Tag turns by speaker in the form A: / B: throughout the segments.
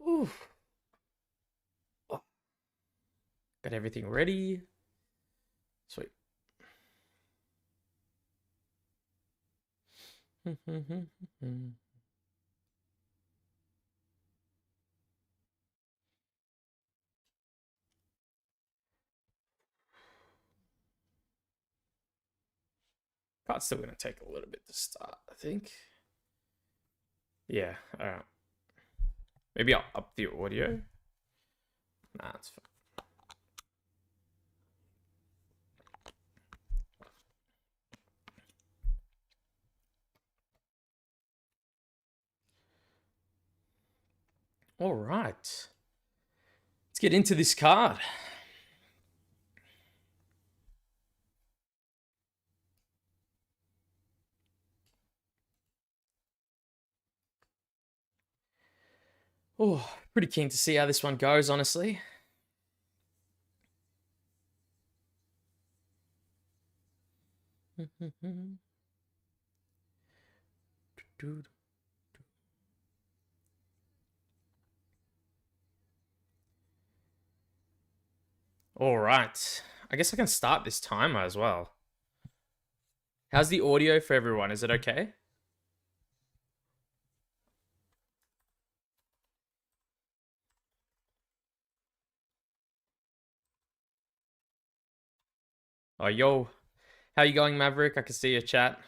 A: Oof. Oh, got everything ready. Sweet. Card's still gonna take a little bit to start, I think. Yeah, alright. Maybe I'll up the audio. Nah, it's fine. All right. Let's get into this card. Oh, pretty keen to see how this one goes, honestly. All right. I guess I can start this timer as well. How's the audio for everyone? Is it okay? Oh, yo. How you going, Maverick? I can see your chat.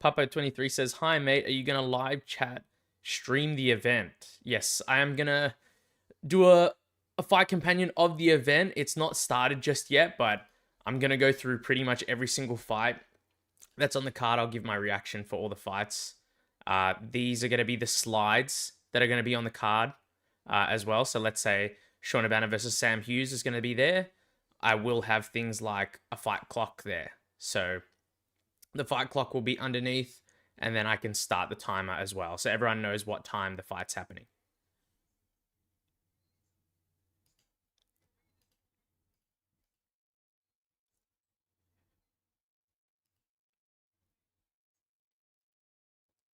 A: Papo23 says, hi, mate. Are you going to live chat, stream the event? Yes, I am going to do a fight companion of the event. It's not started just yet, but I'm going to go through pretty much every single fight that's on the card. I'll give my reaction for all the fights. These are going to be the slides that are going to be on the card as well. So let's say Shaunna Bannon versus Sam Hughes is going to be there. I will have things like a fight clock there. So the fight clock will be underneath, and then I can start the timer as well. So everyone knows what time the fight's happening.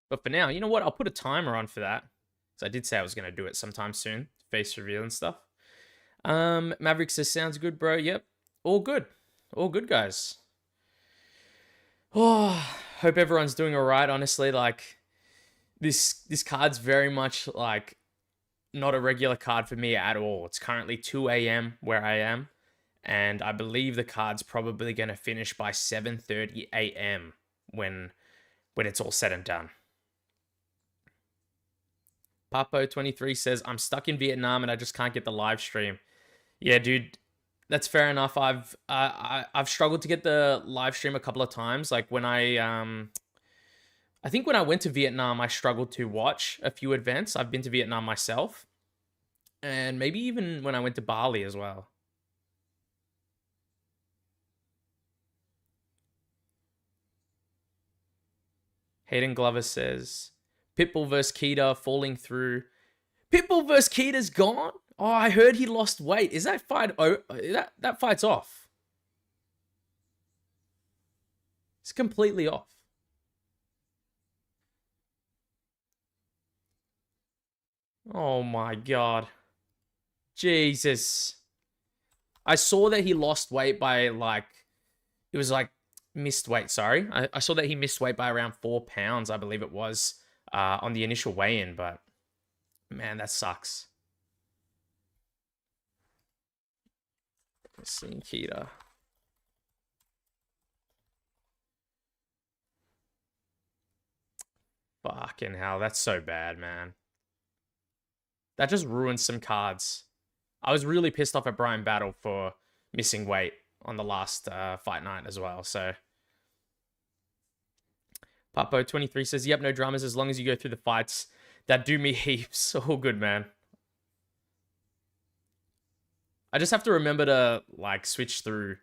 A: But for now, you know what? I'll put a timer on for that. So I did say I was going to do it sometime soon. Face reveal and stuff. Maverick says, sounds good, bro. Yep. All good. All good, guys. Oh, hope everyone's doing all right. Honestly, like this card's very much like not a regular card for me at all. It's currently 2 a.m. where I am, and I believe the card's probably going to finish by 7:30 a.m. when it's all said and done. Papo23 says, I'm stuck in Vietnam and I just can't get the live stream. Yeah, dude, that's fair enough. I've struggled to get the live stream a couple of times. Like when I think when I went to Vietnam, I struggled to watch a few events. I've been to Vietnam myself. And maybe even when I went to Bali as well. Hayden Glover says, Pitbull vs. Keita falling through. Pitbull vs. Keita's gone? Oh, I heard he lost weight. Is that fight... that fight's off. It's completely off. Oh my god. Jesus. I saw that he lost weight by like... It was like missed weight, sorry. I saw that he missed weight by around 4 pounds, I believe it was, on the initial weigh-in, but man, that sucks. Seeing Keita. Fucking hell, that's so bad, man. That just ruined some cards. I was really pissed off at Brian Battle for missing weight on the last fight night as well, so... Papo23 says, yep, no dramas as long as you go through the fights that do me heaps. All good, man. I just have to remember to like switch through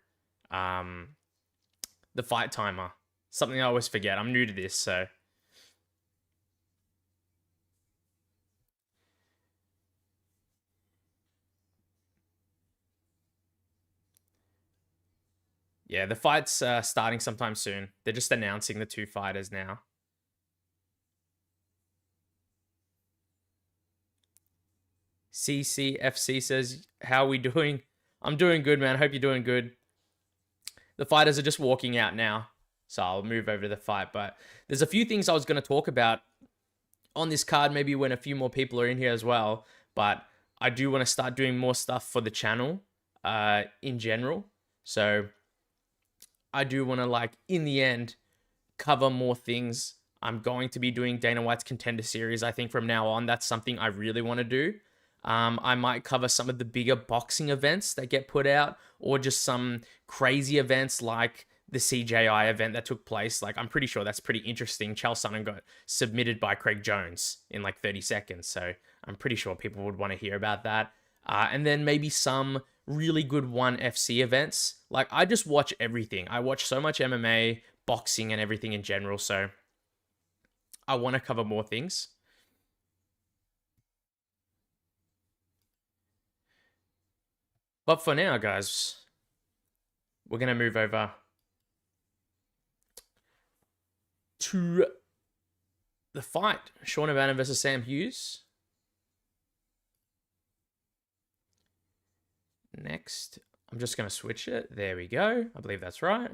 A: the fight timer. Something I always forget. I'm new to this, so. Yeah, the fight's starting sometime soon. They're just announcing the two fighters now. CCFC says, how are we doing? I'm doing good, man. Hope you're doing good. The fighters are just walking out now, so I'll move over to the fight. But there's a few things I was going to talk about on this card, maybe when a few more people are in here as well. But I do want to start doing more stuff for the channel in general. So I do want to, like, in the end, cover more things. I'm going to be doing Dana White's Contender Series, I think, from now on. That's something I really want to do. I might cover some of the bigger boxing events that get put out, or just some crazy events like the CJI event that took place. Like, I'm pretty sure that's pretty interesting. Chael Sonnen got submitted by Craig Jones in like 30 seconds. So I'm pretty sure people would want to hear about that. And then maybe some really good ONE FC events. Like, I just watch everything. I watch so much MMA, boxing, and everything in general. So I want to cover more things. But for now, guys, we're going to move over to the fight. Shaunna Bannon versus Sam Hughes. Next, I'm just going to switch it. There we go. I believe that's right.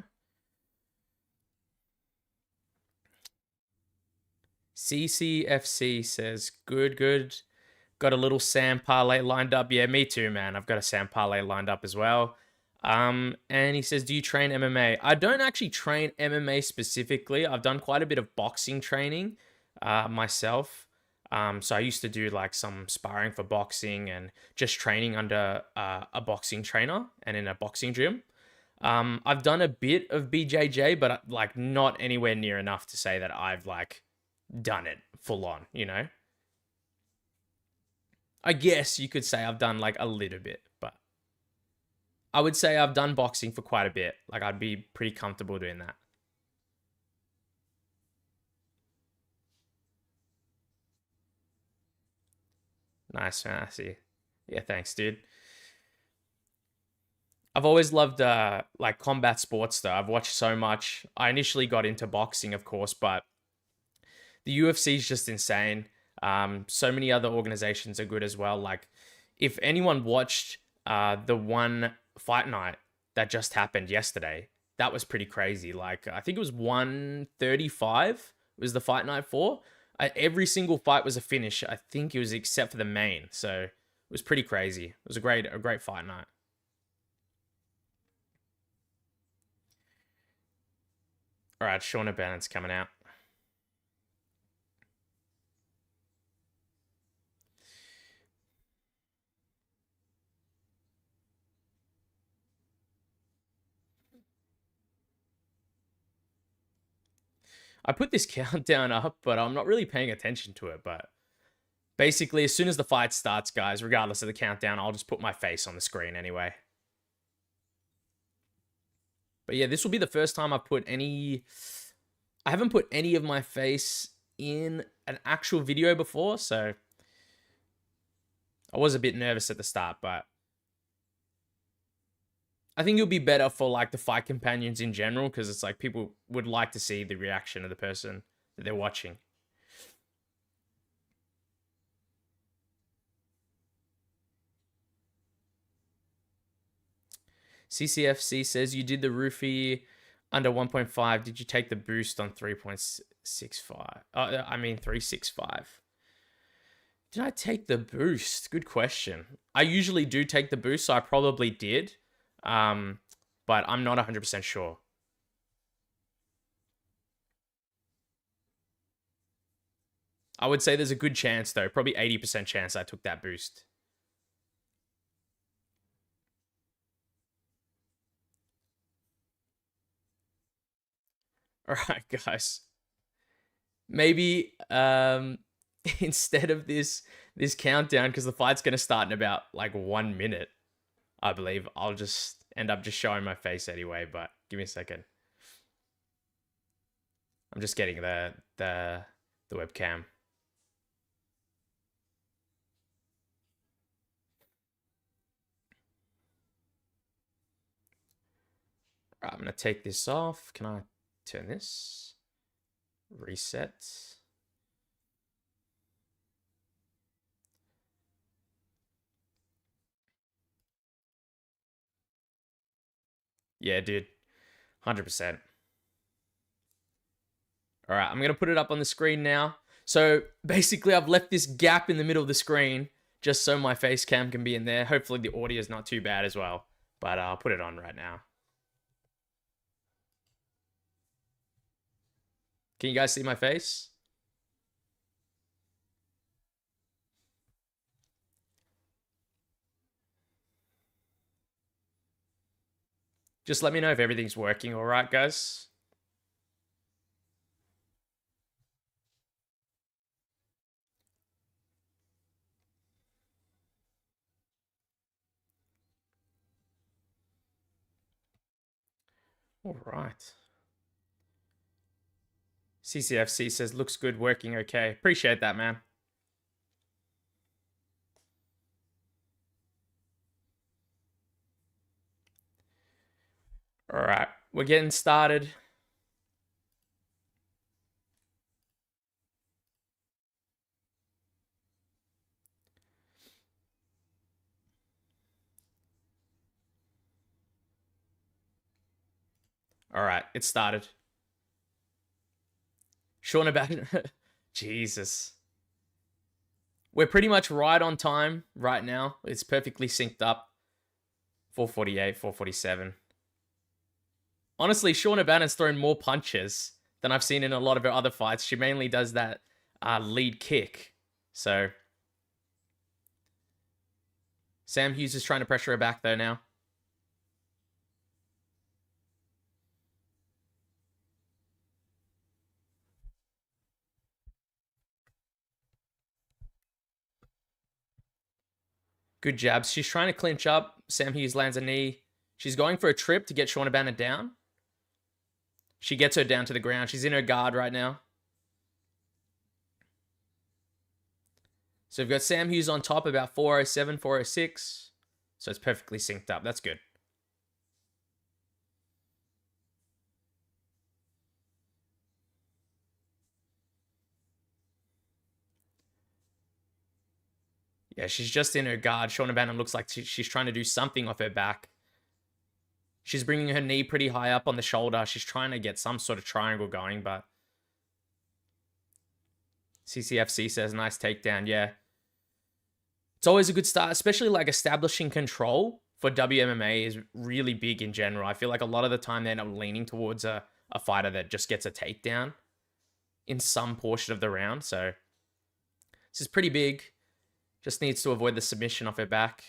A: CCFC says, good, good. Got a little Sam parlay lined up. Yeah, me too, man. I've got a Sam parlay lined up as well. And he says, do you train MMA? I don't actually train MMA specifically. I've done quite a bit of boxing training myself. So I used to do like some sparring for boxing and just training under a boxing trainer and in a boxing gym. I've done a bit of BJJ, but like not anywhere near enough to say that I've like done it full on, you know? I guess you could say I've done like a little bit, but I would say I've done boxing for quite a bit. Like, I'd be pretty comfortable doing that. Nice, man. I see. Yeah, thanks, dude. I've always loved like combat sports though. I've watched so much. I initially got into boxing, of course, but the UFC is just insane. So many other organizations are good as well. Like, if anyone watched the one fight night that just happened yesterday, that was pretty crazy. Like, I think it was 135 was the fight night for. Every single fight was a finish. I think it was except for the main. So it was pretty crazy. It was a great fight night. All right, Shaunna Bannon's coming out. I put this countdown up, but I'm not really paying attention to it. But basically, as soon as the fight starts, guys, regardless of the countdown, I'll just put my face on the screen anyway. But yeah, this will be the first time I've put any... I haven't put any of my face in an actual video before, so I was a bit nervous at the start, but I think it'll be better for like the fight companions in general, because it's like people would like to see the reaction of the person that they're watching. CCFC says, you did the roofie under 1.5. Did you take the boost on 3.65? I mean 365. Did I take the boost? Good question. I usually do take the boost, so I probably did. But I'm not 100% sure. I would say there's a good chance, though. Probably 80% chance I took that boost. All right, guys. Maybe instead of this countdown, because the fight's going to start in about like 1 minute, I believe. I'll just end up just showing my face anyway, but give me a second. I'm just getting the webcam. Right, I'm going to take this off. Can I turn this? Reset. Yeah, dude. 100%. All right, I'm going to put it up on the screen now. So basically, I've left this gap in the middle of the screen just so my face cam can be in there. Hopefully, the audio is not too bad as well. But I'll put it on right now. Can you guys see my face? Just let me know if everything's working all right, guys. All right. CCFC says, looks good, working okay. Appreciate that, man. All right, we're getting started. All right, it started. Shaunna Bannon. Jesus. We're pretty much right on time right now. It's perfectly synced up. 448, 447. Honestly, Shaunna Bannon's thrown more punches than I've seen in a lot of her other fights. She mainly does that lead kick. So Sam Hughes is trying to pressure her back though now. Good jabs. She's trying to clinch up. Sam Hughes lands a knee. She's going for a trip to get Shaunna Bannon down. She gets her down to the ground. She's in her guard right now. So we've got Sam Hughes on top, about 407, 406. So it's perfectly synced up. That's good. Yeah, she's just in her guard. Shaunna Bannon looks like she's trying to do something off her back. She's bringing her knee pretty high up on the shoulder. She's trying to get some sort of triangle going, but CCFC says, nice takedown. Yeah. It's always a good start, especially like establishing control for WMMA is really big in general. I feel like a lot of the time they end up leaning towards a fighter that just gets a takedown in some portion of the round. So this is pretty big. Just needs to avoid the submission off her back.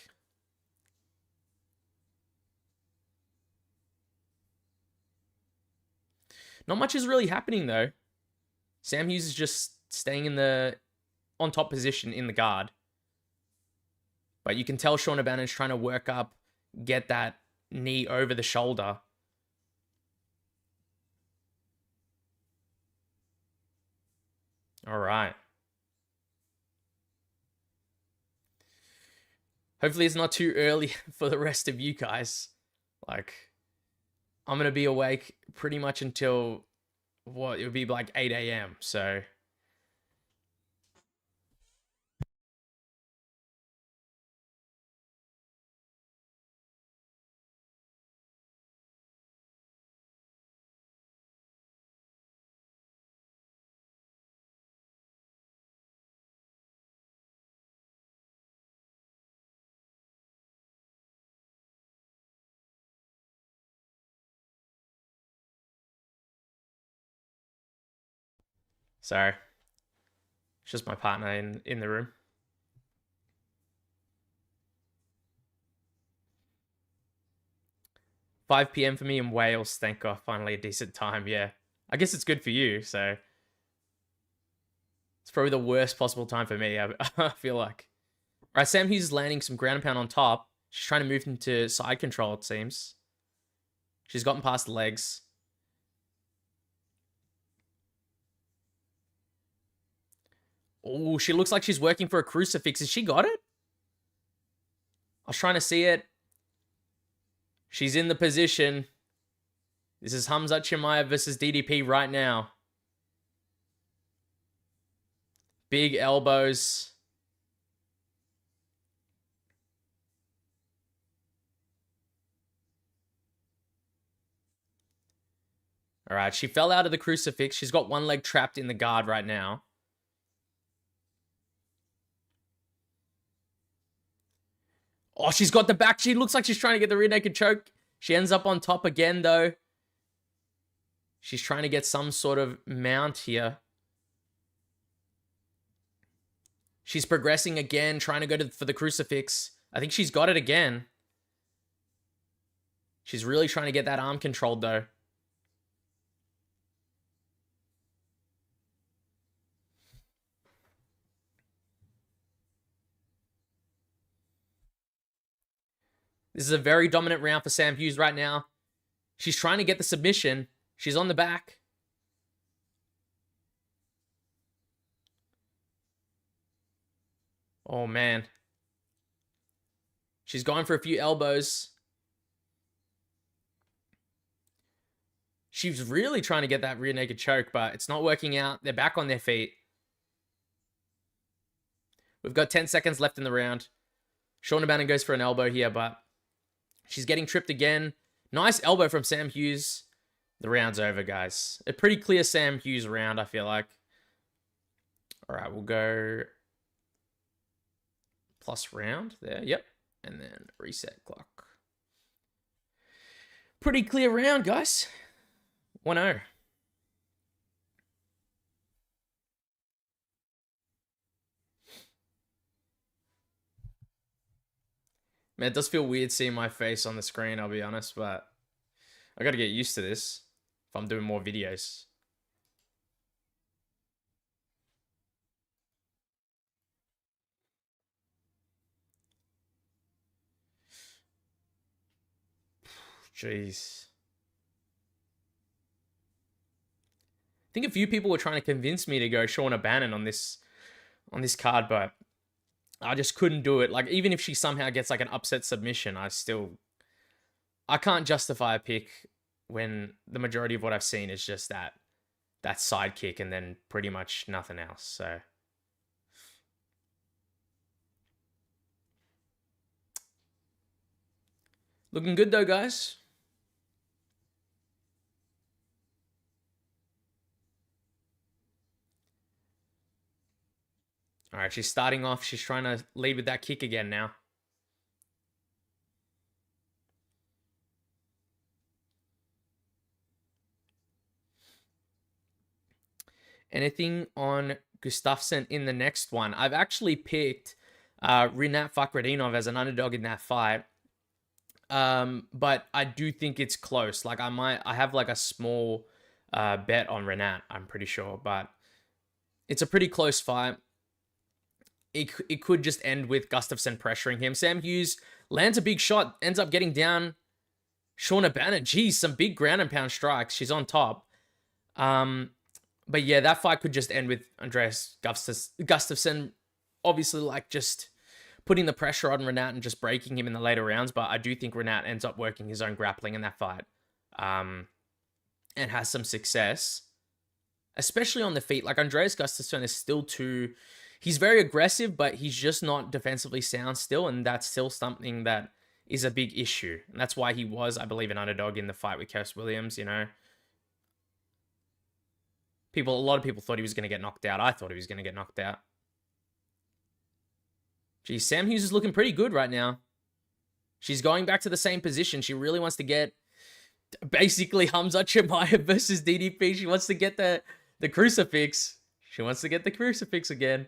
A: Not much is really happening though. Sam Hughes is just staying in the on top position in the guard. But you can tell Shaunna Bannon's trying to work up, get that knee over the shoulder. All right. Hopefully it's not too early for the rest of you guys. Like, I'm going to be awake pretty much until, what, it would be like 8 a.m. So sorry. It's just my partner in the room. $5 p.m. for me in Wales. Thank God, finally a decent time. Yeah. I guess it's good for you, so it's probably the worst possible time for me, I feel like. All right, Sam Hughes is landing some ground and pound on top. She's trying to move into side control, it seems. She's gotten past the legs. Oh, she looks like she's working for a crucifix. Has she got it? I was trying to see it. She's in the position. This is Khamzat Chimaev versus DDP right now. Big elbows. All right, she fell out of the crucifix. She's got one leg trapped in the guard right now. Oh, she's got the back. She looks like she's trying to get the rear naked choke. She ends up on top again, though. She's trying to get some sort of mount here. She's progressing again, trying to go for the crucifix. I think she's got it again. She's really trying to get that arm controlled, though. This is a very dominant round for Sam Hughes right now. She's trying to get the submission. She's on the back. Oh, man. She's going for a few elbows. She's really trying to get that rear naked choke, but it's not working out. They're back on their feet. We've got 10 seconds left in the round. Shaunna Bannon goes for an elbow here, but she's getting tripped again. Nice elbow from Sam Hughes. The round's over, guys. A pretty clear Sam Hughes round, I feel like. All right, we'll go plus round there. Yep. And then reset clock. Pretty clear round, guys. 1-0. Man, it does feel weird seeing my face on the screen, I'll be honest, but I gotta get used to this if I'm doing more videos. Jeez. I think a few people were trying to convince me to go Shaunna Bannon on this card, but I just couldn't do it. Like, even if she somehow gets like an upset submission, I can't justify a pick when the majority of what I've seen is just that side kick and then pretty much nothing else. So looking good though, guys. All right, she's starting off. She's trying to lead with that kick again now. Anything on Gustafsson in the next one? I've actually picked Rinat Fakhretdinov as an underdog in that fight. But I do think it's close. Like, I have like a small bet on Rinat, I'm pretty sure. But it's a pretty close fight. It could just end with Gustafsson pressuring him. Sam Hughes lands a big shot, ends up getting down Shaunna Bannon. Geez, some big ground and pound strikes. She's on top. But yeah, that fight could just end with Andreas Gustafsson obviously like just putting the pressure on Rinat and just breaking him in the later rounds. But I do think Rinat ends up working his own grappling in that fight and has some success, especially on the feet. Like, Andreas Gustafsson is still too... He's very aggressive, but he's just not defensively sound still, and that's still something that is a big issue. And that's why he was, I believe, an underdog in the fight with Kers Williams, you know. A lot of people thought he was going to get knocked out. I thought he was going to get knocked out. Geez, Sam Hughes is looking pretty good right now. She's going back to the same position. She really wants to get basically Khamzat Chimaev versus DDP. She wants to get the crucifix. She wants to get the crucifix again.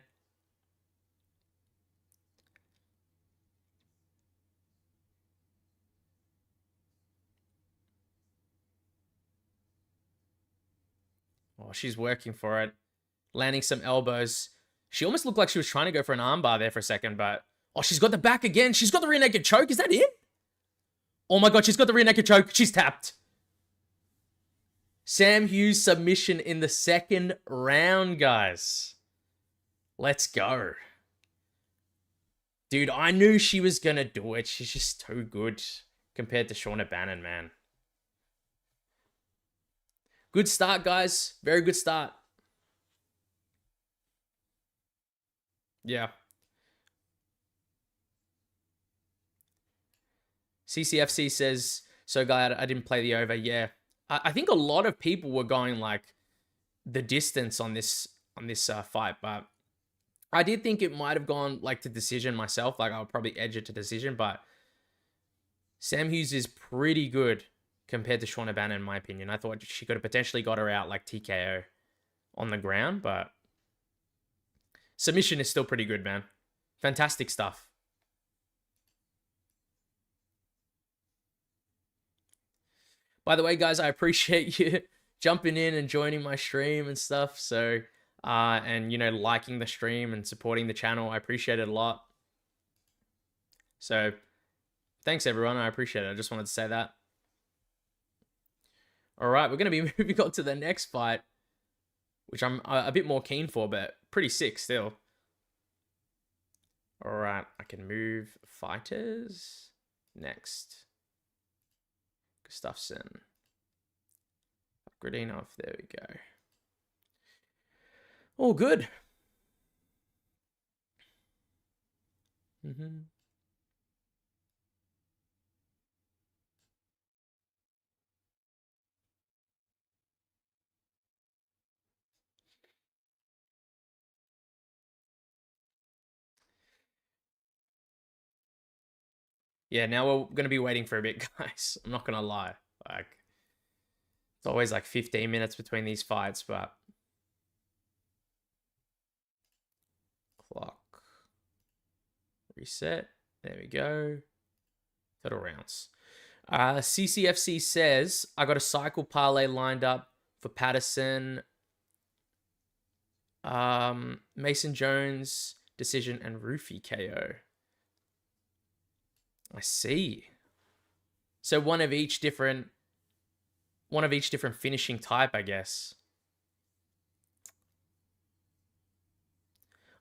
A: Oh, she's working for it. Landing some elbows. She almost looked like she was trying to go for an armbar there for a second, but Oh, she's got the back again. She's got the rear naked choke. Is that it? Oh my god, she's got the rear naked choke. She's tapped. Sam Hughes submission in the second round, guys. Let's go. Dude, I knew she was going to do it. She's just too good compared to Shaunna Bannon, man. Good start, guys. Very good start. Yeah. CCFC says, so glad I didn't play the over. Yeah. I think a lot of people were going like the distance on this fight, but I did think it might have gone like to decision myself. Like I'll probably edge it to decision, but Sam Hughes is pretty good compared to Shaunna Bannon, in my opinion. I thought she could have potentially got her out like TKO on the ground, but submission is still pretty good, man. Fantastic stuff. By the way, guys, I appreciate you jumping in and joining my stream and stuff. So, and, you know, liking the stream and supporting the channel. I appreciate it a lot. So, thanks, everyone. I appreciate it. I just wanted to say that. All right, we're going to be moving on to the next fight, which I'm a bit more keen for, but pretty sick still. All right, I can move fighters. Next. Gustafsson. Fakhretdinov, there we go. All good. Yeah, now we're going to be waiting for a bit, guys. I'm not going to lie. Like, it's always like 15 minutes between these fights, but... Clock. Reset. There we go. Total rounds. CCFC says, I got a cycle parlay lined up for Patterson, Mason Jones, decision, and Roofie KO. I see. So one of each different finishing type, I guess.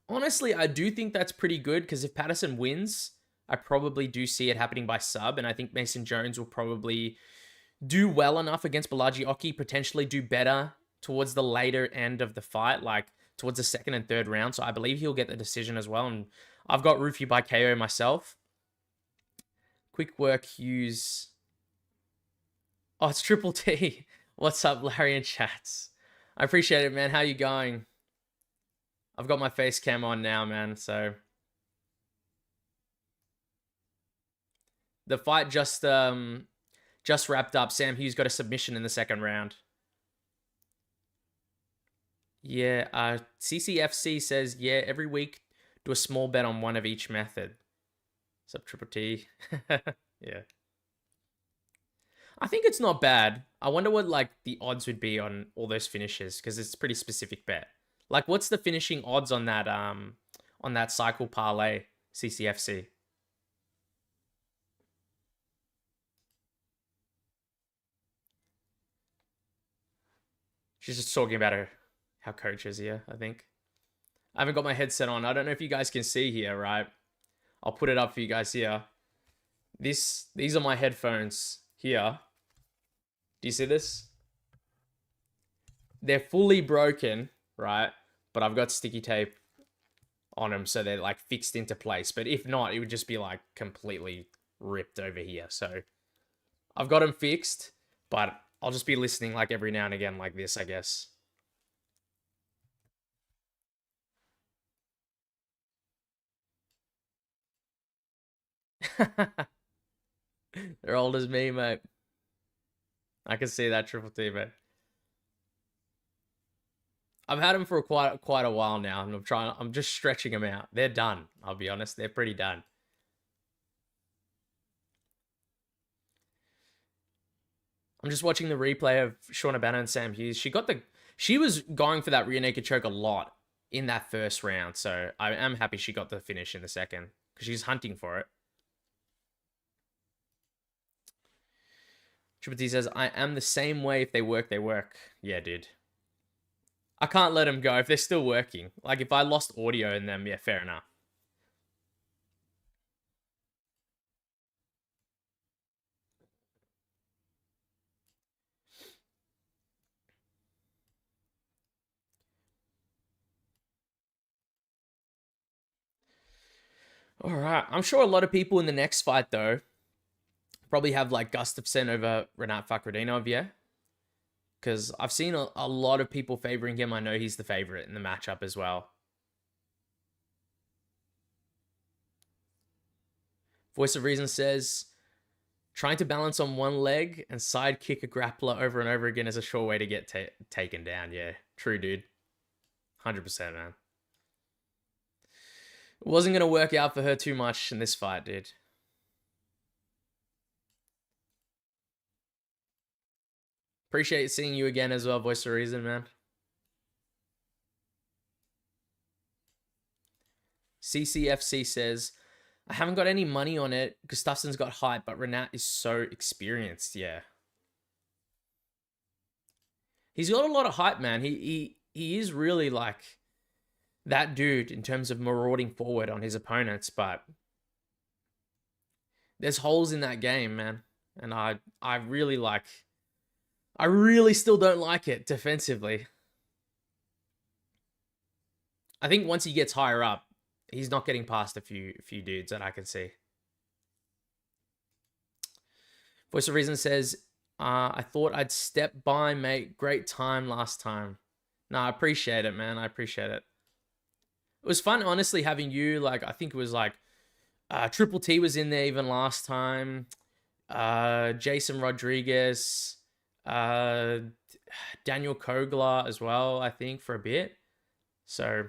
A: Honestly, I do think that's pretty good because if Patterson wins, I probably do see it happening by sub, and I think Mason Jones will probably do well enough against Bolaji Oki, potentially do better towards the later end of the fight, like towards the second and third round. So I believe he'll get the decision as well. And I've got Roofie by KO myself. Quick work, Hughes. Oh, it's Triple T. What's up, Larry and chats? I appreciate it, man. How you going? I've got my face cam on now, man. So the fight just wrapped up. Sam Hughes got a submission in the second round. Yeah, CCFC says, yeah, every week do a small bet on one of each method. What's up, Triple T? Yeah. I think it's not bad. I wonder what like the odds would be on all those finishes because it's a pretty specific bet. Like, what's the finishing odds on that cycle parlay CCFC? She's just talking about how coach is here, I think. I haven't got my headset on. I don't know if you guys can see here, right? I'll put it up for you guys here. These are my headphones here. Do you see this? They're fully broken, right? But I've got sticky tape on them, so they're like fixed into place. But if not, it would just be like completely ripped over here. So I've got them fixed, but I'll just be listening like every now and again like this, I guess. They're old as me, mate. I can see that, Triple T, mate. I've had them for quite a while now, and I'm just stretching them out. They're done. I'll be honest, they're pretty done. I'm just watching the replay of Shaunna Bannon and Sam Hughes. She was going for that rear naked choke a lot in that first round, so I am happy she got the finish in the second. because she's hunting for it. Triple T says, I am the same way. If they work, they work. Yeah, dude. I can't let them go if they're still working. Like, if I lost audio in them, yeah, fair enough. All right. I'm sure a lot of people in the next fight, though, probably have, like, Gustafsson over Rinat Fakhretdinov, yeah? Because I've seen a lot of people favoring him. I know he's the favorite in the matchup as well. Voice of Reason says, trying to balance on one leg and side kick a grappler over and over again is a sure way to get taken down. Yeah, true, dude. 100%, man. It wasn't going to work out for her too much in this fight, dude. Appreciate seeing you again as well, Voice of Reason, man. CCFC says, I haven't got any money on it. Gustafsson's got hype, but Rinat is so experienced. Yeah. He's got a lot of hype, man. He is really like that dude in terms of marauding forward on his opponents, but there's holes in that game, man. And I really still don't like it defensively. I think once he gets higher up, he's not getting past a few dudes that I can see. Voice of Reason says, I thought I'd step by, mate. Great time last time. No, I appreciate it, man. I appreciate it. It was fun, honestly, having you. Like, I think it was like Triple T was in there even last time. Jason Rodriguez. Daniel Kogler as well, I think, for a bit. So,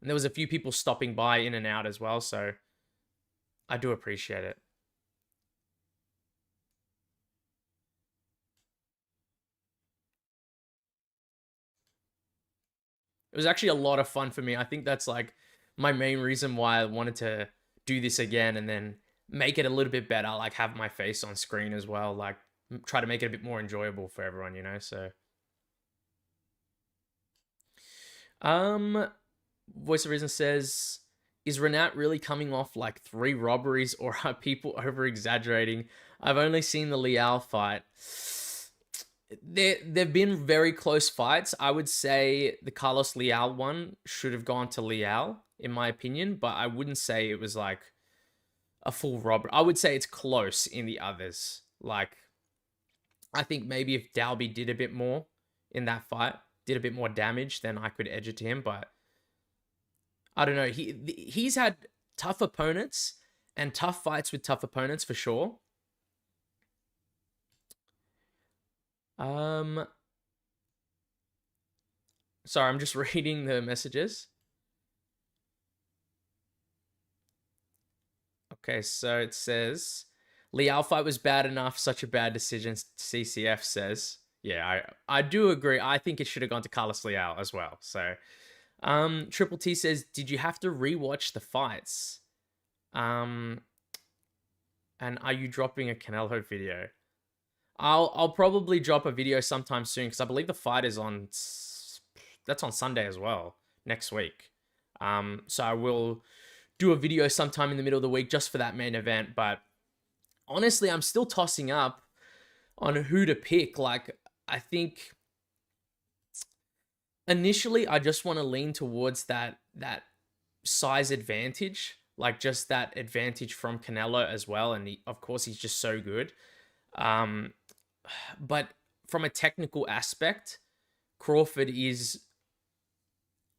A: and there was a few people stopping by in and out as well. So, I do appreciate it. It was actually a lot of fun for me. I think that's like my main reason why I wanted to do this again and then make it a little bit better. Like have my face on screen as well. Like try to make it a bit more enjoyable for everyone, you know? So, Voice of Reason says, is Rinat really coming off like 3 robberies or are people over exaggerating? I've only seen the Leal fight. There've been very close fights. I would say the Carlos Leal one should have gone to Leal, in my opinion, but I wouldn't say it was like a full robbery. I would say it's close in the others. Like, I think maybe if Dalby did a bit more in that fight, did a bit more damage, then I could edge it to him, but I don't know. He's had tough opponents and tough fights with tough opponents for sure. Sorry, I'm just reading the messages. Okay, so it says, Leal fight was bad enough, such a bad decision, CCF says. Yeah, I do agree. I think it should have gone to Carlos Leal as well. So, Triple T says, did you have to rewatch the fights? And are you dropping a Canelo video? I'll probably drop a video sometime soon because I believe the fight is on Sunday as well, next week. So I will do a video sometime in the middle of the week just for that main event. But honestly, I'm still tossing up on who to pick. Like, I think initially I just want to lean towards that size advantage, like just that advantage from Canelo as well. And of course, he's just so good. But from a technical aspect, Crawford is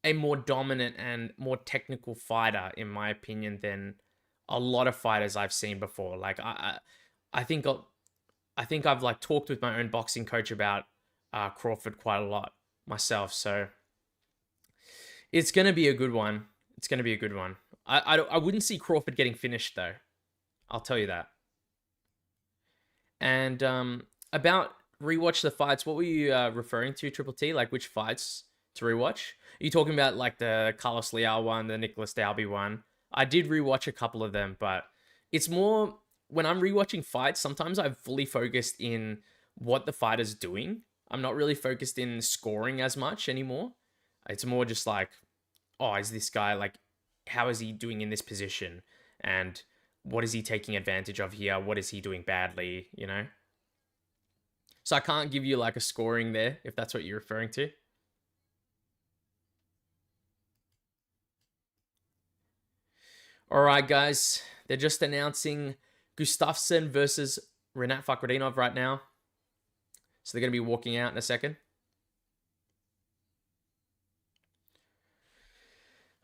A: a more dominant and more technical fighter, in my opinion, than a lot of fighters I've seen before. Like I think I've like talked with my own boxing coach about Crawford quite a lot myself. So it's gonna be a good one. It's gonna be a good one. I wouldn't see Crawford getting finished though. I'll tell you that. And about rewatch the fights, what were you referring to, Triple T? Like which fights to rewatch? Are you talking about like the Carlos Leal one, the Nicholas Dalby one? I did rewatch a couple of them, but it's more when I'm rewatching fights, sometimes I'm fully focused in what the fighter's doing. I'm not really focused in scoring as much anymore. It's more just like, oh, is this guy like, how is he doing in this position? And what is he taking advantage of here? What is he doing badly? You know? So I can't give you like a scoring there if that's what you're referring to. All right, guys. They're just announcing Gustafsson versus Rinat Fakhretdinov right now. So they're going to be walking out in a second.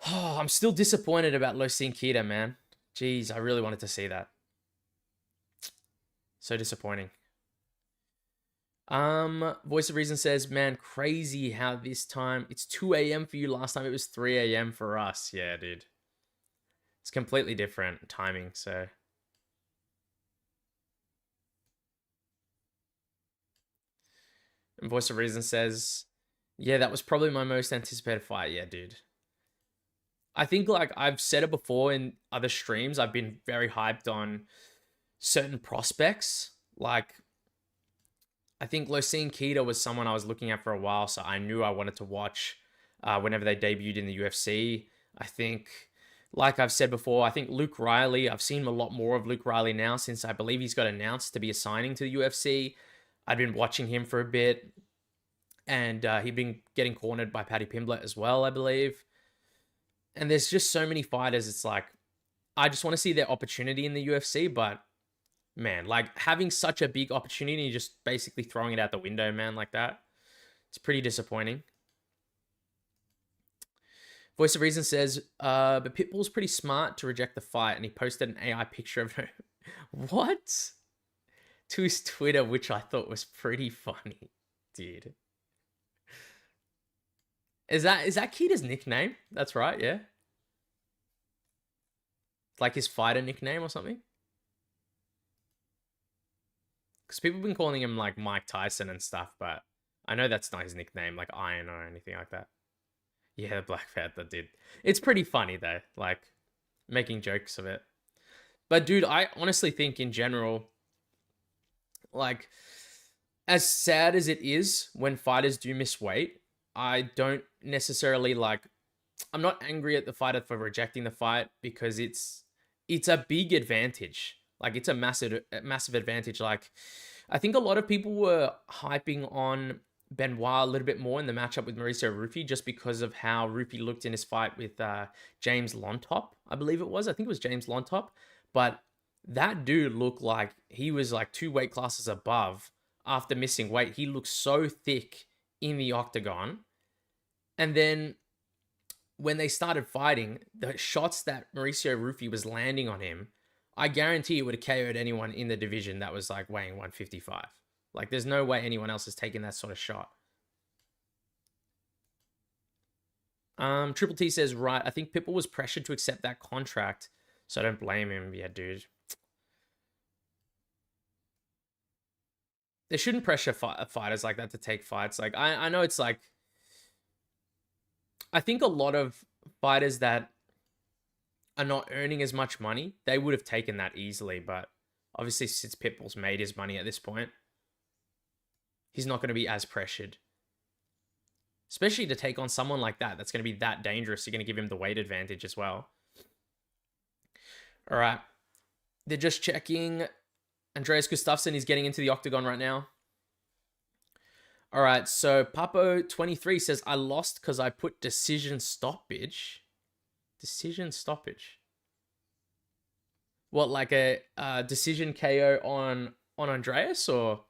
A: Oh, I'm still disappointed about Losinquita, man. Jeez, I really wanted to see that. So disappointing. Voice of Reason says, man, crazy how this time it's 2 a.m. for you. Last time it was 3 a.m. for us. Yeah, dude. It's completely different timing, so. And Voice of Reason says, yeah, that was probably my most anticipated fight. Yeah, dude. I think like I've said it before in other streams, I've been very hyped on certain prospects. Like I think Losinquita was someone I was looking at for a while, so I knew I wanted to watch whenever they debuted in the UFC. I think, like I've said before, I think Luke Riley, I've seen a lot more of Luke Riley now since I believe he's got announced to be assigning to the UFC. I've been watching him for a bit, and he'd been getting cornered by Paddy Pimblett as well, I believe. And there's just so many fighters, it's like, I just want to see their opportunity in the UFC, but man, like having such a big opportunity, just basically throwing it out the window, man, like that. It's pretty disappointing. Voice of Reason says, but Pitbull's pretty smart to reject the fight, and he posted an AI picture of her. What? To his Twitter, which I thought was pretty funny, dude. Is that Kita's nickname? That's right, yeah. It's like his fighter nickname or something. Because people have been calling him like Mike Tyson and stuff, but I know that's not his nickname, like Iron or anything like that. Yeah, Black Panther did. It's pretty funny though, like making jokes of it. But dude, I honestly think in general, like as sad as it is when fighters do miss weight, I don't necessarily like I'm not angry at the fighter for rejecting the fight because it's a big advantage. Like it's a massive advantage. Like I think a lot of people were hyping on Benoit a little bit more in the matchup with Mauricio Rufy just because of how Rufy looked in his fight with James Lontop, I believe it was. I think it was James Lontop. But that dude looked like he was like 2 weight classes above after missing weight. He looked so thick in the octagon. And then when they started fighting, the shots that Mauricio Rufy was landing on him, I guarantee it would have KO'd anyone in the division that was like weighing 155. Like, there's no way anyone else has taken that sort of shot. Triple T says, right, I think Pitbull was pressured to accept that contract, so I don't blame him. Yeah, dude. They shouldn't pressure fighters like that to take fights. Like, I know it's like, I think a lot of fighters that are not earning as much money, they would have taken that easily. But obviously, since Pitbull's made his money at this point, he's not going to be as pressured. Especially to take on someone like that, that's going to be that dangerous. You're going to give him the weight advantage as well. All right. They're just checking. Andreas Gustafsson is getting into the octagon right now. All right, so Papo23 says, I lost because I put decision stoppage. Decision stoppage. What, like a decision KO on Andreas, or?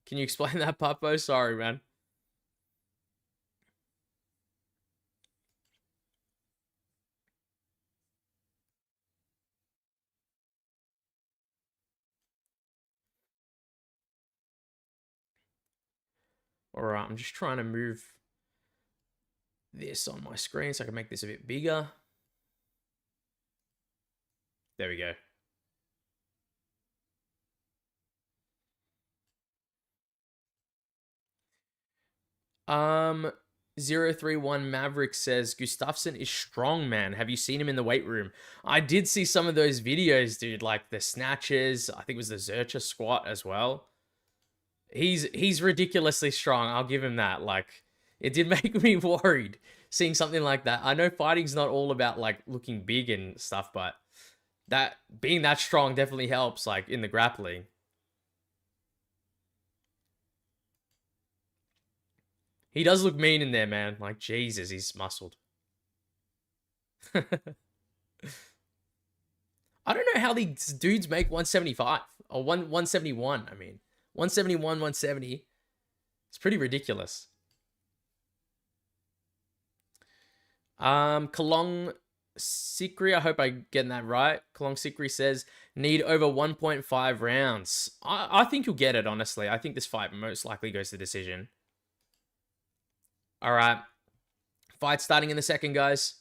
A: Can you explain that, Papo? Sorry, man. All right, I'm just trying to move this on my screen so I can make this a bit bigger. There we go. 031 Maverick says Gustafsson is strong, man. Have you seen him in the weight room? I did see some of those videos, dude, like the snatches. I think it was the Zercher squat as well. He's ridiculously strong. I'll give him that. Like, it did make me worried seeing something like that. I know fighting's not all about like looking big and stuff, but that being that strong definitely helps, like in the grappling. He does look mean in there, man. Like, Jesus, he's muscled. I don't know how these dudes make 175 or 171. I mean, 171, 170. It's pretty ridiculous. Kalong Sikri, I hope I'm getting that right. Kalong Sikri says, need over 1.5 rounds. I think you'll get it, honestly. I think this fight most likely goes to decision. All right. Fight starting in the second, guys.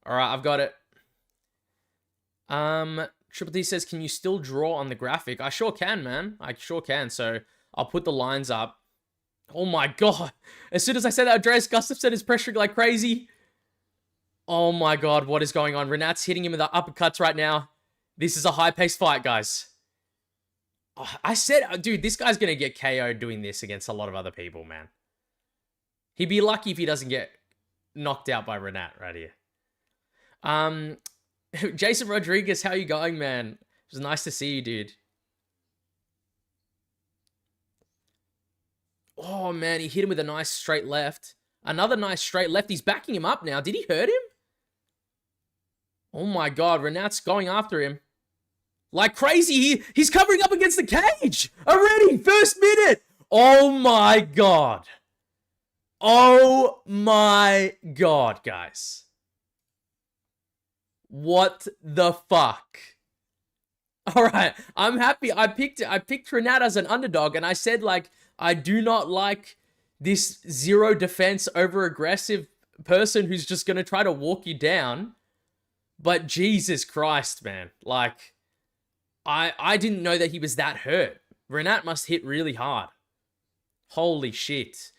A: All right, I've got it. Triple T says, can you still draw on the graphic? I sure can, man. I sure can. So I'll put the lines up. Oh my God. As soon as I said that, Andreas Gustafsson is pressuring like crazy. Oh my God, what is going on? Rinat's hitting him with the uppercuts right now. This is a high-paced fight, guys. I said, dude, this guy's going to get KO'd doing this against a lot of other people, man. He'd be lucky if he doesn't get knocked out by Rinat right here. Jason Rodriguez, how you going, man? It was nice to see you, dude. Oh, man, he hit him with a nice straight left. Another nice straight left. He's backing him up now. Did he hurt him? Oh, my God. Rinat's going after him. Like crazy. He's covering up against the cage already. First minute. Oh, my God. Oh, my God, guys. What the fuck? All right. I'm happy. I picked Rinat as an underdog, and I said, like, I do not like this zero defense over aggressive person who's just going to try to walk you down. But Jesus Christ, man. Like, I didn't know that he was that hurt. Rinat must hit really hard. Holy shit.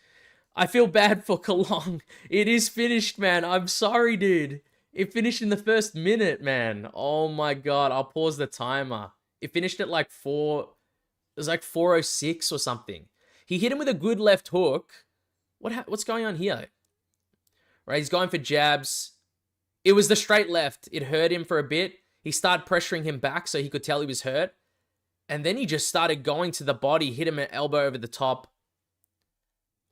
A: I feel bad for Kalong. It is finished, man. I'm sorry, dude. It finished in the first minute, man. Oh my God. I'll pause the timer. It finished at like 4... It was like 4:06 or something. He hit him with a good left hook. What's going on here? Right, he's going for jabs. It was the straight left. It hurt him for a bit. He started pressuring him back so he could tell he was hurt. And then he just started going to the body, hit him an elbow over the top.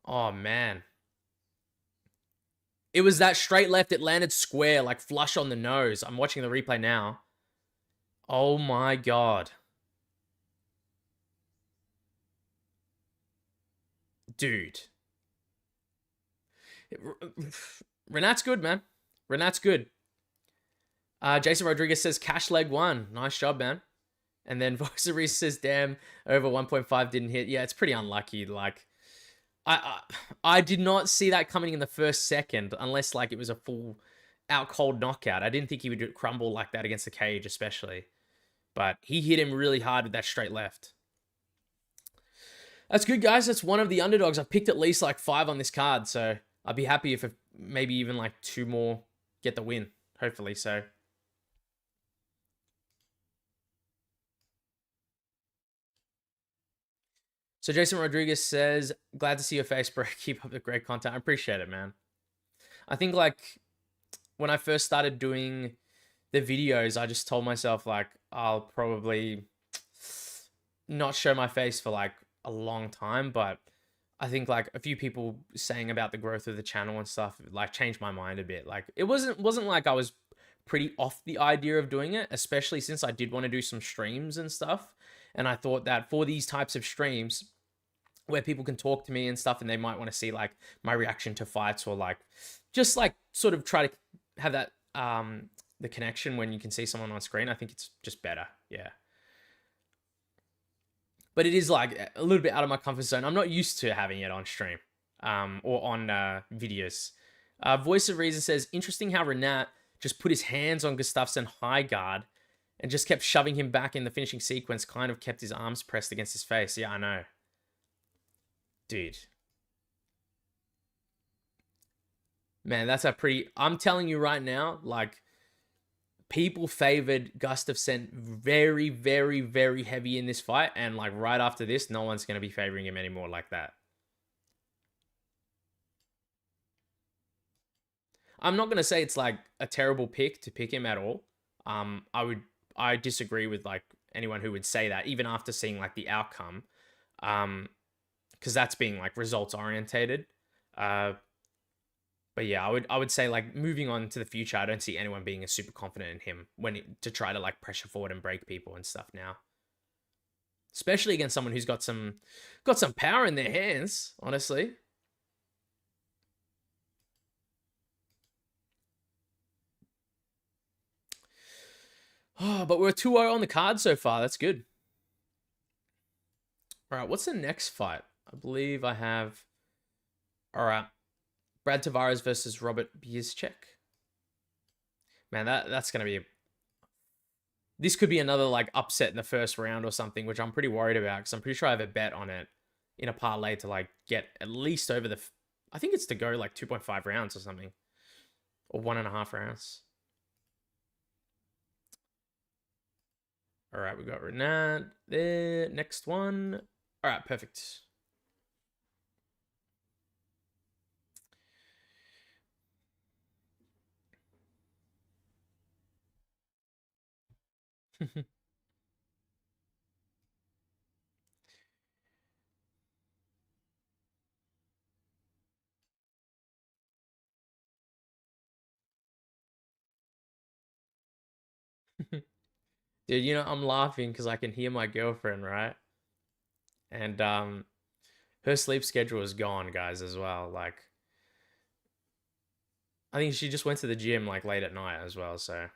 A: Oh, man. It was that straight left. It landed square, like flush on the nose. I'm watching the replay now. Oh, my God. Dude. Rinat's good, man. Rinat's good. Jason Rodriguez says, cash leg one. Nice job, man. And then Voice of Rhys says, damn, over 1.5 didn't hit. Yeah, it's pretty unlucky. Like, I did not see that coming in the first second, unless, like, it was a full out cold knockout. I didn't think he would crumble like that against the cage, especially. But he hit him really hard with that straight left. That's good, guys. That's one of the underdogs. I picked at least, like, 5 on this card, so I'd be happy if maybe even, like, 2 more get the win. Hopefully, so... So Jason Rodriguez says, glad to see your face, bro. Keep up the great content. I appreciate it, man. I think, like, when I first started doing the videos, I just told myself, like, I'll probably not show my face for, like, a long time. But I think, like, a few people saying about the growth of the channel and stuff, like, changed my mind a bit. Like, it wasn't like I was pretty off the idea of doing it, especially since I did want to do some streams and stuff. And I thought that for these types of streams where people can talk to me and stuff and they might want to see like my reaction to fights or like just like sort of try to have that the connection when you can see someone on screen, I think it's just better. Yeah. But it is like a little bit out of my comfort zone. I'm not used to having it on stream or on videos. Voice of Reason says, interesting how Rinat just put his hands on Gustafsson high guard and just kept shoving him back in the finishing sequence, kind of kept his arms pressed against his face. Yeah, I know. Dude. Man, that's a pretty... I'm telling you right now, like, people favored Gustafsson very, very, very heavy in this fight. And, like, right after this, no one's going to be favoring him anymore like that. I'm not going to say it's, like, a terrible pick to pick him at all. I disagree with, like, anyone who would say that, even after seeing, like, the outcome. Because that's being, like, results orientated. But yeah, I would say, like, moving on to the future, I don't see anyone being as super confident in him to try to, like, pressure forward and break people and stuff now. Especially against someone who's got some power in their hands, honestly. Oh, but we're 2-0 on the card so far. That's good. All right, what's the next fight? I believe I have... All right. Brad Tavares versus Robert Bryczek. Man, that's going to be... This could be another, like, upset in the first round or something, which I'm pretty worried about, because I'm pretty sure I have a bet on it in a parlay to, like, get at least over the... I think it's to go, like, 2.5 rounds or something. Or 1.5 rounds. All right, we got Rinat there. Next one. All right, perfect. Dude, you know, I'm laughing because I can hear my girlfriend, right? And her sleep schedule is gone, guys, as well. Like, I think she just went to the gym, like, late at night as well, so...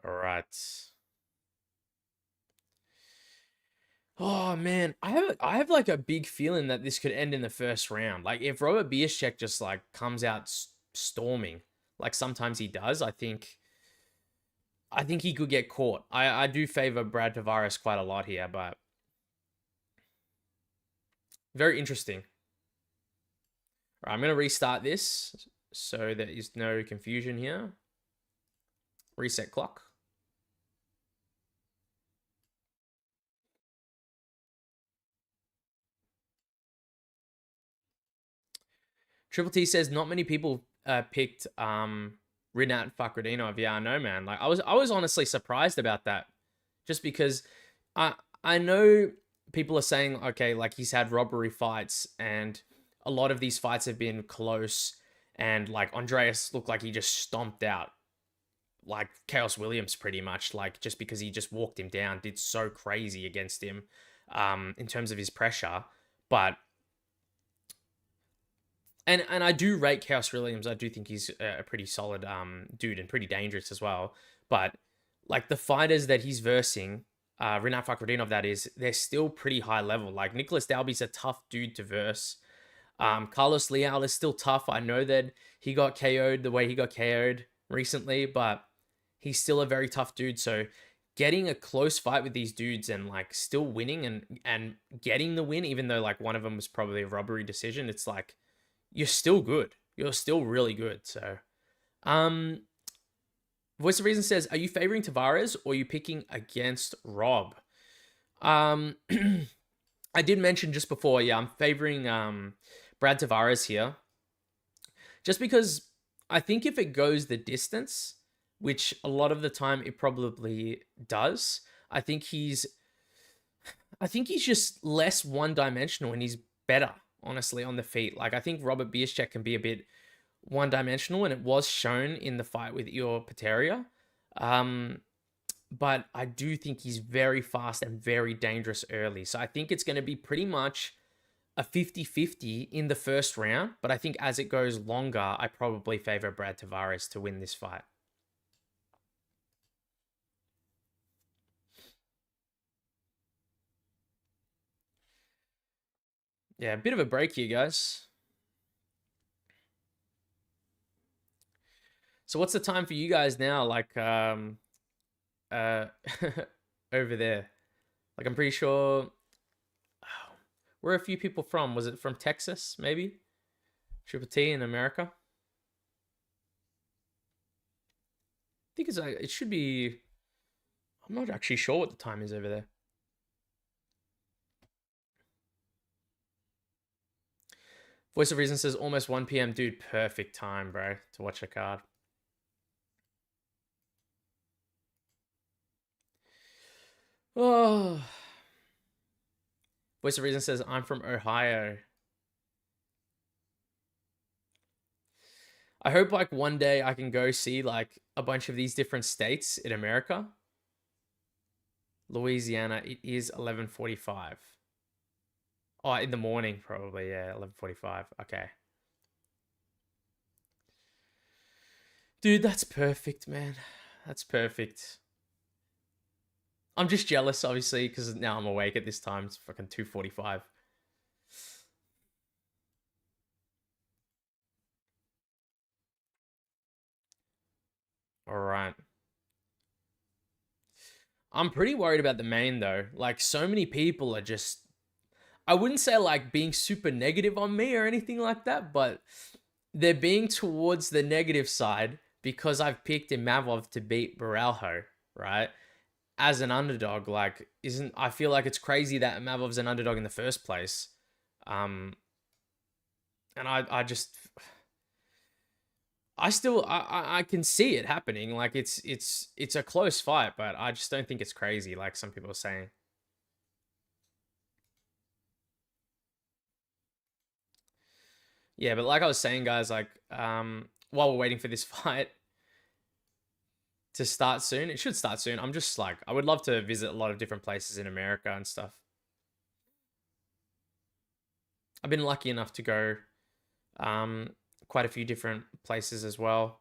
A: All right. Oh man, I have like a big feeling that this could end in the first round. Like, if Robert Bryczek just, like, comes out storming, like sometimes he does, I think he could get caught. I do favor Brad Tavares quite a lot here, but very interesting. All right, I'm gonna restart this so there is no confusion here. Reset clock. Triple T says not many people picked Rinat Fakhretdinov. Yeah, I know, man. Like, I was honestly surprised about that, just because I know people are saying, okay, like, he's had robbery fights and a lot of these fights have been close, and, like, Andreas looked like he just stomped out like Chaos Williams pretty much, like, just because he just walked him down, did so crazy against him in terms of his pressure. But and I do rate Chaos Williams. I do think he's a pretty solid dude and pretty dangerous as well. But, like, the fighters that he's versing, Rinat Fakhretdinov, that is, they're still pretty high level. Like, Nicholas Dalby's a tough dude to verse. Carlos Leal is still tough. I know that he got KO'd the way he got KO'd recently, but he's still a very tough dude. So getting a close fight with these dudes and, like, still winning and getting the win, even though, like, one of them was probably a robbery decision, it's like, you're still good. You're still really good. So, Voice of Reason says, are you favoring Tavares or are you picking against Rob? I did mention just before, yeah, I'm favoring Brad Tavares here. Just because I think if it goes the distance, which a lot of the time it probably does, I think he's just less one-dimensional and he's better, honestly, on the feet. Like, I think Robert Bryczek can be a bit one-dimensional, and it was shown in the fight with Ior Pateria. But I do think he's very fast and very dangerous early. So I think it's going to be pretty much a 50-50 in the first round. But I think as it goes longer, I probably favor Brad Tavares to win this fight. Yeah, a bit of a break here, guys. So what's the time for you guys now? Like, over there. Like, I'm pretty sure. Where are a few people from? Was it from Texas, maybe? Triple T in America? I think it should be. I'm not actually sure what the time is over there. Voice of Reason says almost 1 p.m. Dude, perfect time, bro, to watch a card. Oh. Voice of Reason says I'm from Ohio. I hope like one day I can go see like a bunch of these different states in America. Louisiana, it is 11:45. Oh, in the morning probably, yeah, 11:45. Okay. Dude, that's perfect, man. That's perfect. I'm just jealous, obviously, because now I'm awake at this time. It's fucking 2:45. All right. I'm pretty worried about the main though. Like, so many people are just. I wouldn't say like being super negative on me or anything like that, but they're being towards the negative side because I've picked Imavov to beat Borralho, right? As an underdog, like, isn't I feel like it's crazy that Imavov's an underdog in the first place. Um, and I just I can see it happening. Like it's a close fight, but I just don't think it's crazy like some people are saying. Yeah, but like I was saying, guys, like while we're waiting for this fight to start soon, it should start soon. I'm just like I would love to visit a lot of different places in America and stuff. I've been lucky enough to go um quite a few different places as well.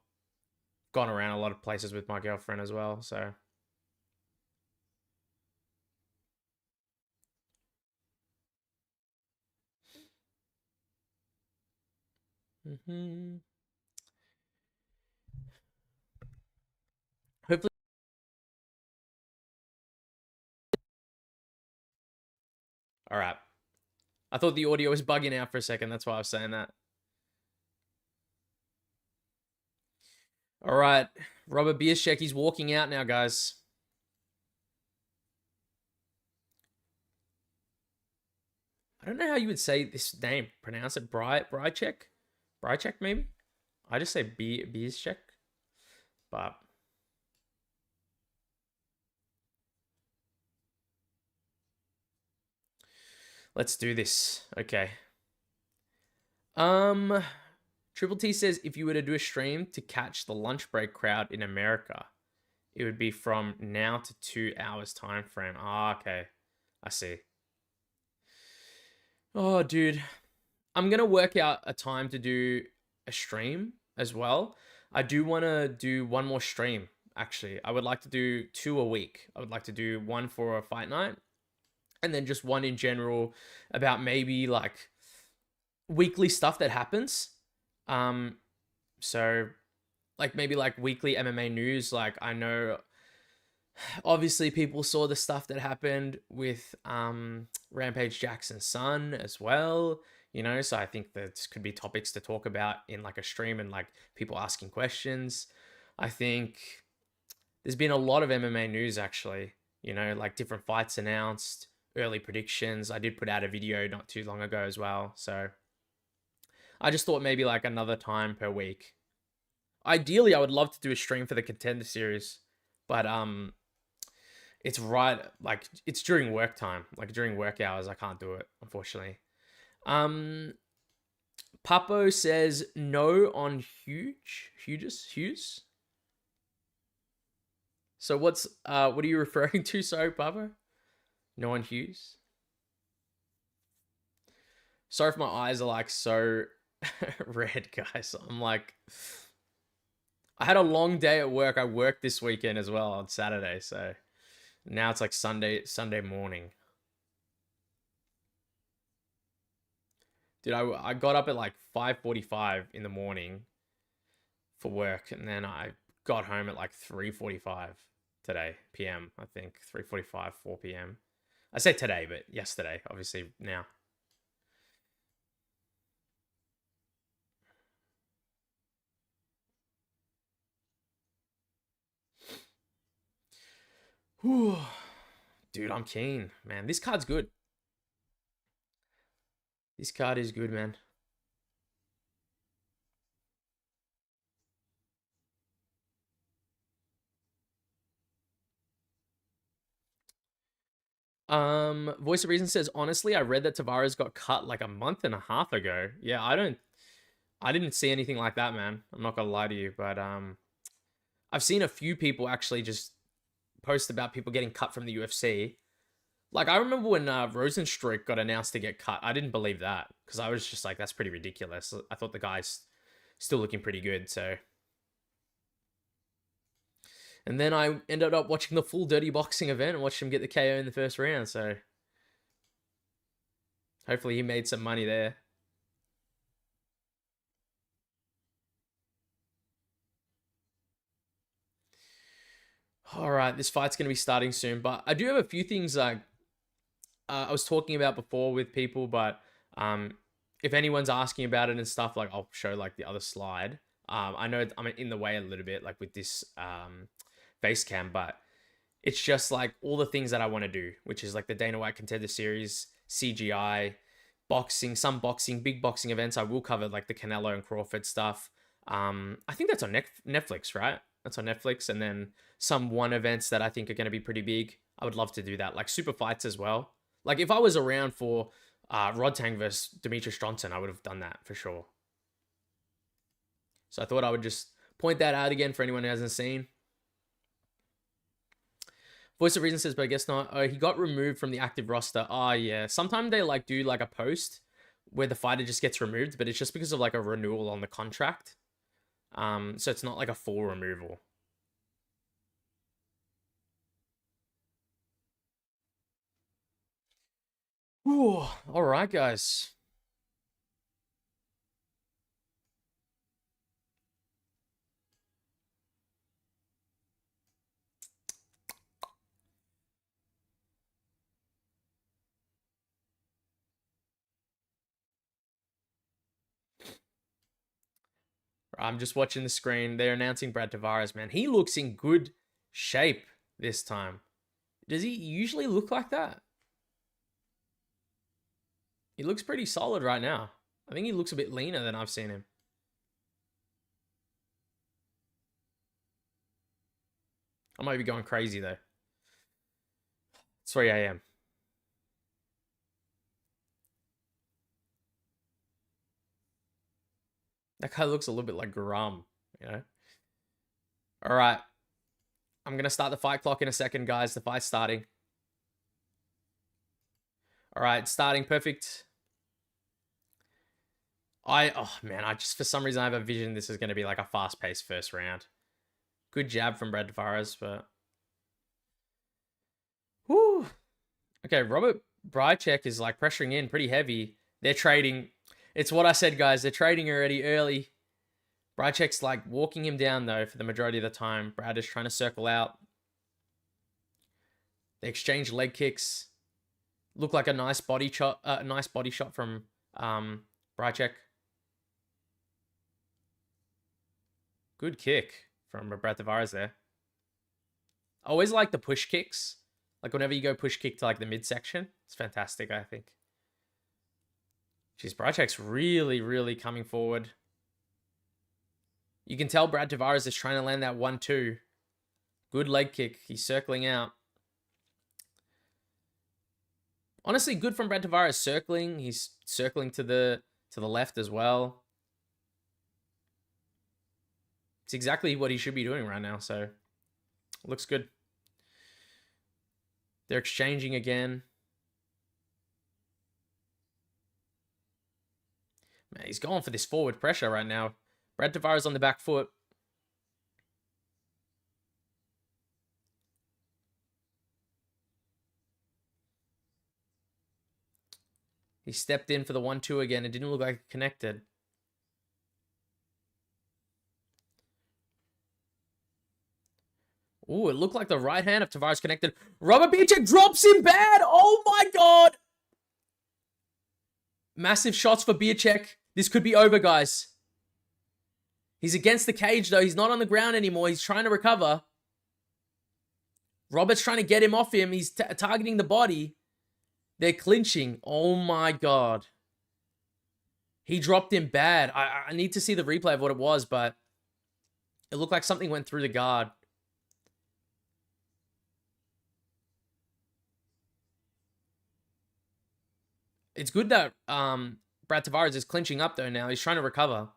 A: Gone around a lot of places with my girlfriend as well, so hopefully. All right. I thought the audio was bugging out for a second. That's why I was saying that. All right. Robert Bierschek, he's walking out now, guys. I don't know how you would say this name. Pronounce it Bryczek? Bryczek, maybe? I just say Bierschek. But let's do this. Okay. Triple T says if you were to do a stream to catch the lunch break crowd in America, it would be from now to 2 hours time frame. Ah, okay. I see. Oh, dude. I'm going to work out a time to do a stream as well. I do want to do one more stream, actually. I would like to do 2 a week. I would like to do one for a fight night and then just one in general about maybe like weekly stuff that happens. So like maybe like weekly MMA news. Like I know obviously people saw the stuff that happened with Rampage Jackson's son as well, you know, so I think that could be topics to talk about in like a stream and like people asking questions. I think there's been a lot of MMA news actually, you know, like different fights announced, early predictions. I did put out a video not too long ago as well, so I just thought maybe like another time per week. Ideally, I would love to do a stream for the Contender Series, but it's right like it's during work time, like during work hours. I can't do it, unfortunately. Um, Papo says no on Hughes. So what are you referring to? Sorry, Papo. No on Hughes. Sorry if my eyes are like so red, guys. I'm like, I had a long day at work. I worked this weekend as well on Saturday, so now it's like Sunday morning. Dude, I got up at like 5:45 in the morning for work, and then I got home at like 3:45 today, PM, I think. 3:45, 4 PM. I say today, but yesterday, obviously now. Whew. Dude, I'm keen, man. This card's good. This card is good, man. Voice of Reason says, honestly, I read that Tavares got cut like a month and a half ago. Yeah, I didn't see anything like that, man. I'm not gonna lie to you, but I've seen a few people actually just post about people getting cut from the UFC. Like, I remember when Rosenstruik got announced to get cut. I didn't believe that because I was just like, that's pretty ridiculous. I thought the guy's still looking pretty good, so. And then I ended up watching the full Dirty Boxing event and watched him get the KO in the first round, so. Hopefully he made some money there. All right, this fight's going to be starting soon, but I do have a few things I was talking about before with people, but if anyone's asking about it and stuff, like I'll show like the other slide. I know I'm in the way a little bit, like with this face cam, but it's just like all the things that I want to do, which is like the Dana White Contender Series, CGI, boxing, some boxing, big boxing events. I will cover like the Canelo and Crawford stuff. I think that's on Netflix, right? That's on Netflix, and then some one events that I think are going to be pretty big. I would love to do that, like super fights as well. Like if I was around for Rodtang versus Demetrius Johnson, I would have done that for sure. So I thought I would just point that out again for anyone who hasn't seen. Voice of Reason says, but I guess not. Oh, he got removed from the active roster. Oh, yeah. Sometimes they like do like a post where the fighter just gets removed, but it's just because of like a renewal on the contract. So it's not like a full removal. Ooh, all right, guys. I'm just watching the screen. They're announcing Brad Tavares, man. He looks in good shape this time. Does he usually look like that? He looks pretty solid right now. I think he looks a bit leaner than I've seen him. I might be going crazy though. It's 3 a.m. That guy looks a little bit like Grum, you know? All right. I'm going to start the fight clock in a second, guys. The fight's starting. All right, starting perfect. Oh man, I just, for some reason, I have a vision this is going to be like a fast-paced first round. Good jab from Brad Tavares, but... Whew. Okay, Robert Bryczek is like pressuring in pretty heavy. They're trading. It's what I said, guys. They're trading already early. Bryczek's like walking him down though for the majority of the time. Brad is trying to circle out. They exchange leg kicks. Look like a nice body shot. Nice body shot from Bryczek. Good kick from Brad Tavares there. I always like the push kicks. Like whenever you go push kick to like the midsection, it's fantastic, I think. Jeez, Bryczek's really, really coming forward. You can tell Brad Tavares is trying to land that 1-2. Good leg kick. He's circling out. Honestly, good from Brad Tavares circling. He's circling to the left as well. It's exactly what he should be doing right now, so looks good. They're exchanging again. Man, he's going for this forward pressure right now. Brad Tavares on the back foot. He stepped in for the 1-2 again. It didn't look like it connected. Ooh, it looked like the right hand of Tavares connected. Robert Bryczek drops him bad. Oh my god. Massive shots for Bryczek. This could be over, guys. He's against the cage, though. He's not on the ground anymore. He's trying to recover. Robert's trying to get him off him. He's targeting the body. They're clinching. Oh my god. He dropped him bad. I need to see the replay of what it was, but it looked like something went through the guard. It's good that Brad Tavares is clinching up, though, now. He's trying to recover.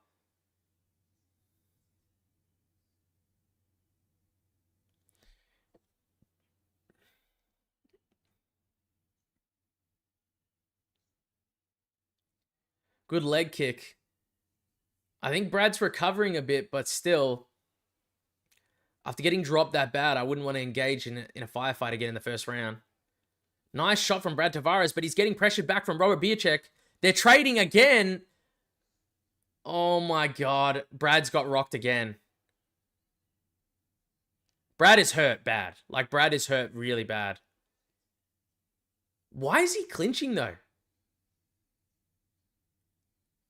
A: Good leg kick. I think Brad's recovering a bit, but still, after getting dropped that bad, I wouldn't want to engage in a firefight again in the first round. Nice shot from Brad Tavares, but he's getting pressured back from Robert Bryczek. They're trading again. Oh my god. Brad's got rocked again. Brad is hurt bad. Like, Brad is hurt really bad. Why is he clinching, though?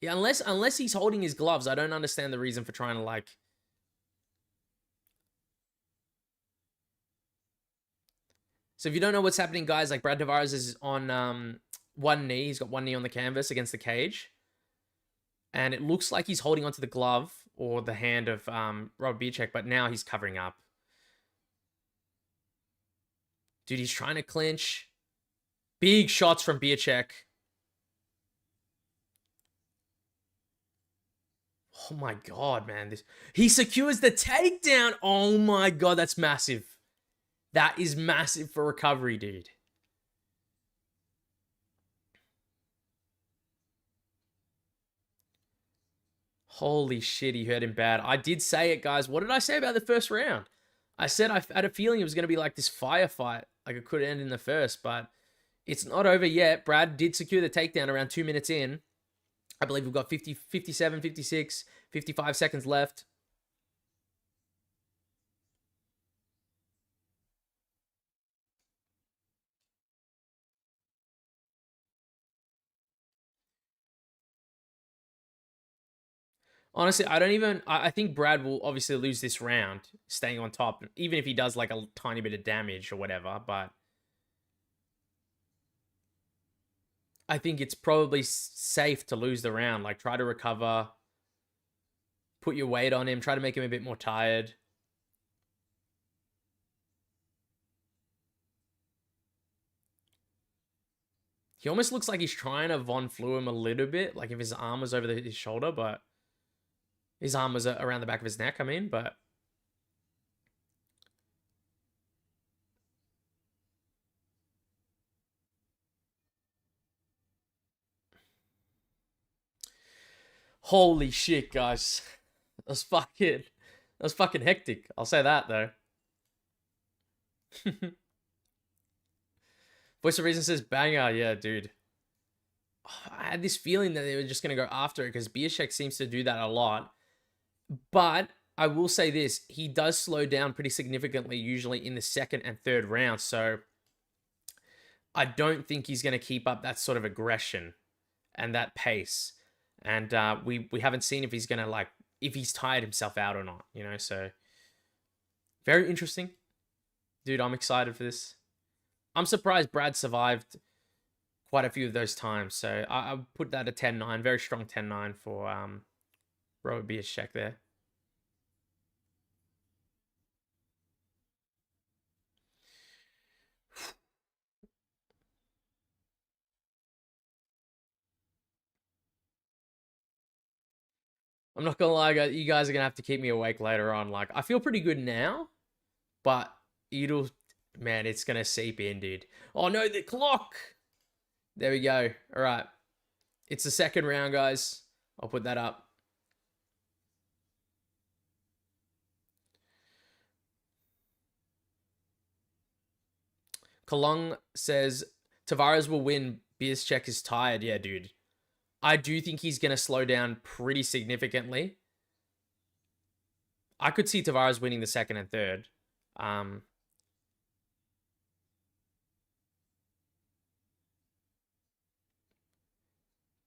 A: Yeah, unless he's holding his gloves, I don't understand the reason for trying to, like... So if you don't know what's happening, guys, like, Brad Tavares is on one knee. He's got one knee on the canvas against the cage. And it looks like he's holding onto the glove or the hand of Robert Bryczek, but now he's covering up. Dude, he's trying to clinch. Big shots from Bryczek. Oh my god, man. He secures the takedown. Oh my god, that's massive. That is massive for recovery, dude. Holy shit, he hurt him bad. I did say it, guys. What did I say about the first round? I said I had a feeling it was going to be like this firefight. Like, it could end in the first, but it's not over yet. Brad did secure the takedown around 2 minutes in. I believe we've got 50, 57, 56, 55 seconds left. Honestly, I think Brad will obviously lose this round, staying on top, even if he does like a tiny bit of damage or whatever, but I think it's probably safe to lose the round. Like, try to recover, put your weight on him, try to make him a bit more tired. He almost looks like he's trying to Von Flew him a little bit, like if his arm was over his shoulder, but his arm was around the back of his neck, I mean, but... Holy shit, guys. That was fucking hectic. I'll say that, though. Voice of Reason says banger. Yeah, dude. I had this feeling that they were just going to go after it because Bryczek seems to do that a lot. But I will say this. He does slow down pretty significantly, usually in the second and third round. So I don't think he's going to keep up that sort of aggression and that pace. And we haven't seen if he's going to, like, if he's tired himself out or not, you know? So very interesting. Dude, I'm excited for this. I'm surprised Brad survived quite a few of those times. So I put that a 10-9. Very strong 10-9 for Robert Bryczek there. I'm not gonna lie, guys. You guys are gonna have to keep me awake later on. Like, I feel pretty good now, but man, it's gonna seep in, dude. Oh no, the clock. There we go. All right, it's the second round, guys. I'll put that up. Kalong says Tavares will win, Bryczek is tired. Yeah, dude. I do think he's going to slow down pretty significantly. I could see Tavares winning the second and third.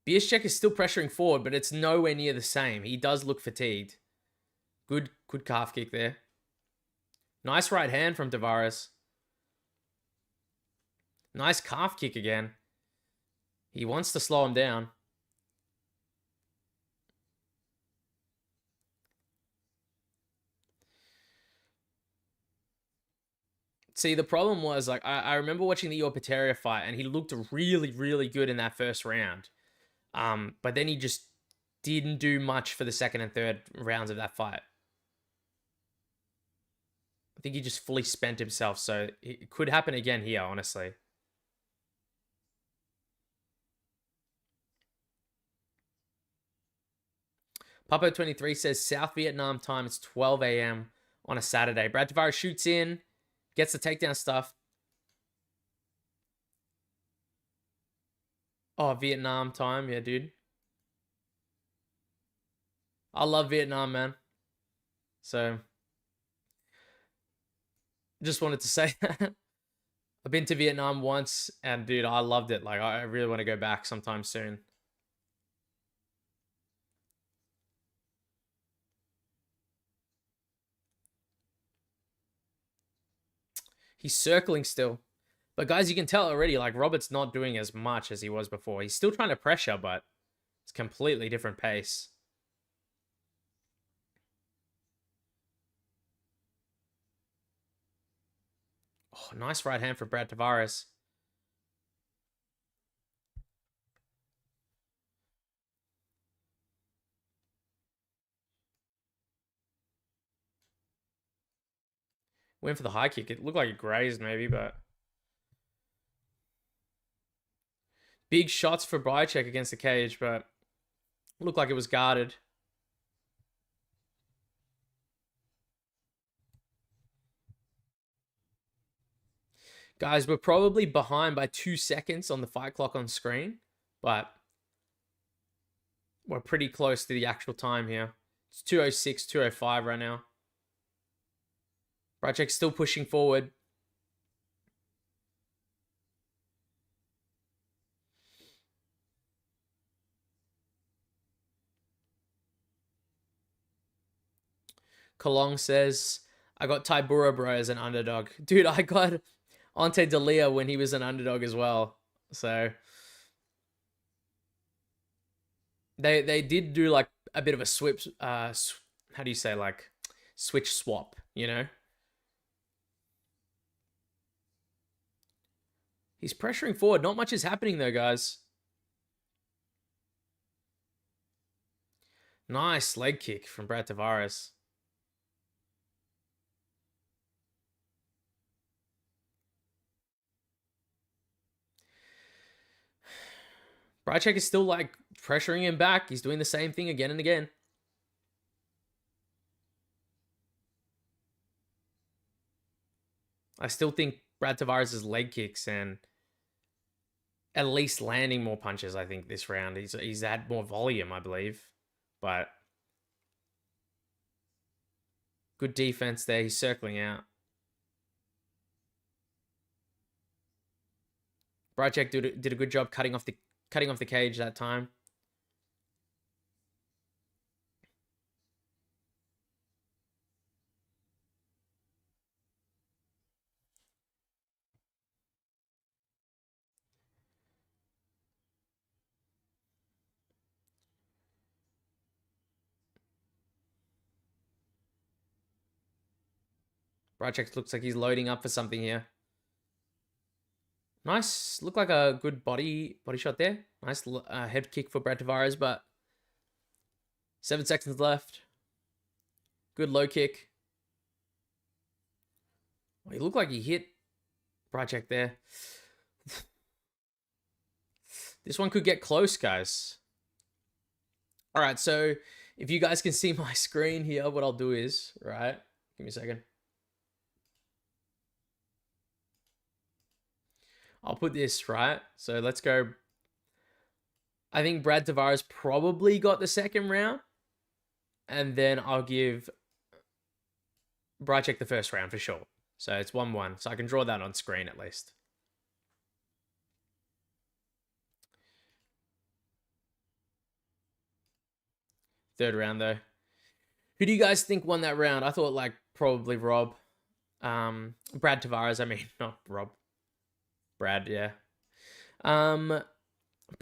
A: Bryczek is still pressuring forward, but it's nowhere near the same. He does look fatigued. Good calf kick there. Nice right hand from Tavares. Nice calf kick again. He wants to slow him down. See, the problem was, like, I remember watching the Orpateria fight, and he looked really, really good in that first round. But then he just didn't do much for the second and third rounds of that fight. I think he just fully spent himself, so it could happen again here, honestly. Papo23 says South Vietnam time, it's 12 a.m. on a Saturday. Brad Tavares shoots in, gets the takedown stuff. Oh, Vietnam time. Yeah, dude. I love Vietnam, man. So, just wanted to say I've been to Vietnam once, and dude, I loved it. Like, I really want to go back sometime soon. He's circling still. But guys, you can tell already, like, Robert's not doing as much as he was before. He's still trying to pressure, but it's completely different pace. Oh, nice right hand for Brad Tavares. Went for the high kick. It looked like it grazed maybe, but... Big shots for Bryczek against the cage, but looked like it was guarded. Guys, we're probably behind by 2 seconds on the fight clock on screen, but we're pretty close to the actual time here. It's 2:06, 2:05 right now. Bryczek's still pushing forward. Kalong says, I got Tybura, bro, as an underdog. Dude, I got Ante Delija when he was an underdog as well. So they did do like a bit of a switch, how do you say, like switch swap, you know? He's pressuring forward. Not much is happening though, guys. Nice leg kick from Brad Tavares. Bryczek is still like pressuring him back. He's doing the same thing again and again. I still think Brad Tavares' leg kicks and at least landing more punches, I think, this round. He's had more volume, I believe. But good defense there. He's circling out. Bryczek did a good job cutting off the cage that time. Bryczek looks like he's loading up for something here. Nice. Looked like a good body shot there. Nice head kick for Brad Tavares, but 7 seconds left. Good low kick. Well, he looked like he hit Bryczek there. This one could get close, guys. All right, so if you guys can see my screen here, what I'll do is, right, give me a second. I'll put this, right? So let's go I think Brad Tavares probably got the second round. And then I'll give Bryczek the first round for sure. So it's 1-1. So I can draw that on screen at least. Third round though. Who do you guys think won that round? I thought like probably Rob. Brad Tavares, I mean, not Rob. Brad, yeah.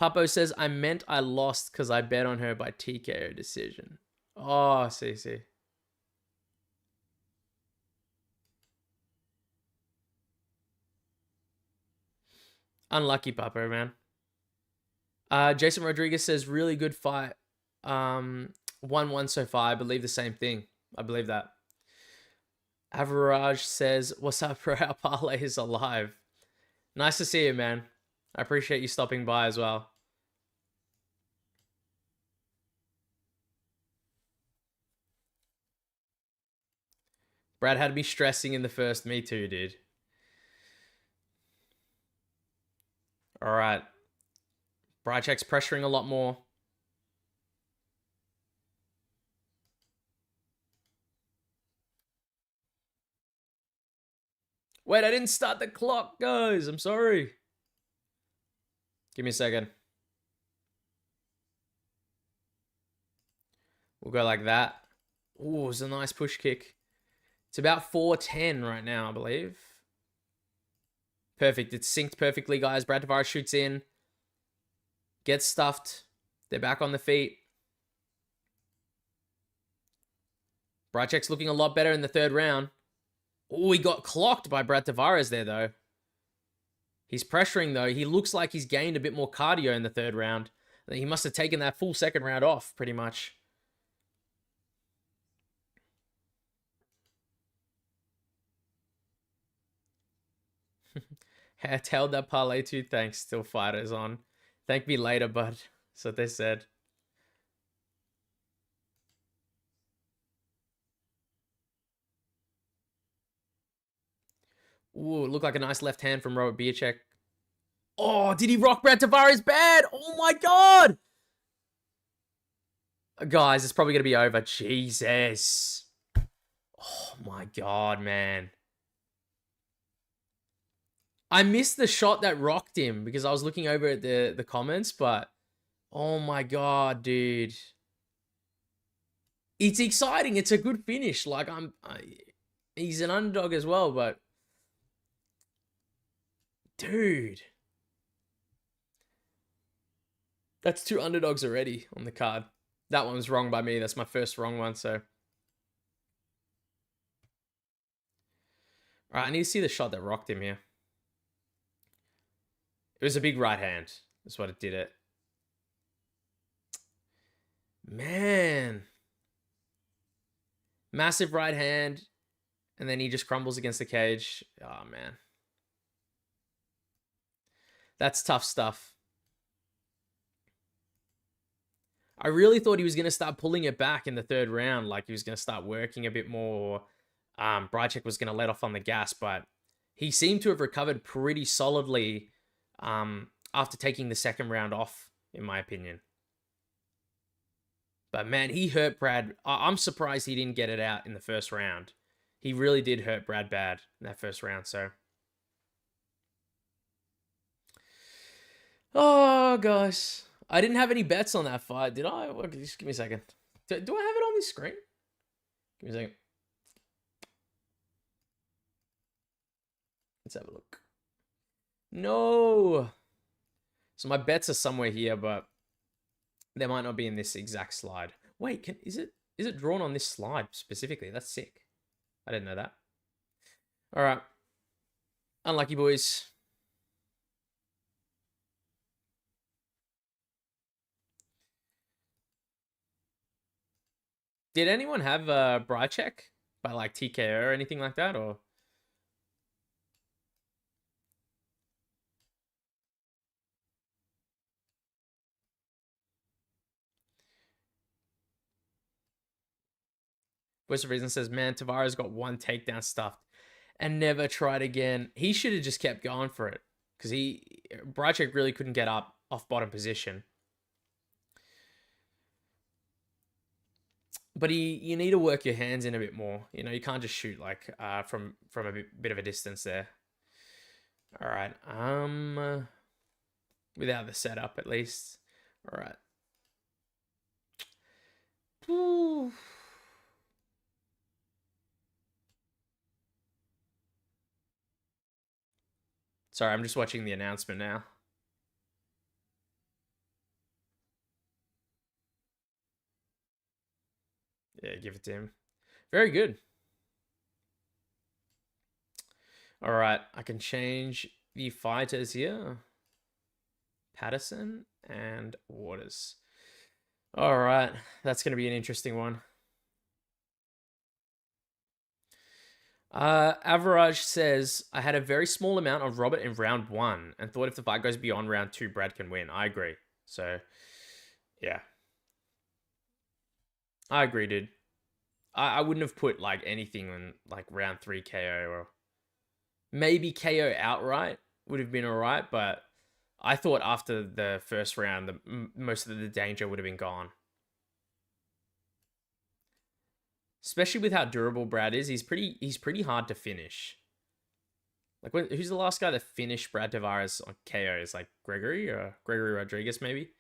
A: Papo says, I meant I lost because I bet on her by TKO decision. Oh, see. Unlucky, Papo, man. Jason Rodriguez says, really good fight. 1-1 so far. I believe the same thing. I believe that. Average says, what's up, bro? Our parlay is alive. Nice to see you, man. I appreciate you stopping by as well. Brad had me stressing in the first. Me too, dude. All right. Bryczek's pressuring a lot more. Wait, I didn't start the clock, guys. I'm sorry. Give me a second. We'll go like that. Oh, it's a nice push kick. It's about 4:10 right now, I believe. Perfect. It's synced perfectly, guys. Brad Tavares shoots in. Gets stuffed. They're back on the feet. Bryczek's looking a lot better in the third round. Oh, he got clocked by Brad Tavares there, though. He's pressuring, though. He looks like he's gained a bit more cardio in the third round. He must have taken that full second round off, pretty much. Held that parlay too. Thanks. Still fighters on. Thank me later, bud. That's what they said. Ooh, looked like a nice left hand from Robert Bryczek. Oh, did he rock Brad Tavares bad? Oh my god! Guys, it's probably going to be over. Jesus. Oh my god, man. I missed the shot that rocked him because I was looking over at the comments, but oh my god, dude. It's exciting. It's a good finish. Like he's an underdog as well, but dude. That's 2 underdogs already on the card. That one was wrong by me. That's my first wrong one, so. All right, I need to see the shot that rocked him here. It was a big right hand. That's what it did it. Man. Massive right hand. And then he just crumbles against the cage. Oh, man. That's tough stuff. I really thought he was going to start pulling it back in the third round. Like he was going to start working a bit more. Bryczek was going to let off on the gas. But he seemed to have recovered pretty solidly after taking the second round off, in my opinion. But man, he hurt Brad. I'm surprised he didn't get it out in the first round. He really did hurt Brad bad in that first round, so. Oh, gosh. I didn't have any bets on that fight, did I? Well, just give me a second. Do I have it on this screen? Give me a second. Let's have a look. No. So my bets are somewhere here, but they might not be in this exact slide. Wait, is it drawn on this slide specifically? That's sick. I didn't know that. All right. Unlucky boys. Did anyone have Bryczek by like TKO or anything like that, or? Voice of Reason says, man, Tavares got 1 takedown stuffed and never tried again. He should have just kept going for it because Bryczek really couldn't get up off bottom position. But you need to work your hands in a bit more. You know, you can't just shoot like from a bit of a distance there. All right. Without the setup at least. All right. Ooh. Sorry, I'm just watching the announcement now. Yeah, give it to him. Very good. All right, I can change the fighters here. Patterson and Waters. All right, that's going to be an interesting one. Average says, I had a very small amount of Robert in round 1 and thought if the fight goes beyond round 2, Brad can win. I agree. So, yeah. I agree, dude. I wouldn't have put like anything in like round 3 KO or maybe KO outright would have been all right, but I thought after the first round, most of the danger would have been gone. Especially with how durable Brad is, he's pretty hard to finish. Like, who's the last guy that finished Brad Tavares on KOs? Like Gregory Rodriguez, maybe?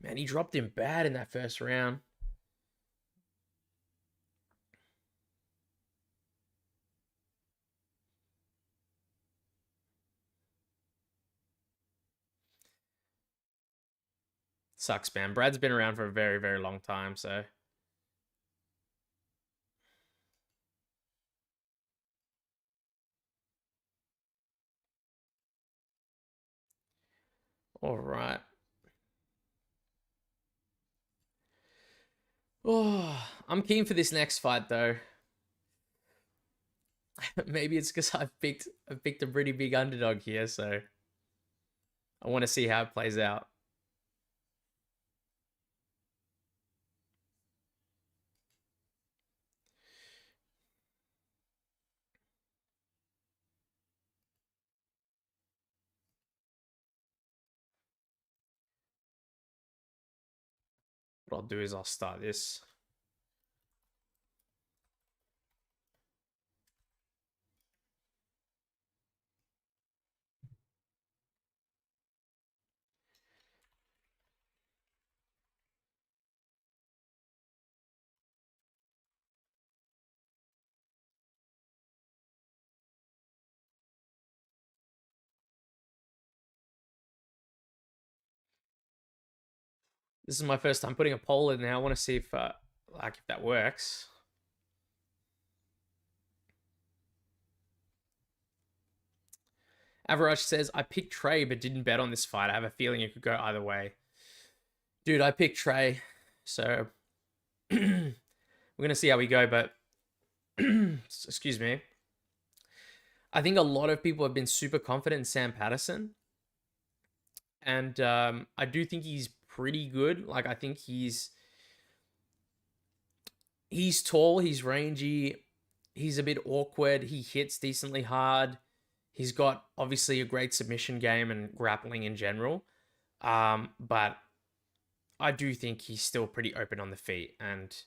A: Man, he dropped him bad in that first round. Sucks, man. Brad's been around for a very, very long time, so. All right. Oh, I'm keen for this next fight though. Maybe it's because I've picked a pretty big underdog here, so I want to see how it plays out. What I'll do is I'll start this. This is my first time putting a poll in now. I want to see if if that works. Average says, I picked Trey but didn't bet on this fight. I have a feeling it could go either way. Dude, I picked Trey. So we're gonna see how we go, but excuse me. I think a lot of people have been super confident in Sam Patterson. And I do think he's pretty good. Like, I think he's tall, he's rangy, he's a bit awkward, he hits decently hard. He's got obviously a great submission game and grappling in general. But I do think he's still pretty open on the feet, and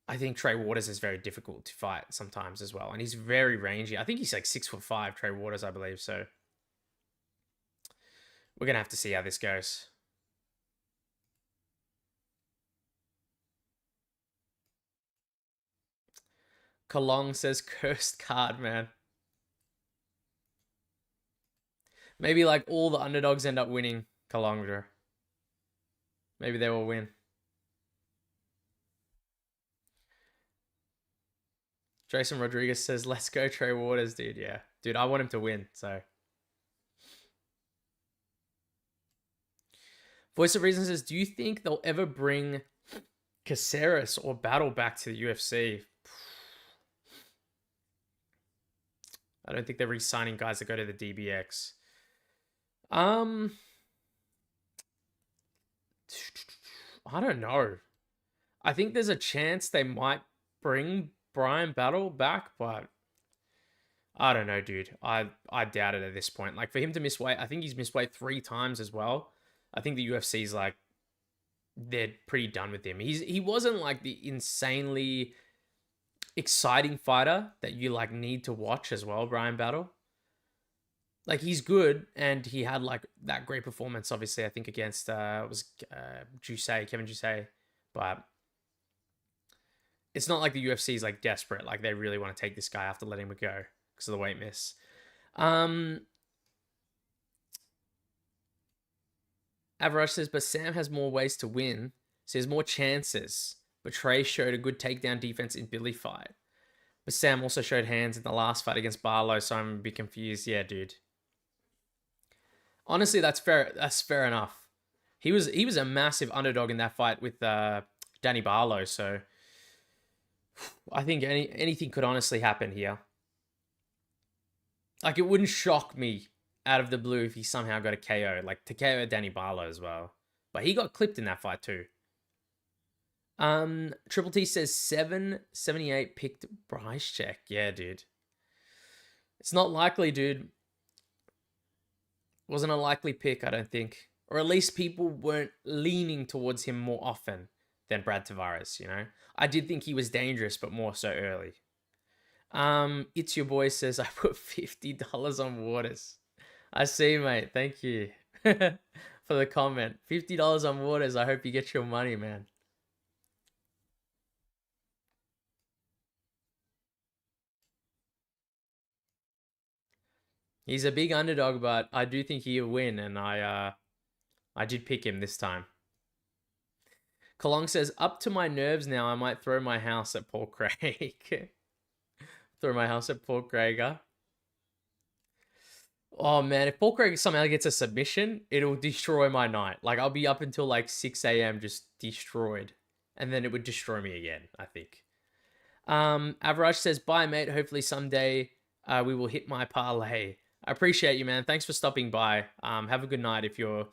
A: I think Trey Waters is very difficult to fight sometimes as well. And he's very rangy. I think he's like 6'5", Trey Waters, I believe. So we're going to have to see how this goes. Kalong says, cursed card, man. Maybe like all the underdogs end up winning Kalong. Maybe they will win. Jason Rodriguez says, let's go Trey Waters, dude. Yeah. Dude, I want him to win, so. Voice of Reason says, do you think they'll ever bring Caceres or Battle back to the UFC? I don't think they're re-signing guys that go to the DBX. I don't know. I think there's a chance they might bring Brian Battle back, but I don't know, dude. I doubt it at this point. Like, for him to miss weight, I think he's missed weight 3 times as well. I think the UFC's like they're pretty done with him. He wasn't like the insanely exciting fighter that you like need to watch as well, Brian Battle. Like he's good, and he had like that great performance. Obviously, I think against Kevin Jusay, but it's not like the UFC is like desperate. Like they really want to take this guy after letting him go because of the weight miss. Average says, but Sam has more ways to win, so there's more chances. But Trey showed a good takedown defense in Billy fight. But Sam also showed hands in the last fight against Borralho, so I'm a bit confused. Yeah, dude. Honestly, that's fair. That's fair enough. He was a massive underdog in that fight with Danny Barlow, so I think anything could honestly happen here. Like it wouldn't shock me out of the blue if he somehow got a KO, like to KO Danny Barlow as well. But he got clipped in that fight too. Triple T says 778 picked Bryczek. Yeah, dude. It's not likely, dude. Wasn't a likely pick, I don't think. Or at least people weren't leaning towards him more often than Brad Tavares, you know? I did think he was dangerous, but more so early. It's Your Boy says, I put $50 on Waters. I see, mate. Thank you for the comment. $50 on Waters. I hope you get your money, man. He's a big underdog, but I do think he'll win, and I did pick him this time. Kalong says, up to my nerves now, I might throw my house at Paul Craig. Throw my house at Paul Craig. Oh man, if Paul Craig somehow gets a submission, it'll destroy my night. Like I'll be up until like 6 a.m. just destroyed. And then it would destroy me again, I think. Average says, bye mate, hopefully someday we will hit my parlay. I appreciate you, man. Thanks for stopping by. Have a good night if you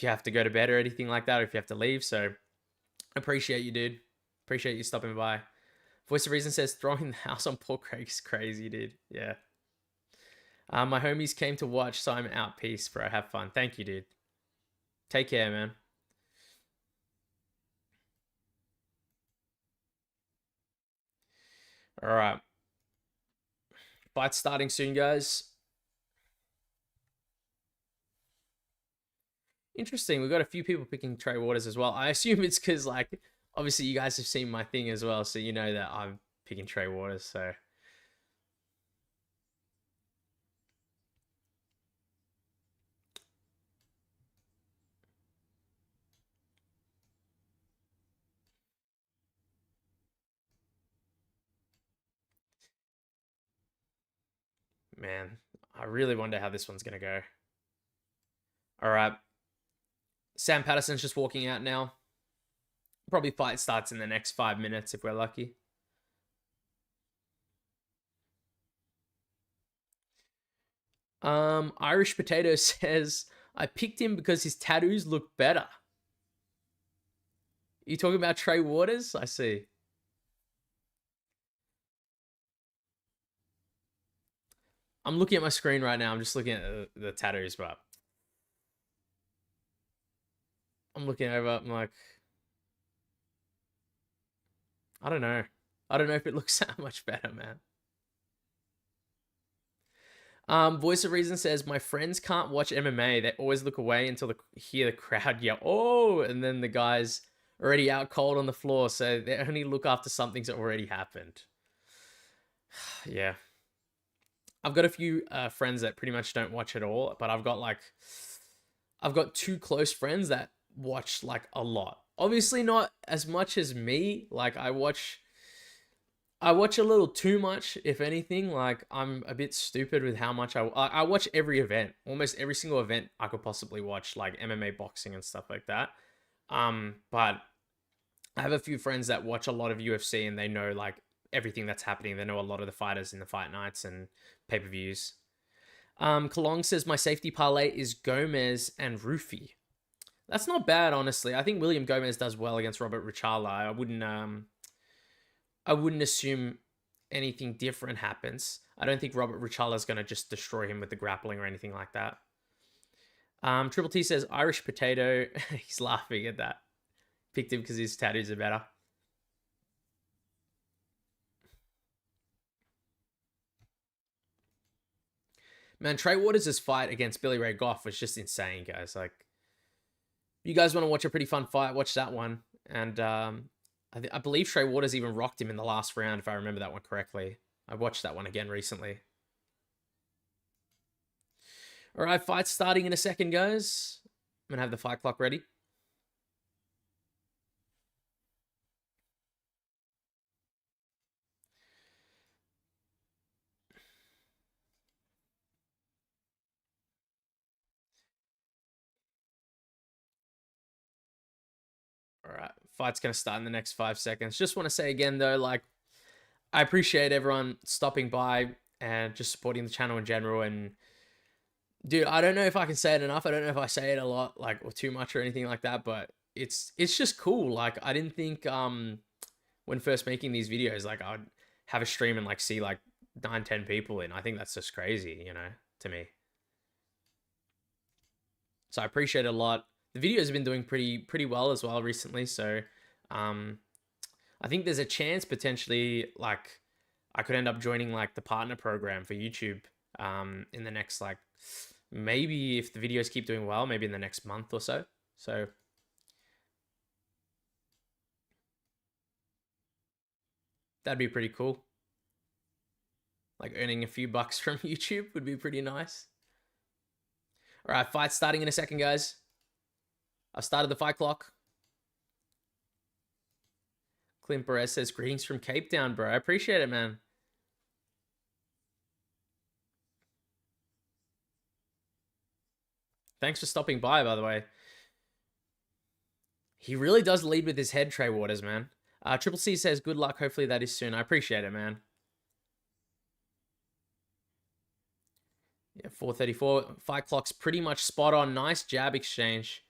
A: have to go to bed or anything like that, or if you have to leave. So appreciate you, dude. Appreciate you stopping by. Voice of Reason says, throwing the house on Paul Craig is crazy, dude. Yeah. My homies came to watch, so I'm out. Peace, bro. Have fun. Thank you, dude. Take care, man. All right. Fight starting soon, guys. Interesting. We've got a few people picking Trey Waters as well. I assume it's because, like, obviously you guys have seen my thing as well, so you know that I'm picking Trey Waters, so... Man, I really wonder how this one's going to go. All right. Sam Patterson's just walking out now. Probably fight starts in the next 5 minutes if we're lucky. Irish Potato says, I picked him because his tattoos look better. You talking about Trey Waters? I see. I'm looking at my screen right now. I'm just looking at the tattoos, but I'm looking over. I'm like, I don't know. I don't know if it looks that much better, man. Voice of Reason says, my friends can't watch MMA. They always look away until they hear the crowd yell, oh, and then the guy's already out cold on the floor. So they only look after something's already happened. Yeah. I've got a few friends that pretty much don't watch at all, but I've got 2 close friends that watch like a lot. Obviously not as much as me. Like I watch a little too much, if anything. Like I'm a bit stupid with how much I watch every event, almost every single event I could possibly watch, like MMA, boxing, and stuff like that. But I have a few friends that watch a lot of UFC, and they know like everything that's happening. They know a lot of the fighters in the fight nights and pay-per-views. Kalong says, my safety parlay is Gomis and Rufy. That's not bad, honestly. I think William Gomis does well against Robert Ruchala. I wouldn't assume anything different happens. I don't think Robert Ruchala is going to just destroy him with the grappling or anything like that. Triple T says, Irish Potato. He's laughing at that. Picked him because his tattoos are better. Man, Trey Waters' fight against Billy Ray Goff was just insane, guys. Like, you guys want to watch a pretty fun fight, watch that one. And I believe Trey Waters even rocked him in the last round, if I remember that one correctly. I watched that one again recently. All right, fight starting in a second, guys. I'm going to have the fight clock ready. All right, fight's going to start in the next 5 seconds. Just want to say again, though, like, I appreciate everyone stopping by and just supporting the channel in general. And, dude, I don't know if I can say it enough. I don't know if I say it a lot, like, or too much or anything like that, but it's just cool. Like, I didn't think, when first making these videos, like, I'd have a stream and, like, see, like, 9-10 people in. I think that's just crazy, you know, to me. So I appreciate it a lot. The videos have been doing pretty well as well recently. So I think there's a chance potentially, like, I could end up joining, like, the partner program for YouTube in the next, like, maybe if the videos keep doing well, maybe in the next month or so. So that'd be pretty cool. Like, earning a few bucks from YouTube would be pretty nice. All right, fight starting in a second, guys. I've started the fight clock. Clint Perez says, greetings from Cape Town, bro. I appreciate it, man. Thanks for stopping by the way. He really does lead with his head, Trey Waters, man. Triple C says, good luck. Hopefully that is soon. I appreciate it, man. Yeah, 4:34. Fight clock's pretty much spot on. Nice jab exchange.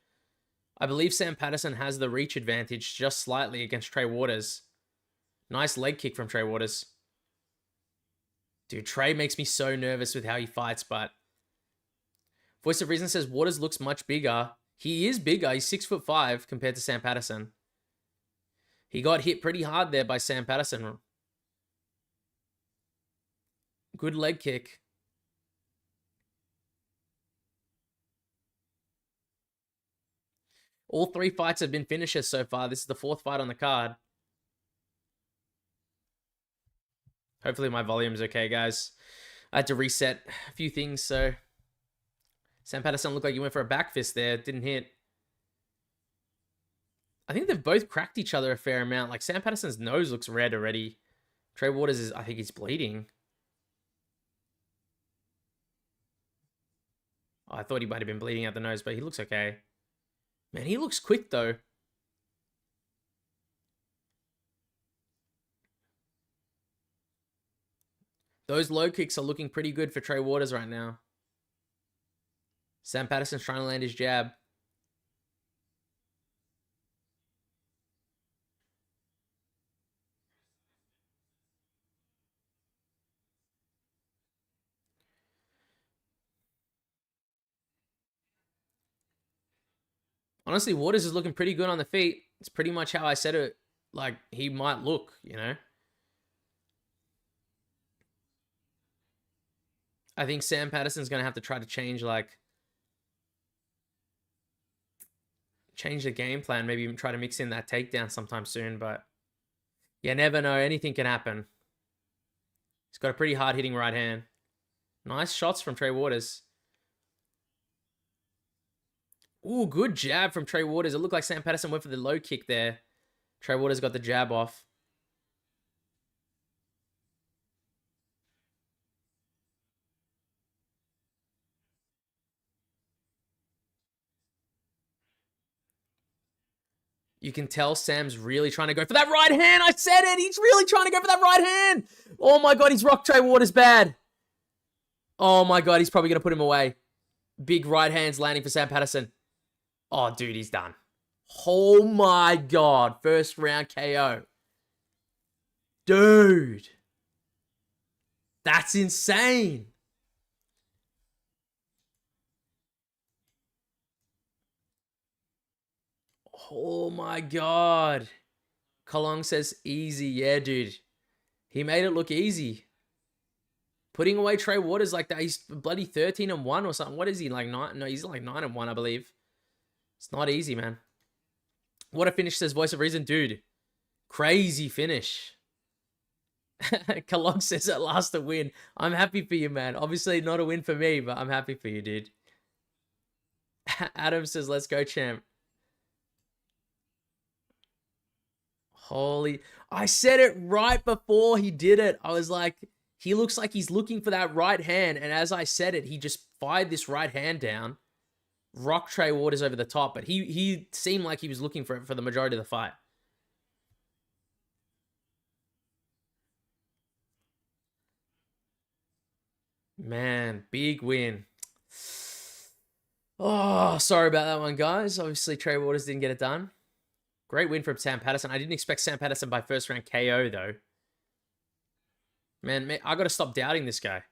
A: I believe Sam Patterson has the reach advantage just slightly against Trey Waters. Nice leg kick from Trey Waters. Dude, Trey makes me so nervous with how he fights, but Voice of Reason says Waters looks much bigger. He is bigger. He's 6'5" compared to Sam Patterson. He got hit pretty hard there by Sam Patterson. Good leg kick. All 3 fights have been finishes so far. This is the 4th fight on the card. Hopefully my volume's okay, guys. I had to reset a few things, so Sam Patterson looked like he went for a back fist there. Didn't hit. I think they've both cracked each other a fair amount. Like, Sam Patterson's nose looks red already. Trey Waters is, I think he's bleeding. Oh, I thought he might have been bleeding out the nose, but he looks okay. Man, he looks quick, though. Those low kicks are looking pretty good for Trey Waters right now. Sam Patterson's trying to land his jab. Honestly, Waters is looking pretty good on the feet. It's pretty much how I said it, like, he might look, you know? I think Sam Patterson's going to have to try to change, like, change the game plan. Maybe even try to mix in that takedown sometime soon, but you never know. Anything can happen. He's got a pretty hard-hitting right hand. Nice shots from Trey Waters. Ooh, good jab from Trey Waters. It looked like Sam Patterson went for the low kick there. Trey Waters got the jab off. You can tell Sam's really trying to go for that right hand. I said it. He's really trying to go for that right hand. Oh my God, he's rocked Trey Waters bad. Oh my God, he's probably going to put him away. Big right hands landing for Sam Patterson. Oh, dude, he's done. Oh my God, first round KO. Dude. That's insane. Oh my god. Kalong says easy. Yeah, dude. He made it look easy. Putting away Trey Waters like that. He's bloody 13-1 or something. What is he, like 9? No, he's like 9-1, I believe. It's not easy, man. What a finish, says Voice of Reason. Dude, crazy finish. Kalong says at last a win. I'm happy for you, man. Obviously not a win for me, but I'm happy for you, dude. Adam says, let's go, champ. Holy... I said it right before he did it. I was like, he looks like he's looking for that right hand. And as I said it, he just fired this right hand down. Rock Trey Waters over the top. But he seemed like he was looking for it for the majority of the fight. Man, big win. Oh, sorry about that one, guys. Obviously, Trey Waters didn't get it done. Great win from Sam Patterson. I didn't expect Sam Patterson by first round KO, though. Man, I got to stop doubting this guy.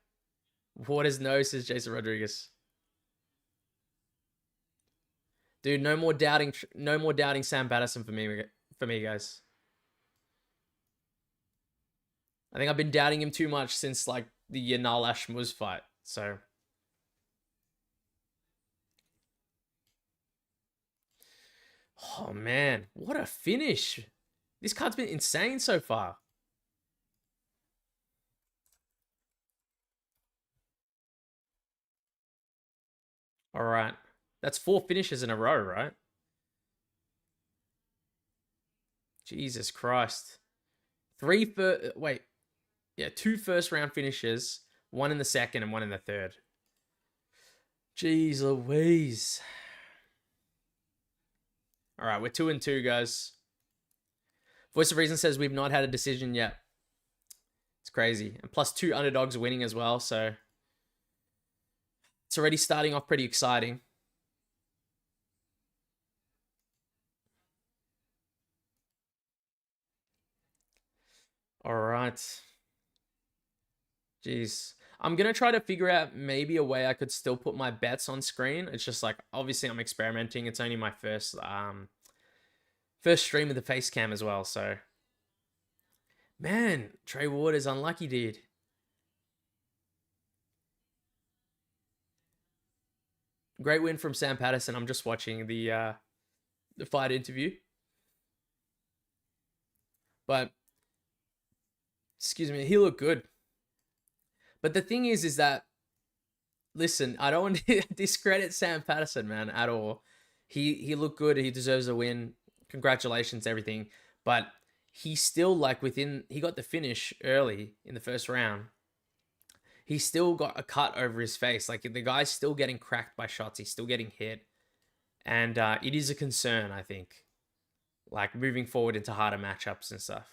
A: Waters no, says Jason Rodriguez. Dude, no more doubting Sam Patterson for me, guys. I think I've been doubting him too much since like the Yanal Ashmuz fight. So oh man, what a finish. This card's been insane so far. All right. That's 4 finishes in a row, right? Jesus Christ. 2 first round finishes, 1 in the second and 1 in the third. Jeez Louise. All right, we're 2-2, guys. Voice of Reason says we've not had a decision yet. It's crazy. And plus 2 underdogs winning as well, so it's already starting off pretty exciting. All right. Jeez. I'm going to try to figure out maybe a way I could still put my bets on screen. It's just like, obviously I'm experimenting. It's only my first stream with the face cam as well, so. Man, Trey Waters, unlucky, dude. Great win from Sam Patterson. I'm just watching the fight interview. But, excuse me, he looked good. But the thing is that, listen, I don't want to discredit Sam Patterson, man, at all. He looked good. He deserves a win. Congratulations, everything. But he still, like, he got the finish early in the first round. He still got a cut over his face. Like, the guy's still getting cracked by shots. He's still getting hit. And it is a concern, I think. Like, moving forward into harder matchups and stuff.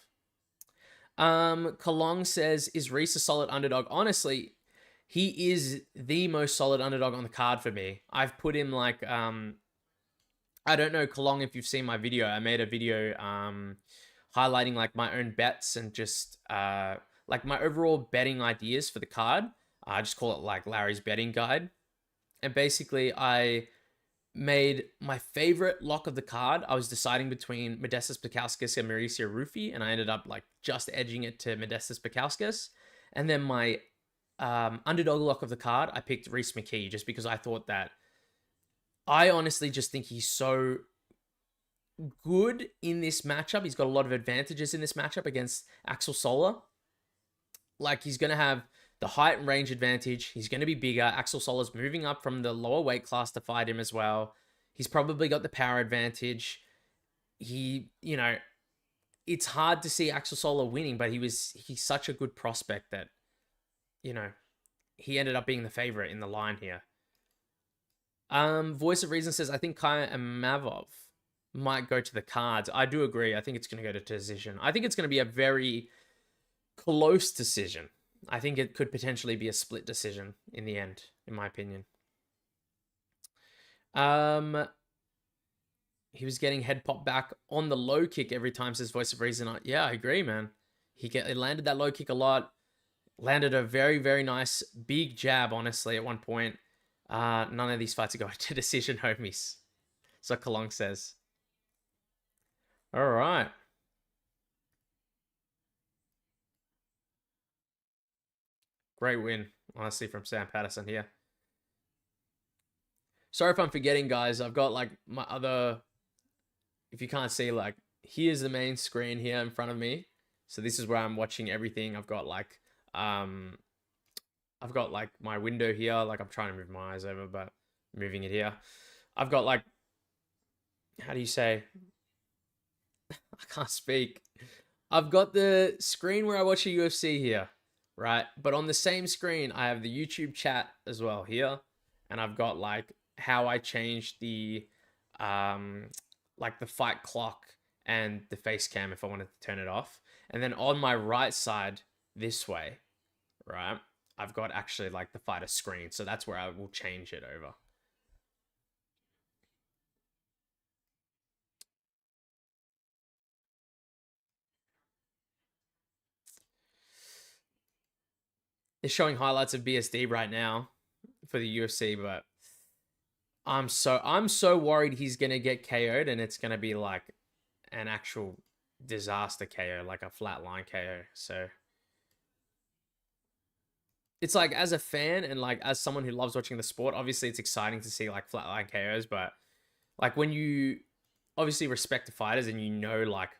A: Kalong says, is Rhys a solid underdog? Honestly, he is the most solid underdog on the card for me. I've put him like, I don't know, Kalong, if you've seen my video. I made a video highlighting like my own bets and just like my overall betting ideas for the card. I just call it like Larry's betting guide. And basically I made my favorite lock of the card. I was deciding between Modestas Bukauskas and Mauricio Rufy, and I ended up like just edging it to Modestas Bukauskas. And then my underdog lock of the card, I picked Rhys McKee just because I thought that I honestly just think he's so good in this matchup. He's got a lot of advantages in this matchup against Axel Sola. Like, he's going to have the height and range advantage. He's going to be bigger. Axel Sola's moving up from the lower weight class to fight him as well. He's probably got the power advantage. It's hard to see Axel Sola winning, but he's such a good prospect that, he ended up being the favorite in the line here. Voice of Reason says, I think Kaue and Imavov might go to the cards. I do agree. I think it's going to go to decision. I think it's going to be a very close decision. I think it could potentially be a split decision in the end, in my opinion. He was getting head pop back on the low kick every time, says Voice of Reason. Yeah, I agree, man. He landed that low kick a lot. Landed a very, very nice big jab, honestly, at one point. None of these fights are going to decision, homies. So Kalong says. All right. Great win, honestly, from Sam Patterson here. Sorry if I'm forgetting, guys. I've got like my other. If you can't see, like, here's the main screen here in front of me. So this is where I'm watching everything. Um, I've got like my window here. Like I'm trying to move my eyes over, but moving it here. I've got like, how do you say? I can't speak. I've got the screen where I watch the UFC here, right? But on the same screen, I have the YouTube chat as well here, and I've got like how I changed the um like the fight clock and the face cam if I wanted to turn it off. And then on my right side, this way, right? I've got actually like the fighter screen, so that's where I will change it over. It's showing highlights of BSD right now for the UFC, but I'm so worried he's gonna get KO'd and it's gonna be like an actual disaster KO, like a flatline KO. So it's like as a fan and like as someone who loves watching the sport, obviously it's exciting to see like flatline KOs, but like when you obviously respect the fighters and you know like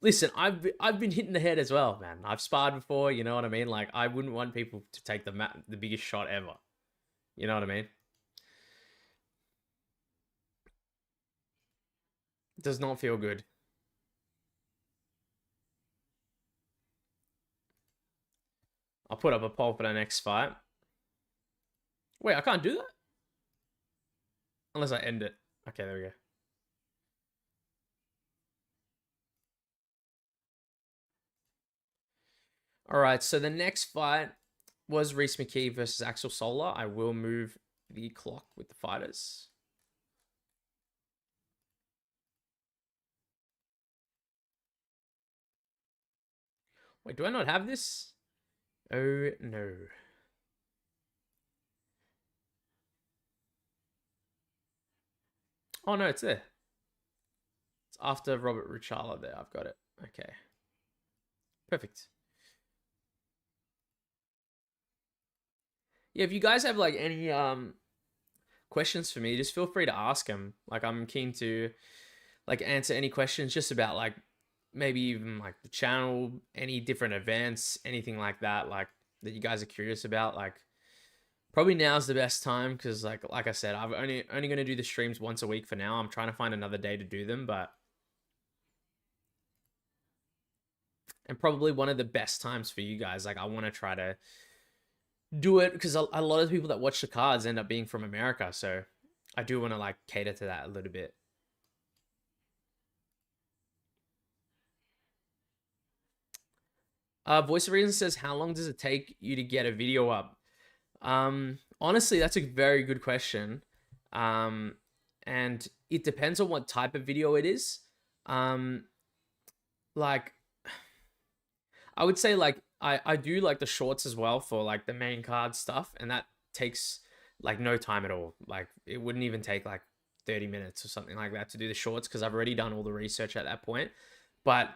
A: listen, I've been hitting the head as well, man. I've sparred before, you know what I mean? Like I wouldn't want people to take the biggest shot ever. You know what I mean? It does not feel good. I'll put up a poll for the next fight. Wait, I can't do that? Unless I end it. Okay, there we go. All right, so the next fight was Rhys McKee versus Axel Sola. I will move the clock with the fighters. Wait, do I not have this? Oh, no. Oh, no, it's there. It's after Robert Ruchala there. I've got it. Okay. Perfect. Yeah, if you guys have like any questions for me, just feel free to ask them. Like I'm keen to like answer any questions just about like maybe even like the channel, any different events, anything like that, like that you guys are curious about. Like probably now's the best time because like I said, I'm only gonna do the streams once a week for now. I'm trying to find another day to do them, but and probably one of the best times for you guys. Like I want to try to do it because a lot of people that watch the cards end up being from America, so I do want to like cater to that a little bit. Voice of Reason says, how long does it take you to get a video up? Honestly, that's a very good question. Um, and it depends on what type of video it is. Um, like I would say like I do like the shorts as well for like the main card stuff, and that takes like no time at all. Like it wouldn't even take like 30 minutes or something like that to do the shorts because I've already done all the research at that point. But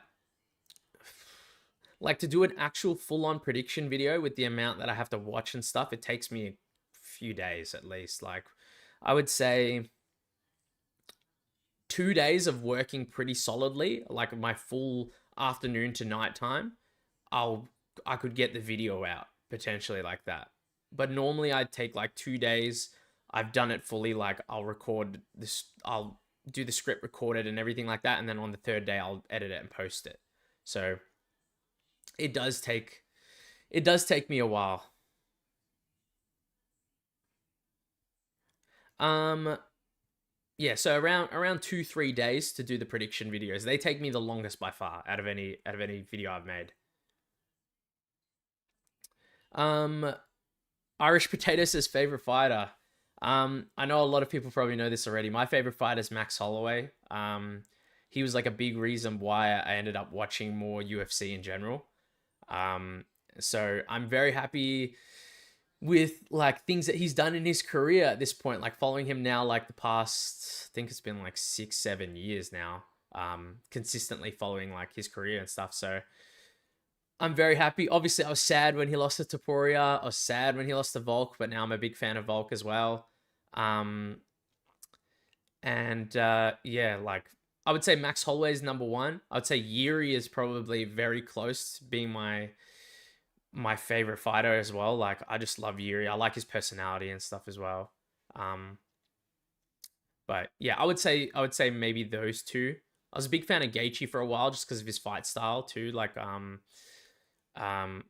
A: like to do an actual full-on prediction video with the amount that I have to watch and stuff, it takes me a few days at least. Like I would say 2 days of working pretty solidly, like my full afternoon to night time, I'll I could get the video out potentially like that. But normally I'd take like 2 days. I've done it fully, like I'll record this, I'll do the script recorded and everything like that, and then on the third day I'll edit it and post it. So it does take me a while. Um yeah, so around 2-3 days to do the prediction videos. They take me the longest by far out of any video I've made. Um Irish Potato says favorite fighter. I know a lot of people probably know this already. My favorite fighter is Max Holloway. He was like a big reason why I ended up watching more UFC in general. Um, so I'm very happy with like things that he's done in his career at this point. Like following him now, like the past, I think it's been like 6-7 years now. consistently following like his career and stuff. So I'm very happy. Obviously, I was sad when he lost to Topuria. I was sad when he lost to Volk, but now I'm a big fan of Volk as well. Yeah, like I would say Max Holloway is number one. I would say Yuri is probably very close to being my favorite fighter as well. Like I just love Yuri. I like his personality and stuff as well. But yeah, I would say maybe those two. I was a big fan of Gaethje for a while just because of his fight style too. Like I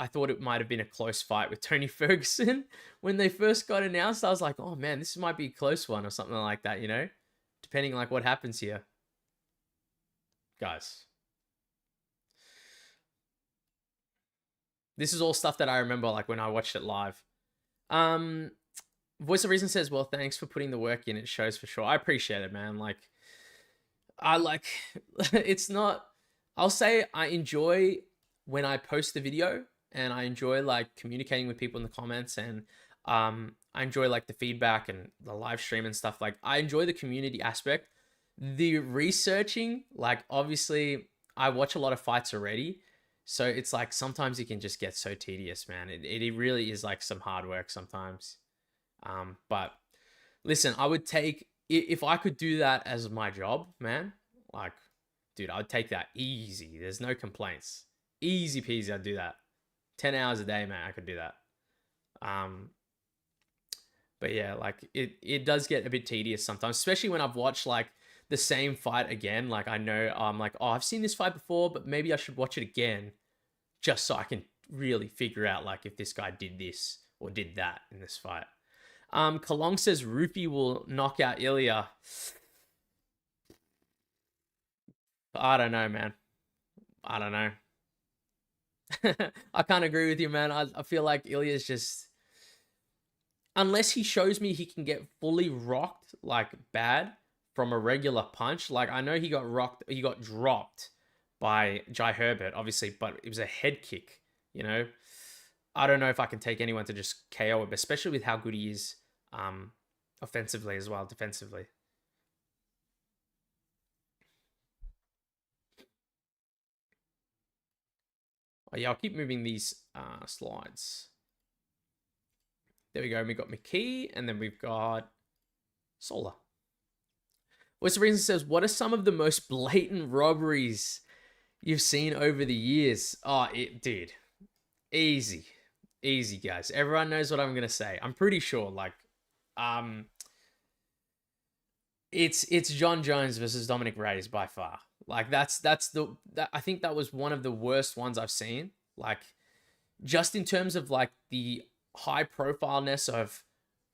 A: thought it might have been a close fight with Tony Ferguson when they first got announced. I was like, oh man, this might be a close one or something like that, you know, depending like what happens here, guys. This is all stuff that I remember like when I watched it live. Voice of Reason says, well, thanks for putting the work in. It shows for sure. I appreciate it, man. Like, I like, it's not, I'll say I enjoy when I post the video and I enjoy like communicating with people in the comments and I enjoy like the feedback and the live stream and stuff. Like, I enjoy the community aspect. The researching, like, obviously, I watch a lot of fights already. So it's like sometimes it can just get so tedious, man. It really is like some hard work sometimes. But listen, I would take, if I could do that as my job, man, like, dude, I would take that easy. There's no complaints. Easy peasy, I'd do that. 10 hours a day, man, I could do that. But yeah, like it does get a bit tedious sometimes, especially when I've watched like the same fight again. Like I know I'm like, oh, I've seen this fight before, but maybe I should watch it again just so I can really figure out like if this guy did this or did that in this fight. Kalong says Rufi will knock out Ilya. I don't know, man. I don't know. I can't agree with you, man. I feel like Ilya's just, unless he shows me he can get fully rocked like bad from a regular punch. Like I know he got rocked, he got dropped by Jai Herbert, obviously, but it was a head kick, you know. I don't know if I can take anyone to just KO him, especially with how good he is offensively as well, defensively. Oh, yeah, I'll keep moving these slides. There we go. We got McKee, and then we've got Sola. What's the reason says, what are some of the most blatant robberies you've seen over the years? Oh, dude. Easy. Easy, guys. Everyone knows what I'm going to say. I'm pretty sure, like, it's John Jones versus Dominic Reyes by far. Like, I think that was one of the worst ones I've seen. Like, just in terms of, like, the high profileness of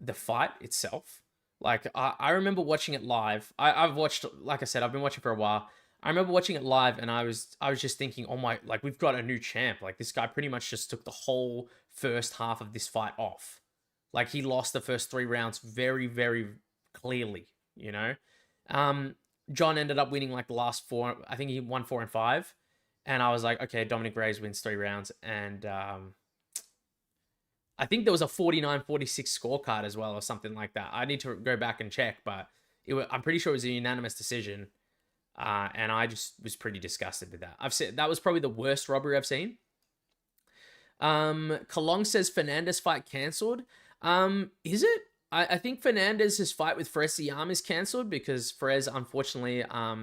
A: the fight itself. Like, I remember watching it live. I've watched, like I said, I've been watching for a while. I remember watching it live and I was just thinking, oh my, like, we've got a new champ. Like, this guy pretty much just took the whole first half of this fight off. Like, he lost the first 3 rounds very, very clearly, you know? John ended up winning, like, the last 4. I think he won 4 and 5. And I was like, okay, Dominic Reyes wins 3 rounds. And I think there was a 49-46 scorecard as well or something like that. I need to go back and check, but I'm pretty sure it was a unanimous decision. And I just was pretty disgusted with that. I've said that was probably the worst robbery I've seen. Kalong says Fernandes fight cancelled. Is it? I think Fernandes' fight with Fares Siam is cancelled because Fares, unfortunately, I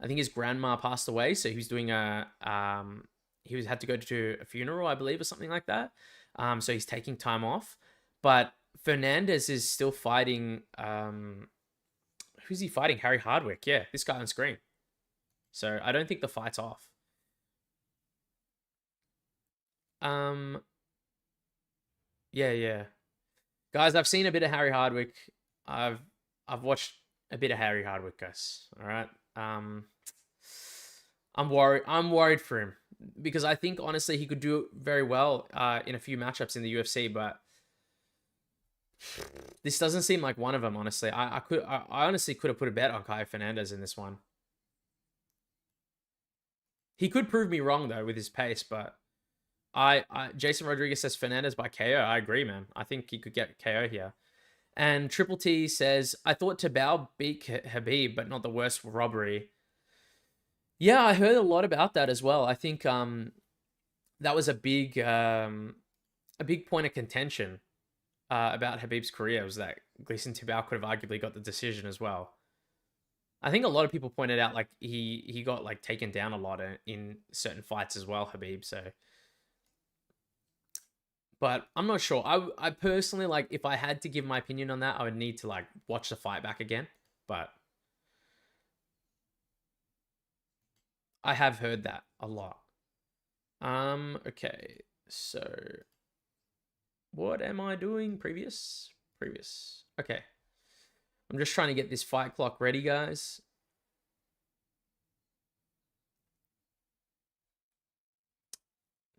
A: think his grandma passed away, so he was doing had to go to a funeral, I believe, or something like that. So he's taking time off. But Fernandes is still fighting. Who's he fighting? Harry Hardwick. Yeah, this guy on screen. So I don't think the fight's off. Yeah. Guys, I've seen a bit of Harry Hardwick. I've watched a bit of Harry Hardwick, guys. All right. I'm worried for him because I think honestly he could do very well in a few matchups in the UFC, but this doesn't seem like one of them. Honestly, I honestly could have put a bet on Kaue Fernandes in this one. He could prove me wrong though with his pace, but Jason Rodriguez says Fernandes by KO. I agree, man. I think he could get KO here. And Triple T says, I thought Tabao beat Habib, but not the worst robbery. Yeah, I heard a lot about that as well. I think that was a big point of contention about Habib's career was that Gleison Tibau could have arguably got the decision as well. I think a lot of people pointed out like he got like taken down a lot in certain fights as well, Habib. So, but I'm not sure. I personally like if I had to give my opinion on that, I would need to like watch the fight back again. But I have heard that a lot. Okay. So what am I doing? Previous. Okay. I'm just trying to get this fight clock ready, guys.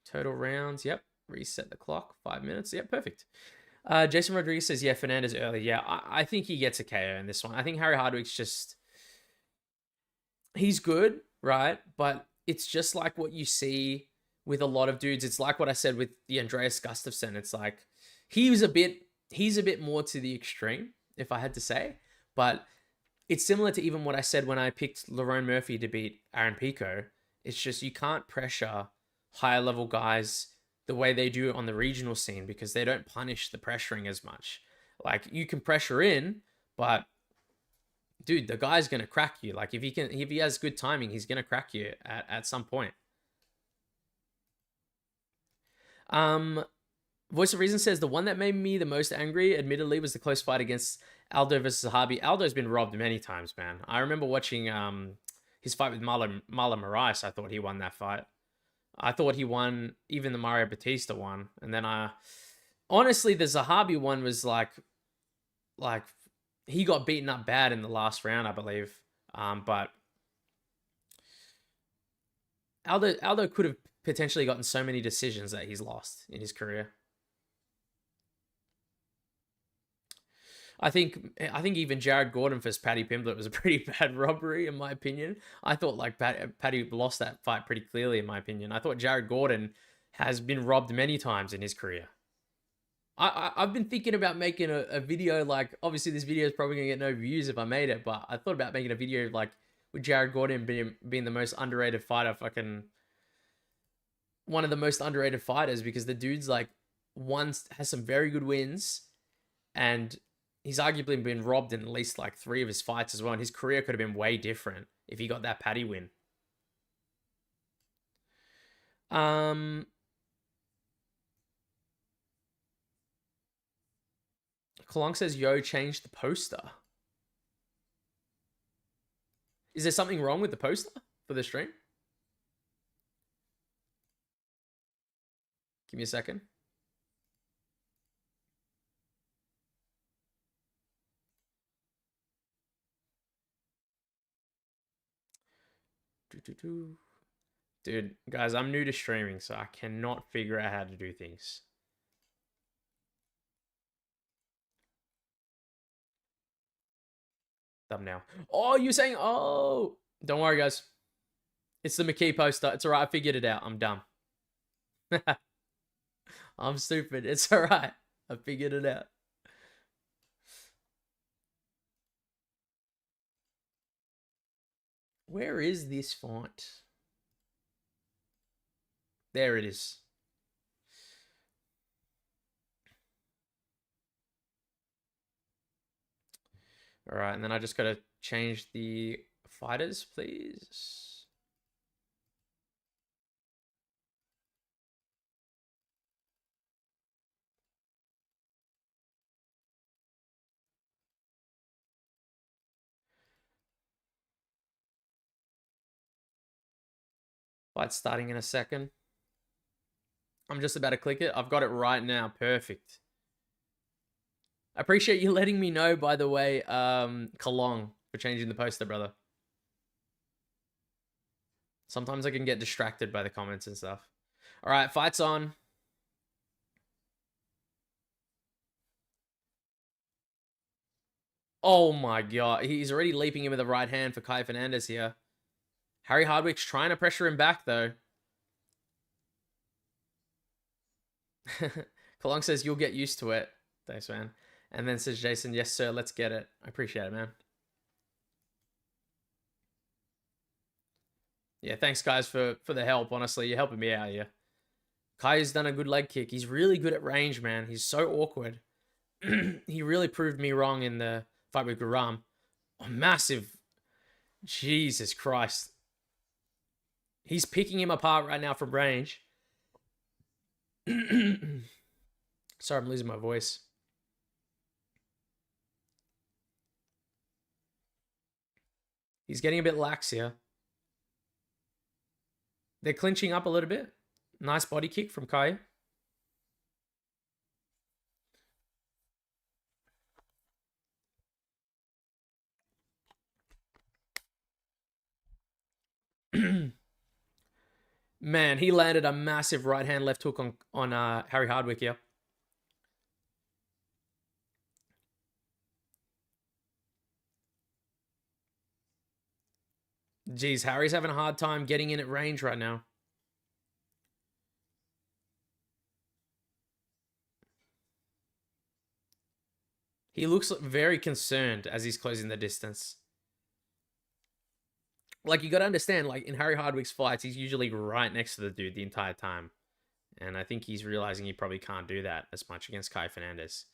A: Total rounds. Yep. Reset the clock. 5 minutes. Yep. Perfect. Jason Rodriguez says, yeah, Fernandes early. Yeah, I think he gets a KO in this one. I think Harry Hardwick's just... He's good, right? But it's just like what you see with a lot of dudes. It's like what I said with the Andreas Gustafsson. It's like he's a bit more to the extreme, if I had to say. But it's similar to even what I said when I picked Lerone Murphy to beat Aaron Pico. It's just you can't pressure higher level guys the way they do on the regional scene because they don't punish the pressuring as much. Like you can pressure in, but dude, the guy's gonna crack you. Like if he has good timing, he's gonna crack you at some point. Voice of Reason says the one that made me the most angry, admittedly, was the close fight against Aldo versus Zahabi. Aldo's been robbed many times, man. I remember watching his fight with Marlon Moraes. I thought he won that fight. I thought he won even the Mario Batista one, and then honestly, the Zahabi one was like he got beaten up bad in the last round, I believe. But Aldo could have potentially gotten so many decisions that he's lost in his career. I think even Jared Gordon versus Paddy Pimblett was a pretty bad robbery, in my opinion. I thought like Paddy lost that fight pretty clearly, in my opinion. I thought Jared Gordon has been robbed many times in his career. I've been thinking about making a video, like, obviously this video is probably going to get no views if I made it, but I thought about making a video, like, with Jared Gordon being the most underrated fighter, one of the most underrated fighters, because the dude's, like, has some very good wins, and he's arguably been robbed in at least, like, 3 of his fights as well, and his career could have been way different if he got that Paddy win. Kalong says, yo, change the poster. Is there something wrong with the poster for the stream? Give me a second. Dude, guys, I'm new to streaming, so I cannot figure out how to do things. Thumbnail. Oh, you're saying, oh. Don't worry, guys. It's the McKee poster. It's all right. I figured it out. I'm dumb. I'm stupid. It's all right. I figured it out. Where is this font? There it is. All right, and then I just got to change the fighters, please. Fight's starting in a second. I'm just about to click it. I've got it right now. Perfect. I appreciate you letting me know, by the way, Kalong, for changing the poster, brother. Sometimes I can get distracted by the comments and stuff. All right, fight's on. Oh my god. He's already leaping in with the right hand for Kaue Fernandes here. Harry Hardwick's trying to pressure him back, though. Kalong says, you'll get used to it. Thanks, man. And then says Jason, yes, sir, let's get it. I appreciate it, man. Yeah, thanks guys for the help. Honestly, you're helping me out here. Kai's done a good leg kick. He's really good at range, man. He's so awkward. He really proved me wrong in the fight with Guram. Oh, massive. Jesus Christ. He's picking him apart right now from range. Sorry, I'm losing my voice. He's getting a bit lax here. They're clinching up a little bit. Nice body kick from Kaue. Man, he landed a massive right hand left hook on Harry Hardwick here. Jeez, Harry's having a hard time getting in at range right now. He looks very concerned as he's closing the distance. Like, you got to understand, like, in Harry Hardwick's fights, he's usually right next to the dude the entire time. And I think he's realizing he probably can't do that as much against Kaue Fernandes.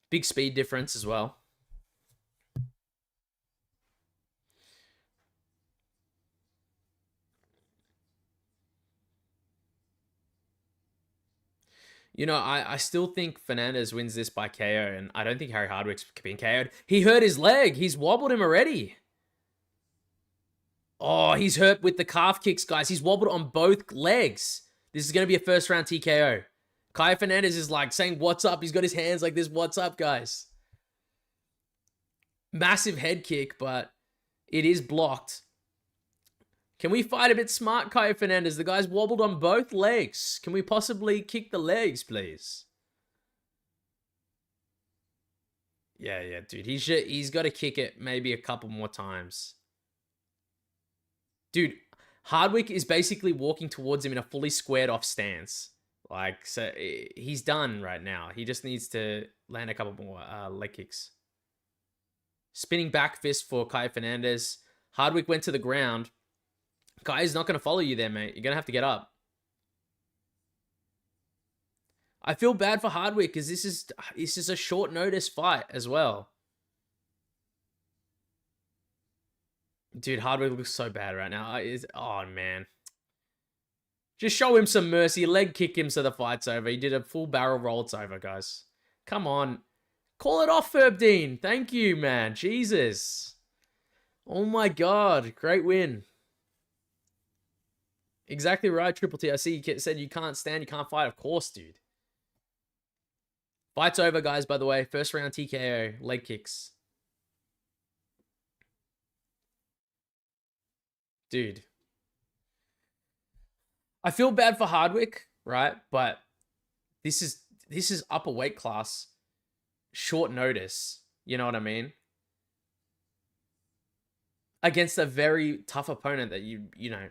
A: Big speed difference as well. You know, I still think Fernandes wins this by KO, and I don't think Harry Hardwick's being KO'd. He hurt his leg. He's wobbled him already. Oh, he's hurt with the calf kicks, guys. He's wobbled on both legs. This is going to be a first round TKO. Kaue Fernandes is like saying, what's up? He's got his hands like this. What's up, guys? Massive head kick, but it is blocked. Can we fight a bit smart, Kaue Fernandes? The guy's wobbled on both legs. Can we possibly kick the legs, please? Yeah, dude. He's got to kick it maybe a couple more times. Dude, Hardwick is basically walking towards him in a fully squared off stance. Like, so he's done right now. He just needs to land a couple more leg kicks. Spinning back fist for Kaue Fernandes. Hardwick went to the ground. Kaue's not going to follow you there, mate. You're going to have to get up. I feel bad for Hardwick because this is a short notice fight as well. Dude, Hardwick looks so bad right now. Oh, man. Just show him some mercy. Leg kick him so the fight's over. He did a full barrel roll. It's over, guys. Come on. Call it off, Ferbdean. Thank you, man. Jesus. Oh, my God. Great win. Exactly right, Triple T. I see you said you can't stand, you can't fight. Of course, dude. Fight's over, guys, by the way. First round TKO. Leg kicks. Dude. I feel bad for Hardwick, right? But this is upper weight class. Short notice. You know what I mean? Against a very tough opponent that you know,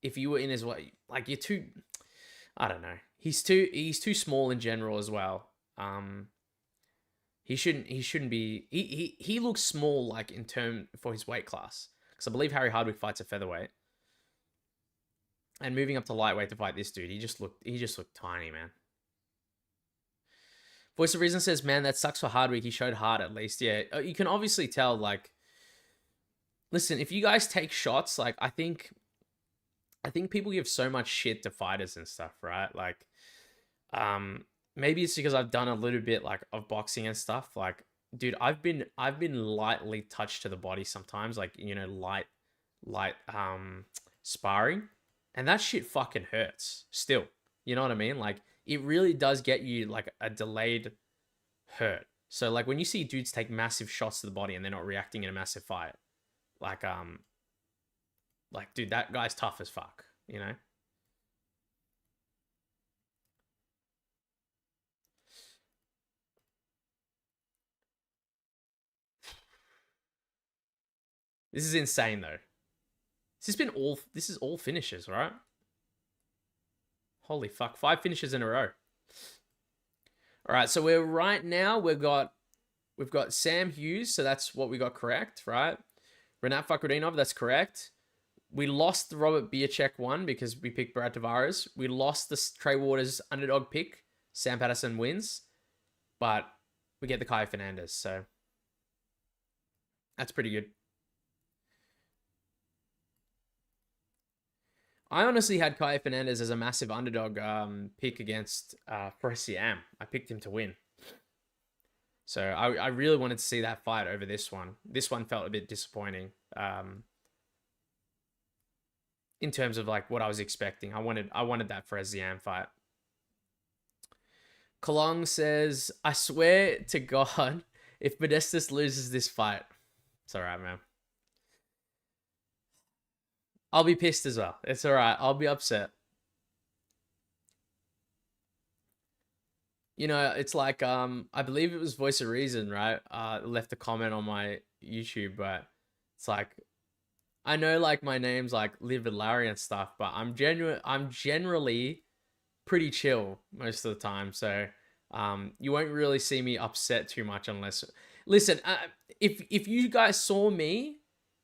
A: if you were in his way, like, you're too, I don't know. He's too small in general as well. He shouldn't be. He looks small, like, in term for his weight class, because I believe Harry Hardwick fights a featherweight. And moving up to lightweight to fight this dude, he just looked tiny, man. Voice of Reason says, man, that sucks for Hardwick. He showed heart at least. Yeah, you can obviously tell, like, listen, if you guys take shots, like, I think people give so much shit to fighters and stuff, right? Like, maybe it's because I've done a little bit, like, of boxing and stuff. Like, dude, I've been lightly touched to the body sometimes, like, you know, light sparring, and that shit fucking hurts still. You know what I mean? Like, it really does get you, like, a delayed hurt. So, like, when you see dudes take massive shots to the body and they're not reacting in a massive fight, like, dude, that guy's tough as fuck, you know? This is insane, though. This is all finishes, right? Holy fuck, 5 finishes in a row. All right, so we've got Sam Hughes, so that's what we got correct, right? Rinat Fakhretdinov, that's correct. We lost the Robert Biacek one because we picked Brad Tavares. We lost the Trey Waters underdog pick. Sam Patterson wins. But we get the Kaue Fernandes, so that's pretty good. I honestly had Kaue Fernandes as a massive underdog pick against Siam. I picked him to win. So I really wanted to see that fight over this one. This one felt a bit disappointing in terms of like what I was expecting. I wanted that Siam fight. Kalong says, I swear to God, if Modestus loses this fight, it's alright, man. I'll be pissed as well. It's alright. I'll be upset. You know, it's like, I believe it was Voice of Reason, right? Left a comment on my YouTube, but it's like, I know like my name's like Liv and Larry and stuff, but I'm generally pretty chill most of the time. So, you won't really see me upset too much unless, listen, if you guys saw me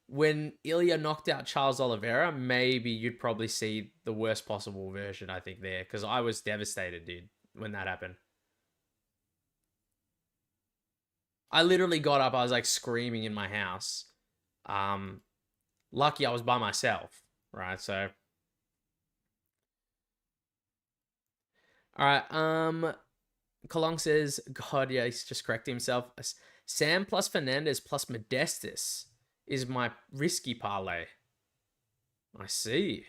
A: when Ilya knocked out Charles Oliveira, maybe you'd probably see the worst possible version, I think, there. Because I was devastated, dude, when that happened. I literally got up, I was like screaming in my house. Lucky I was by myself, right? So, all right. Kalong says, God, yeah, he's just correcting himself. Sam plus Fernandes plus Modestus is my risky parlay. I see.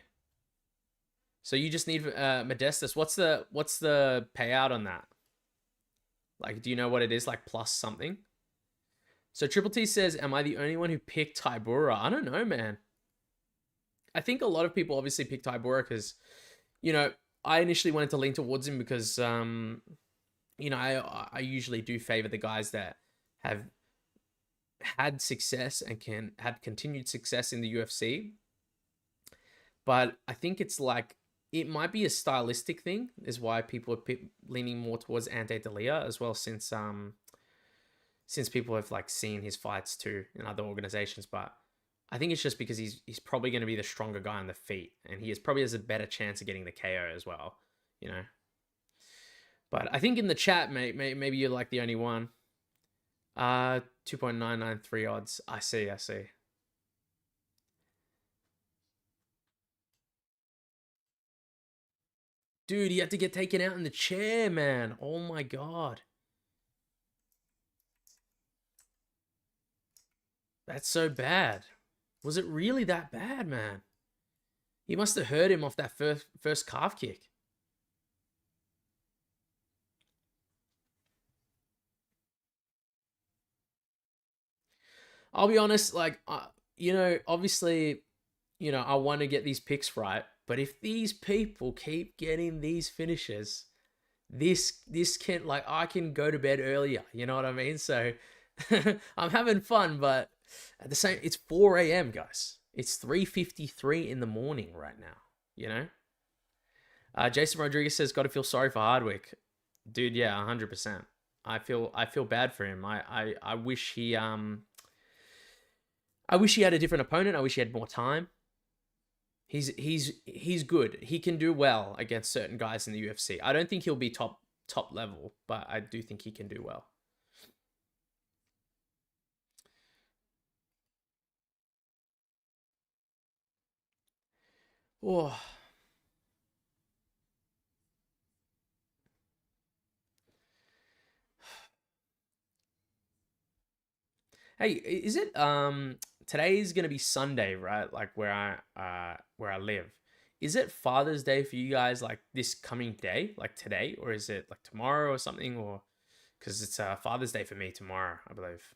A: So you just need Modestus. What's the payout on that? Like, do you know what it is? Like plus something? So Triple T says, am I the only one who picked Tybura? I don't know, man. I think a lot of people obviously picked Tybura because, you know, I initially wanted to lean towards him because, you know, I usually do favor the guys that have had success and had continued success in the UFC. But I think it's like, it might be a stylistic thing, is why people are leaning more towards Ante Delija as well, since people have like seen his fights too in other organizations. But I think it's just because he's probably going to be the stronger guy on the feet, and he probably has a better chance of getting the KO as well, you know. But I think in the chat, mate, maybe you're like the only one. 2.993 odds. I see. Dude, he had to get taken out in the chair, man. Oh my God. That's so bad. Was it really that bad, man? He must have hurt him off that first calf kick. I'll be honest, like, you know, obviously, you know, I want to get these picks right, but if these people keep getting these finishes, this can, like, I can go to bed earlier, you know what I mean? So I'm having fun, but at the same, it's 4 a.m., guys. It's 3:53 in the morning right now, you know? Jason Rodriguez says, gotta feel sorry for Hardwick. Dude, yeah, 100%. I feel bad for him. I wish he had a different opponent. I wish he had more time. He's good. He can do well against certain guys in the UFC. I don't think he'll be top level, but I do think he can do well. Oh. Hey, is it today's gonna be Sunday, right? Like where I live. Is it Father's Day for you guys like this coming day, like today, or is it like tomorrow or something, or because it's Father's Day for me tomorrow, I believe.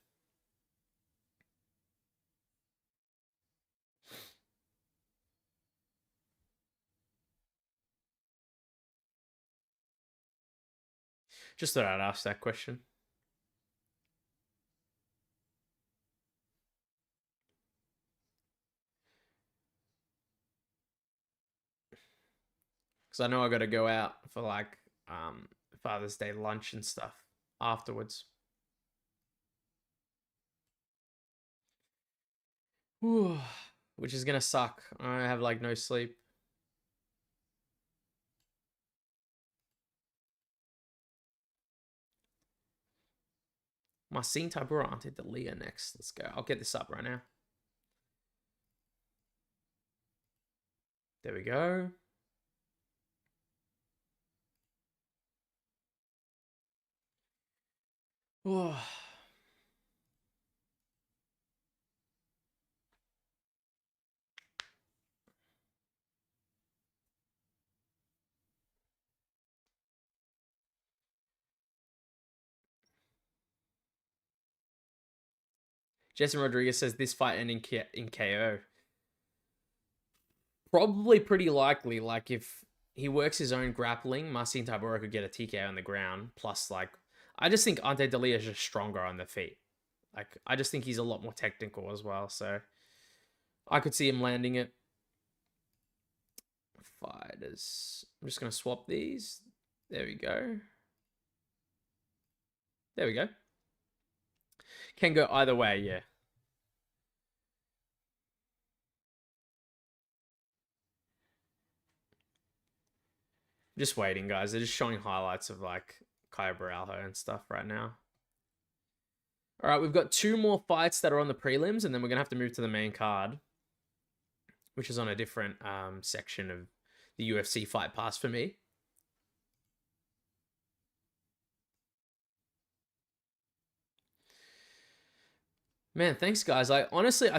A: Just thought I'd ask that question. Because I know I got to go out for like Father's Day lunch and stuff afterwards. Whew. which is gonna suck. I have like no sleep. Marcin, Tybura, Ante, Delija next. Let's go. I'll get this up right now. There we go. Oh. Jason Rodriguez says this fight ending in KO. Probably pretty likely. Like if he works his own grappling, Marcin Tybura could get a TKO on the ground. Plus, like, I just think Ante Delija is just stronger on the feet. Like, I just think he's a lot more technical as well. So I could see him landing it. Fighters. I'm just gonna swap these. There we go. There we go. Can go either way, yeah. Just waiting, guys. They're just showing highlights of like Borralho and stuff right now. All right, we've got 2 more fights that are on the prelims, and then we're gonna have to move to the main card, which is on a different section of the UFC Fight Pass for me. Man, thanks, guys. I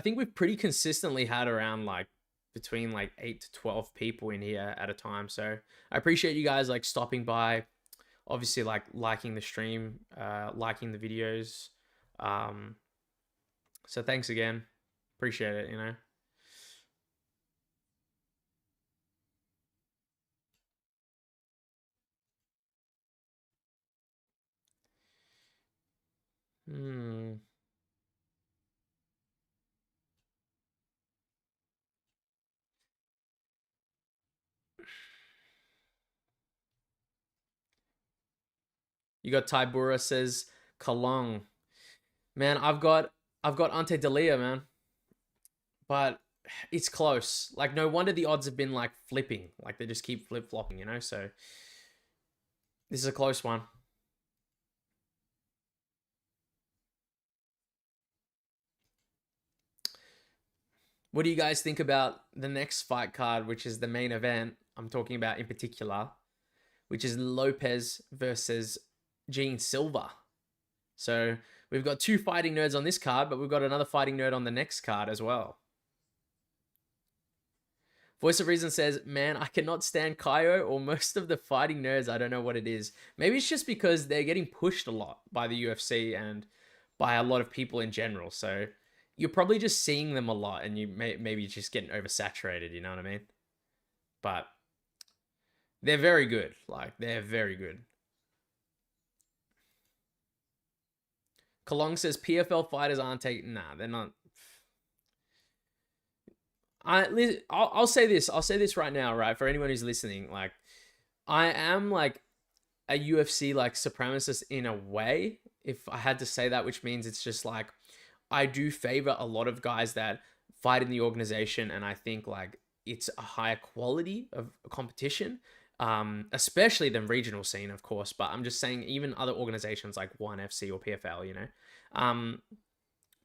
A: think we've pretty consistently had around like between like 8 to 12 people in here at a time. So I appreciate you guys like stopping by, obviously like liking the stream, liking the videos. So thanks again. Appreciate it, you know. You got Tybura says Kalong. Man, I've got Ante Delija, man. But it's close. Like, no wonder the odds have been like flipping. Like, they just keep flip-flopping, you know? So this is a close one. What do you guys think about the next fight card, which is the main event I'm talking about in particular, which is Lopez versus Gene Silva? So we've got 2 fighting nerds on this card, but we've got another fighting nerd on the next card as well. Voice of Reason says, man, I cannot stand Kaue or most of the fighting nerds. I don't know what it is. Maybe it's just because they're getting pushed a lot by the UFC and by a lot of people in general. So you're probably just seeing them a lot and you maybe just getting oversaturated, you know what I mean? But they're very good. Like, they're very good. Kalong says PFL fighters aren't taking... Nah, they're not... I'll say this. I'll say this right now, right? For anyone who's listening, like, I am like a UFC like supremacist in a way, if I had to say that, which means it's just like I do favor a lot of guys that fight in the organization, and I think like it's a higher quality of competition, especially than regional scene, of course. But I'm just saying, even other organizations like ONE FC or PFL, you know,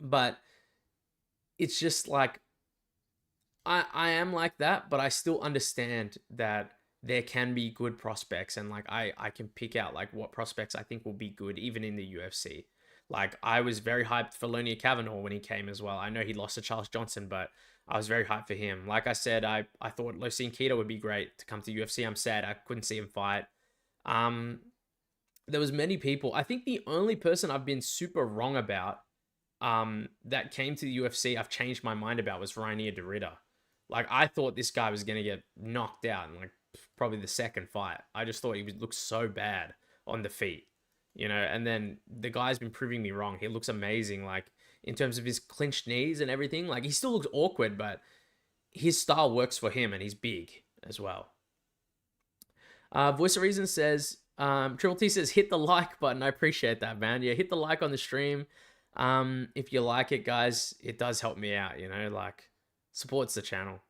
A: but it's just like. I am like that, but I still understand that there can be good prospects, and like I can pick out like what prospects I think will be good even in the UFC. Like, I was very hyped for Lonia Kavanaugh when he came as well. I know he lost to Charles Johnson, but I was very hyped for him. Like I said, I thought Losine Keita would be great to come to UFC. I'm sad I couldn't see him fight. There was many people. I think the only person I've been super wrong about that came to the UFC I've changed my mind about was Rainier de Ridder. Like, I thought this guy was going to get knocked out in, like, probably the second fight. I just thought he looked so bad on the feet, you know? And then the guy's been proving me wrong. He looks amazing, like, in terms of his clinched knees and everything. Like, he still looks awkward, but his style works for him, and he's big as well. Voice of Reason says, Triple T says, hit the like button. I appreciate that, man. Yeah, hit the like on the stream. If you like it, guys, it does help me out, you know? Like... Supports the channel.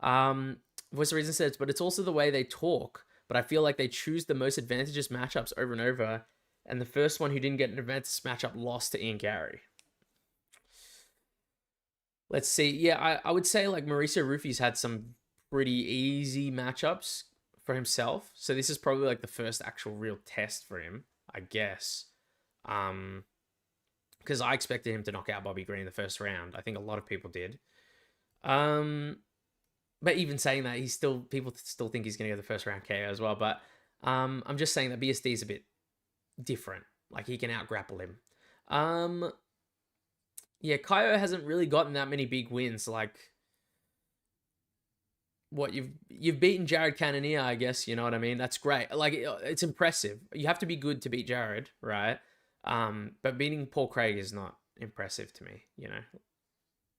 A: Voice of Reason says, but it's also the way they talk. But I feel like they choose the most advantageous matchups over and over. And the first one who didn't get an advantageous matchup lost to Ian Gary. Let's see. Yeah, I would say like Mauricio Rufy's had some pretty easy matchups for himself. So this is probably like the first actual real test for him, I guess. Because I expected him to knock out Bobby Green in the first round. I think a lot of people did. But even saying that, people still think he's gonna go the first round KO as well. But I'm just saying that BSD is a bit different. Like he can out grapple him. Yeah, Kaue hasn't really gotten that many big wins. Like, what you've beaten Jared Cannonier, I guess. You know what I mean? That's great. Like, it's impressive. You have to be good to beat Jared, right? But beating Paul Craig is not impressive to me. You know,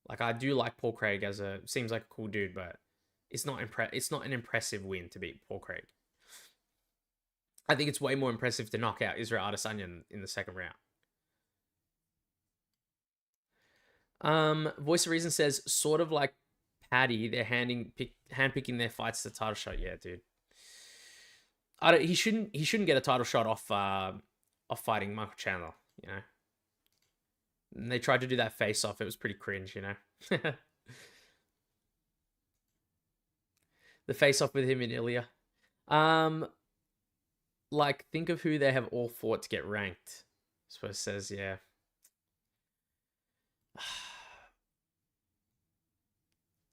A: like I do like Paul Craig seems like a cool dude, but it's not an impressive win to beat Paul Craig. I think it's way more impressive to knock out Israel Adesanya in the second round. Voice of Reason says, sort of like Paddy, they're handpicking their fights to title shot. Yeah, dude. He shouldn't get a title shot off fighting Michael Chandler, you know. And they tried to do that face off. It was pretty cringe, you know. The face off with him in Ilya. Like, think of who they have all fought to get ranked. I suppose it says, yeah.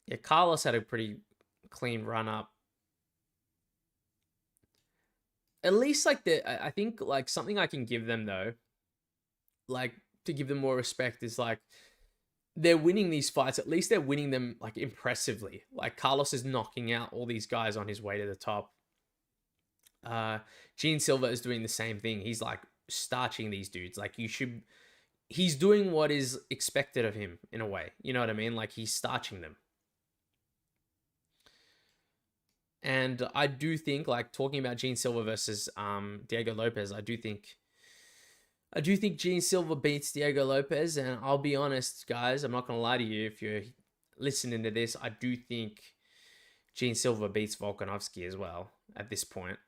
A: Yeah, Carlos had a pretty clean run up. At least, like, I think, like, something I can give them, though, like, to give them more respect is, like, they're winning these fights. At least they're winning them, like, impressively. Like, Carlos is knocking out all these guys on his way to the top. Gene Silva is doing the same thing. He's, like, starching these dudes. Like, he's doing what is expected of him, in a way. You know what I mean? Like, he's starching them. And I do think, like, talking about Gene Silva versus Diego Lopez, I do think Gene Silva beats Diego Lopez. And I'll be honest, guys, I'm not going to lie to you. If you're listening to this, I do think Gene Silva beats Volkanovski as well at this point.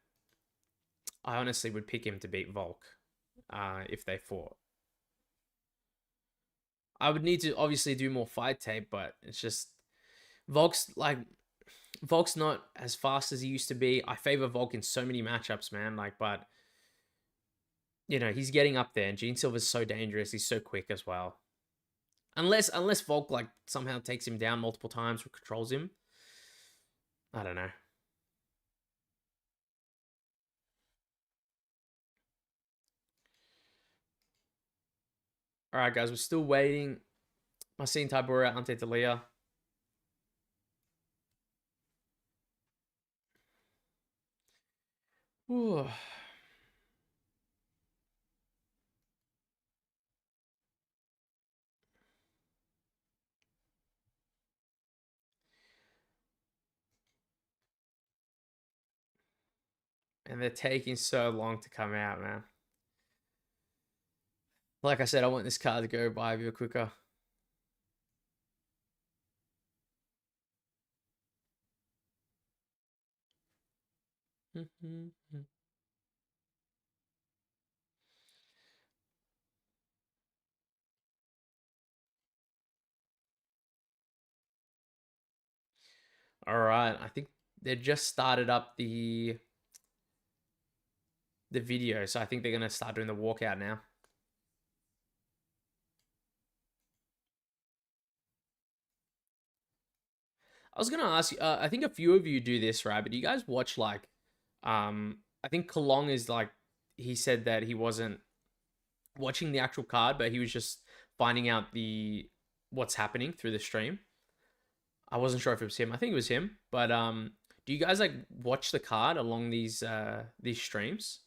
A: I honestly would pick him to beat Volk if they fought. I would need to obviously do more fight tape, but it's just Volk's not as fast as he used to be. I favor Volk in so many matchups, man. Like, but you know, he's getting up there, and Gene Silva's so dangerous. He's so quick as well. Unless Volk like somehow takes him down multiple times or controls him. I don't know. All right, guys, we're still waiting. Marcin, Tybura, Ante, Delija. Ooh. And they're taking so long to come out, man. Like I said, I want this card to go by a bit quicker. All right, I think they just started up the video, so I think they're gonna start doing the walkout now. I was gonna ask you. I think a few of you do this, right? But do you guys watch like, I think Kalong is like, he said that he wasn't watching the actual card, but he was just finding out what's happening through the stream. I wasn't sure if it was him. I think it was him. But do you guys like watch the card along these streams?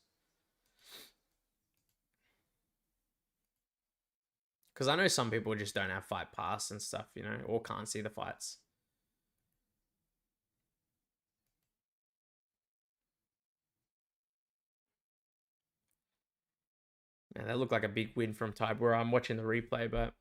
A: Because I know some people just don't have fight pass and stuff, you know, or can't see the fights. Man, that looked like a big win from Tybura. I'm watching the replay, but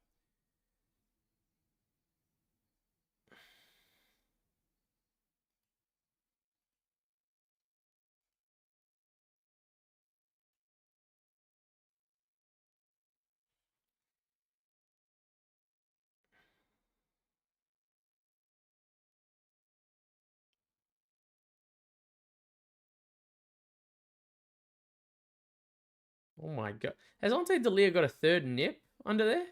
A: Oh my god. Has Ante Delija got a third nip under there?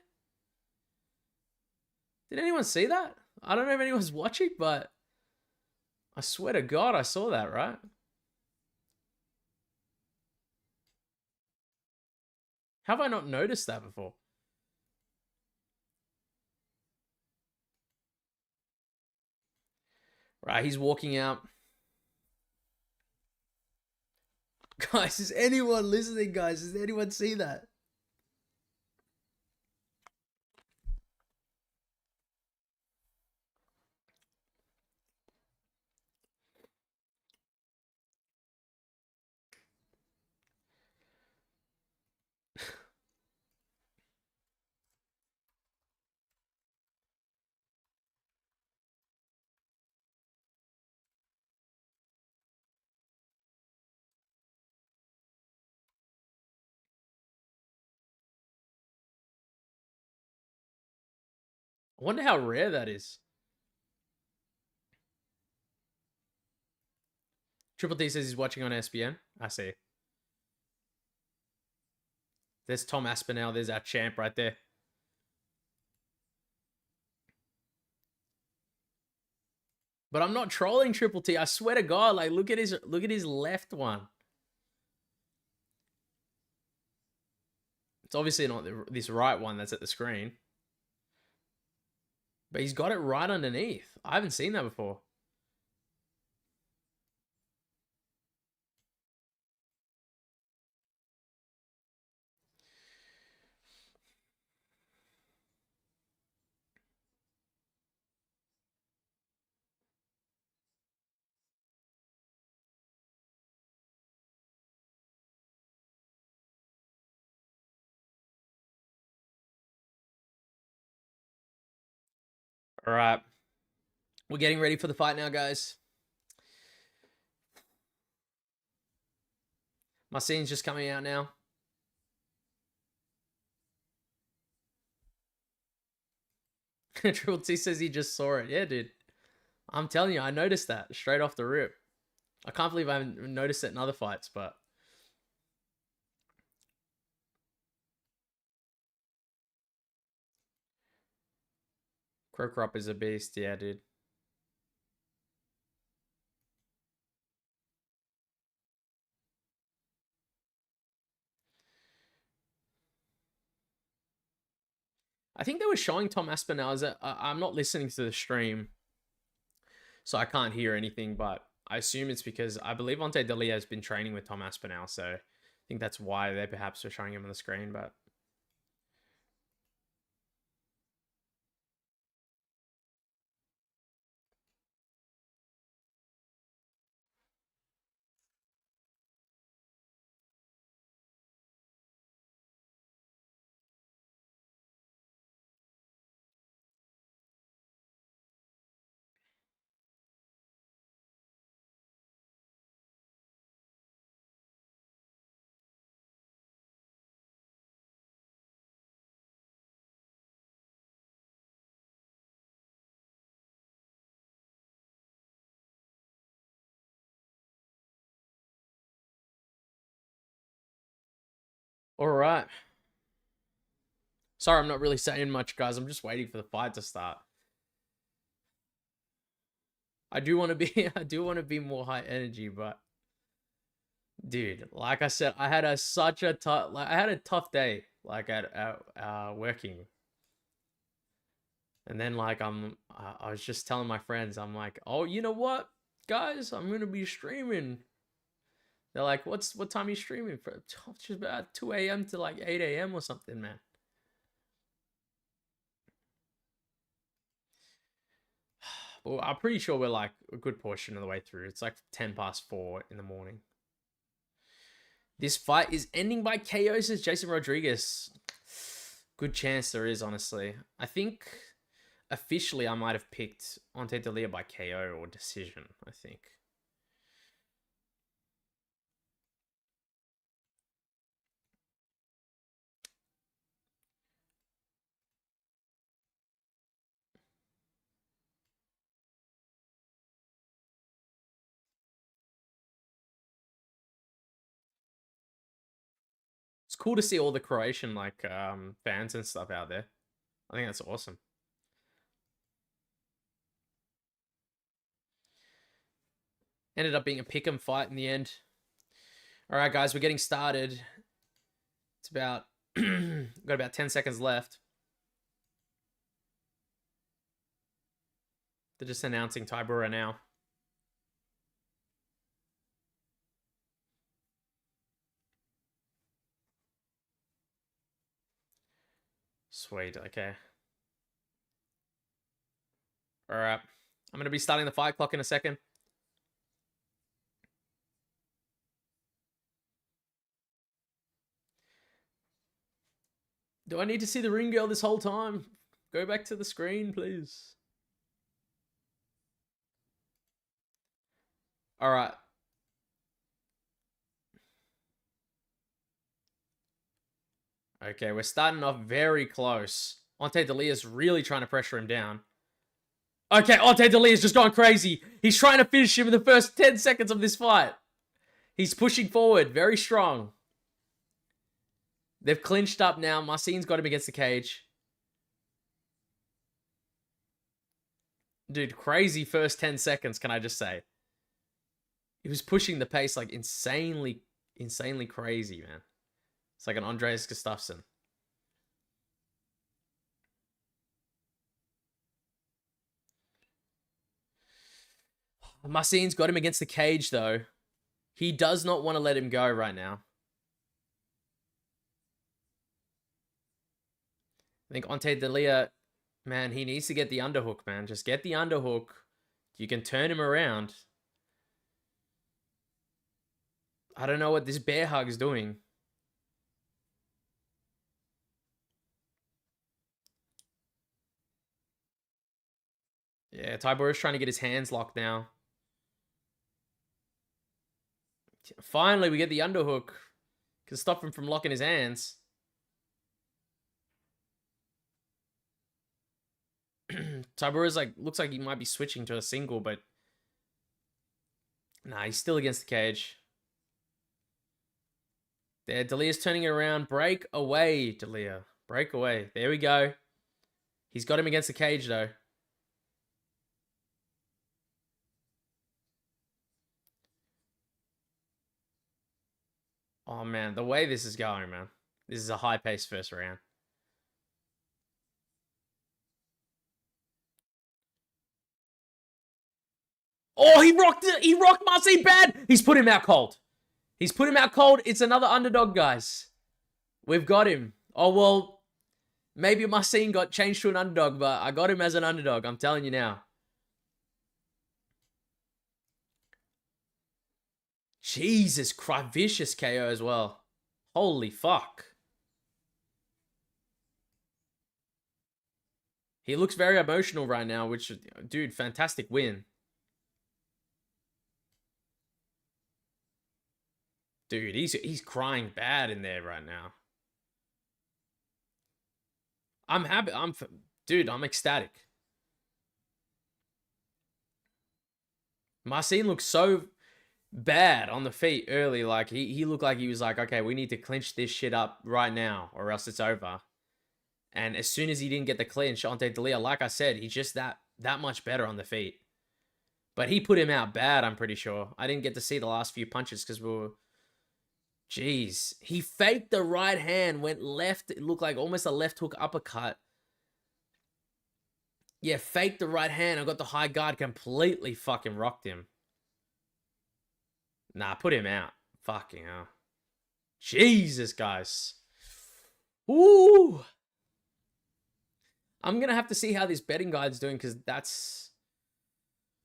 A: Did anyone see that? I don't know if anyone's watching, but I swear to God I saw that, right? How have I not noticed that before? Right, he's walking out. Guys, is anyone listening, guys? Does anyone see that? I wonder how rare that is. Triple T says he's watching on SBN. I see. There's Tom Aspinall. There's our champ right there. But I'm not trolling Triple T. I swear to God, like look at his left one. It's obviously not this right one that's at the screen. But he's got it right underneath. I haven't seen that before. All right. We're getting ready for the fight now, guys. Marcin's just coming out now. Triple T says he just saw it. Yeah, dude. I'm telling you, I noticed that straight off the rip. I can't believe I haven't noticed it in other fights, but... Crocrop is a beast. Yeah, dude. I think they were showing Tom Aspinall. I'm not listening to the stream, so I can't hear anything, but I assume it's because I believe Ante Delija has been training with Tom Aspinall, so I think that's why they perhaps were showing him on the screen, but... All right. Sorry, I'm not really saying much, guys. I'm just waiting for the fight to start. I do want to be, I do want to be more high energy, but dude, like I said, I had I had a tough day, like at working, and then like I was just telling my friends, I'm like, oh, you know what, guys, I'm gonna be streaming. They're like, what time are you streaming for? Just about 2 a.m. to like 8 a.m. or something, man. Well, I'm pretty sure we're like a good portion of the way through. It's like 10 past 4 in the morning. This fight is ending by KO, says Jason Rodriguez. Good chance there is, honestly. I think officially I might have picked Ante Delija by KO or decision, I think. It's cool to see all the Croatian like fans and stuff out there. I think that's awesome. Ended up being a pick'em fight in the end. All right, guys, we're getting started. It's about got about 10 seconds left. They're just announcing Tybura now. Sweet, okay. All right. I'm going to be starting the fight clock in a second. Do I need to see the ring girl this whole time? Go back to the screen, please. All right. Okay, we're starting off very close. Ante Delia's really trying to pressure him down. Okay, Ante Delia's just gone crazy. He's trying to finish him in the first 10 seconds of this fight. He's pushing forward, very strong. They've clinched up now. Marcin's got him against the cage. Dude, crazy first 10 seconds, can I just say. He was pushing the pace like insanely crazy, man. It's like an Andreas Gustafsson. Marcin's got him against the cage, though. He does not want to let him go right now. I think Ante Delija, man, he needs to get the underhook, man. Just get the underhook. You can turn him around. I don't know what this bear hug is doing. Yeah, Tybura is trying to get his hands locked now. Finally, we get the underhook. Can stop him from locking his hands. Tybura's like, looks like he might be switching to a single, but nah, he's still against the cage. There, Delia's turning it around. Break away, Delija. Break away. There we go. He's got him against the cage, though. Oh, man. The way this is going, man. This is a high-paced first round. Oh, he rocked Marcin bad. He's put him out cold. He's put him out cold. It's another underdog, guys. We've got him. Oh, well, maybe Marcin got changed to an underdog, but I got him as an underdog. I'm telling you now. Jesus Christ. Vicious KO as well. Holy fuck. He looks very emotional right now, which, dude, fantastic win. Dude, he's crying bad in there right now. I'm happy. Dude, I'm ecstatic. Marcin looks so bad on the feet early. Like, he looked like he was like, okay, we need to clinch this shit up right now or else it's over. And as soon as he didn't get the clinch, Ante Delija, like I said, he's just that much better on the feet. But he put him out bad, I'm pretty sure. I didn't get to see the last few punches because we were... Jeez. He faked the right hand, went left. It looked like almost a left hook uppercut. Yeah, faked the right hand. I got the high guard, completely fucking rocked him. Nah, put him out. Fucking hell. Jesus, guys. Ooh. I'm going to have to see how this betting guide's doing because that's...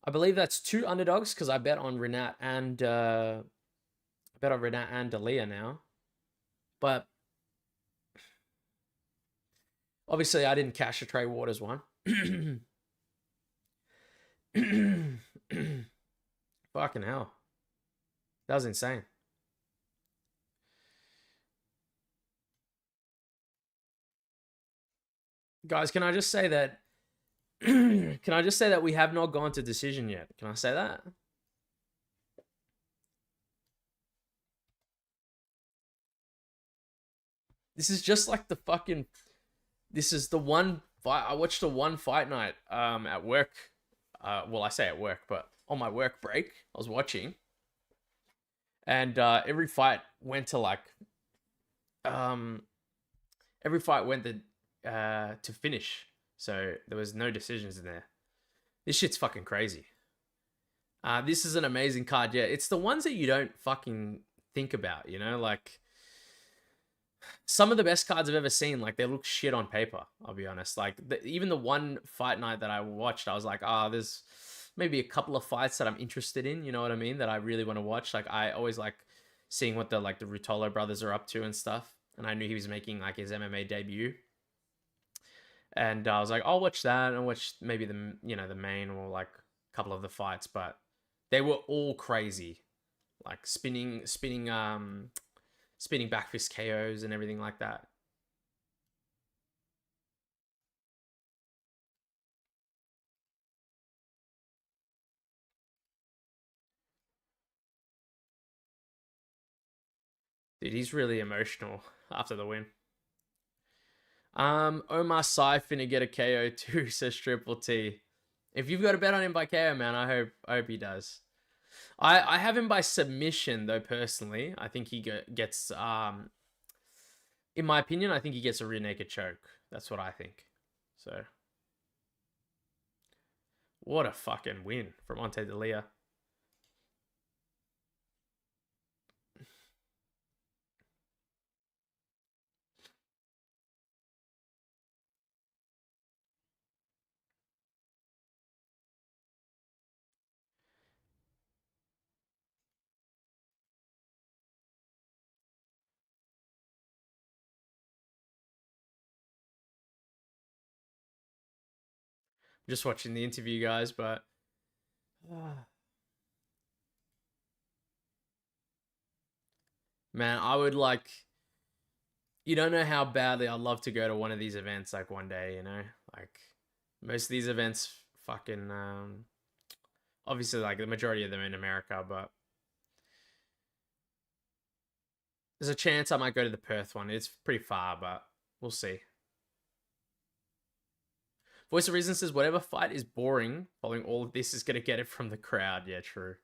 A: I believe that's 2 underdogs because I bet on Rinat and... bet on Rinat and Delija now. But... obviously, I didn't cash a Trey Waters one. Fucking hell. That was insane. Guys, can I just say that... can I just say that we have not gone to decision yet? Can I say that? This is just like the fucking. This is the one fight. I watched the one fight night at work. Well, I say at work, but on my work break, I was watching, and every fight went to like um every fight went to finish. So there was no decisions in there. This shit's fucking crazy. This is an amazing card. Yeah, it's the ones that you don't fucking think about, you know? Like, some of the best cards I've ever seen, like, they look shit on paper, I'll be honest. Like, even the one fight night that I watched, I was like, there's maybe a couple of fights that I'm interested in, you know what I mean? That I really want to watch. Like, I always like seeing what the Ruchala brothers are up to and stuff. And I knew he was making, like, his MMA debut. And I was like, I'll watch that and watch maybe the main or like a couple of the fights, but they were all crazy, like spinning back fist KOs and everything like that. Dude, he's really emotional after the win. Oumar Sy finna get a KO too, says Triple T. If you've got a bet on him by KO, man, I hope he does. I have him by submission though. Personally, I think he gets in my opinion, I think he gets a rear naked choke. That's what I think. So, what a fucking win from Ante Delija. Just watching the interview, guys, but man, I would like. You don't know how badly I'd love to go to one of these events like one day. You know, like most of these events, fucking obviously like the majority of them in America, but there's a chance I might go to the Perth one. It's pretty far, but we'll see. Voice of Reason says whatever fight is boring following all of this is gonna get it from the crowd. Yeah, true.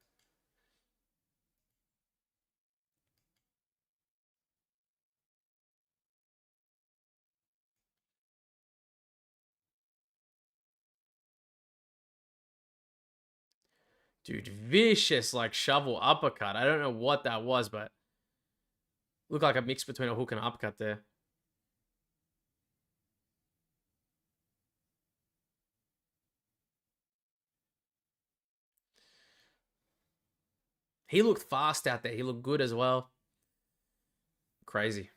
A: Dude, vicious like shovel uppercut. I don't know what that was, but looked like a mix between a hook and an uppercut there. He looked fast out there. He looked good as well. Crazy.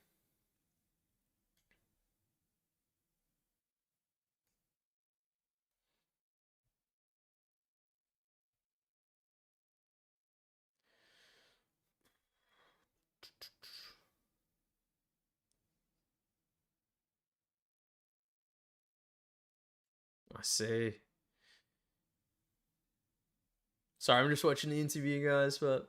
A: I see. Sorry, I'm just watching the interview, guys, but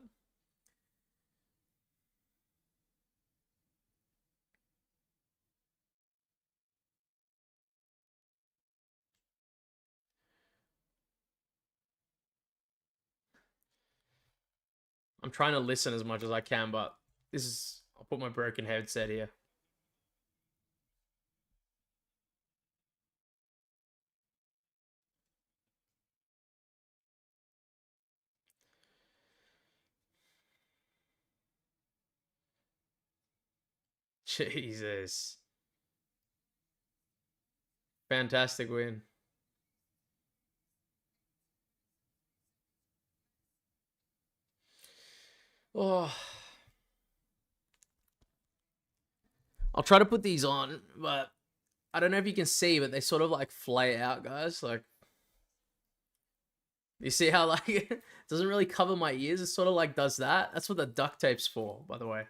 A: I'm trying to listen as much as I can, but this is. I'll put my broken headset here. Jesus. Fantastic win. Oh. I'll try to put these on, but I don't know if you can see, but they sort of like flay out, guys. Like, you see how like it doesn't really cover my ears? It sort of like does that. That's what the duct tape's for, by the way.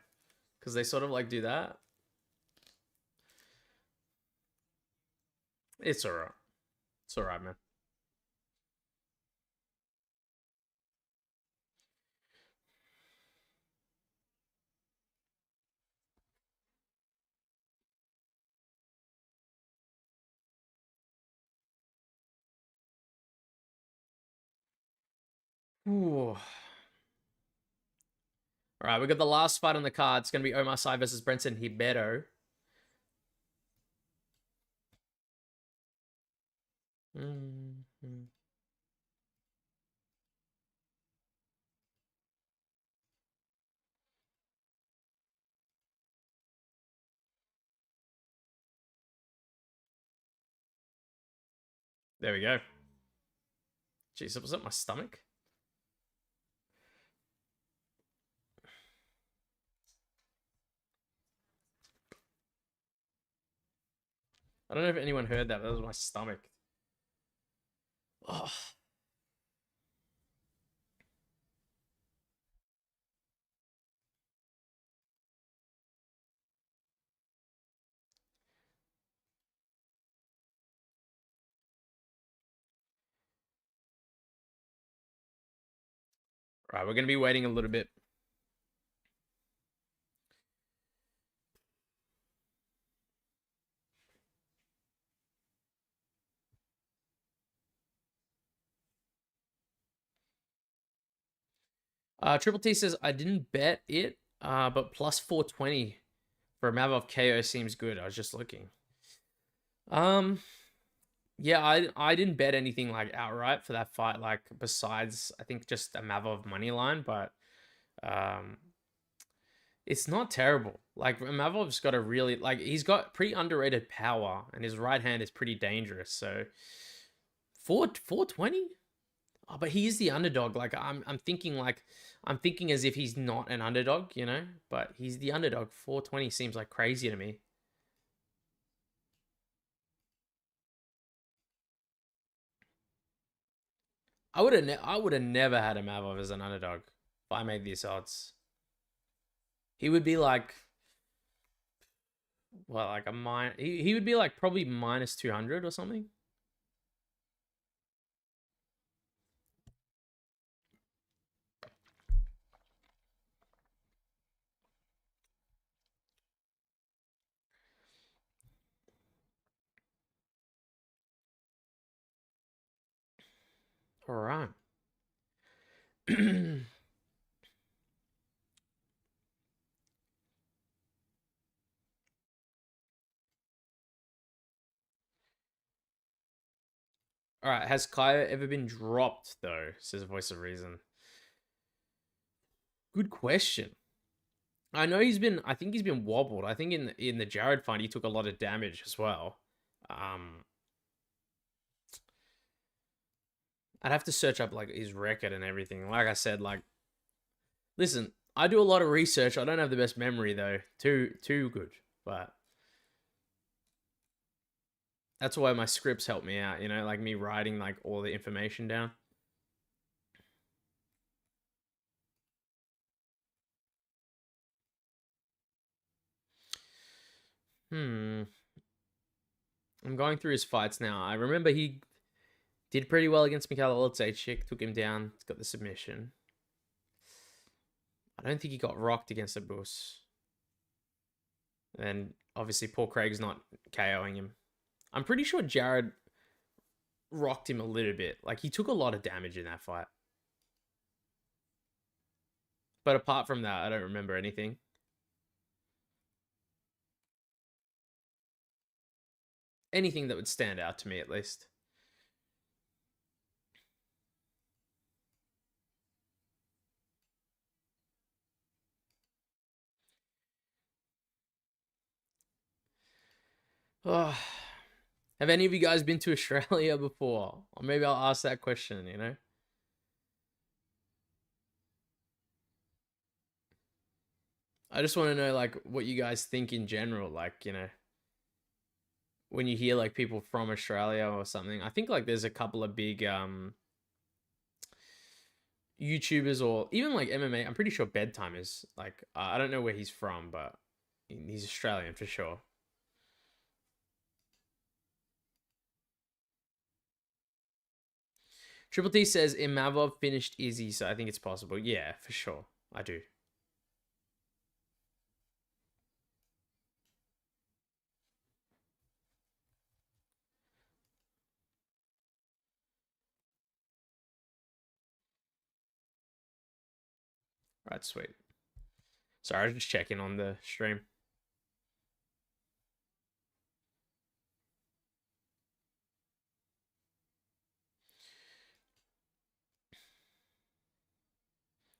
A: Because they sort of like do that. It's alright. It's alright, man. Ooh. All right, we got the last fight on the card. It's going to be Oumar Sy versus Brendson Ribeiro. Mm-hmm. There we go. Jeez, was that my stomach? I don't know if anyone heard that. That was my stomach. Oh. All right, we're going to be waiting a little bit. Triple T says, I didn't bet it, but plus 420 for Imavov KO seems good. I was just looking. Yeah, I didn't bet anything like outright for that fight, like besides I think just Imavov money line, but um it's not terrible. Like Imavov's got a really like he's got pretty underrated power and his right hand is pretty dangerous. So 420? Oh, but he is the underdog. Like I'm thinking as if he's not an underdog, you know? But he's the underdog. 420 seems like crazy to me. I would have never had Imavov as an underdog if I made these odds. He would be like well, like a he would be like probably minus 200 or something. All right. All right. Has Kaue ever been dropped though? Says Voice of Reason. Good question. I know he's been. I think he's been wobbled. I think in the Jared fight he took a lot of damage as well. Um, I'd have to search up like his record and everything. Like I said, like listen, I do a lot of research. I don't have the best memory though. Too good, but that's why my scripts help me out. You know, like me writing like all the information down. Hmm. I'm going through his fights now. I remember he did pretty well against Mikhail Olszewski, took him down, got the submission. I don't think he got rocked against the Bus. And obviously, Paul Craig's not KOing him. I'm pretty sure Jared rocked him a little bit. Like, he took a lot of damage in that fight. But apart from that, I don't remember anything. Anything that would stand out to me, at least. Oh. Have any of you guys been to Australia before? Or maybe I'll ask that question, you know? I just want to know, like, what you guys think in general. Like, you know, when you hear, like, people from Australia or something. I think, like, there's a couple of big YouTubers or even, like, MMA. I'm pretty sure Bedtime is, like, I don't know where he's from, but he's Australian for sure. Triple T says Imavov finished Izzy, so I think it's possible. Yeah, for sure. I do. Right, sweet. Sorry, I was just checking on the stream.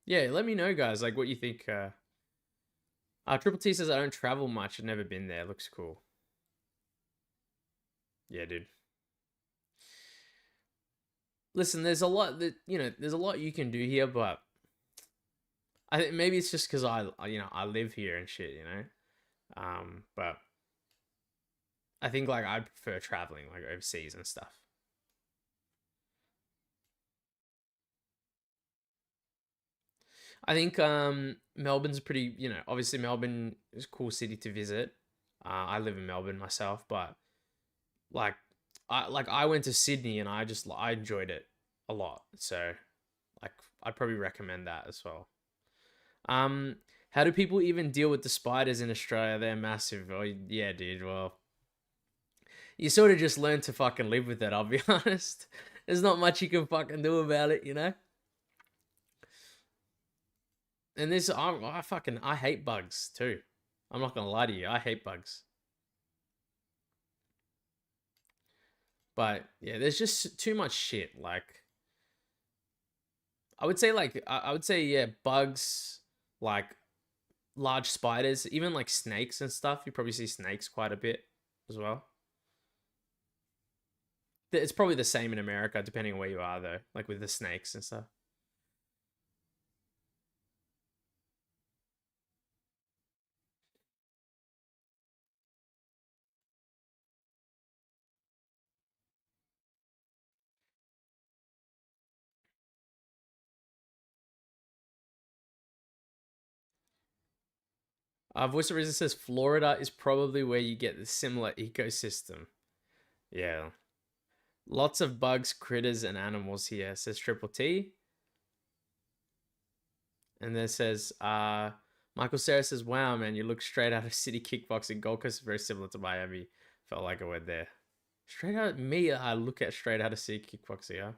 A: Yeah, let me know, guys, like what you think. Triple T says I don't travel much. I've never been there. Looks cool. Yeah, dude. Listen, there's a lot that there's a lot you can do here, but I think maybe it's just because I live here and shit, but I think like I prefer traveling like overseas and stuff. I think Melbourne's pretty, obviously Melbourne is a cool city to visit. I live in Melbourne myself, but like I went to Sydney and I enjoyed it a lot. So like I'd probably recommend that as well. Um, how do people even deal with the spiders in Australia? They're massive. Oh yeah, dude. Well, you sort of just learn to fucking live with it. I'll be honest. There's not much you can fucking do about it. And this, I hate bugs too. I'm not gonna lie to you. I hate bugs. But yeah, there's just too much shit. Like, I would say yeah, bugs, like large spiders, even like snakes and stuff. You probably see snakes quite a bit as well. It's probably the same in America, depending on where you are, though. Like with the snakes and stuff. Voice of Reason says Florida is probably where you get the similar ecosystem. Yeah, lots of bugs, critters, and animals here. Says Triple T, and then says Michael Sarah says, "Wow, man, you look straight out of City Kickboxing. Gold Coast is very similar to Miami. Felt like I went there. Straight out of me, I look at straight out of City Kickboxing. Yeah,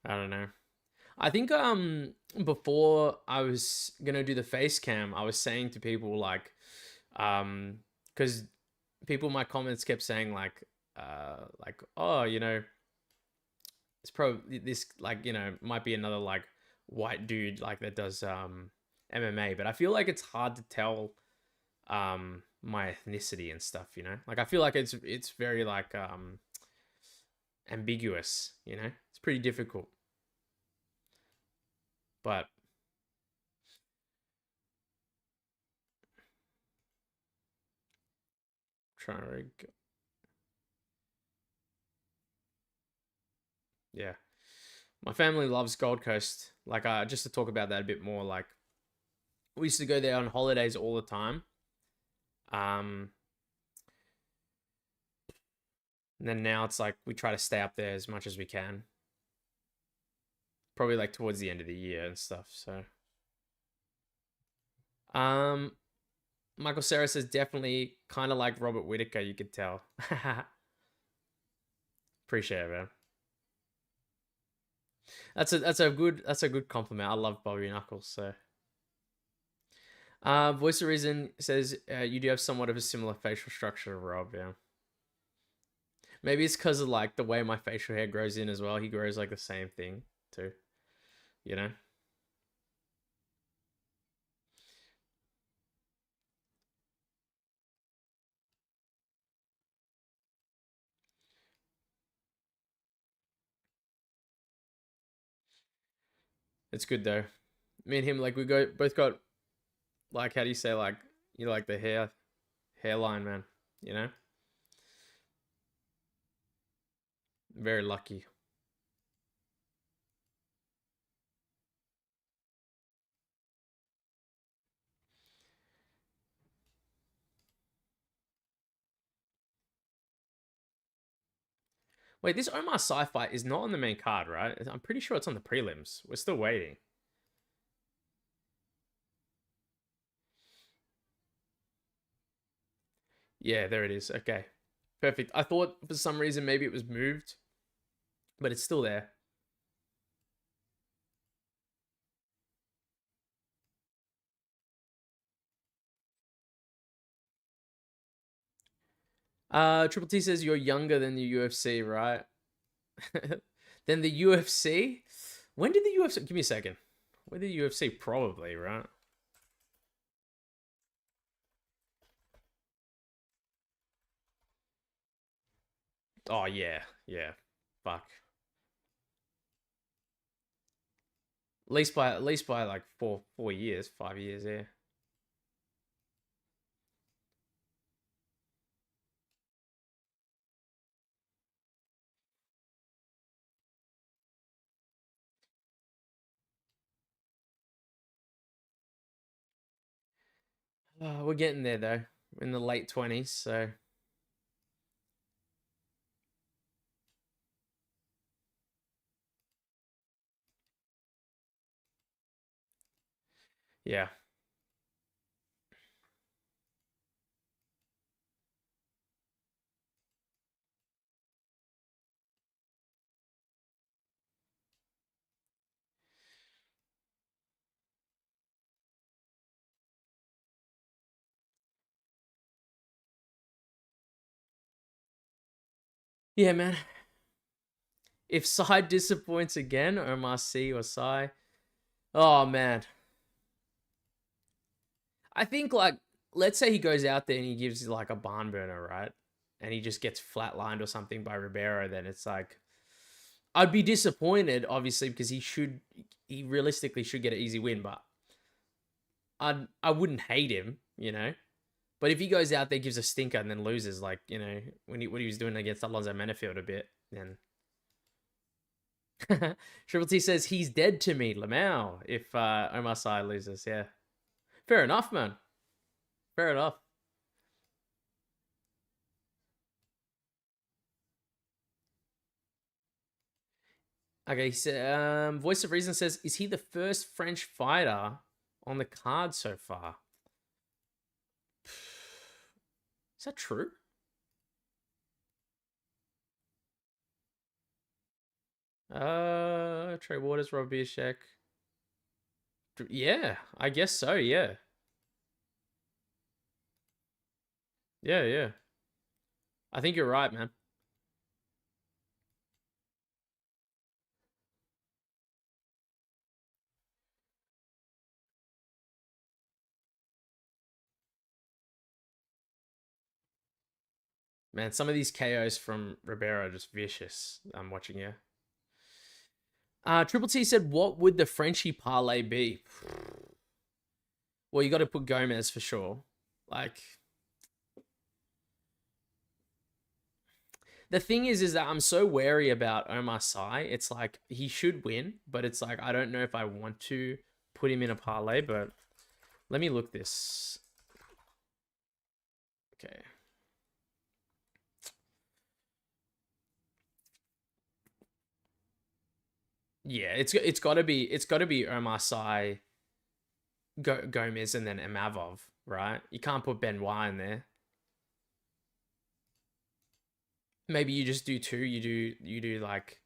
A: I don't know. I think before I was gonna do the face cam, I was saying to people because people in my comments kept saying like oh it's probably this like might be another like white dude like that does MMA, but I feel like it's hard to tell my ethnicity and stuff, like I feel like it's very like ambiguous, it's pretty difficult, but trying to yeah, my family loves Gold Coast. Like, just to talk about that a bit more, like we used to go there on holidays all the time. Um, and then now it's like we try to stay up there as much as we can. Probably like towards the end of the year and stuff. So, um, Michael Sarah says definitely kind of like Robert Whitaker. You could tell. Appreciate it, man. That's a good compliment. I love Bobby Knuckles. So, Voice of Reason says you do have somewhat of a similar facial structure to Rob. Yeah. Maybe it's because of like the way my facial hair grows in as well. He grows like the same thing too. You know. It's good though. Me and him like we go both got like how do you say like like the hairline man. You know. Very lucky. Wait, this Omar sci-fi is not on the main card, right? I'm pretty sure it's on the prelims. We're still waiting. Yeah, there it is. Okay. Perfect. I thought for some reason maybe it was moved, but it's still there. Triple T says you're younger than the UFC, right? Then the UFC? When did the UFC... Give me a second. When did the UFC? Probably, right? Oh, yeah. Yeah. Fuck. At least by like 4 years, 5 years, yeah. We're getting there though. We're in the late 20s, so yeah. Yeah, man. If Sai disappoints again, Omar C or Sai, oh man. I think like let's say he goes out there and he gives like a barn burner, right? And he just gets flatlined or something by Ribeiro, then it's like I'd be disappointed, obviously, because he realistically should get an easy win, but I wouldn't hate him, you know. But if he goes out there, gives a stinker, and then loses, like when he was doing against Alonso Menafield a bit, then Triple T says he's dead to me, Lamau. If Omar Sy loses, yeah, fair enough, man. Fair enough. Okay, he said, Voice of Reason says, is he the first French fighter on the card so far? Is that true? Trey Waters, Rob Bishek. Yeah, I guess so, yeah. Yeah, yeah. I think you're right, man. Man, some of these KOs from Ribeiro are just vicious. I'm watching you. Triple T said, what would the Frenchie parlay be? Well, you got to put Gomis for sure. Like, the thing is that I'm so wary about Omar Sy. It's like he should win, but it's like I don't know if I want to put him in a parlay. But let me look this. Okay. Yeah, it's got to be Omar Sy, Gomis, and then Imavov, right? You can't put Benoit in there. Maybe you just do two. You do like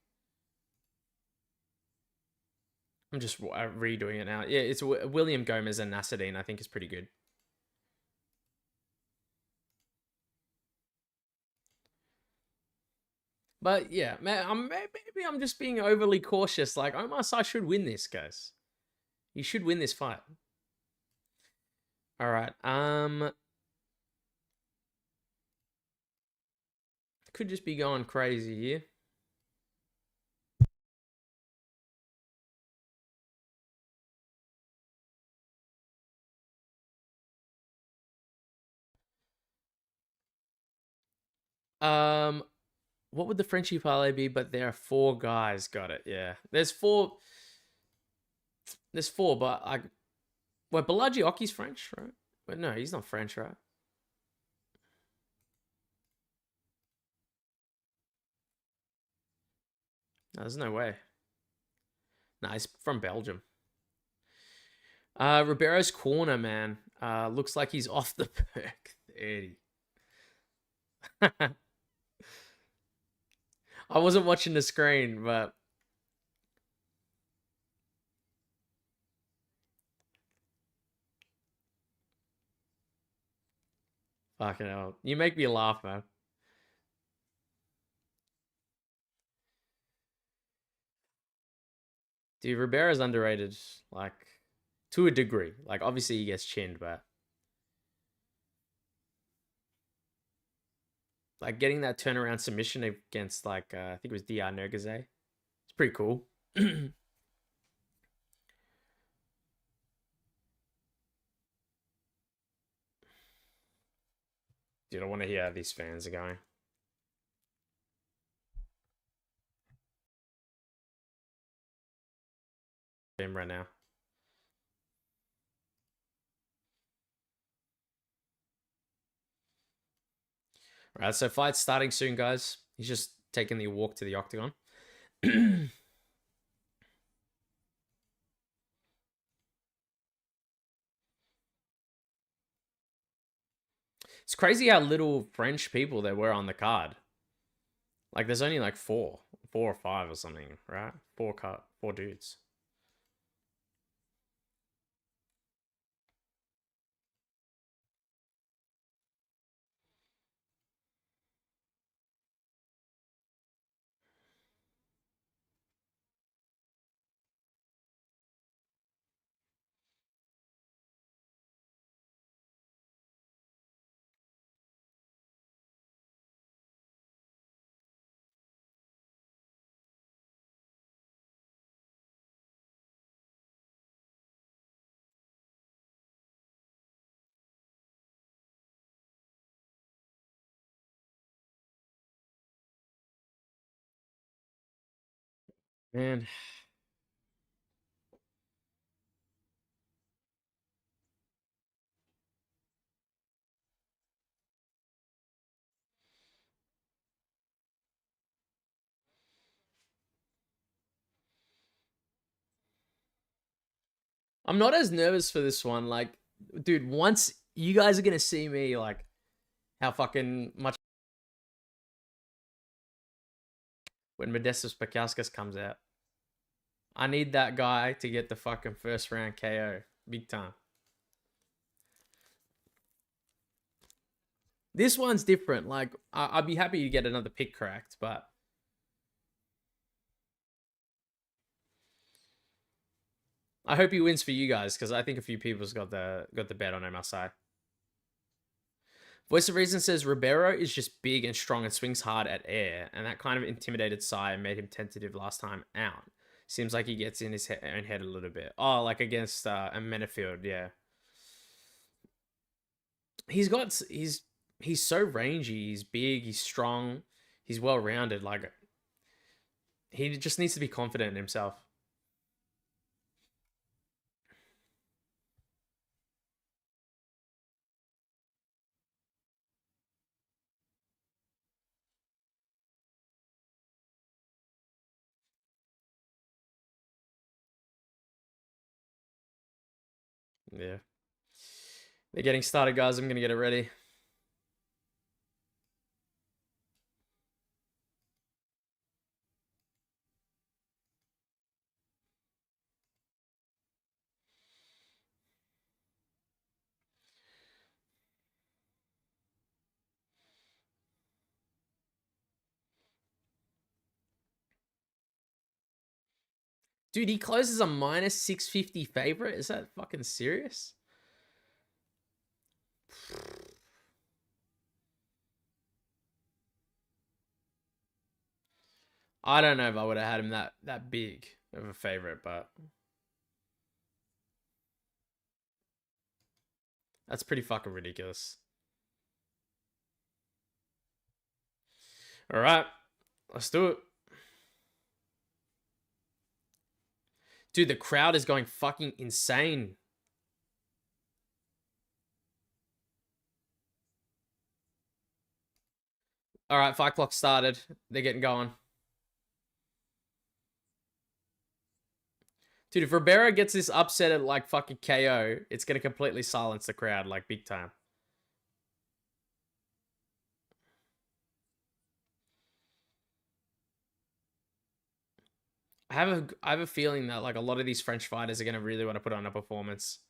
A: I'm just redoing it now. Yeah, it's William Gomez and Nassadine. I think is pretty good. But yeah, man, maybe I'm just being overly cautious. Like Omar Sy should win this, guys. He should win this fight. All right. Could just be going crazy here. What would the Frenchie parlay be? But there are four guys. Got it. Yeah. There's four. There's four, but I. Well, Bolaji Oki's French, right? But no, he's not French, right? No, there's no way. No, he's from Belgium. Ribeiro's corner, man. Looks like he's off the perk 30. I wasn't watching the screen, but fucking hell. You make me laugh, man. Dude, Ribeiro's underrated, like, to a degree. Like, obviously he gets chinned, but like getting that turnaround submission against like I think it was DR Nergaze. It's pretty cool. Dude, I want to hear how these fans are going. Him right now. All right, so fight's starting soon, guys. He's just taking the walk to the octagon. It's crazy how little French people there were on the card. Like, there's only like four or five or something, right? Four dudes. Man, I'm not as nervous for this one. Like, dude, once you guys are gonna see me like how fucking much when Modestus Pakauskas comes out. I need that guy to get the fucking first round KO. Big time. This one's different. Like, I'd be happy to get another pick correct, but I hope he wins for you guys because I think a few people's got the bet on him. I'll Voice of Reason says Ribeiro is just big and strong and swings hard at air, and that kind of intimidated Sai and made him tentative last time out. Seems like he gets in his own head a little bit. Oh, like against Menefield, yeah. He's so rangy. He's big. He's strong. He's well rounded. Like he just needs to be confident in himself. Yeah. They're getting started, guys. I'm gonna get it ready. Dude, he closes a minus 650 favorite. Is that fucking serious? I don't know if I would have had him that big of a favorite, but that's pretty fucking ridiculous. All right, let's do it. Dude, the crowd is going fucking insane. All right, 5 o'clock started. They're getting going. Dude, if Ribeiro gets this upset at like fucking KO, it's gonna completely silence the crowd like big time. I have a feeling that like a lot of these French fighters are gonna really want to put on a performance.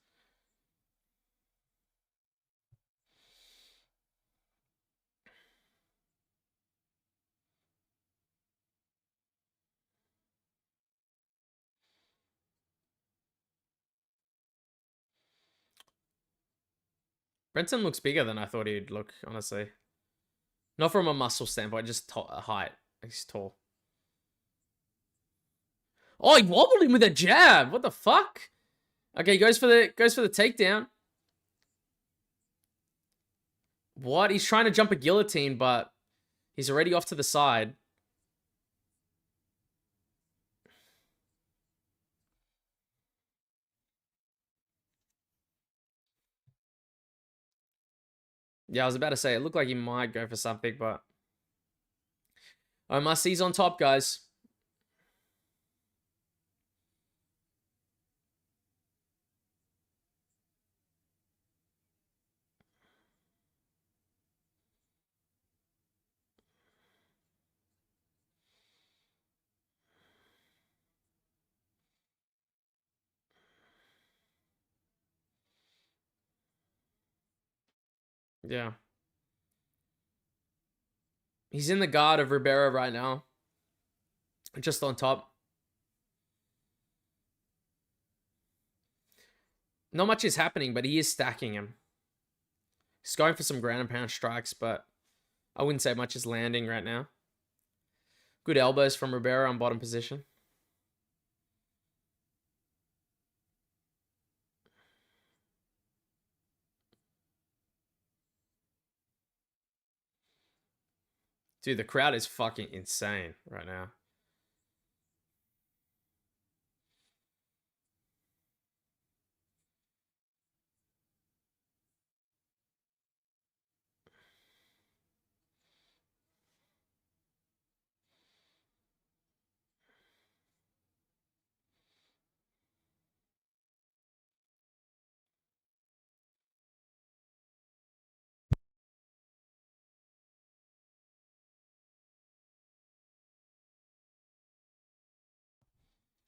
A: Brendson looks bigger than I thought he'd look, honestly. Not from a muscle standpoint, just height. He's tall. Oh, he wobbled him with a jab. What the fuck? Okay, he goes for the takedown. What? He's trying to jump a guillotine, but he's already off to the side. Yeah, I was about to say, it looked like he might go for something, but... Oumar Sy's on top, guys. Yeah. He's in the guard of Ribeiro right now. Just on top. Not much is happening, but he is stacking him. He's going for some ground and pound strikes, but I wouldn't say much is landing right now. Good elbows from Ribeiro on bottom position. Dude, the crowd is fucking insane right now.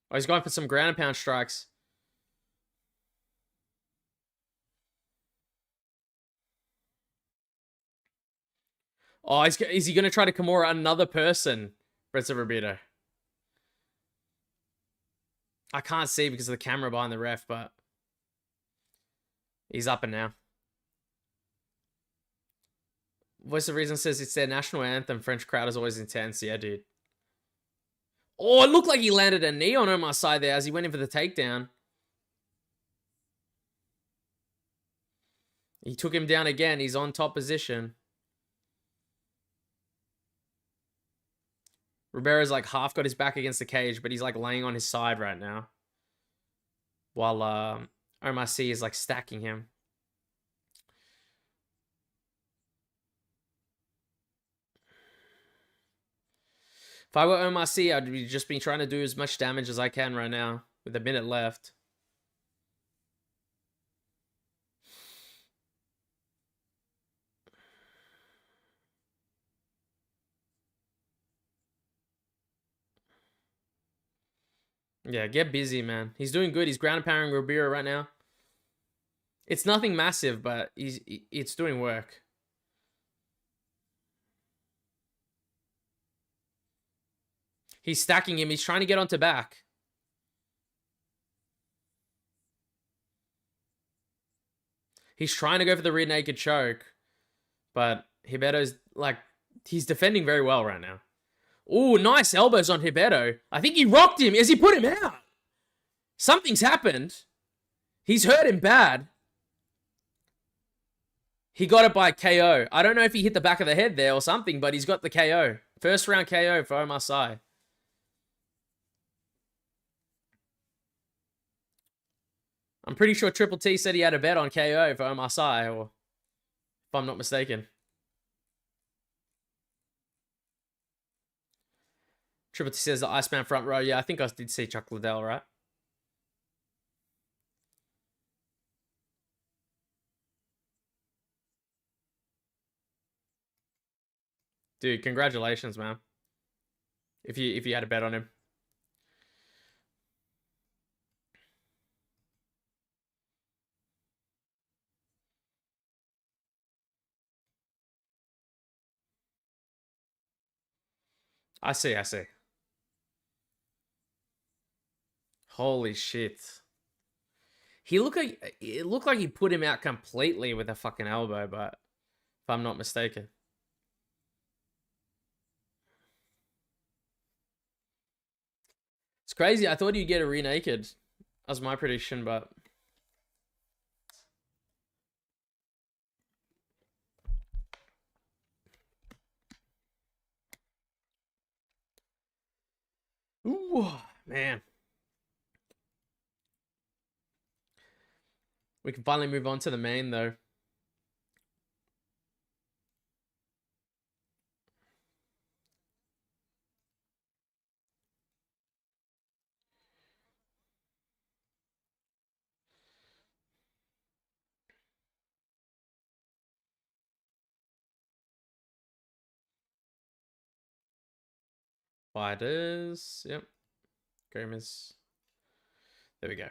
A: Oh, he's going for some ground and pound strikes. Oh, is he going to try to Kimura another person? Brendson Ribeiro. I can't see because of the camera behind the ref, but he's up and now. Voice of Reason says it's their national anthem. French crowd is always intense. Yeah, dude. Oh, it looked like he landed a knee on Oumar's side there as he went in for the takedown. He took him down again. He's on top position. Ribeiro's like half got his back against the cage, but he's like laying on his side right now. While Oumar Sy is like stacking him. If I were Oumar Sy, I'd be just be trying to do as much damage as I can right now with a minute left. Yeah, get busy, man. He's doing good. He's ground and pounding Ribeiro right now. It's nothing massive, but it's doing work. He's stacking him. He's trying to get onto back. He's trying to go for the rear naked choke. But Ribeiro's like, he's defending very well right now. Ooh, nice elbows on Ribeiro. I think he rocked him as he put him out. Something's happened. He's hurt him bad. He got it by KO. I don't know if he hit the back of the head there or something, but he's got the KO. First round KO for Oumar Sy. I'm pretty sure Triple T said he had a bet on KO for Oumar Sy, or if I'm not mistaken. Triple T says the Iceman front row. Yeah, I think I did see Chuck Liddell, right? Dude, congratulations, man. If you had a bet on him. I see. Holy shit. It looked like he put him out completely with a fucking elbow, but if I'm not mistaken. It's crazy. I thought you'd get a rear naked. That was my prediction, but ooh, man. We can finally move on to the main though. Fighters. Yep. Gomis. There we go.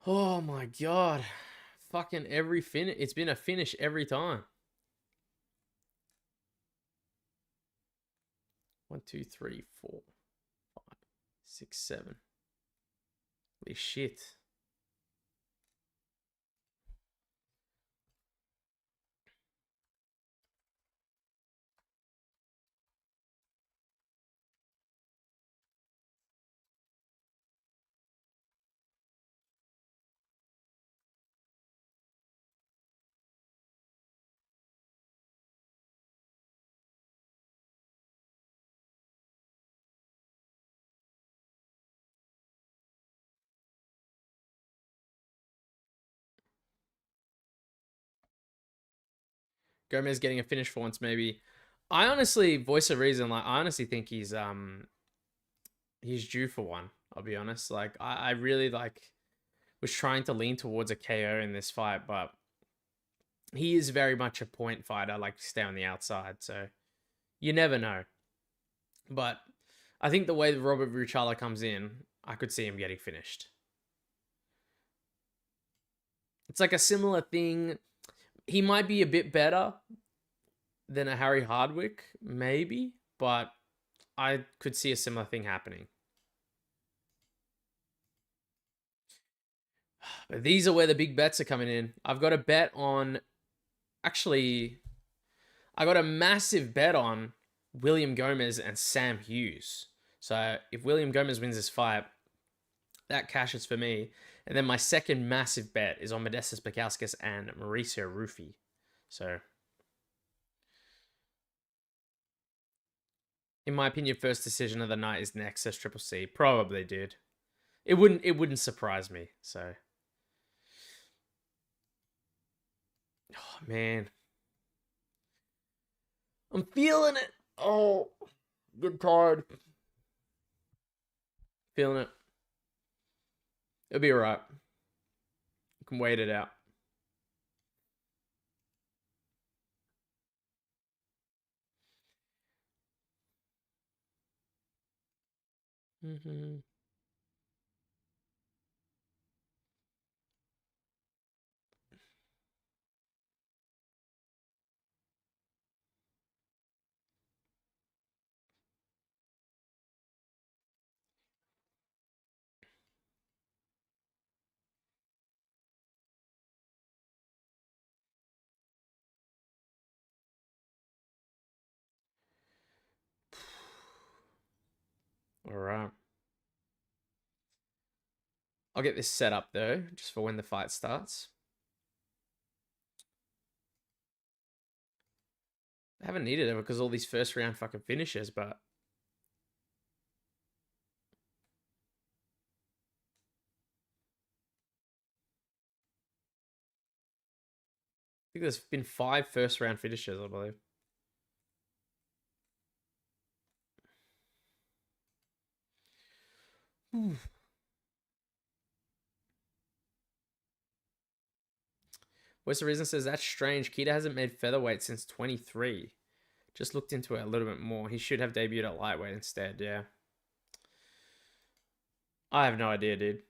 A: Oh my god. Fucking every finish. It's been a finish every time. 1, 2, 3, 4, 5, 6, 7. Holy shit. Gomez getting a finish for once, maybe. I honestly, voice of reason, like I honestly think he's due for one. I'll be honest. Like I really was trying to lean towards a KO in this fight, but he is very much a point fighter, like stay on the outside, so you never know. But I think the way that Robert Ruchala comes in, I could see him getting finished. It's like a similar thing. He might be a bit better than a Harry Hardwick, maybe, but I could see a similar thing happening. But these are where the big bets are coming in. I've got a bet on. Actually, I got a massive bet on William Gomis and Sam Hughes. So if William Gomis wins this fight, that cashes for me. And then my second massive bet is on Modestas Bukauskas and Mauricio Rufy. So, in my opinion, first decision of the night is next, says Triple C. Probably, dude. It wouldn't surprise me. So, oh man, I'm feeling it. Oh, good card. Feeling it. It'll be alright. You can wait it out. Mm-hmm. Alright. I'll get this set up though, just for when the fight starts. I haven't needed it because all these first round fucking finishes, but I think there's been 5 first round finishes, I believe. What's the reason? Says that's strange. Kita hasn't made featherweight since 23. Just looked into it a little bit more. He should have debuted at lightweight instead, yeah. I have no idea, dude.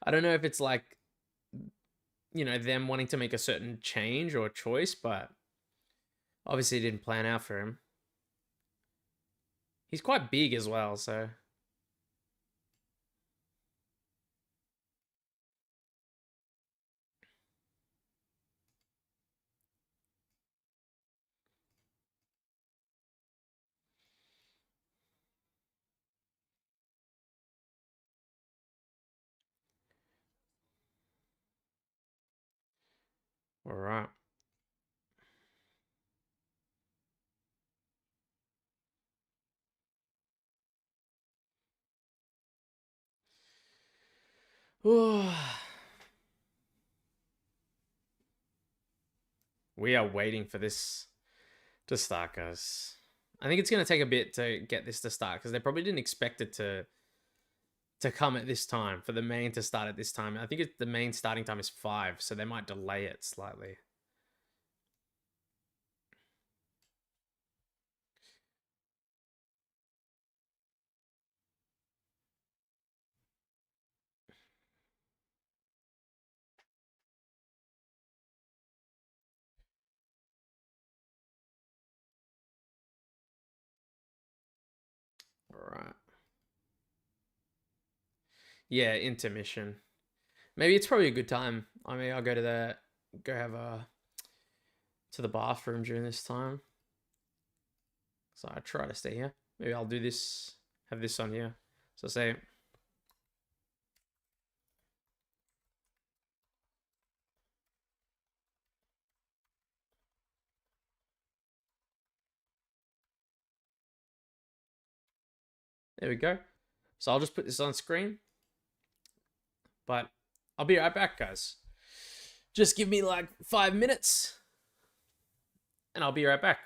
A: I don't know if it's like, them wanting to make a certain change or choice, but obviously it didn't plan out for him. He's quite big as well, so. All right. We are waiting for this to start, guys. I think it's going to take a bit to get this to start because they probably didn't expect it to come at this time, for the main to start at this time. I think the main starting time is 5, so they might delay it slightly. All right. Yeah, intermission. Maybe it's probably a good time. I mean, I'll go have a to the bathroom during this time. So I try to stay here. Maybe I'll do this, have this on here. So say, there we go. So I'll just put this on screen. But I'll be right back, guys. Just give me like 5 minutes and I'll be right back.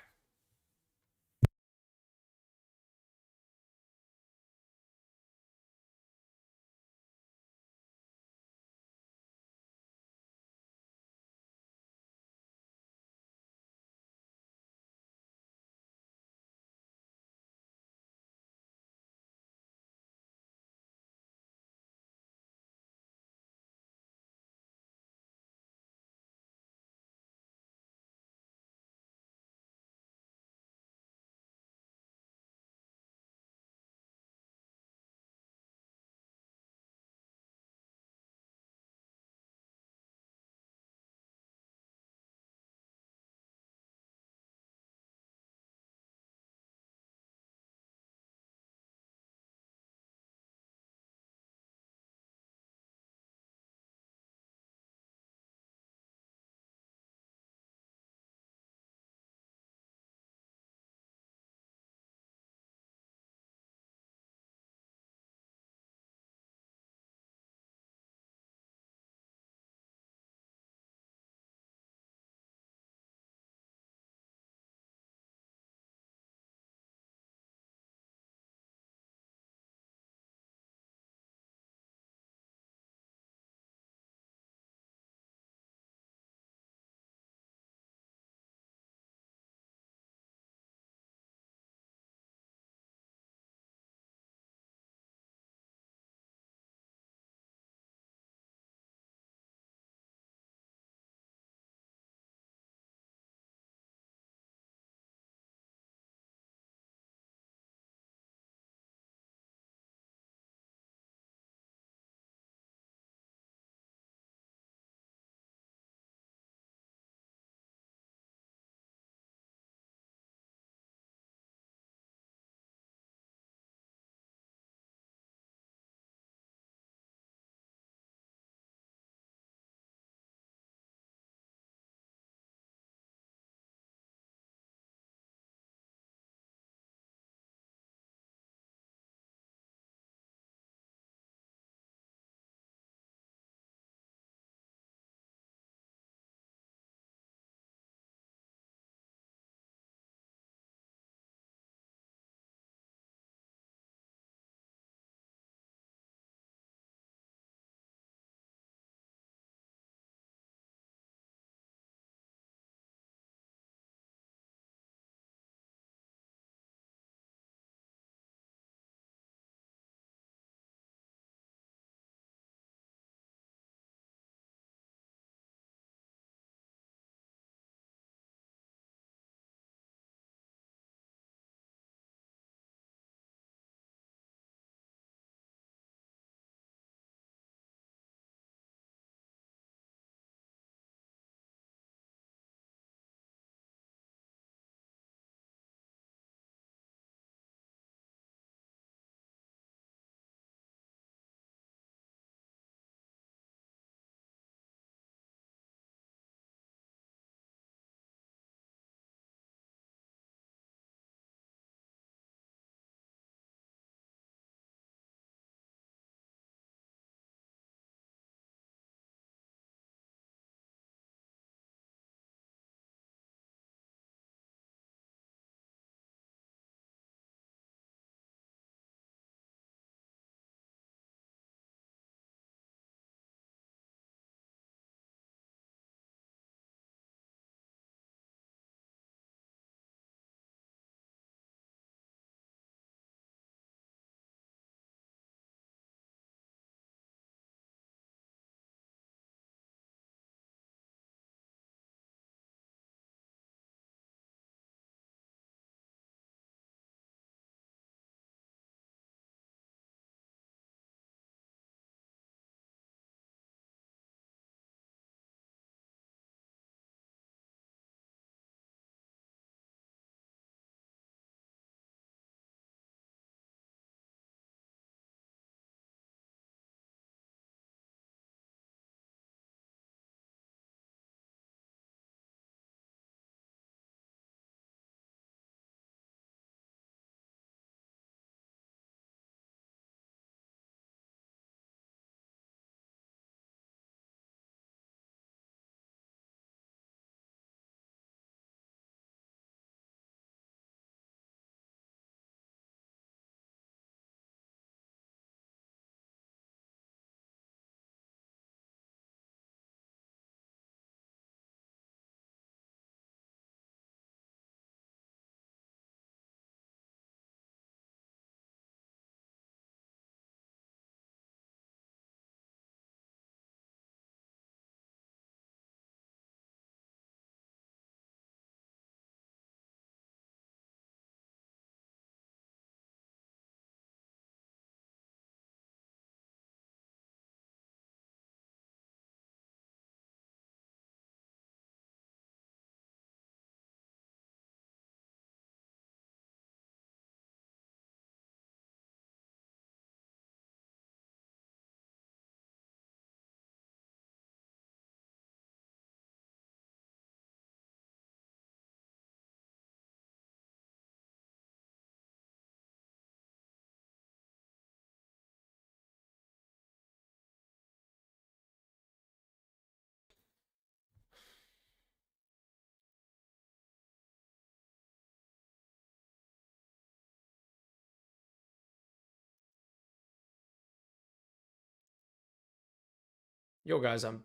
A: Yo, guys, I'm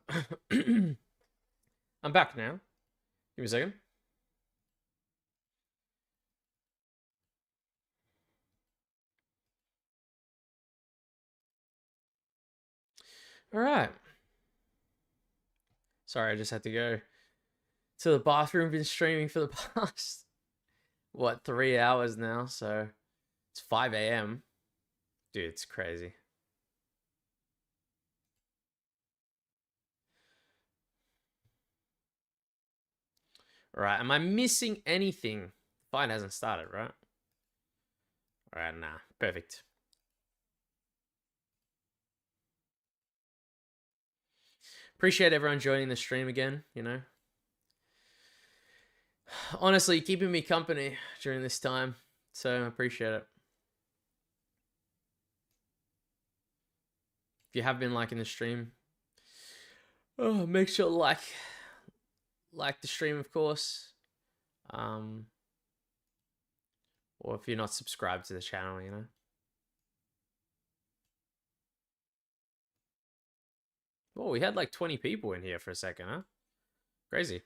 A: I'm back now. Give me a second. All right. Sorry, I just had to go to the bathroom. Been streaming for the past what 3 hours now, so it's 5 a.m. Dude, it's crazy. All right, am I missing anything? Fight hasn't started, right? All right, nah, perfect. Appreciate everyone joining the stream again. Honestly, keeping me company during this time, so I appreciate it. If you have been liking the stream, make sure to like the stream, of course. Or if you're not subscribed to the channel, Oh, we had like 20 people in here for a second, huh? Crazy.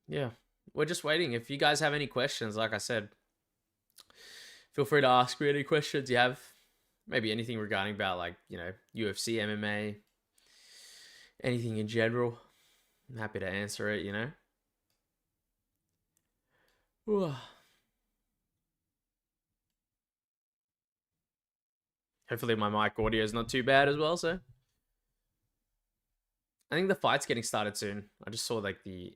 A: Yeah, we're just waiting. If you guys have any questions, like I said, feel free to ask me any questions you have. Maybe anything regarding about like, UFC, MMA, anything in general. I'm happy to answer it. Hopefully my mic audio is not too bad as well, so. I think the fight's getting started soon. I just saw like the...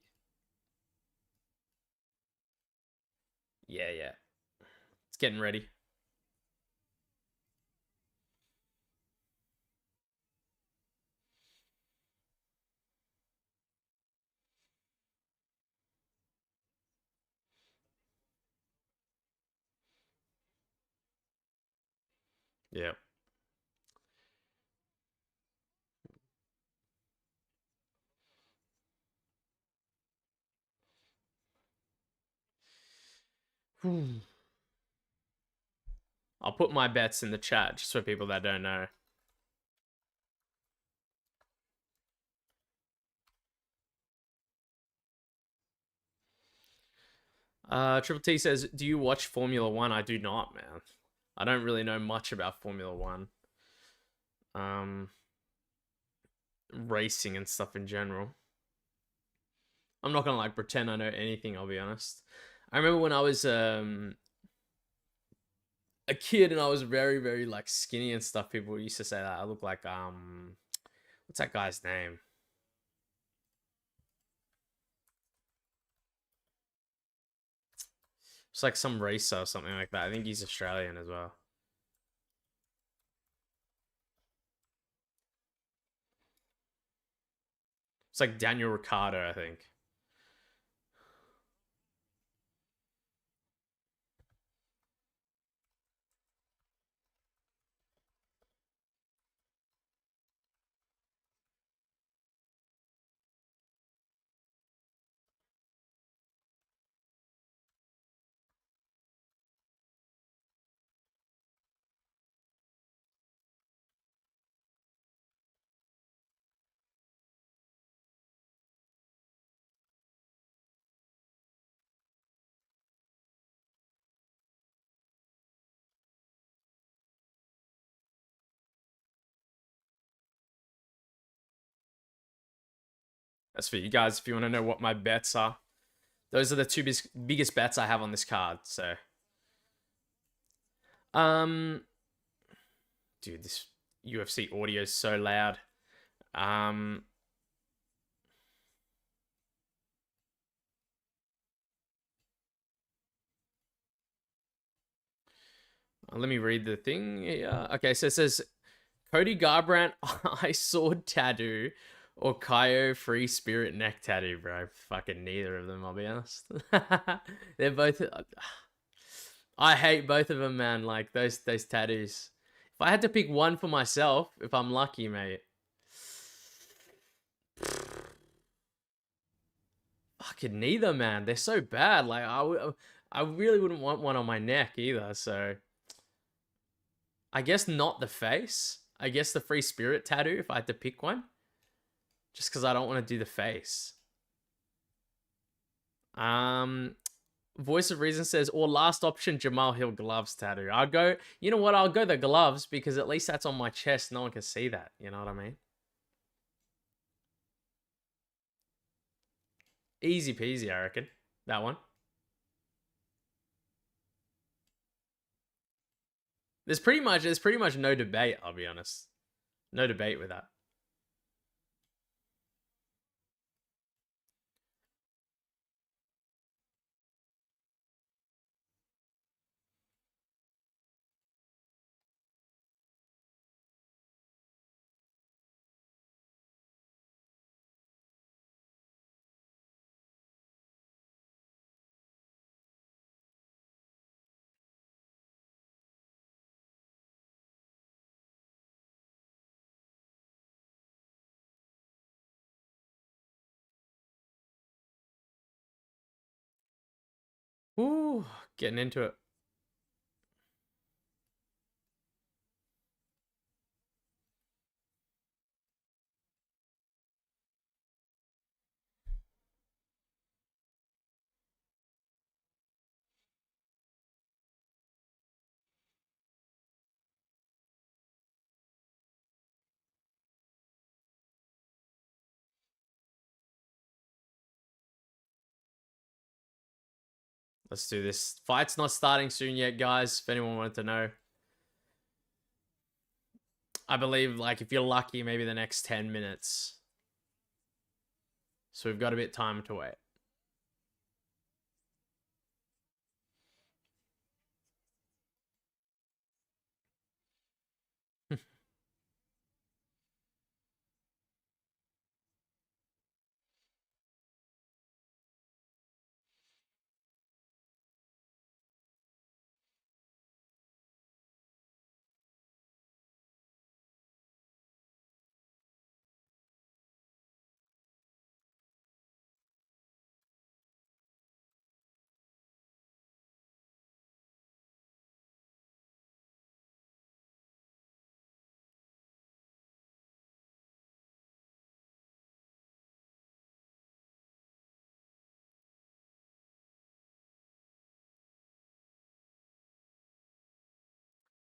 A: Yeah. It's getting ready. Yeah. I'll put my bets in the chat just for people that don't know. Triple T says, do you watch Formula One? I do not, man. I don't really know much about Formula One. Racing and stuff in general. I'm not gonna like pretend I know anything, I'll be honest. I remember when I was a kid and I was very, very like skinny and stuff, people used to say that I look like what's that guy's name? It's like some racer or something like that. I think he's Australian as well. It's like Daniel Ricciardo, I think. That's for you guys if you want to know what my bets are. Those are the two biggest bets I have on this card. So, dude, this UFC audio is so loud. Let me read the thing. Yeah. Okay, so it says Cody Garbrandt eye sword tattoo or Kaue free spirit neck tattoo, bro. Fucking neither of them, I'll be honest. They're both. I hate both of them, man. Like those tattoos. I had to pick one for myself, if I'm lucky, mate. Fucking neither, man. They're so bad. Like, I really wouldn't want one on my neck either, so... I guess not the face. I guess the free spirit tattoo, if I had to pick one. Just because I don't want to do the face. Voice of Reason says, or last option, Jamal Hill gloves tattoo. I'll go, you know what? I'll go the gloves because at least that's on my chest. No one can see that. You know what I mean? Easy peasy, I reckon. That one. There's pretty much no debate, I'll be honest. No debate with that. Ooh, getting into it. Let's do this. Fight's not starting soon yet, guys. If anyone wanted to know. I believe, like, if you're lucky, maybe the next 10 minutes. So we've got a bit of time to wait.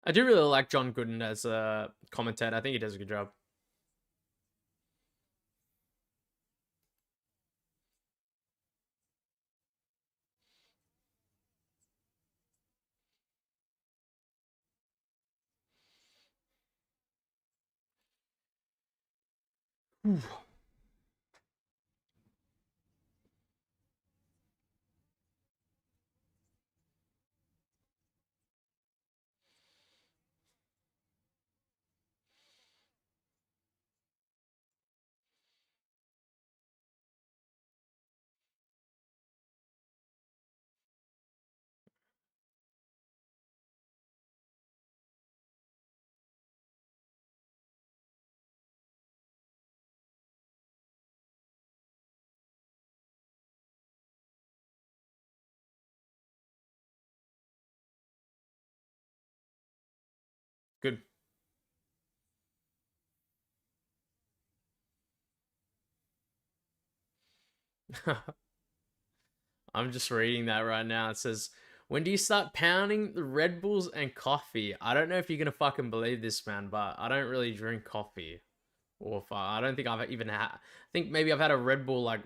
A: I do really like John Gooden as a commentator. I think he does a good job. Good. I'm just reading that right now. It says, when do you start pounding the Red Bulls and coffee? I don't know if you're going to fucking believe this, man, but I don't really drink coffee. Or I don't think I've even had... I think maybe I've had a Red Bull like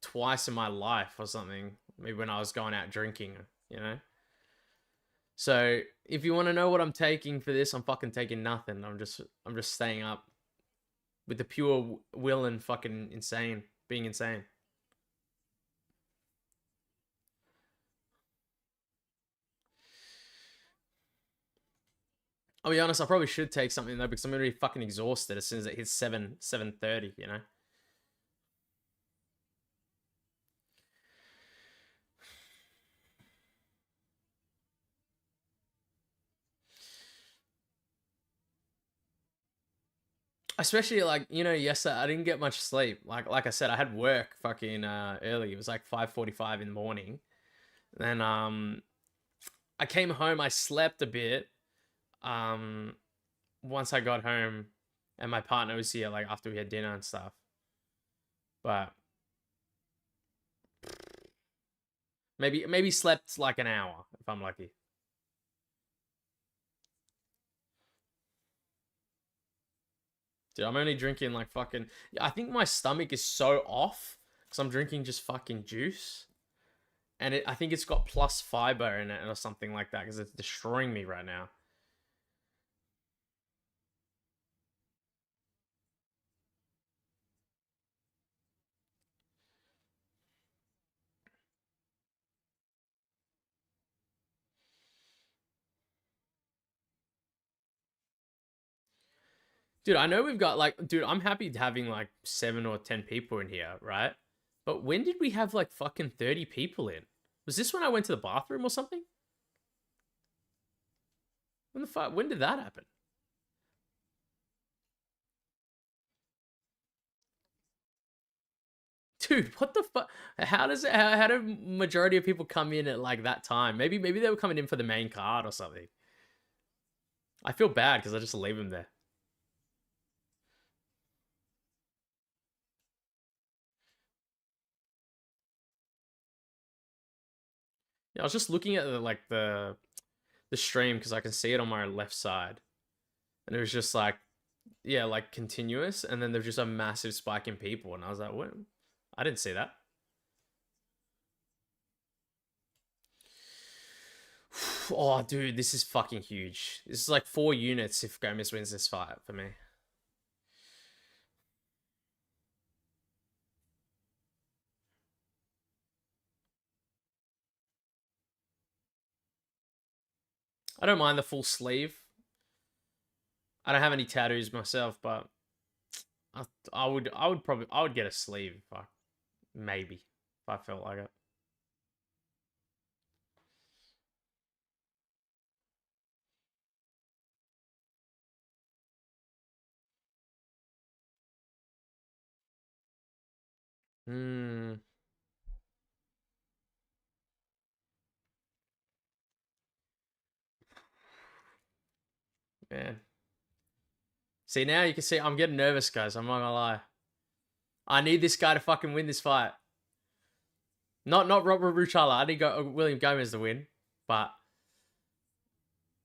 A: twice in my life or something. Maybe when I was going out drinking, you know? So if you want to know what I'm taking for this, I'm fucking taking nothing. I'm just staying up with the pure will and fucking being insane. I'll be honest, I probably should take something though because I'm gonna be fucking exhausted as soon as it hits 7:30, you know? Especially like, you know, yesterday I didn't get much sleep. Like I said, I had work fucking early. It was like 5:45 in the morning. Then I came home, I slept a bit. Um once I got home and my partner was here like after we had dinner and stuff. But maybe slept like an hour if I'm lucky. Dude, I'm only drinking like fucking. I think my stomach is so off because I'm drinking just fucking juice, and I think it's got plus fiber in it or something like that because it's destroying me right now. Dude, I know we've got like, dude, I'm happy having like 7 or 10 people in here, right? But when did we have like fucking 30 people in? Was this when I went to the bathroom or something? When the fuck? When did that happen? Dude, what the fuck? How does it? How do majority of people come in at like that time? Maybe they were coming in for the main card or something. I feel bad because I just leave them there. Yeah, I was just looking at the stream because I can see it on my left side, and it was just like, yeah, like continuous, and then there's just a massive spike in people, and I was like, what? I didn't see that. Oh, dude, this is fucking huge. This is like 4 units if Gomis wins this fight for me. I don't mind the full sleeve. I don't have any tattoos myself, but I would get a sleeve if I maybe if I felt like it. Hmm. Man. See now you can see I'm getting nervous, guys. I'm not gonna lie. I need this guy to fucking win this fight. Not Robert Ruchala. I need William Gomez to win, but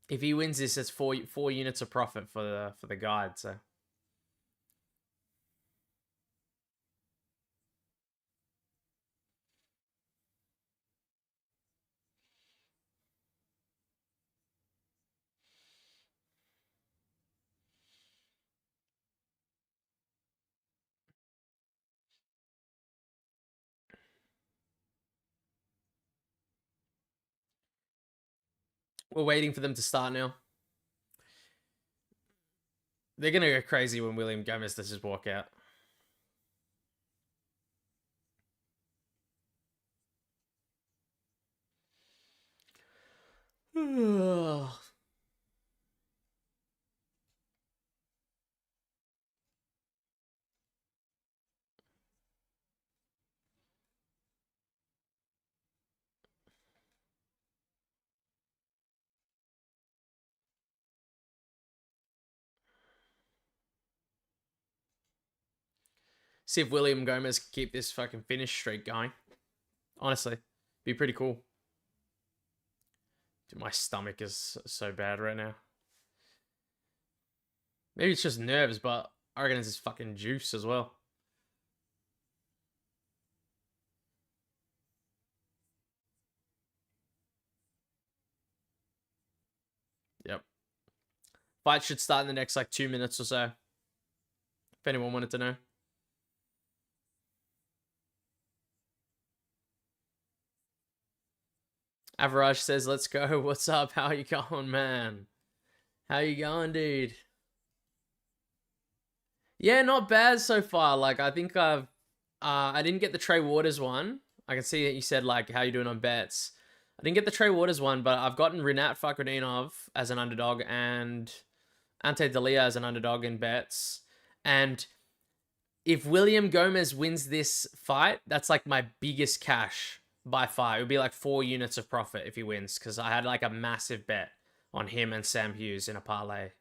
A: if he wins this, it's four units of profit for the guide. So we're waiting for them to start now. They're gonna go crazy when William Gomez does his walkout. See if William Gomez can keep this fucking finish streak going. Honestly, be pretty cool. Dude, my stomach is so bad right now. Maybe it's just nerves, but I reckon it's this fucking juice as well. Yep. Fight should start in the next like 2 minutes or so. If anyone wanted to know. Average says, let's go. What's up? How you going, man? How you going, dude? Yeah, not bad so far. Like, I think I didn't get the Trey Waters one. I can see that you said, like, how you doing on bets. I didn't get the Trey Waters one, but I've gotten Rinat Fakhretdinov as an underdog and Ante Delija as an underdog in bets. And if William Gomis wins this fight, that's like my biggest cash by far. It would be like 4 units of profit if he wins, because I had like a massive bet on him and Sam Hughes in a parlay.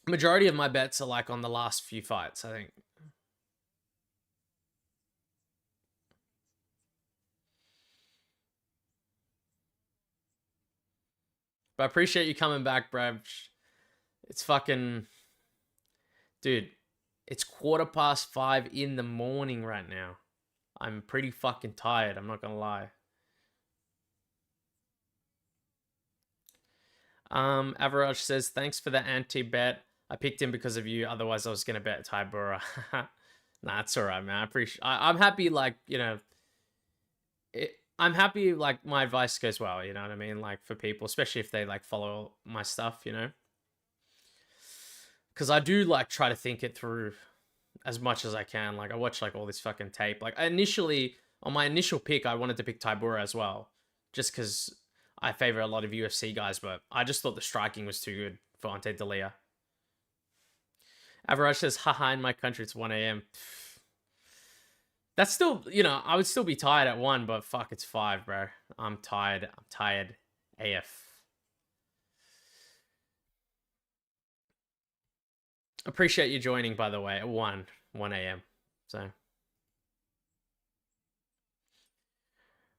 A: Majority of my bets are like on the last few fights, I think. But I appreciate you coming back, bro. It's fucking... Dude, it's 5:15 in the morning right now. I'm pretty fucking tired, I'm not gonna lie. Average says, thanks for the anti-bet. I picked him because of you, otherwise I was gonna bet Tybura. Nah, it's alright, man. I'm happy, like, you know... I'm happy, like, my advice goes well, you know what I mean? Like, for people, especially if they, like, follow my stuff, you know? Because I do, like, try to think it through as much as I can. Like, I watch, like, all this fucking tape. Like, initially, on my initial pick, I wanted to pick Tybura as well. Just because I favor a lot of UFC guys, but I just thought the striking was too good for Ante Delija. Average says, haha, in my country, it's 1 a.m. That's still, you know, I would still be tired at 1, but fuck, it's 5, bro. I'm tired. I'm tired AF. Appreciate you joining, by the way, at 1 a.m. So.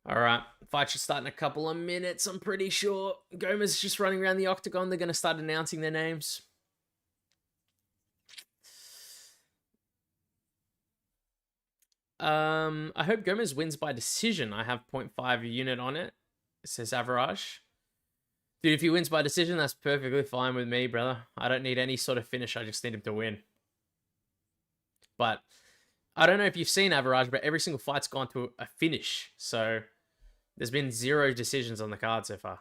A: Alright, fight should start in a couple of minutes, I'm pretty sure. Gomis is just running around the octagon. They're going to start announcing their names. I hope Gomis wins by decision. I have 0.5 unit on it. It says average. Dude, if he wins by decision, that's perfectly fine with me, brother. I don't need any sort of finish. I just need him to win. But I don't know if you've seen average, but every single fight's gone to a finish. So there's been 0 decisions on the card so far.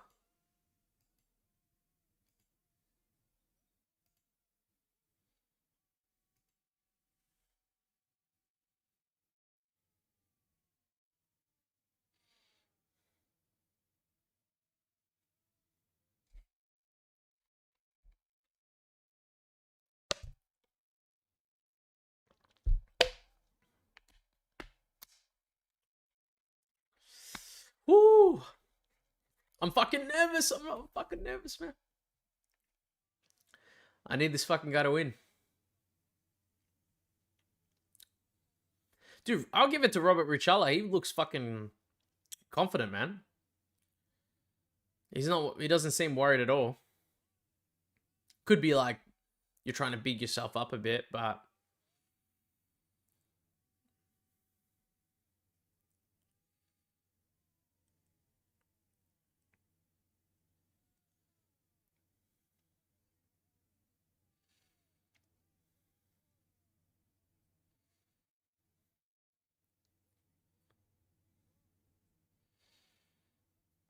A: Woo! I'm fucking nervous. I'm fucking nervous, man. I need this fucking guy to win. Dude, I'll give it to Robert Ruchala. He looks fucking confident, man. He doesn't seem worried at all. Could be like, you're trying to big yourself up a bit, but...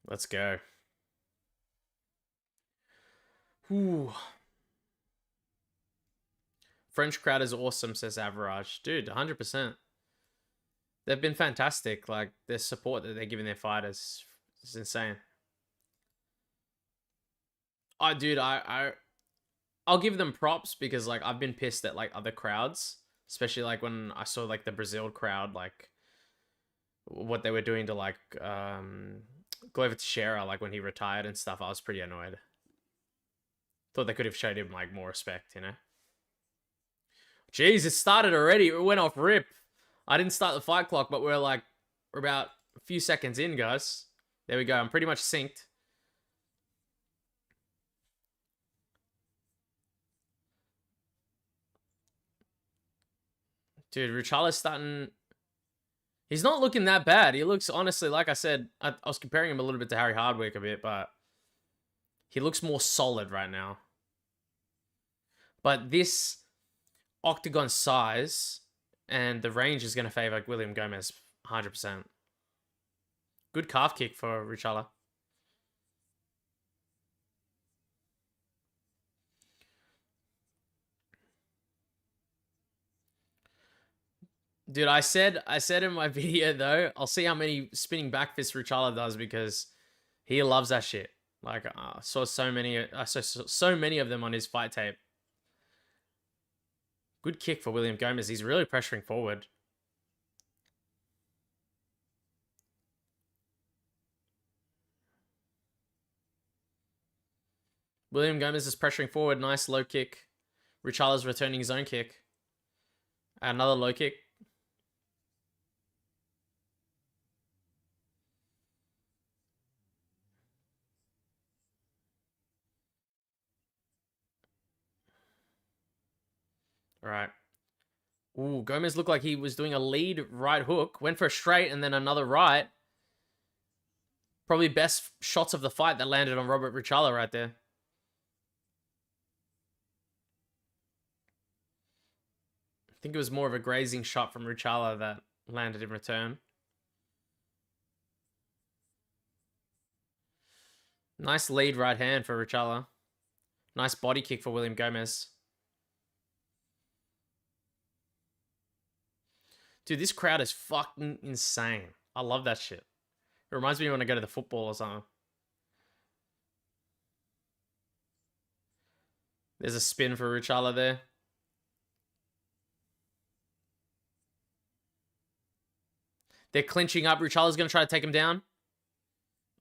A: Let's go. Ooh. French crowd is awesome, says Average. Dude, 100%. They've been fantastic. Like, their support that they're giving their fighters is insane. Oh, dude, I'll give them props because, like, I've been pissed at, like, other crowds. Especially, like, when I saw, like, the Brazil crowd, like, what they were doing to, like, Glover Teixeira, like, when he retired and stuff. I was pretty annoyed. Thought they could have showed him, like, more respect, you know? Jeez, it started already. It went off rip. I didn't start the fight clock, but we're about a few seconds in, guys. There we go. I'm pretty much synced. Dude, Ruchala's starting... He's not looking that bad. He looks, honestly, like I said, I was comparing him a little bit to Harry Hardwick a bit, but he looks more solid right now. But this octagon size and the range is going to favor William Gomis 100%. Good calf kick for Ruchala. Dude, I said in my video though, I'll see how many spinning back fists Ruchala does because he loves that shit. Like I saw so many of them on his fight tape. Good kick for William Gomis. He's really pressuring forward. William Gomis is pressuring forward. Nice low kick. Ruchala's returning his own kick. Another low kick. All right. Ooh, Gomis looked like he was doing a lead right hook. Went for a straight and then another right. Probably best shots of the fight that landed on Robert Ruchala right there. I think it was more of a grazing shot from Ruchala that landed in return. Nice lead right hand for Ruchala. Nice body kick for William Gomis. Dude, this crowd is fucking insane. I love that shit. It reminds me when I go to the football or something. There's a spin for Ruchala there. They're clinching up. Ruchala's going to try to take him down.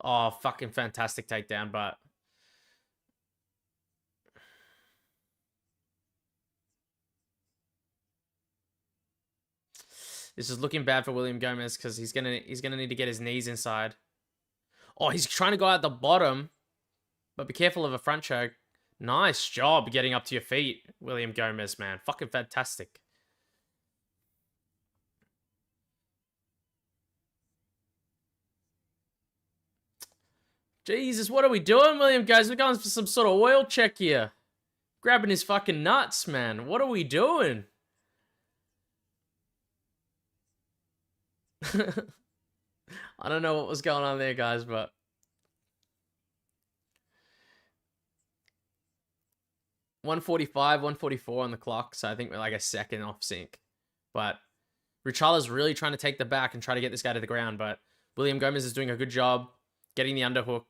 A: Oh, fucking fantastic takedown, but... This is looking bad for William Gomis because he's gonna need to get his knees inside. Oh, he's trying to go out the bottom, but be careful of a front choke. Nice job getting up to your feet, William Gomis, man. Fucking fantastic. Jesus, what are we doing, William Gomis? We're going for some sort of oil check here. Grabbing his fucking nuts, man. What are we doing? I don't know what was going on there, guys, but... $145, $144 on the clock, so I think we're like a second off sync. But Ruchala's really trying to take the back and try to get this guy to the ground, but William Gomis is doing a good job getting the underhook.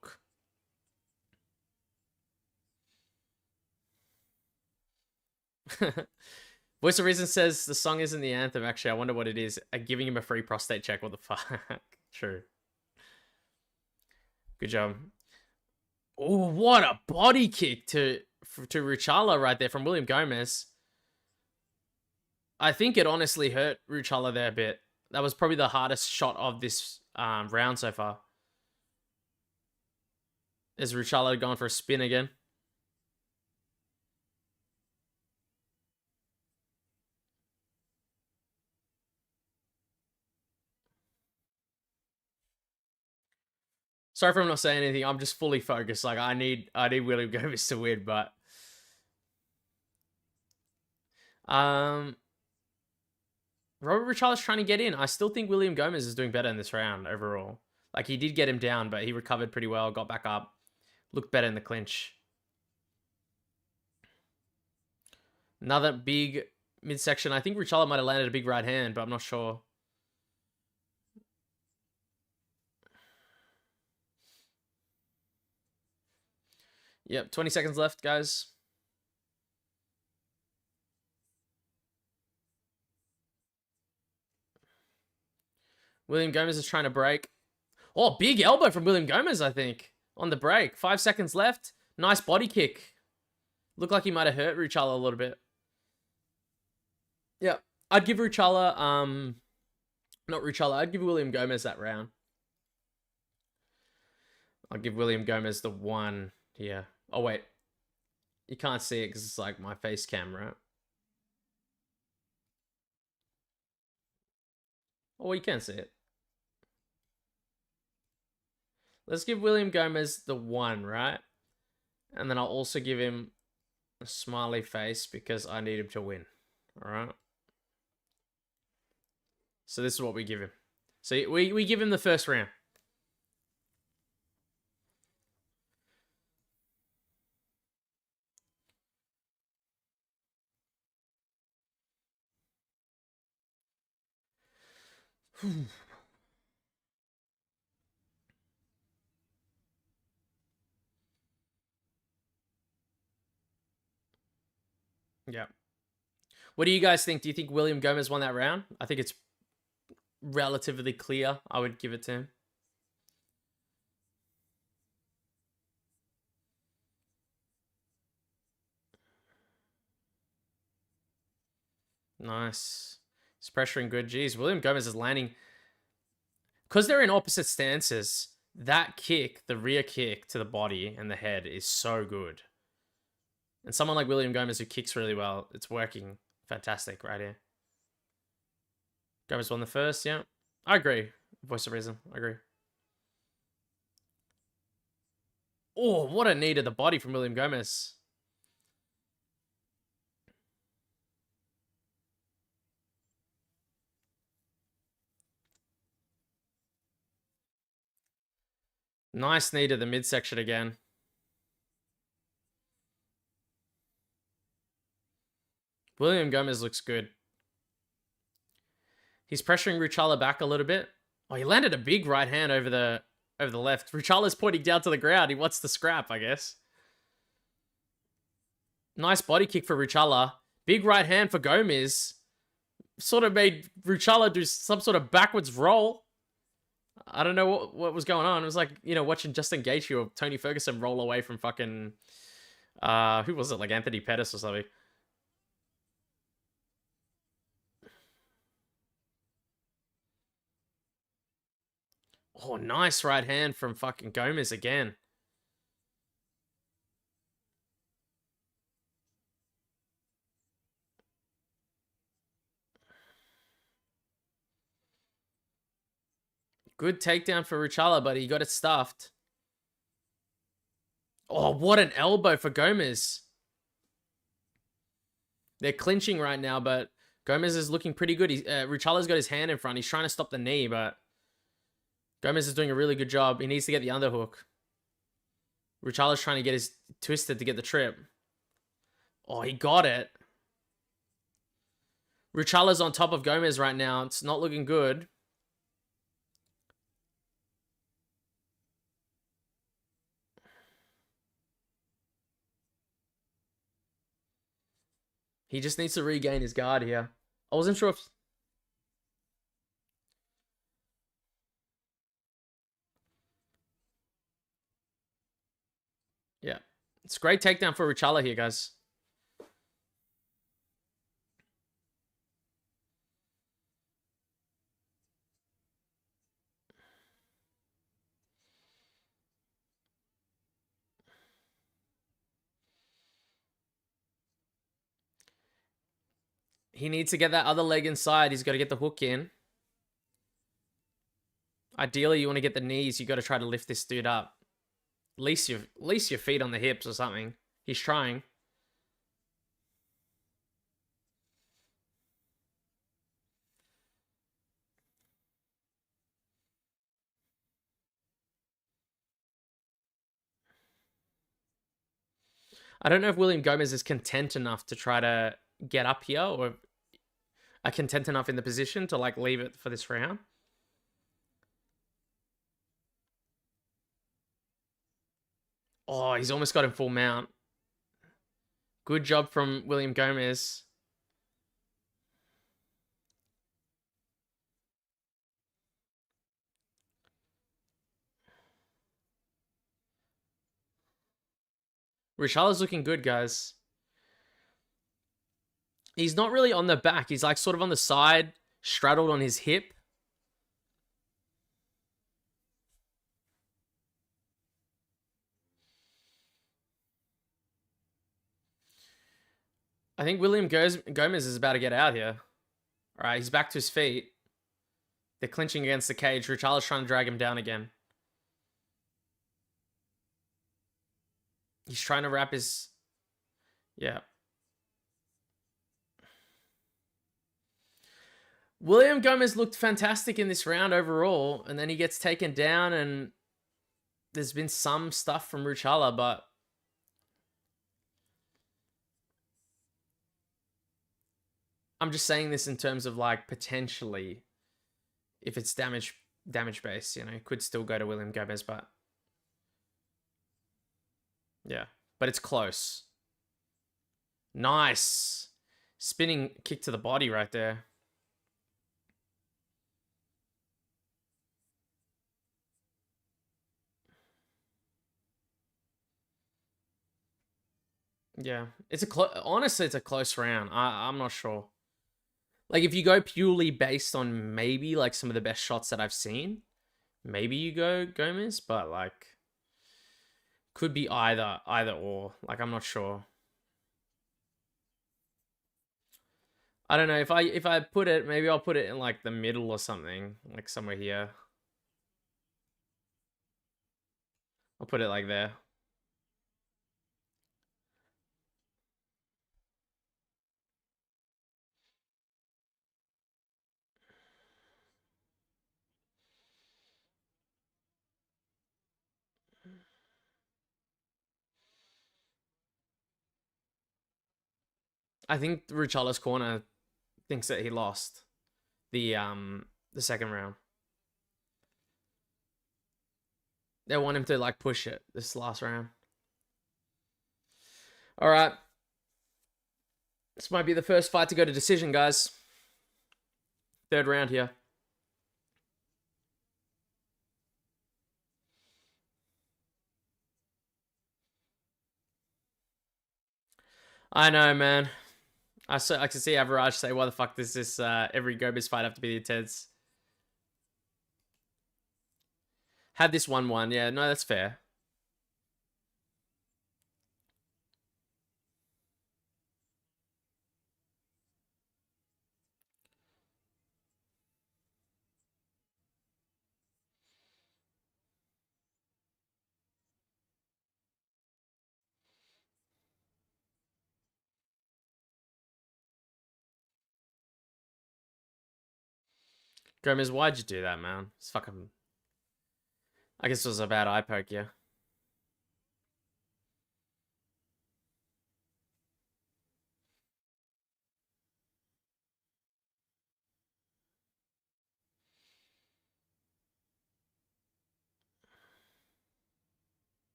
A: Voice of Reason says the song isn't the anthem. Actually, I wonder what it is. Giving him a free prostate check. What the fuck? True. Good job. Oh, what a body kick to Ruchala right there from William Gomis. I think it honestly hurt Ruchala there a bit. That was probably the hardest shot of this round so far. Is Ruchala going for a spin again? Sorry for not saying anything. I'm just fully focused. Like I need William Gomis to win, but Robert Ruchala's trying to get in. I still think William Gomis is doing better in this round overall. Like he did get him down, but he recovered pretty well, got back up, looked better in the clinch. Another big midsection. I think Ruchala might have landed a big right hand, but I'm not sure. Yep, 20 seconds left, guys. William Gomis is trying to break. Oh, big elbow from William Gomis, I think, on the break. 5 seconds left. Nice body kick. Looked like he might have hurt Ruchala a little bit. Yeah, I'd give Ruchala, not Ruchala, I'd give William Gomis that round. I'll give William Gomis the 1 here. Oh, wait. You can't see it because it's like my face cam, right? Oh, you can see it. Let's give William Gomis the 1, right? And then I'll also give him a smiley face because I need him to win. All right. So this is what we give him. So we give him the first round. Yeah. What do you guys think? Do you think William Gomis won that round? I think it's relatively clear. I would give it to him. Nice. He's pressuring good. Jeez, William Gomis is landing. Because they're in opposite stances, that kick, the rear kick to the body and the head is so good. And someone like William Gomis who kicks really well, it's working fantastic right here. Gomis won the first, yeah. I agree. Voice of reason, I agree. Oh, what a knee to the body from William Gomis. Nice knee to the midsection again. William Gomis looks good. He's pressuring Ruchala back a little bit. Oh, he landed a big right hand over the left. Ruchala's pointing down to the ground. He wants to scrap, I guess. Nice body kick for Ruchala. Big right hand for Gomis. Sort of made Ruchala do some sort of backwards roll. I don't know what was going on. It was like, you know, watching Justin Gaethje or Tony Ferguson roll away from fucking... who was it? Like Anthony Pettis or something. Oh, nice right hand from fucking Gomis again. Good takedown for Ruchala, but he got it stuffed. Oh, what an elbow for Gomis. They're clinching right now, but Gomis is looking pretty good. Ruchala's got his hand in front. He's trying to stop the knee, but Gomis is doing a really good job. He needs to get the underhook. Ruchala's trying to get his twisted to get the trip. Oh, he got it. Ruchala's on top of Gomis right now. It's not looking good. He just needs to regain his guard here. I wasn't sure if... Yeah. It's a great takedown for Ruchala here, guys. He needs to get that other leg inside. He's got to get the hook in. Ideally, you want to get the knees. You got to try to lift this dude up. At least your feet on the hips or something. He's trying. I don't know if William Gomis is content enough to try to get up here, or are content enough in the position to like leave it for this round. Oh, he's almost got him full mount. Good job from William Gomis. Ruchala's looking good, guys. He's not really on the back. He's like sort of on the side, straddled on his hip. I think William Gomis is about to get out here. All right, he's back to his feet. They're clinching against the cage. Ruchala's trying to drag him down again. He's trying to wrap his... Yeah. William Gomis looked fantastic in this round overall, and then he gets taken down, and there's been some stuff from Ruchala, but I'm just saying this in terms of like potentially, if it's damage based, you know, it could still go to William Gomis, but yeah, but it's close. Nice. Spinning kick to the body right there. Yeah, it's honestly, it's a close round. I'm not sure. Like, if you go purely based on maybe like some of the best shots that I've seen, maybe you go Gomis, but like, could be either or. Like, I'm not sure. I don't know if I put it, maybe I'll put it in like the middle or something, like somewhere here. I'll put it like there. I think Ruchala's corner thinks that he lost the second round. They want him to like push it this last round. All right. This might be the first fight to go to decision, guys. Third round here. I know, man. I can see Average say, "Why the fuck does this every Gomez fight have to be intense?" Had this 1-1. Yeah, no, that's fair. Gomez, why'd you do that, man? It's fucking. I guess it was a bad eye poke, yeah.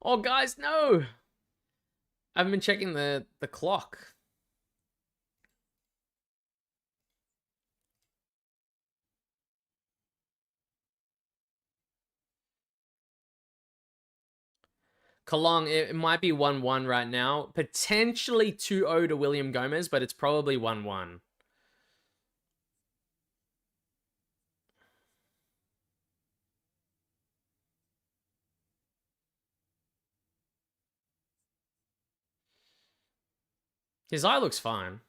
A: Oh, guys, no! I haven't been checking the clock. Kalong, it might be 1-1 right now. Potentially 2-0 to William Gomez, but it's probably 1-1. His eye looks fine.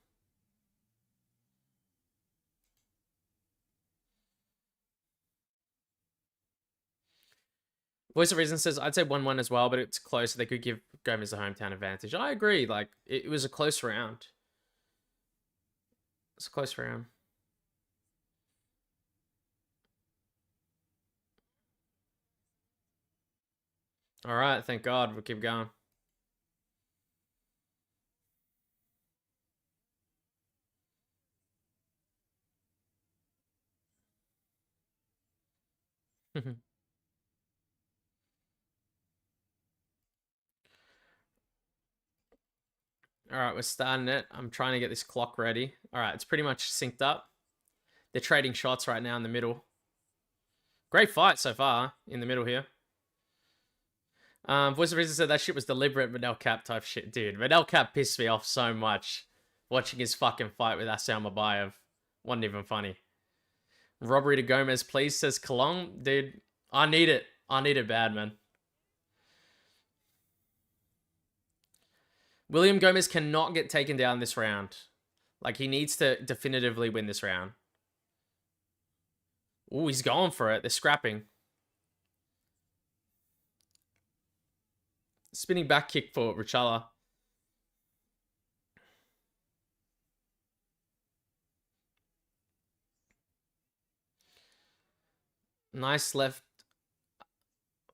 A: Voice of Reason says, I'd say 1-1 as well, but it's close. So they could give Gomez the hometown advantage. I agree. Like, it was a close round. It's a close round. All right, thank God. We'll keep going. All right, we're starting it. I'm trying to get this clock ready. All right, it's pretty much synced up. They're trading shots right now in the middle. Great fight so far in the middle here. Voice of Reason said that shit was deliberate Manel Cap type shit. Dude, Manel Cap pissed me off so much watching his fucking fight with Asel Mabayev. Wasn't even funny. Robbery to Gomez, please, says Kalong. Dude, I need it. I need it bad, man. William Gomez cannot get taken down this round. Like, he needs to definitively win this round. Ooh, he's going for it. They're scrapping. Spinning back kick for Ruchala. Nice left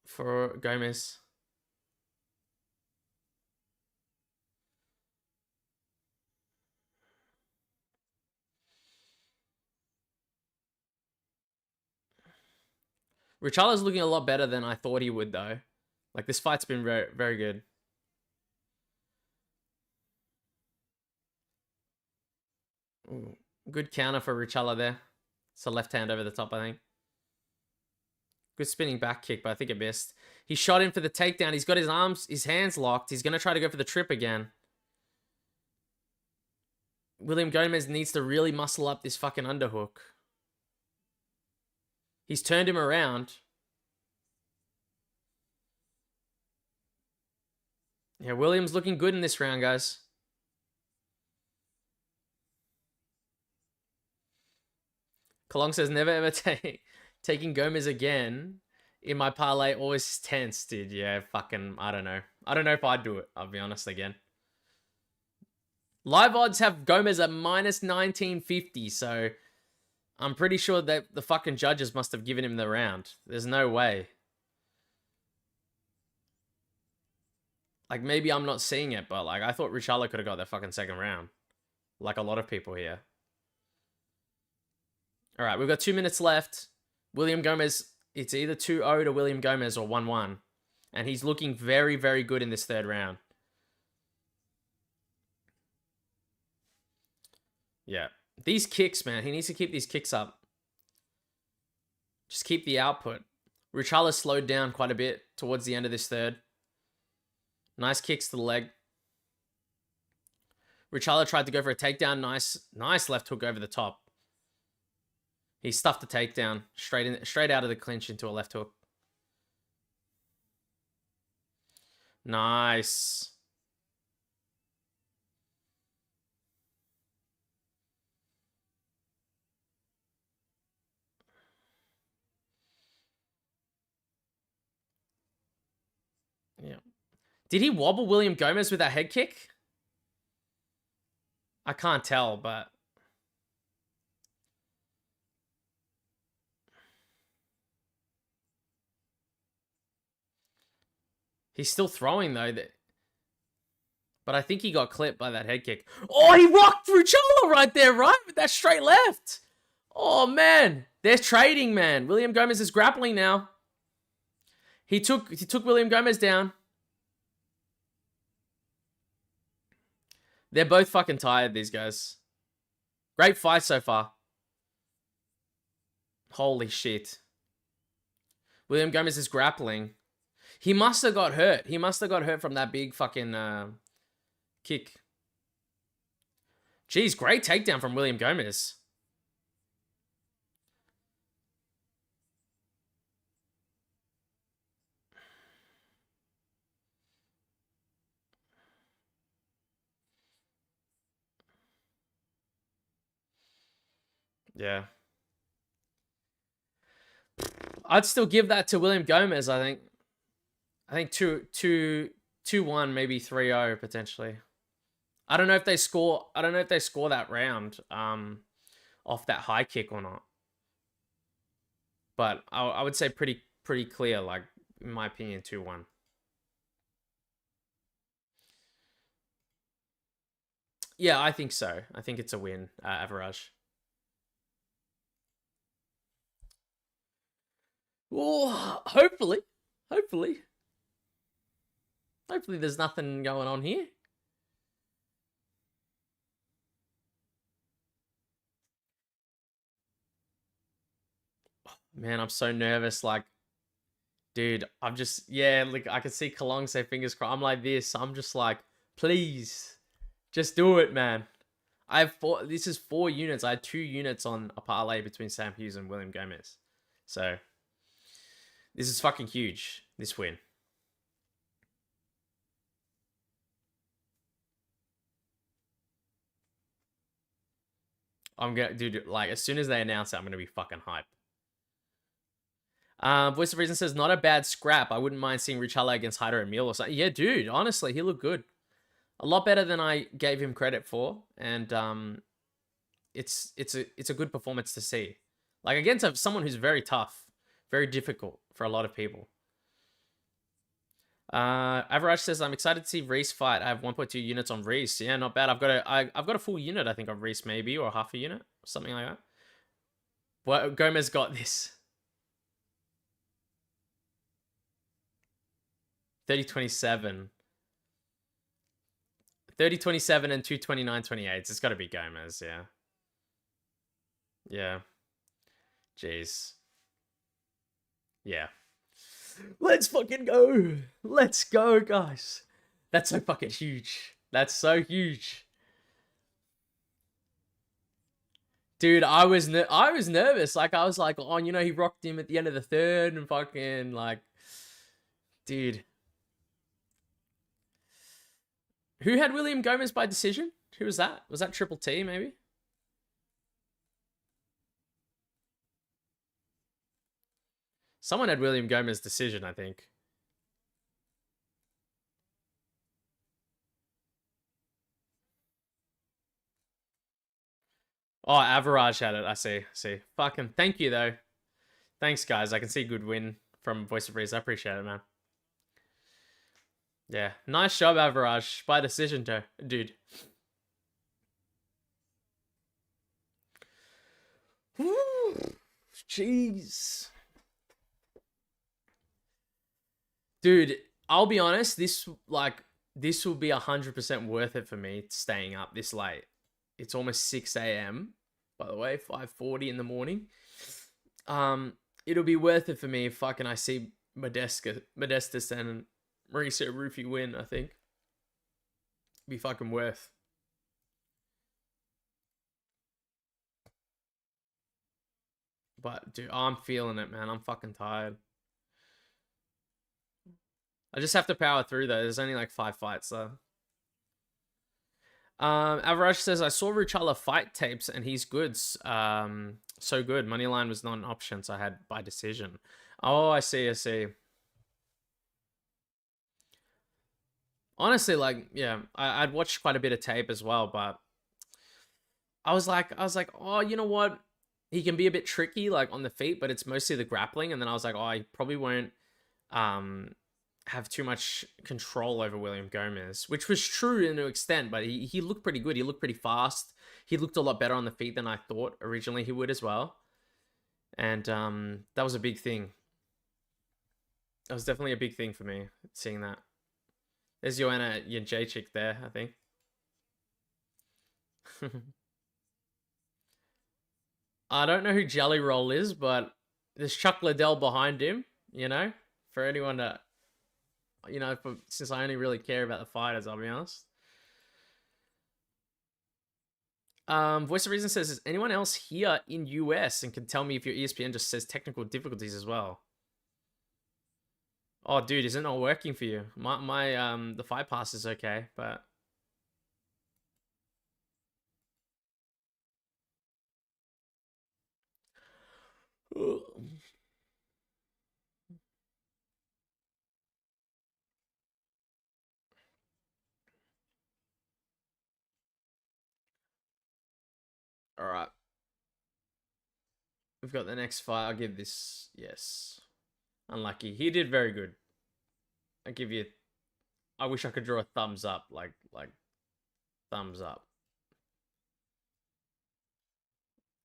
A: for Gomis. Ruchala's looking a lot better than I thought he would, though. Like, this fight's been very, very good. Ooh, good counter for Ruchala there. It's a left hand over the top, I think. Good spinning back kick, but I think it missed. He shot in for the takedown. He's got his hands locked. He's going to try to go for the trip again. William Gomis needs to really muscle up this fucking underhook. He's turned him around. Yeah, William's looking good in this round, guys. Kalong says, never ever taking Gomis again. In my parlay, always tense, dude. Yeah, fucking, I don't know. I don't know if I'd do it, I'll be honest again. Live odds have Gomis at minus 1950, so I'm pretty sure that the fucking judges must have given him the round. There's no way. Like, maybe I'm not seeing it, but, like, I thought Ruchala could have got that fucking second round. Like a lot of people here. All right, we've got 2 minutes left. William Gomis, it's either 2-0 to William Gomis or 1-1. And he's looking very, very good in this third round. Yeah. These kicks, man. He needs to keep these kicks up. Just keep the output. Ruchala slowed down quite a bit towards the end of this third. Nice kicks to the leg. Ruchala tried to go for a takedown. Nice left hook over the top. He stuffed the takedown straight out of the clinch into a left hook. Nice. Yeah. Did he wobble William Gomis with that head kick? I can't tell, but... He's still throwing, though. But I think he got clipped by that head kick. Oh, he rocked Ruchala right there, right? With that straight left. Oh, man. They're trading, man. William Gomis is grappling now. He took William Gomis down. They're both fucking tired, these guys. Great fight so far. Holy shit. William Gomis is grappling. He must have got hurt. He must have got hurt from that big fucking kick. Jeez, great takedown from William Gomis. Yeah. I'd still give that to William Gomis, I think. I think 2-1, maybe 3-0 potentially. I don't know if they score that round off that high kick or not. But I would say pretty clear, like, in my opinion, 2-1. Yeah, I think so. I think it's a win, Average. Oh, hopefully. Hopefully there's nothing going on here. Man, I'm so nervous. Like, dude, I'm just, yeah, like, I can see Kalong say fingers crossed. I'm like this. I'm just like, please, just do it, man. I have this is 4 units. I had 2 units on a parlay between Sam Hughes and William Gomis. So, this is fucking huge, this win. I'm gonna, dude, like, as soon as they announce it, I'm gonna be fucking hyped. Voice of Reason says, not a bad scrap. I wouldn't mind seeing Ruchala against Hyder Emil or something. Yeah, dude, honestly, he looked good. A lot better than I gave him credit for. And it's a good performance to see. Like, against someone who's very tough. Very difficult for a lot of people. Average says, I'm excited to see Rhys fight. I have 1.2 units on Rhys. Yeah, not bad. I've got a full unit, I think, of Rhys maybe, or half a unit. Something like that. Well, Gomez got this. 30-27. 30-27 and 229-28. It's got to be Gomez, yeah. Yeah. Jeez. Yeah. Let's fucking go. Let's go, guys. That's so fucking huge. That's so huge. Dude, I was nervous. Like I was like, oh, you know, he rocked him at the end of the third and fucking like, dude. Who had William Gomis by decision? Who was that? Was that Triple T maybe? Someone had William Gomis decision, I think. Oh, Average had it. I see. Fucking thank you though. Thanks, guys. I can see good win from Voice of Reason. I appreciate it, man. Yeah, nice job, Average, by decision, dude. Jeez, dude. I'll be honest. This will be 100% worth it for me staying up this late. It's almost 6 a.m. By the way, 5:40 in the morning. It'll be worth it for me if fucking I see Modestus and Mauricio Rufy win. I think be fucking worth. But dude, I'm feeling it, man. I'm fucking tired. I just have to power through though. There's only like 5 fights though. Average says I saw Ruchala fight tapes and he's good. So good. Moneyline was not an option, so I had by decision. Oh, I see. Honestly, like, yeah, I'd watched quite a bit of tape as well, but I was like, oh, you know what? He can be a bit tricky, like on the feet, but it's mostly the grappling. And then I was like, oh, I probably won't have too much control over William Gomis, which was true to an extent, but he looked pretty good. He looked pretty fast. He looked a lot better on the feet than I thought originally he would as well. And that was a big thing. That was definitely a big thing for me, seeing that. There's Joanna Jędrzejczyk there, I think. I don't know who Jelly Roll is, but there's Chuck Liddell behind him, you know? For anyone that, you know, since I only really care about the fighters, I'll be honest. Voice of Reason says, is anyone else here in US and can tell me if your ESPN just says technical difficulties as well? Oh, dude, is it not working for you? My the fight pass is okay, but all right. We've got the next fight. I'll give this yes. Unlucky. He did very good. I give you. I wish I could draw a thumbs up, like thumbs up.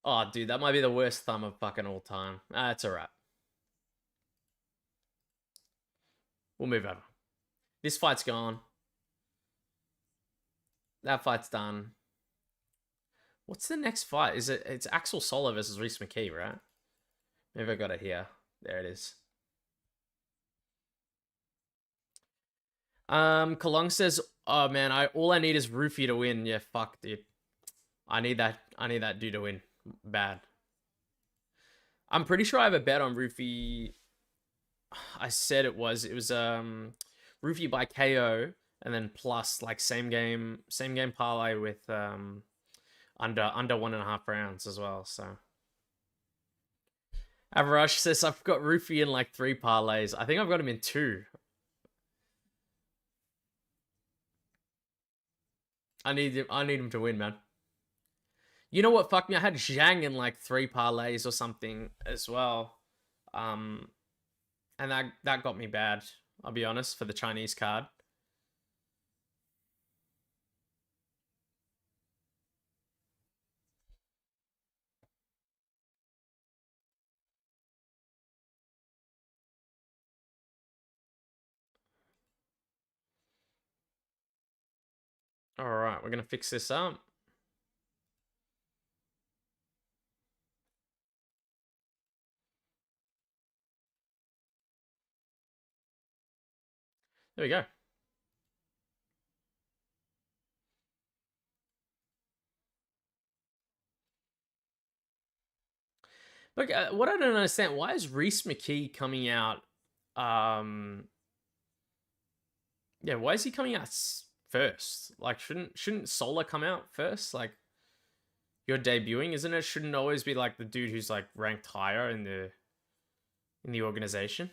A: Oh, dude, that might be the worst thumb of fucking all time. It's alright. We'll move over. This fight's gone. That fight's done. What's the next fight? Is it? It's Axel Sola versus Rhys McKee, right? Maybe I got it here. There it is. Kalong says, "Oh man, all I need is Rufy to win." Yeah, fuck, dude. I need that dude to win. Bad. I'm pretty sure I have a bet on Rufy. I said it was Rufy by KO and then plus like same game parlay with under 1.5 rounds as well. So Average says I've got Rufy in like 3 parlays. I think I've got him in 2. I need him to win, man. You know what? Fuck me. I had Zhang in like 3 parlays or something as well. And that got me bad. I'll be honest, for the Chinese card. All right, we're gonna fix this up. There we go. But what I don't understand, why is Rhys McKee coming out? Yeah, why is he coming out first? Like, shouldn't Sola come out first? Like, you're debuting, isn't it? Shouldn't always be like the dude who's like ranked higher in the organization.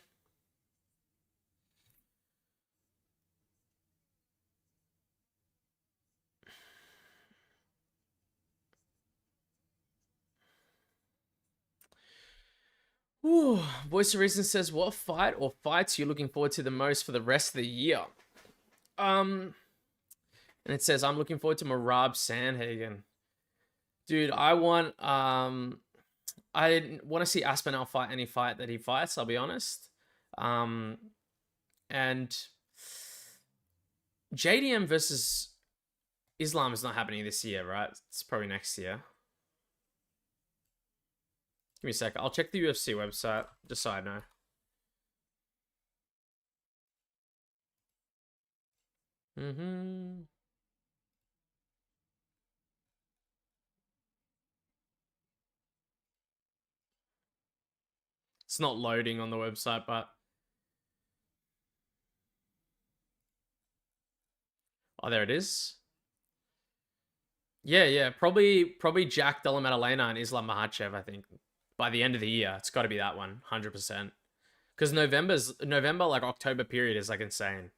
A: Ooh, Voice of Reason says, what fight or fights are you looking forward to the most for the rest of the year? And it says, I'm looking forward to Marab Sandhagen. Dude, I want I want to see Aspinall fight any fight that he fights, I'll be honest. And JDM versus Islam is not happening this year, right? It's probably next year. Give me a sec. I'll check the UFC website, just so I know. It's not loading on the website, but... Oh, there it is. Yeah. Probably Jack Della Maddalena and Islam Makhachev, I think. By the end of the year, it's got to be that one, 100%. Because November, like October period is like insane.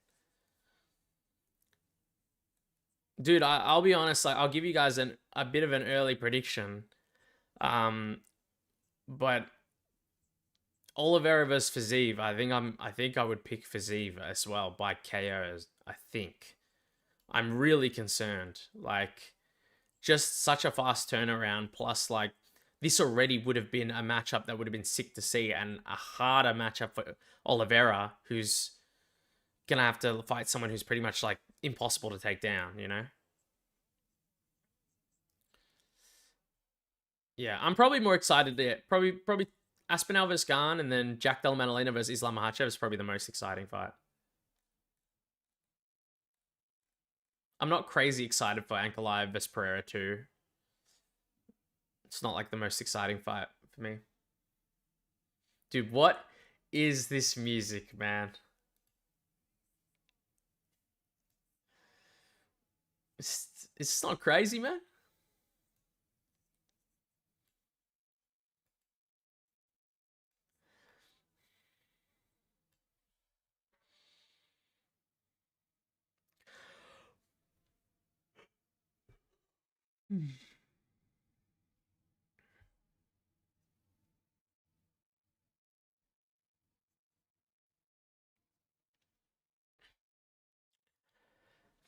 A: Dude, I'll be honest, like I'll give you guys a bit of an early prediction. But Oliveira versus Fiziev, I think I would pick Fiziev as well by KO. I think. I'm really concerned. Like, just such a fast turnaround. Plus, like, this already would have been a matchup that would have been sick to see, and a harder matchup for Oliveira, who's gonna have to fight someone who's pretty much like impossible to take down, you know? Yeah, I'm probably more excited there. Probably Aspinall versus Gane, and then Jack Della Maddalena versus Islam Makhachev is probably the most exciting fight. I'm not crazy excited for Ankalaev versus Pereira too. It's not like the most exciting fight for me. Dude, what is this music, man? It's not crazy, man.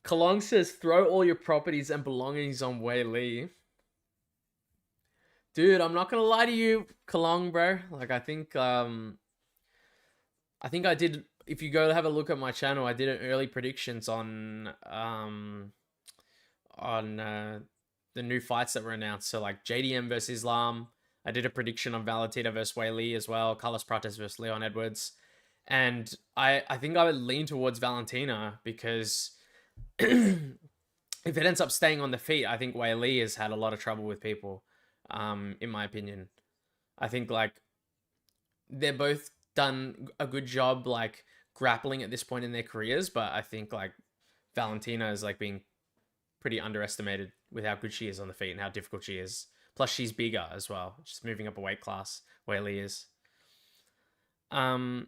A: Kalong says, throw all your properties and belongings on Wei Li. Dude, I'm not gonna lie to you, Kalong, bro. Like, I think I did. If you go have a look at my channel, I did an early predictions on the new fights that were announced. So like JDM versus Islam. I did a prediction on Valentina versus Wei Li as well. Carlos Prates versus Leon Edwards. And I think I would lean towards Valentina because if it ends up staying on the feet, I think Wei Li has had a lot of trouble with people, in my opinion. I think like they're both done a good job like grappling at this point in their careers, but I think like Valentina is like being pretty underestimated with how good she is on the feet and how difficult she is. Plus, she's bigger as well. She's moving up a weight class. Whaley is. Let's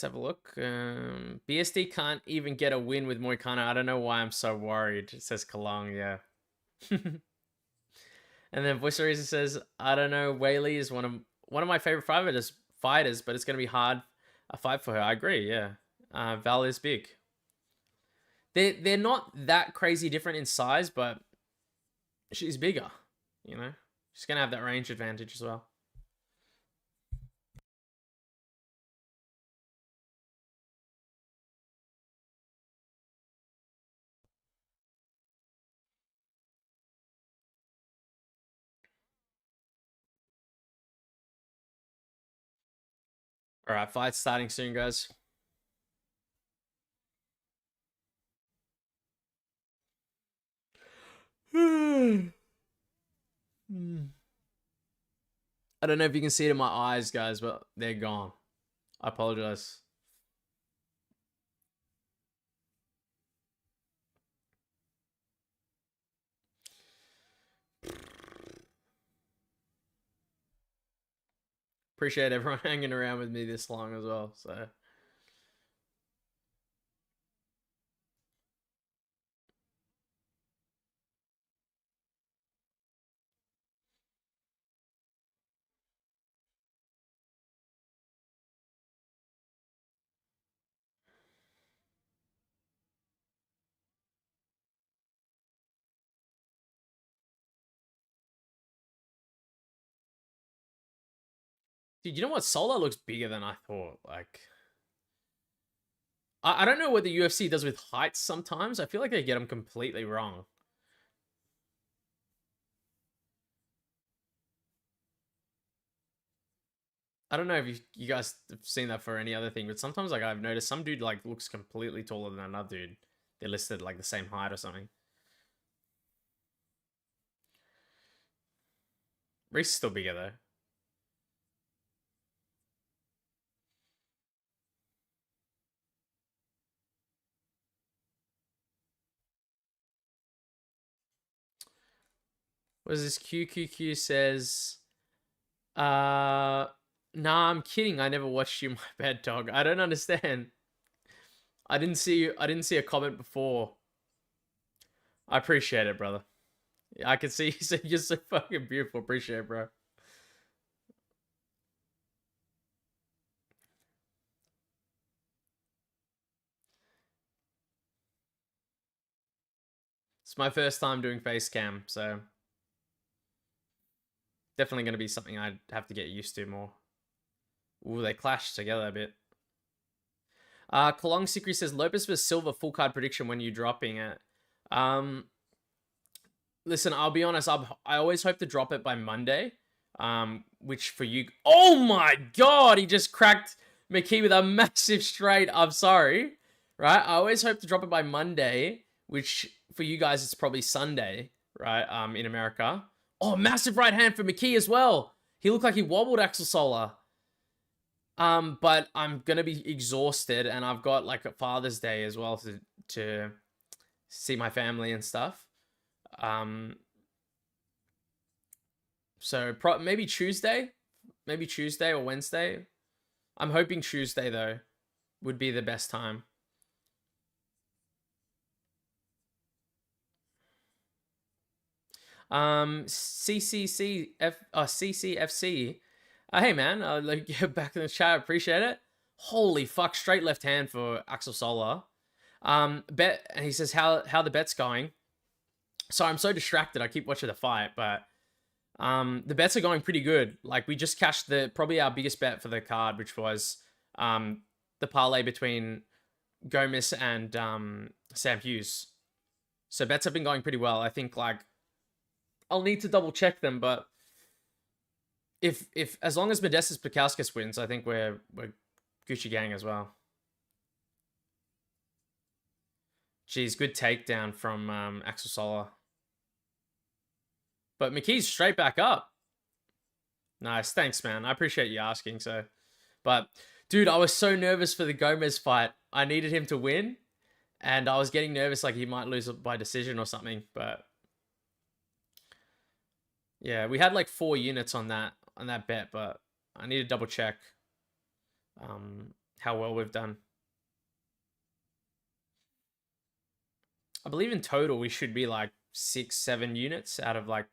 A: have a look. BSD can't even get a win with Moicano. I don't know why I'm so worried. It says Kalong, yeah. And then Voice of Reason says, I don't know, Whaley is one of my favorite fighters, but it's gonna be hard a fight for her. I agree, yeah. Val is big. They're not that crazy different in size, but she's bigger, you know? She's going to have that range advantage as well. All right, fight starting soon, guys. I don't know if you can see it in my eyes, guys, but they're gone. I apologize. Appreciate everyone hanging around with me this long as well. So dude, you know what? Sola looks bigger than I thought. Like, I don't know what the UFC does with heights sometimes. I feel like they get them completely wrong. I don't know if you guys have seen that for any other thing, but sometimes like I've noticed some dude like looks completely taller than another dude. They're listed like the same height or something. Rhys is still bigger though. What is this? QQQ says, nah, I'm kidding. I never watched you, my bad dog. I don't understand. I didn't see you. I didn't see a comment before. I appreciate it, brother. I can see you're so fucking beautiful. Appreciate it, bro. It's my first time doing face cam, so definitely going to be something I'd have to get used to more. Ooh, they clashed together a bit. Kalong Sikri says Lopez for silver full card prediction when you dropping it. Listen, I'll be honest. I always hope to drop it by Monday. Which for you, oh my god, he just cracked McKee with a massive straight. I'm sorry, right? I always hope to drop it by Monday, which for you guys it's probably Sunday, right? In America. Oh, massive right hand for McKee as well. He looked like he wobbled Axel Sola. But I'm gonna be exhausted, and I've got like a Father's Day as well to see my family and stuff. So maybe Tuesday or Wednesday. I'm hoping Tuesday though would be the best time. CCFC. Hey man, like back in the chat, appreciate it. Holy fuck, straight left hand for Axel Sola. Bet, and he says how the bet's going. Sorry, I'm so distracted. I keep watching the fight, but the bets are going pretty good. Like we just cashed probably our biggest bet for the card, which was the parlay between Gomis and Sam Hughes. So bets have been going pretty well. I think like I'll need to double check them, but if as long as Modestas Pekauskas wins, I think we're Gucci gang as well. Geez, good takedown from Axel Sola. But McKee's straight back up. Nice, thanks, man. I appreciate you asking. So, but dude, I was so nervous for the Gomez fight. I needed him to win, and I was getting nervous like he might lose by decision or something. But yeah, we had like 4 units on that bet, but I need to double check how well we've done. I believe in total we should be like 6-7 units out of like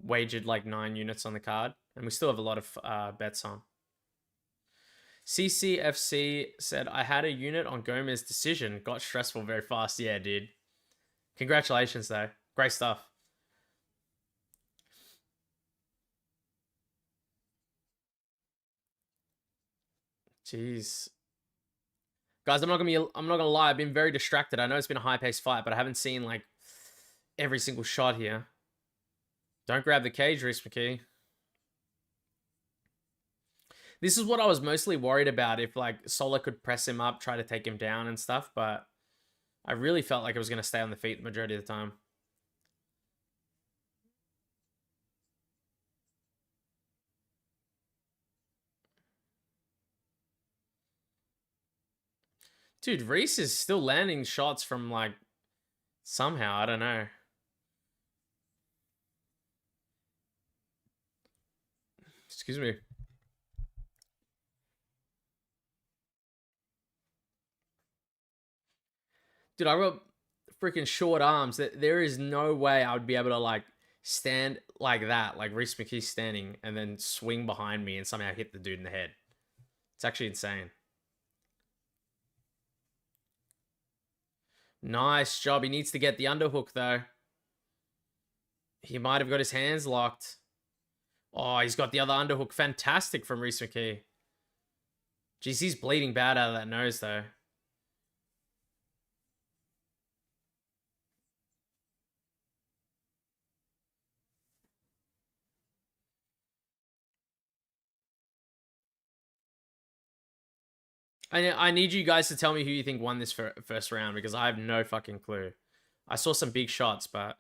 A: wagered like 9 units on the card, and we still have a lot of bets on. CCFC said, I had a unit on Gomez decision. Got stressful very fast. Yeah, dude. Congratulations, though. Great stuff. Jeez. Guys, I'm not gonna lie, I've been very distracted. I know it's been a high-paced fight, but I haven't seen like every single shot here. Don't grab the cage, Rhys McKee. This is what I was mostly worried about, if like Sola could press him up, try to take him down and stuff, but I really felt like it was going to stay on the feet the majority of the time. Dude, Rhys is still landing shots from like somehow, I don't know. Excuse me. Dude, I got freaking short arms. That there is no way I would be able to like stand like that, like Rhys McKee standing, and then swing behind me and somehow hit the dude in the head. It's actually insane. Nice job. He needs to get the underhook though. He might have got his hands locked. Oh, he's got the other underhook. Fantastic from Rhys McKee. Jeez, he's bleeding bad out of that nose though. I need you guys to tell me who you think won this first round, because I have no fucking clue. I saw some big shots, but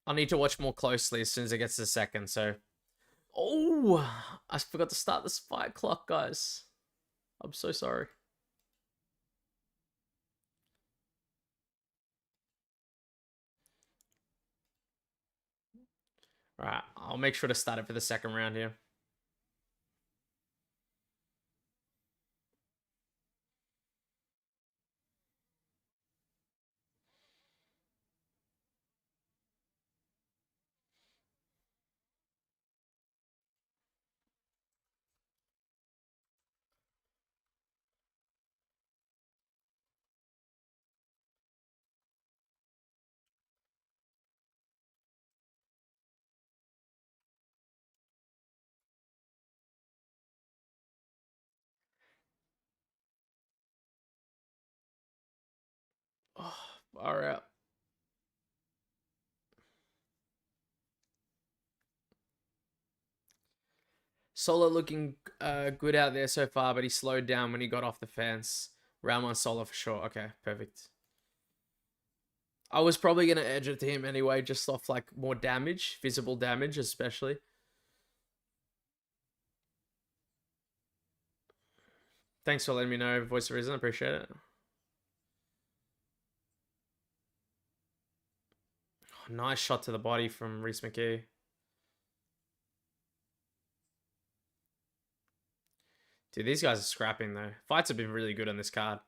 A: I'll need to watch more closely as soon as it gets to the second. So, oh, I forgot to start this fight clock, guys. I'm so sorry. All right, I'll make sure to start it for the second round here. Oh, all right. Sola looking good out there so far, but he slowed down when he got off the fence. Round one Sola for sure. Okay, perfect. I was probably going to edge it to him anyway, just off like more damage, visible damage especially. Thanks for letting me know, Voice of Reason. I appreciate it. Oh, nice shot to the body from Rhys McKee. Dude, these guys are scrapping though. Fights have been really good on this card.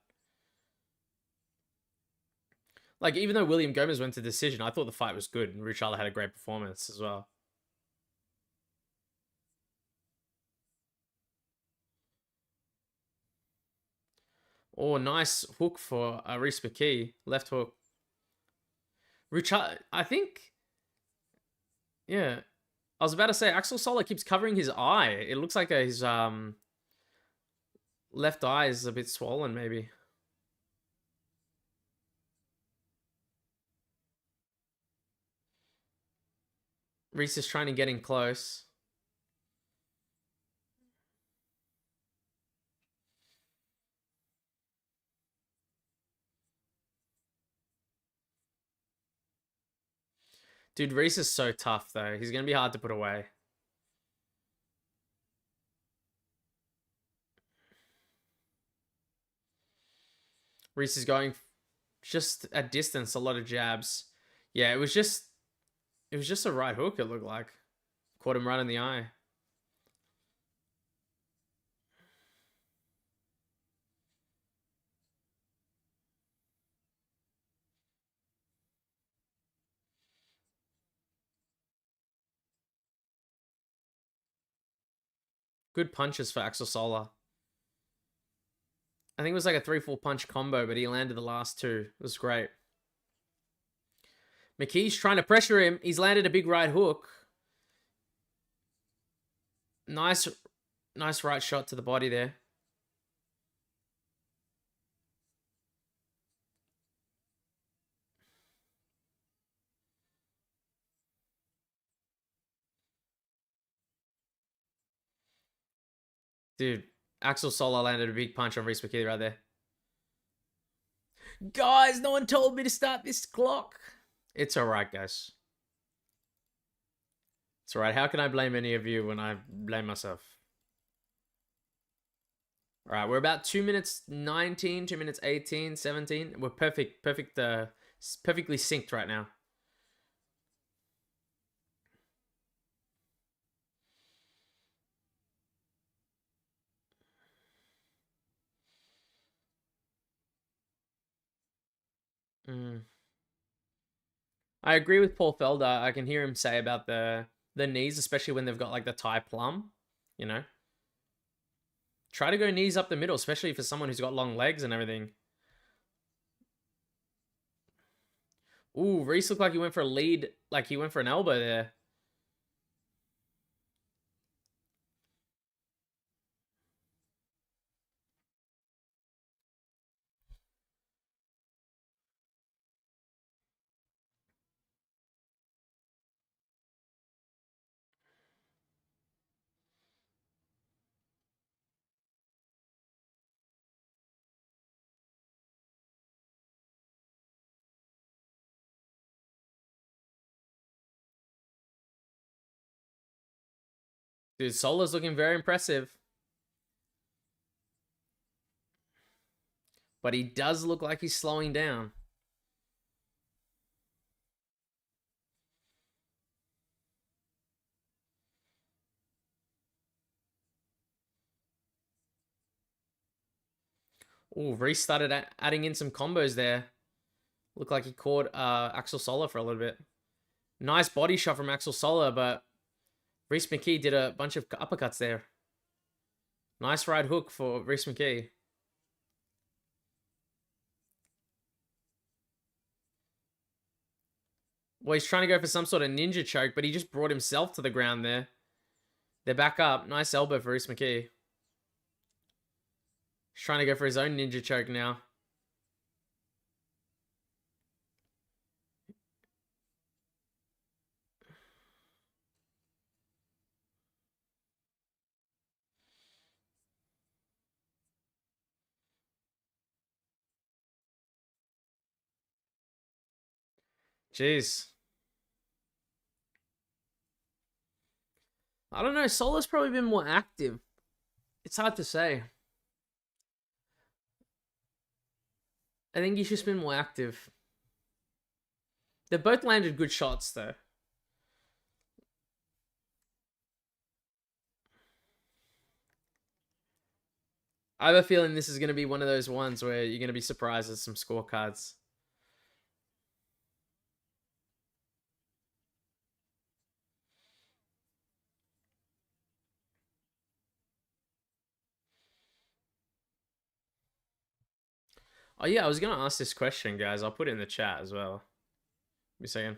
A: Like, even though William Gomis went to decision, I thought the fight was good, and Ruchala had a great performance as well. Oh, nice hook for Rhys McKee. Left hook. Ruchala, I think, yeah. I was about to say, Axel Sola keeps covering his eye. It looks like his left eye is a bit swollen, maybe. Rhys is trying to get in close. Dude, Rhys is so tough, though. He's going to be hard to put away. Rhys is going just at distance, a lot of jabs. Yeah, it was just a right hook, it looked like. Caught him right in the eye. Good punches for Axel Sola. I think it was like a 3-4 punch combo, but he landed the last two. It was great. McKee's trying to pressure him. He's landed a big right hook. Nice right shot to the body there. Dude, Axel Sola landed a big punch on Rhys McKee right there. Guys, no one told me to start this clock. It's alright, guys. It's alright. How can I blame any of you when I blame myself? Alright, we're about 2 minutes 19, 2 minutes 18, 17. We're perfectly synced right now. I agree with Paul Felder. I can hear him say about the knees, especially when they've got like the Thai plum, you know. Try to go knees up the middle, especially for someone who's got long legs and everything. Ooh, Rhys looked like he went for a lead, like he went for an elbow there. Dude, Sola's looking very impressive. But he does look like he's slowing down. Ooh, Rhys started adding in some combos there. Looked like he caught Axel Sola for a little bit. Nice body shot from Axel Sola, but Rhys McKee did a bunch of uppercuts there. Nice right hook for Rhys McKee. Well, he's trying to go for some sort of ninja choke, but he just brought himself to the ground there. They're back up. Nice elbow for Rhys McKee. He's trying to go for his own ninja choke now. Jeez. I don't know. Sola's probably been more active. It's hard to say. I think he's just been more active. They've both landed good shots, though. I have a feeling this is going to be one of those ones where you're going to be surprised at some scorecards. Oh, yeah, I was going to ask this question, guys. I'll put it in the chat as well. Give me a second.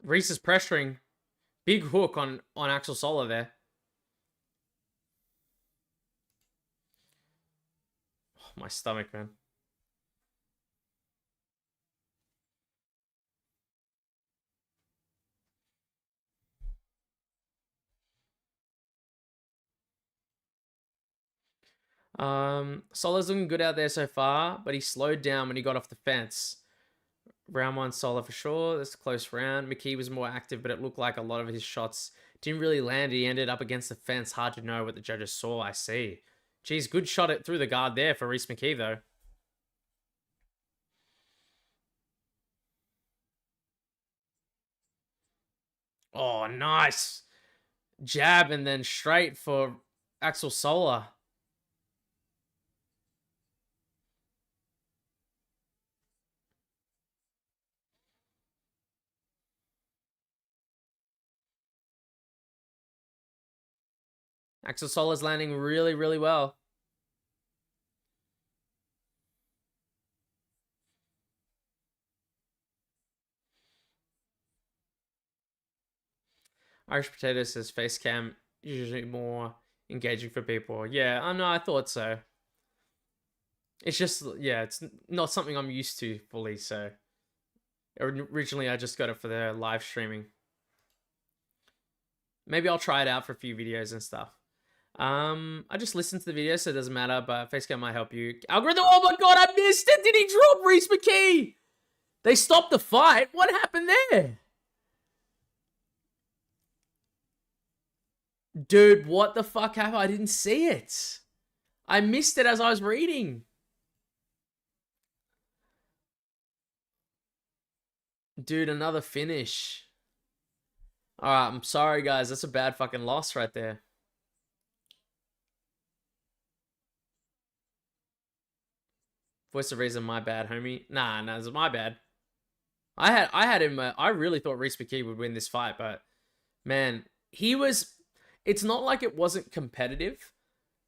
A: Rhys is pressuring. Big hook on Axel Sola there. Oh, my stomach, man. Sola's looking good out there so far, but he slowed down when he got off the fence. Round one, Sola for sure. That's a close round. McKee was more active, but it looked like a lot of his shots didn't really land. He ended up against the fence. Hard to know what the judges saw. I see. Geez, good shot through the guard there for Rhys McKee, though. Oh, nice. jab and then straight for Axel Sola. Axel Sola's landing really, really well. Irish Potato says face cam usually more engaging for people. Yeah, I know, I thought so. It's just, yeah, it's not something I'm used to fully, so. Originally, I just got it for the live streaming. Maybe I'll try it out for a few videos and stuff. I just listened to the video, so it doesn't matter, but Facecam might help you. Algorithm, oh my god, I missed it! Did he drop Rhys McKee? They stopped the fight? What happened there? Dude, what the fuck happened? I didn't see it. I missed it as I was reading. Dude, another finish. Alright, I'm sorry, guys. That's a bad fucking loss right there. Voice of reason, my bad, homie. Nah, it's my bad. I had him. I really thought Rhys McKee would win this fight, but man, he was. It's not like it wasn't competitive,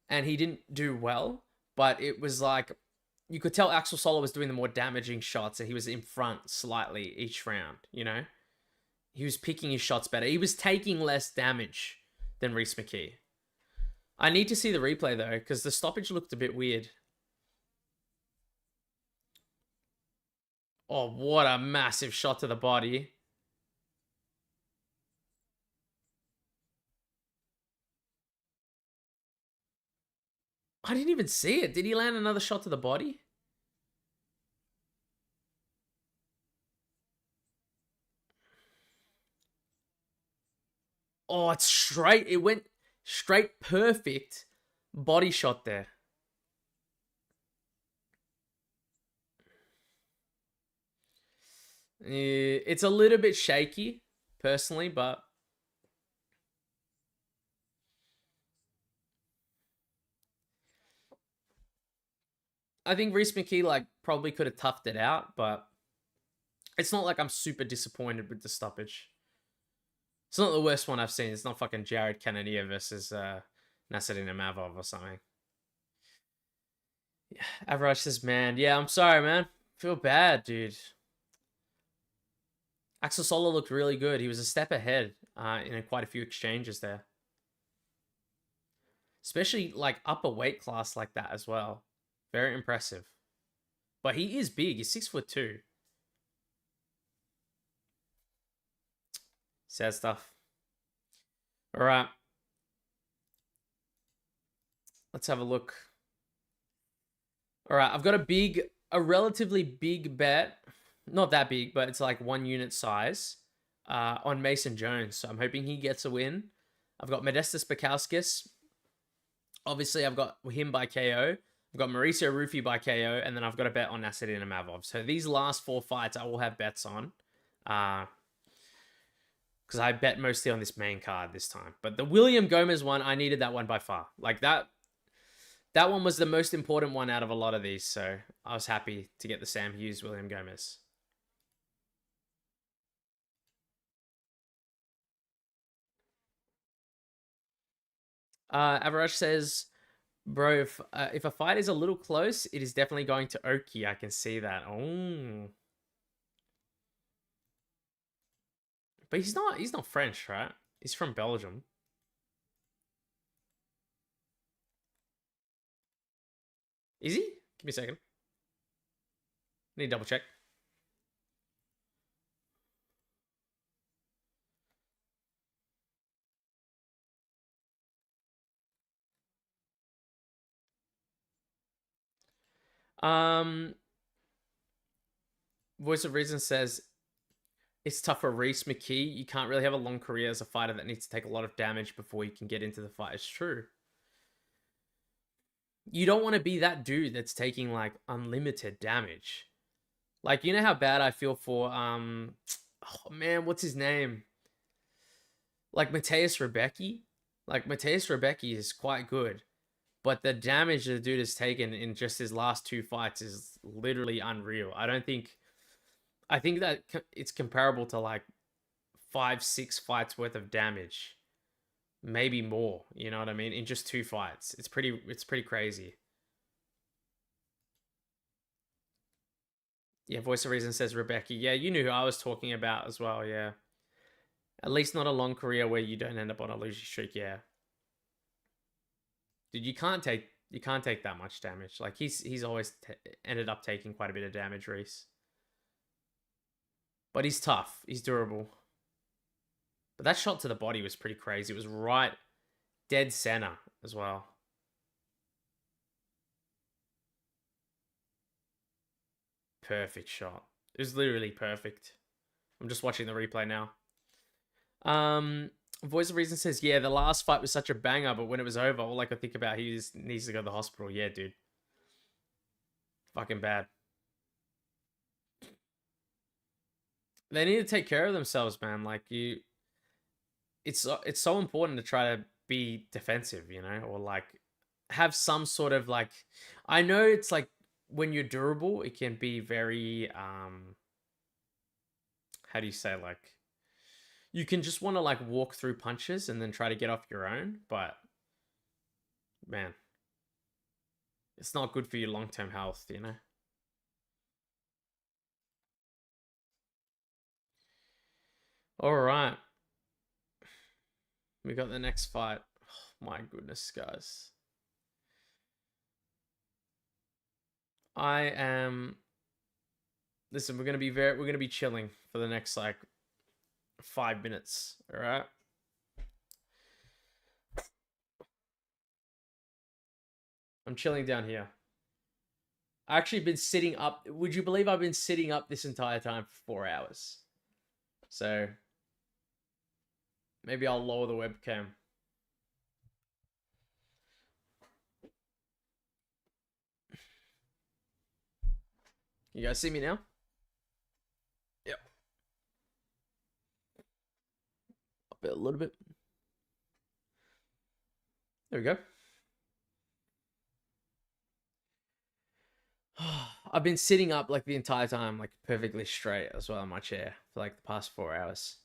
A: and he didn't do well, but it was like you could tell Axel Sola was doing the more damaging shots, and he was in front slightly each round. You know, he was picking his shots better. He was taking less damage than Rhys McKee. I need to see the replay though, because the stoppage looked a bit weird. Oh, what a massive shot to the body. I didn't even see it. Did he land another shot to the body? Oh, it's straight. It went straight perfect body shot there. It's a little bit shaky, personally, but I think Rhys McKee like probably could have toughed it out, but it's not like I'm super disappointed with the stoppage. It's not the worst one I've seen. It's not fucking Jared Cannonier versus Nasruddin Imavov or something. Yeah, Average says, man, yeah, I'm sorry, man. Feel bad, dude. Axel Sola looked really good. He was a step ahead in quite a few exchanges there. Especially like upper weight class like that as well. Very impressive. But he is big. He's 6'2". Sad stuff. All right. Let's have a look. All right. I've got a relatively big bet. Not that big, but it's like 1 unit size on Mason Jones. So I'm hoping he gets a win. I've got Modestas Bukauskas. Obviously, I've got him by KO. I've got Mauricio Rufy by KO, and then I've got a bet on Nasruddin Imavov. So these last 4 fights, I will have bets on. Because I bet mostly on this main card this time. But the William Gomis one, I needed that one by far. Like that one was the most important one out of a lot of these. So I was happy to get the Sam Hughes, William Gomis. Average says, bro, if a fight is a little close, it is definitely going to Oki. I can see that. Oh. But he's not French, right? He's from Belgium. Is he? Give me a second. Need to double check. Voice of Reason says it's tough for Rhys McKee. You can't really have a long career as a fighter that needs to take a lot of damage before you can get into the fight. It's true. You don't want to be that dude that's taking like unlimited damage. Like, you know how bad I feel for oh man, what's his name? Like Mateusz Rebecki. Like Mateusz Rebecki is quite good. But the damage the dude has taken in just his last 2 fights is literally unreal. I think that it's comparable to like 5, 6 fights worth of damage, maybe more. You know what I mean? In just 2 fights, it's pretty crazy. Yeah, Voice of Reason says Rebecca. Yeah, you knew who I was talking about as well. Yeah, at least not a long career where you don't end up on a losing streak. Yeah, dude, you can't take that much damage. Like he's always ended up taking quite a bit of damage, Rhys. But he's tough. He's durable. But that shot to the body was pretty crazy. It was right dead center as well. Perfect shot. It was literally perfect. I'm just watching the replay now. Voice of Reason says, yeah, the last fight was such a banger, but when it was over, all I could think about, he just needs to go to the hospital. Yeah, dude. Fucking bad. They need to take care of themselves, man. Like it's so important to try to be defensive, you know, or like have some sort of like, I know it's like when you're durable, it can be very how do you say, like you can just want to like walk through punches and then try to get off your own, but man, it's not good for your long-term health, you know. All right, we got the next fight. Oh, my goodness, guys. I am Listen, we're gonna be chilling for the next like 5 minutes. All right. I'm chilling down here. I actually been sitting up. Would you believe I've been sitting up this entire time for 4 hours? So maybe I'll lower the webcam. You guys see me now? Yep. Up it a little bit. There we go. I've been sitting up like the entire time, like perfectly straight as well in my chair for like the past 4 hours.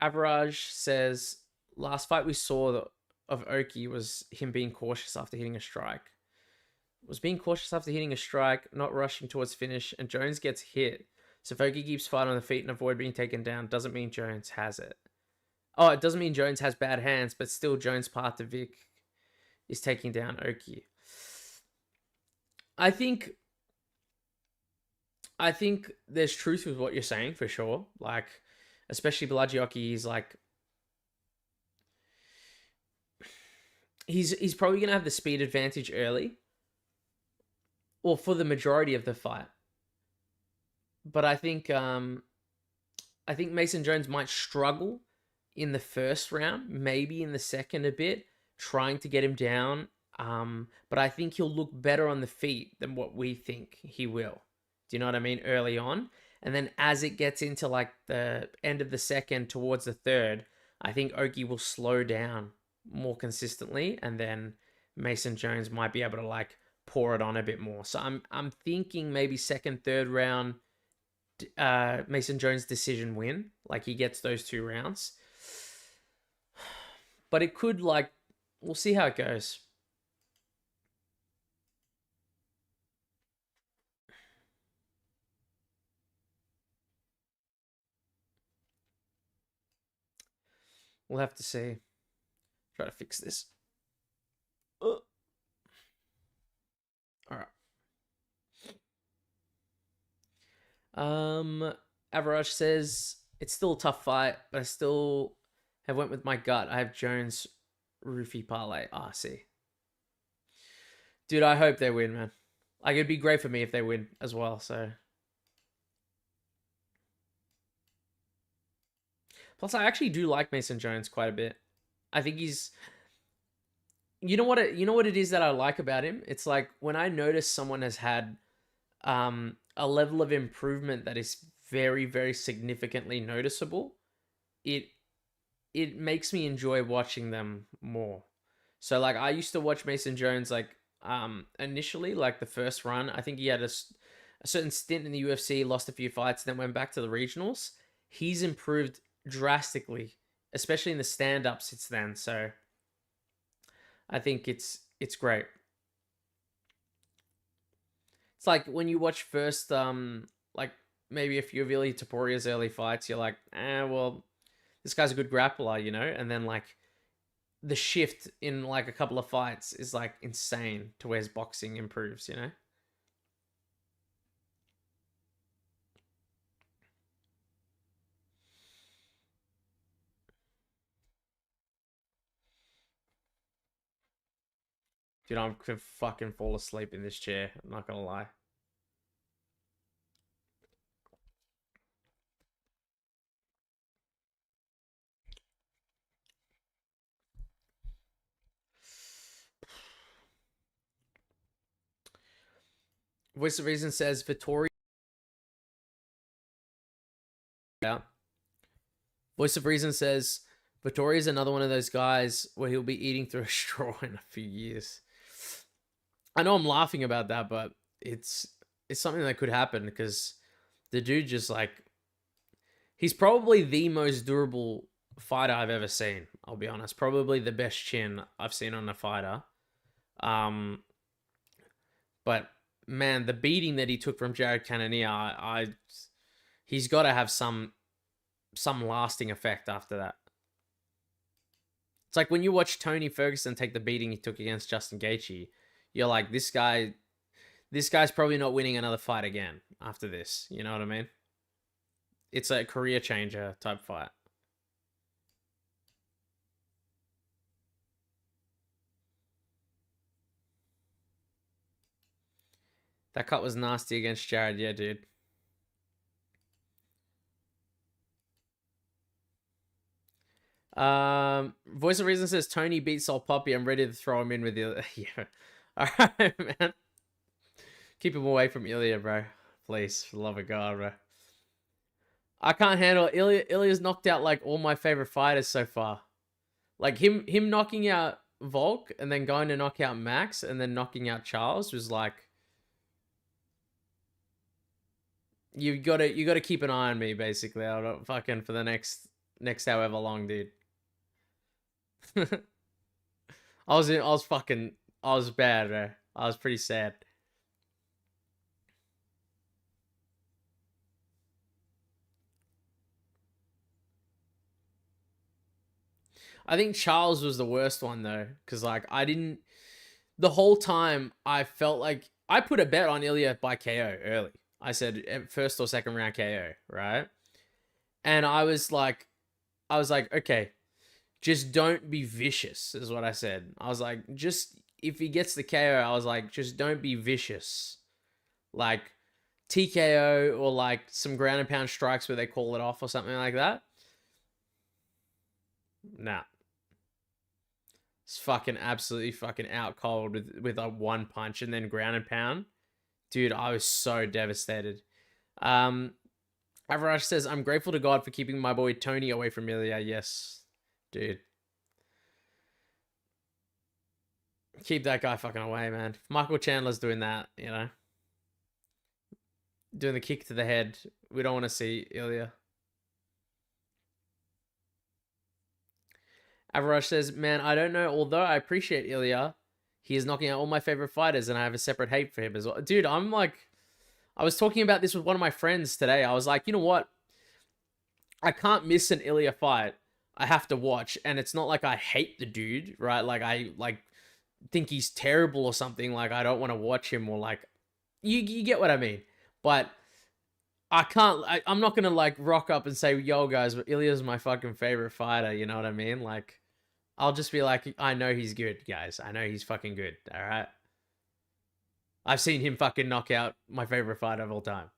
A: Average says last fight we saw of Oki was him being cautious after hitting a strike. Was being cautious after hitting a strike, not rushing towards finish, and Jones gets hit. So if Oki keeps fighting on the feet and avoid being taken down, doesn't mean Jones has it. Oh, it doesn't mean Jones has bad hands, but still Jones' path to Vic is taking down Oki. I think there's truth with what you're saying for sure. Like, especially Bolaji, is like he's probably gonna have the speed advantage early, or for the majority of the fight. But I think Mason Jones might struggle in the first round, maybe in the second a bit, trying to get him down. But I think he'll look better on the feet than what we think he will. Do you know what I mean? Early on. And then as it gets into like the end of the second towards the third, I think Oki will slow down more consistently. And then Mason Jones might be able to like pour it on a bit more. So I'm thinking maybe second, third round, Mason Jones decision win. Like he gets those 2 rounds. But it could like, we'll see how it goes. We'll have to see. Try to fix this. All right. Average says it's still a tough fight, but I still have went with my gut. I have Jones, Roofy parlay. See. Dude, I hope they win, man. Like it'd be great for me if they win as well. So. Plus, I actually do like Mason Jones quite a bit. I think he's. You know what it is that I like about him? It's like when I notice someone has had a level of improvement that is very, very significantly noticeable, it makes me enjoy watching them more. So like I used to watch Mason Jones like initially, like the first run. I think he had a certain stint in the UFC, lost a few fights, then went back to the regionals. He's improved drastically, especially in the stand up since then. So I think it's great. It's like when you watch first like maybe a few of Ilia Toporia's early fights, you're like, well, this guy's a good grappler, you know? And then like the shift in like a couple of fights is like insane to where his boxing improves, you know? Dude, I'm gonna fucking fall asleep in this chair. I'm not gonna lie. Voice of Reason says Vittori out. Voice of Reason says Vittori is another one of those guys where he'll be eating through a straw in a few years. I know I'm laughing about that, but it's something that could happen because the dude just like he's probably the most durable fighter I've ever seen. I'll be honest, probably the best chin I've seen on a fighter. Um, but man, the beating that he took from Jared Cannonier, he's got to have some lasting effect after that. It's like when you watch Tony Ferguson take the beating he took against Justin Gaethje, you're like, this guy's probably not winning another fight again after this. You know what I mean? It's a career changer type fight. That cut was nasty against Jared. Yeah, dude. Voice of Reason says Tony beats Sol Poppy. I'm ready to throw him in with Ilya. Yeah. All right, man. Keep him away from Ilya, bro. Please, for the love of God, bro. I can't handle Ilya. Ilya's knocked out like all my favorite fighters so far. Like him knocking out Volk and then going to knock out Max and then knocking out Charles was like you gotta keep an eye on me basically. I don't fucking for the next however long, dude. I was bad, bro. I was pretty sad. I think Charles was the worst one though, because like I didn't. The whole time I felt like I put a bet on Ilya by KO early. I said first or second round KO, right? And I was like, okay, just don't be vicious, is what I said. I was like, just if he gets the KO, I was like, just don't be vicious. Like TKO or like some ground and pound strikes where they call it off or something like that. Nah. It's fucking absolutely fucking out cold with a one punch and then ground and pound. Dude, I was so devastated. Average says, I'm grateful to God for keeping my boy Tony away from Ilya. Yes, dude. Keep that guy fucking away, man. If Michael Chandler's doing that, you know. Doing the kick to the head. We don't want to see Ilya. Average says, man, I don't know. Although I appreciate Ilya, he is knocking out all my favorite fighters and I have a separate hate for him as well. Dude, I'm like, I was talking about this with one of my friends today. I was like, you know what? I can't miss an Ilya fight. I have to watch. And it's not like I hate the dude, right? Like I like think he's terrible or something. Like I don't want to watch him or like you get what I mean. But I can't I'm not gonna like rock up and say, yo guys, but Ilya's my fucking favorite fighter, you know what I mean? Like I'll just be like, I know he's good, guys. I know he's fucking good, alright? I've seen him fucking knock out my favorite fighter of all time.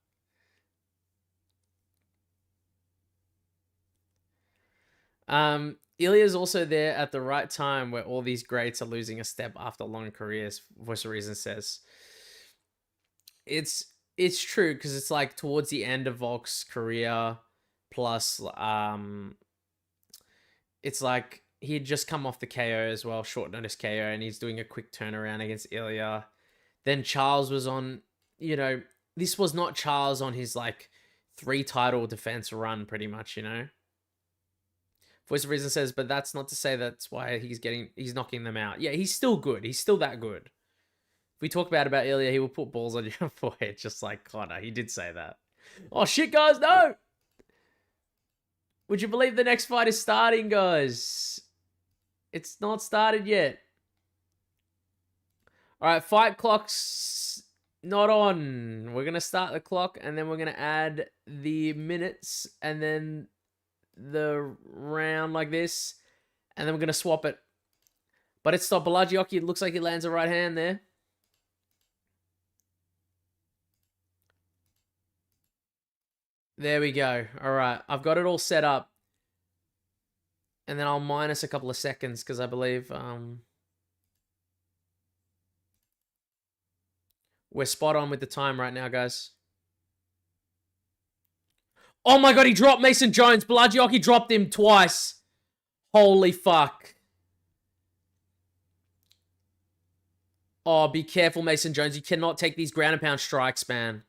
A: Ilya's also there at the right time where all these greats are losing a step after long careers, Voice of Reason says. It's It's true, because it's like towards the end of Volk's career, plus it's like he'd just come off the KO as well, short notice KO, and he's doing a quick turnaround against Ilya. Then Charles was on, you know, this was not Charles on his like 3 title defense run, pretty much, you know. Voice of Reason says, but that's not to say that's why he's knocking them out. Yeah, he's still good. He's still that good. If we talk about Ilya, he will put balls on your forehead, just like Connor. He did say that. Oh shit, guys, no! Would you believe the next fight is starting, guys? It's not started yet. All right, fight clock's not on. We're going to start the clock, and then we're going to add the minutes, and then the round like this, and then we're going to swap it. But it's stopped. Bolaji, it looks like he lands a right hand there. There we go. All right, I've got it all set up. And then I'll minus a couple of seconds, because I believe we're spot on with the time right now, guys. Oh my god, he dropped Mason Jones. Bolaji dropped him twice. Holy fuck. Oh, be careful, Mason Jones. You cannot take these ground and pound strikes, man.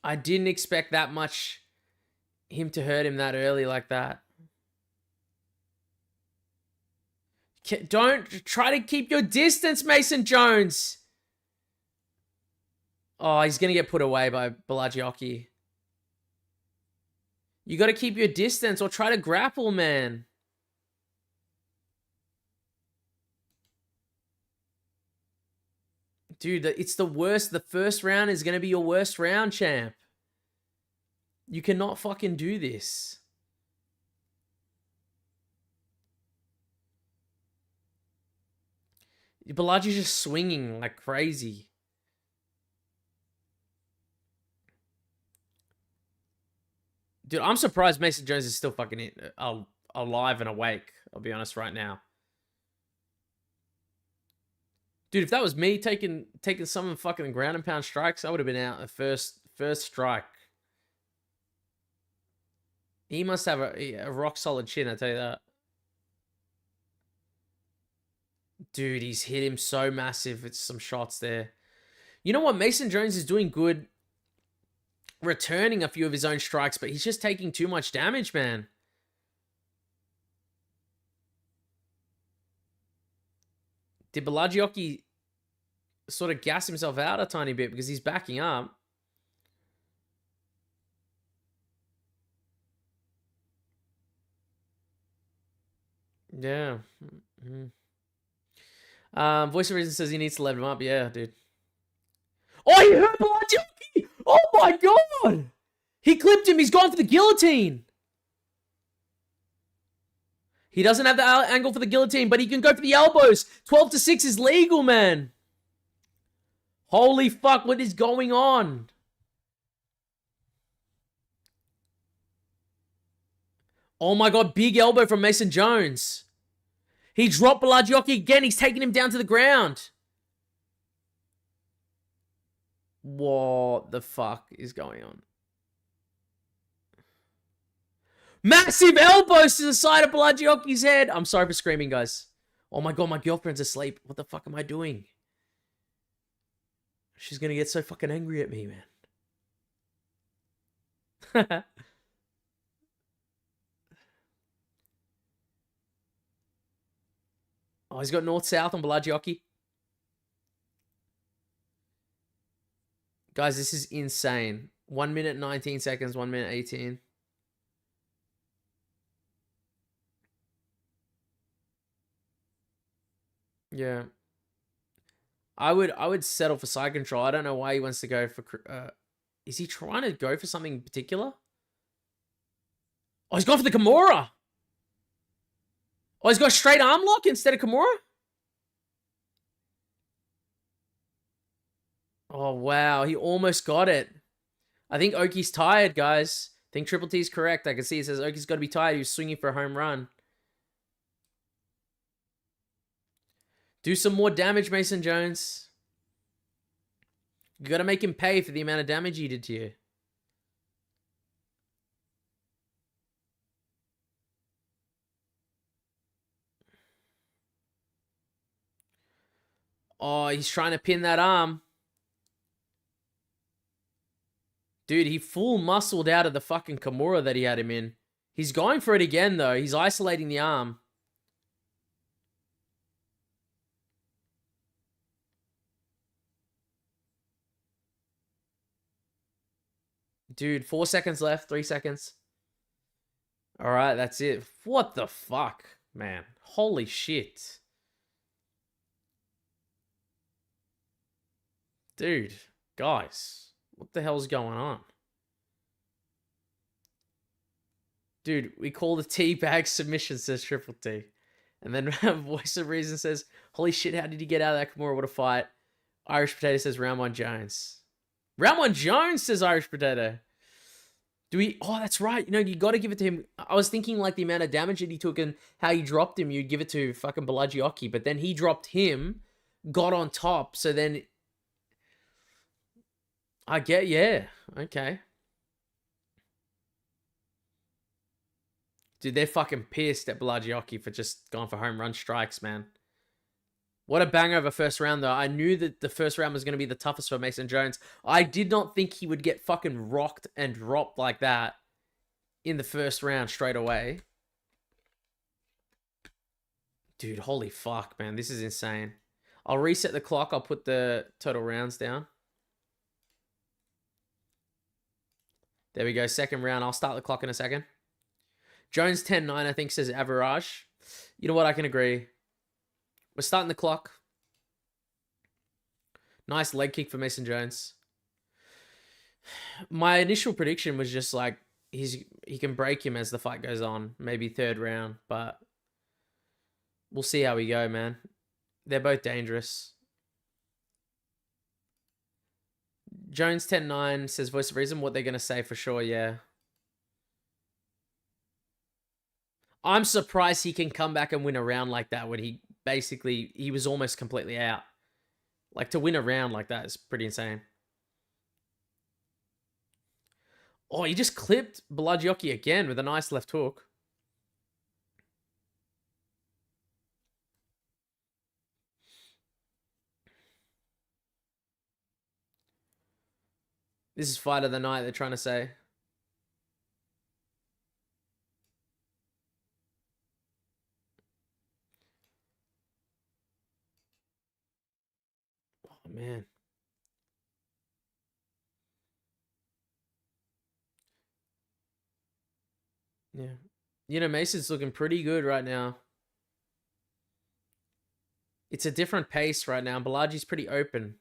A: I didn't expect that much him to hurt him that early like that. Don't try to keep your distance, Mason Jones. Oh, he's going to get put away by Bolaji. You got to keep your distance or try to grapple, man. Dude, it's the worst. The first round is going to be your worst round, champ. You cannot fucking do this. Bolaji's just swinging like crazy. Dude, I'm surprised Mason Jones is still fucking alive and awake. I'll be honest right now. Dude, if that was me taking some of the fucking ground and pound strikes, I would have been out the first strike. He must have a rock solid chin, I tell you that. Dude, he's hit him so massive. It's some shots there. You know what? Mason Jones is doing good returning a few of his own strikes, but he's just taking too much damage, man. Did Bolaji sort of gas himself out a tiny bit because he's backing up? Yeah. Voice of Reason says he needs to level him up. Yeah, dude. Oh, he hurt Bolaji! Oh my god! He clipped him. He's gone for the guillotine. He doesn't have the angle for the guillotine, but he can go for the elbows. 12-6 is legal, man. Holy fuck, what is going on? Oh my god, big elbow from Mason Jones. He dropped Bolaji again. He's taking him down to the ground. What the fuck is going on? Massive elbows to the side of Bolaji's head. I'm sorry for screaming, guys. Oh my god, my girlfriend's asleep. What the fuck am I doing? She's gonna get so fucking angry at me, man. Oh, he's got north-south on Bolaji. Guys, this is insane. 1 minute 19 seconds, 1 minute 18. Yeah. I would settle for side control. I don't know why he wants to go for... is he trying to go for something particular? Oh, he's gone for the Kimura. Oh, he's got straight arm lock instead of Kimura? Oh, wow. He almost got it. I think Oki's tired, guys. I think Triple T's correct. I can see it says Oki's got to be tired. He was swinging for a home run. Do some more damage, Mason Jones. You got to make him pay for the amount of damage he did to you. Oh, he's trying to pin that arm. Dude, he full muscled out of the fucking Kimura that he had him in. He's going for it again, though. He's isolating the arm. Dude, 4 seconds left. 3 seconds. All right, that's it. What the fuck, man? Holy shit. Dude, guys, what the hell's going on? Dude, we call the teabag submission, says Triple T. And then Voice of Reason says, holy shit, how did he get out of that Kimura? What a fight. Irish Potato says, round one Jones. Round one Jones, says Irish Potato. Do we... Oh, that's right. You know, you got to give it to him. I was thinking like the amount of damage that he took and how he dropped him, you'd give it to fucking Bolaji. But then he dropped him, got on top. So then... I get... Yeah. Okay. Dude, they're fucking pissed at Bolaji for just going for home run strikes, man. What a banger of a first round, though. I knew that the first round was going to be the toughest for Mason Jones. I did not think he would get fucking rocked and dropped like that in the first round straight away. Dude, holy fuck, man. This is insane. I'll reset the clock. I'll put the total rounds down. There we go. Second round. I'll start the clock in a second. Jones 10-9, I think, says average. You know what? I can agree. We're starting the clock. Nice leg kick for Mason Jones. My initial prediction was just like, he can break him as the fight goes on. Maybe third round, but we'll see how we go, man. They're both dangerous. Jones 10-9 says Voice of Reason. What they're going to say for sure, yeah. I'm surprised he can come back and win a round like that when he was almost completely out. Like, to win a round like that is pretty insane. Oh, he just clipped Bolaji again with a nice left hook. This is fight of the night, they're trying to say. Man. Yeah. You know, Mason's looking pretty good right now. It's a different pace right now. Bolaji's pretty open.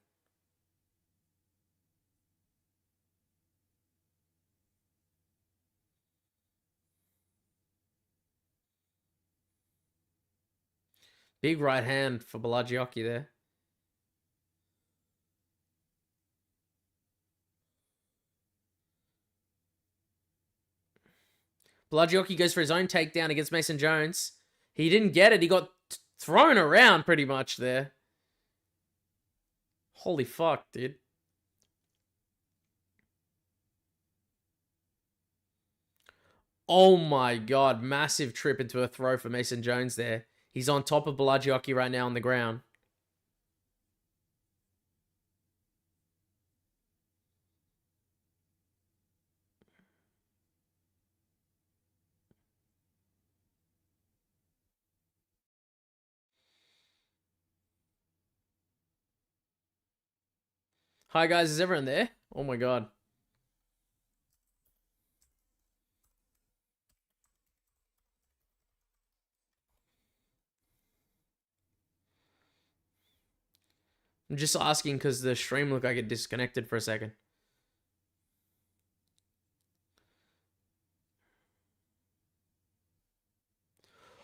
A: Big right hand for Bolaji there. Bolaji goes for his own takedown against Mason Jones. He didn't get it. He got thrown around pretty much there. Holy fuck, dude. Oh my god. Massive trip into a throw for Mason Jones there. He's on top of Bolaji right now on the ground. Hi guys, is everyone there? Oh my god. I'm just asking because the stream looked like it disconnected for a second.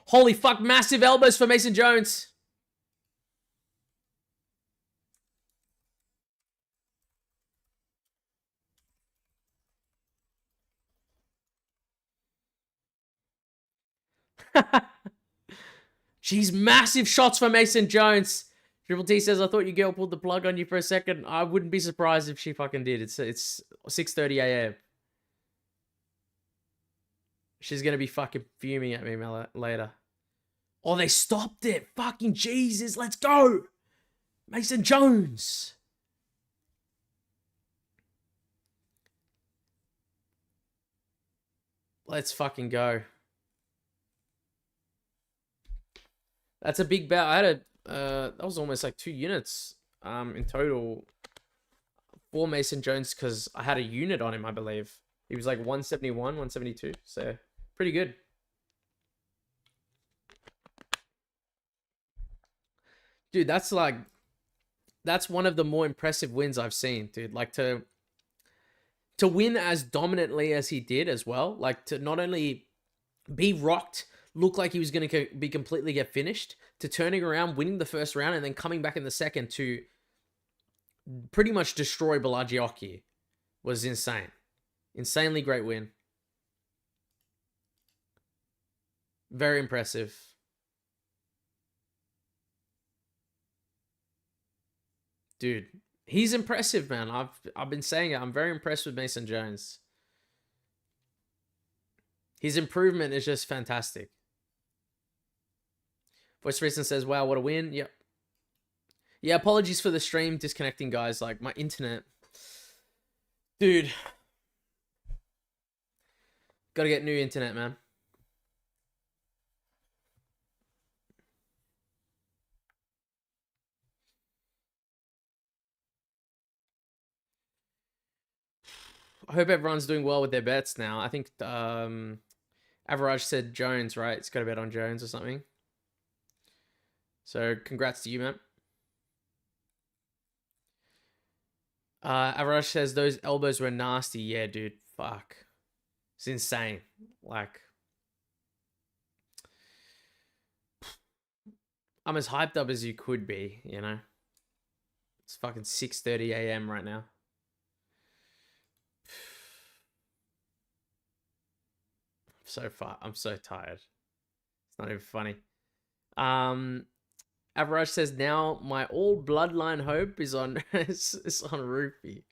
A: Holy fuck, massive elbows for Mason Jones. Jeez, massive shots for Mason Jones. Triple T says, I thought your girl pulled the plug on you for a second. I wouldn't be surprised if she fucking did. It's 6:30 a.m. She's going to be fucking fuming at me later. Oh, they stopped it. Fucking Jesus. Let's go. Mason Jones. Let's fucking go. That's a big bout. I had that was almost like 2 units in total for Mason Jones because I had a unit on him, I believe. He was like 171, 172. So pretty good. Dude, that's one of the more impressive wins I've seen, dude. Like to win as dominantly as he did as well. Like to not only be rocked, look like he was going to be completely get finished, to turning around, winning the first round, and then coming back in the second to pretty much destroy Bolaji was insane. Insanely great win. Very impressive. Dude, he's impressive, man. I've been saying it. I'm very impressed with Mason Jones. His improvement is just fantastic. Voice Reason says, wow, what a win. Yep. Yeah, apologies for the stream disconnecting, guys. Like, my internet. Dude. Gotta get new internet, man. I hope everyone's doing well with their bets now. I think Average said Jones, right? It's got a bet on Jones or something. So congrats to you, man. Average says those elbows were nasty. Yeah, dude. Fuck. It's insane. Like, I'm as hyped up as you could be, you know? It's fucking 6:30 a.m. right now. I'm so tired. It's not even funny. Average says now my all bloodline hope is on is on Rufy.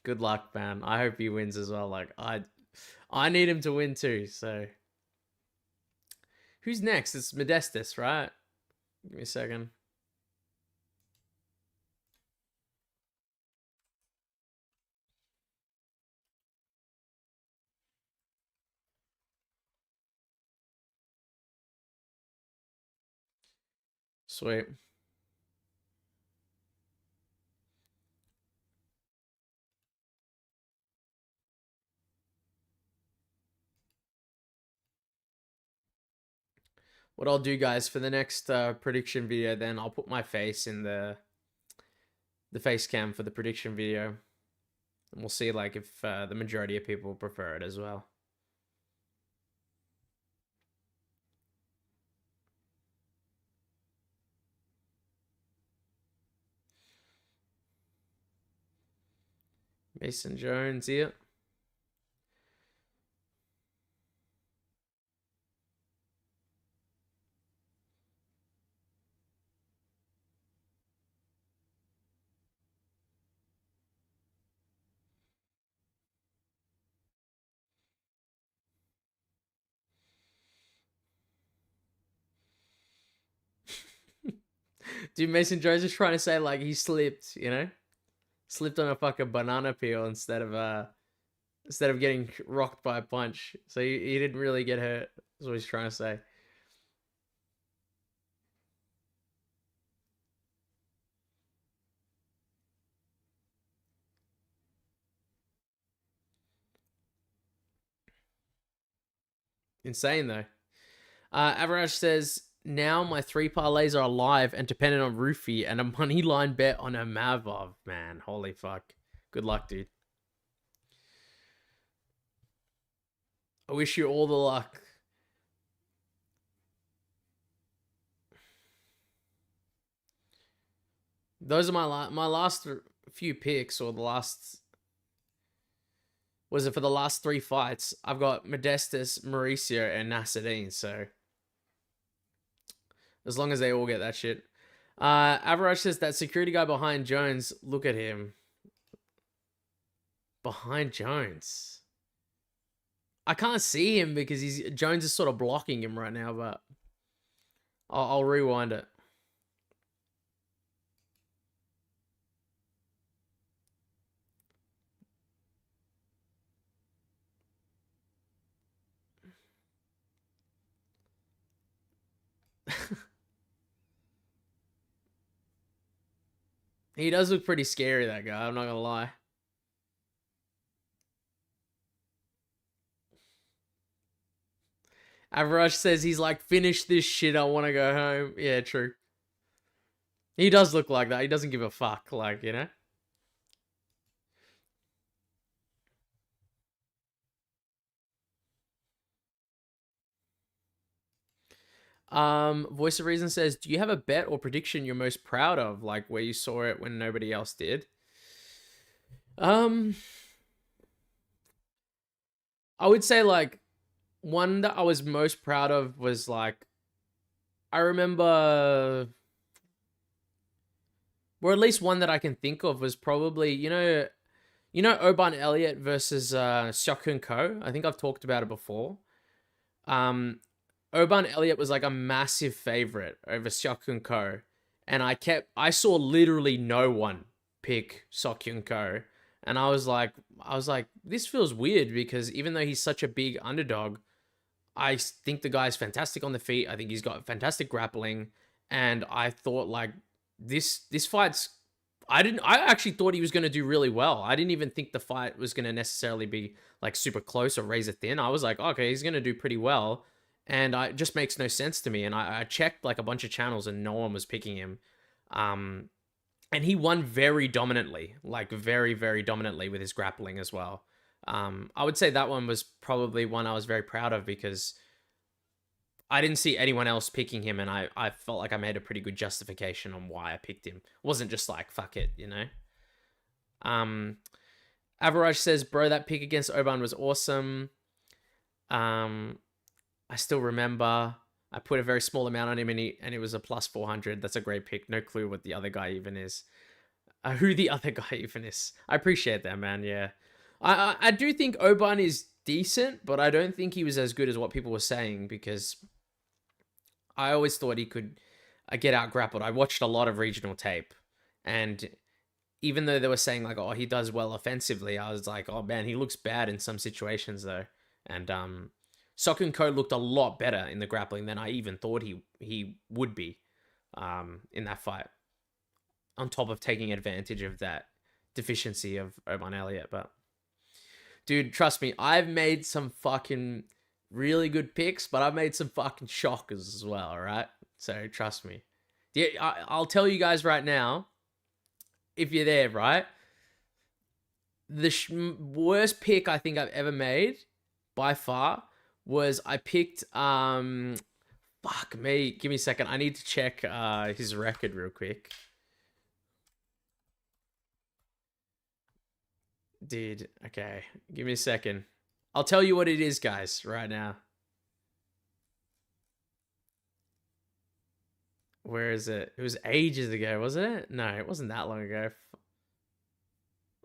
A: Good luck, man. I hope he wins as well. Like I need him to win too. So who's next? It's Modestus, right? Give me a second. Sweet. What I'll do, guys, for the next prediction video, then I'll put my face in the face cam for the prediction video. And we'll see like if the majority of people prefer it as well. Mason Jones here. Dude, Mason Jones is trying to say like he slipped, you know? Slipped on a fucking banana peel instead of getting rocked by a punch. So he didn't really get hurt. That's what he's trying to say. Insane though. Average says, now my 3 parlays are alive and dependent on Rufy and a money line bet on Imavov. Man, holy fuck. Good luck, dude. I wish you all the luck. Those are my last few picks, or the last... Was it for the last 3 fights? I've got Modestus, Mauricio, and Nasruddin, so... As long as they all get that shit. Average says that security guy behind Jones. Look at him. Behind Jones. I can't see him because Jones is sort of blocking him right now, but I'll rewind it. He does look pretty scary, that guy. I'm not gonna lie. Average says he's like, finish this shit. I want to go home. Yeah, true. He does look like that. He doesn't give a fuck, like, you know? Voice of Reason says, do you have a bet or prediction you're most proud of, like where you saw it when nobody else did? I would say like one that I was most proud of was like, I remember, or at least one that I can think of was probably, Oban Elliott versus Seokhoon Ko. I think I've talked about it before. Oban Elliott was like a massive favorite over Seokhoon Ko, and I saw literally no one pick Seokhoon Ko, and I was like, this feels weird because even though he's such a big underdog, I think the guy's fantastic on the feet. I think he's got fantastic grappling, and I thought like this fight's. I actually thought he was going to do really well. I didn't even think the fight was going to necessarily be like super close or razor thin. I was like, okay, he's going to do pretty well. And it just makes no sense to me. And I checked like a bunch of channels and no one was picking him. And he won very dominantly, like very, very dominantly with his grappling as well. I would say that one was probably one I was very proud of because I didn't see anyone else picking him, and I felt like I made a pretty good justification on why I picked him. It wasn't just like, fuck it, you know? Average says, bro, that pick against Oban was awesome. I still remember I put a very small amount on him, and it was a plus 400. That's a great pick. No clue what the other guy even is. Who the other guy even is. I appreciate that, man, yeah. I do think Oban is decent, but I don't think he was as good as what people were saying because I always thought he could get out grappled. I watched a lot of regional tape, and even though they were saying like, oh, he does well offensively, I was like, oh man, he looks bad in some situations though. And Seokhoon Ko looked a lot better in the grappling than I even thought he would be in that fight. On top of taking advantage of that deficiency of Oban Elliott, but dude, trust me, I've made some fucking really good picks, but I've made some fucking shockers as well, all right? So trust me. Yeah, I'll tell you guys right now, if you're there, right? The worst pick I think I've ever made, by far, was I picked, fuck me, give me a second. I need to check his record real quick. Dude, okay, give me a second. I'll tell you what it is, guys, right now. Where is it? It was ages ago, wasn't it? No, it wasn't that long ago. It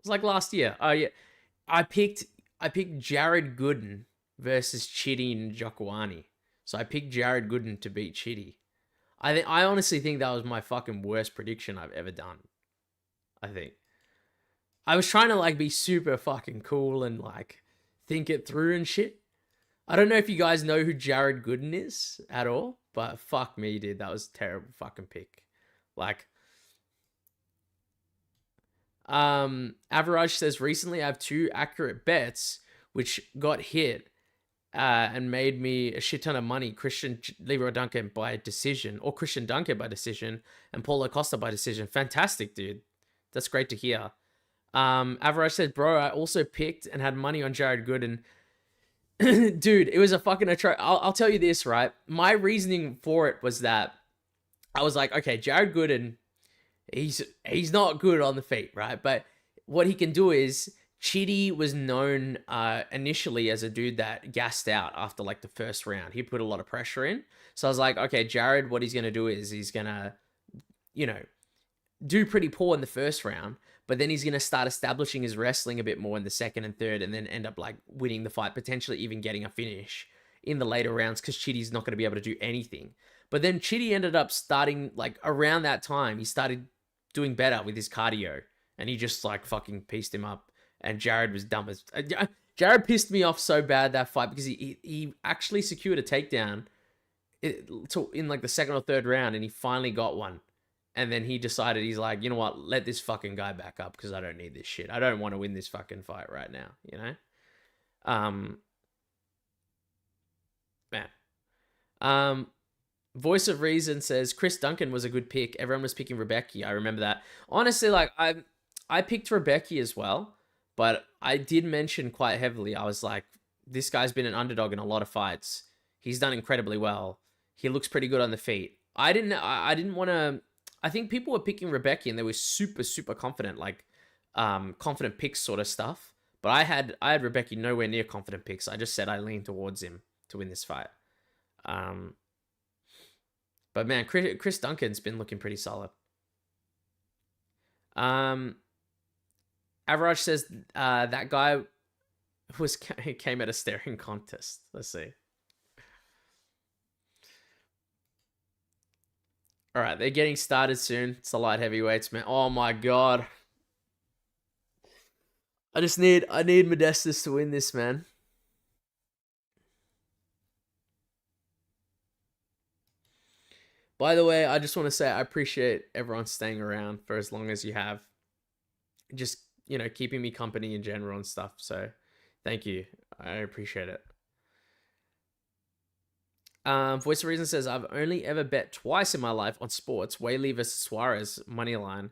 A: was like last year. Oh yeah, I picked Jared Gooden versus Chidi and Jokwani. So I picked Jared Gooden to beat Chidi. I honestly think that was my fucking worst prediction I've ever done. I think I was trying to like be super fucking cool and like think it through and shit. I don't know if you guys know who Jared Gooden is at all, but fuck me, dude. That was a terrible fucking pick. Like, Average says, recently I have 2 accurate bets which got hit and made me a shit ton of money. Christian Leroy Duncan by decision, or Christian Duncan by decision, and Paulo Costa by decision. Fantastic, dude. That's great to hear. Average said, bro, I also picked and had money on Jared Gooden. Dude, it was a fucking I'll tell you this, right? My reasoning for it was that I was like, okay, Jared Gooden, he's not good on the feet, right? But what he can do is, Chidi was known initially as a dude that gassed out after like the first round. He put a lot of pressure in. So I was like, okay, Jared, what he's going to do is he's going to, you know, do pretty poor in the first round, but then he's going to start establishing his wrestling a bit more in the second and third, and then end up like winning the fight, potentially even getting a finish in the later rounds, because Chitty's not going to be able to do anything. But then Chitty ended up starting, like, around that time, he started doing better with his cardio, and he just, like, fucking pieced him up, and Jared was dumb as... Jared pissed me off so bad that fight, because he actually secured a takedown in, like, the second or third round, and he finally got one. And then he decided, he's like, you know what, let this fucking guy back up, because I don't need this shit. I don't want to win this fucking fight right now, you know? Man. Voice of Reason says, Chris Duncan was a good pick. Everyone was picking Rebecca. I remember that. Honestly, like, I picked Rebecca as well, but I did mention quite heavily, I was like, this guy's been an underdog in a lot of fights. He's done incredibly well. He looks pretty good on the feet. I didn't want to... I think people were picking Rebecca and they were super, super confident, like confident picks sort of stuff. But I had Rebecca nowhere near confident picks. I just said I leaned towards him to win this fight. But man, Chris Duncan's been looking pretty solid. Average says that guy came at a staring contest. Let's see. All right, they're getting started soon. It's the light heavyweights, man. Oh my god. I need Modestus to win this, man. By the way, I just want to say I appreciate everyone staying around for as long as you have. Just, you know, keeping me company in general and stuff. So, thank you. I appreciate it. Voice of Reason says, I've only ever bet twice in my life on sports. Whaley versus Suarez, money line.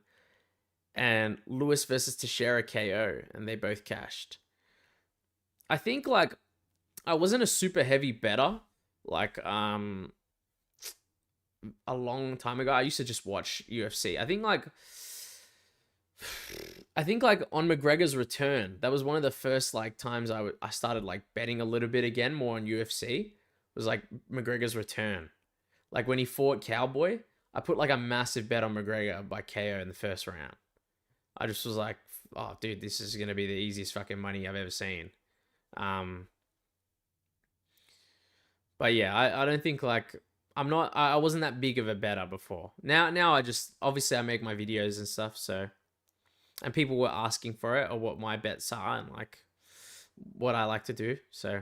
A: And Lewis versus Teixeira KO. And they both cashed. I think, like, I wasn't a super heavy bettor. Like, a long time ago. I used to just watch UFC. I think, like, on McGregor's return, that was one of the first, like, times I started, like, betting a little bit again, more on UFC. Was like McGregor's return. Like when he fought Cowboy, I put like a massive bet on McGregor by KO in the first round. I just was like, oh dude, this is going to be the easiest fucking money I've ever seen. But yeah, I don't think like, I wasn't that big of a bettor before. Now I just, obviously I make my videos and stuff. So, and people were asking for it or what my bets are and like what I like to do. So,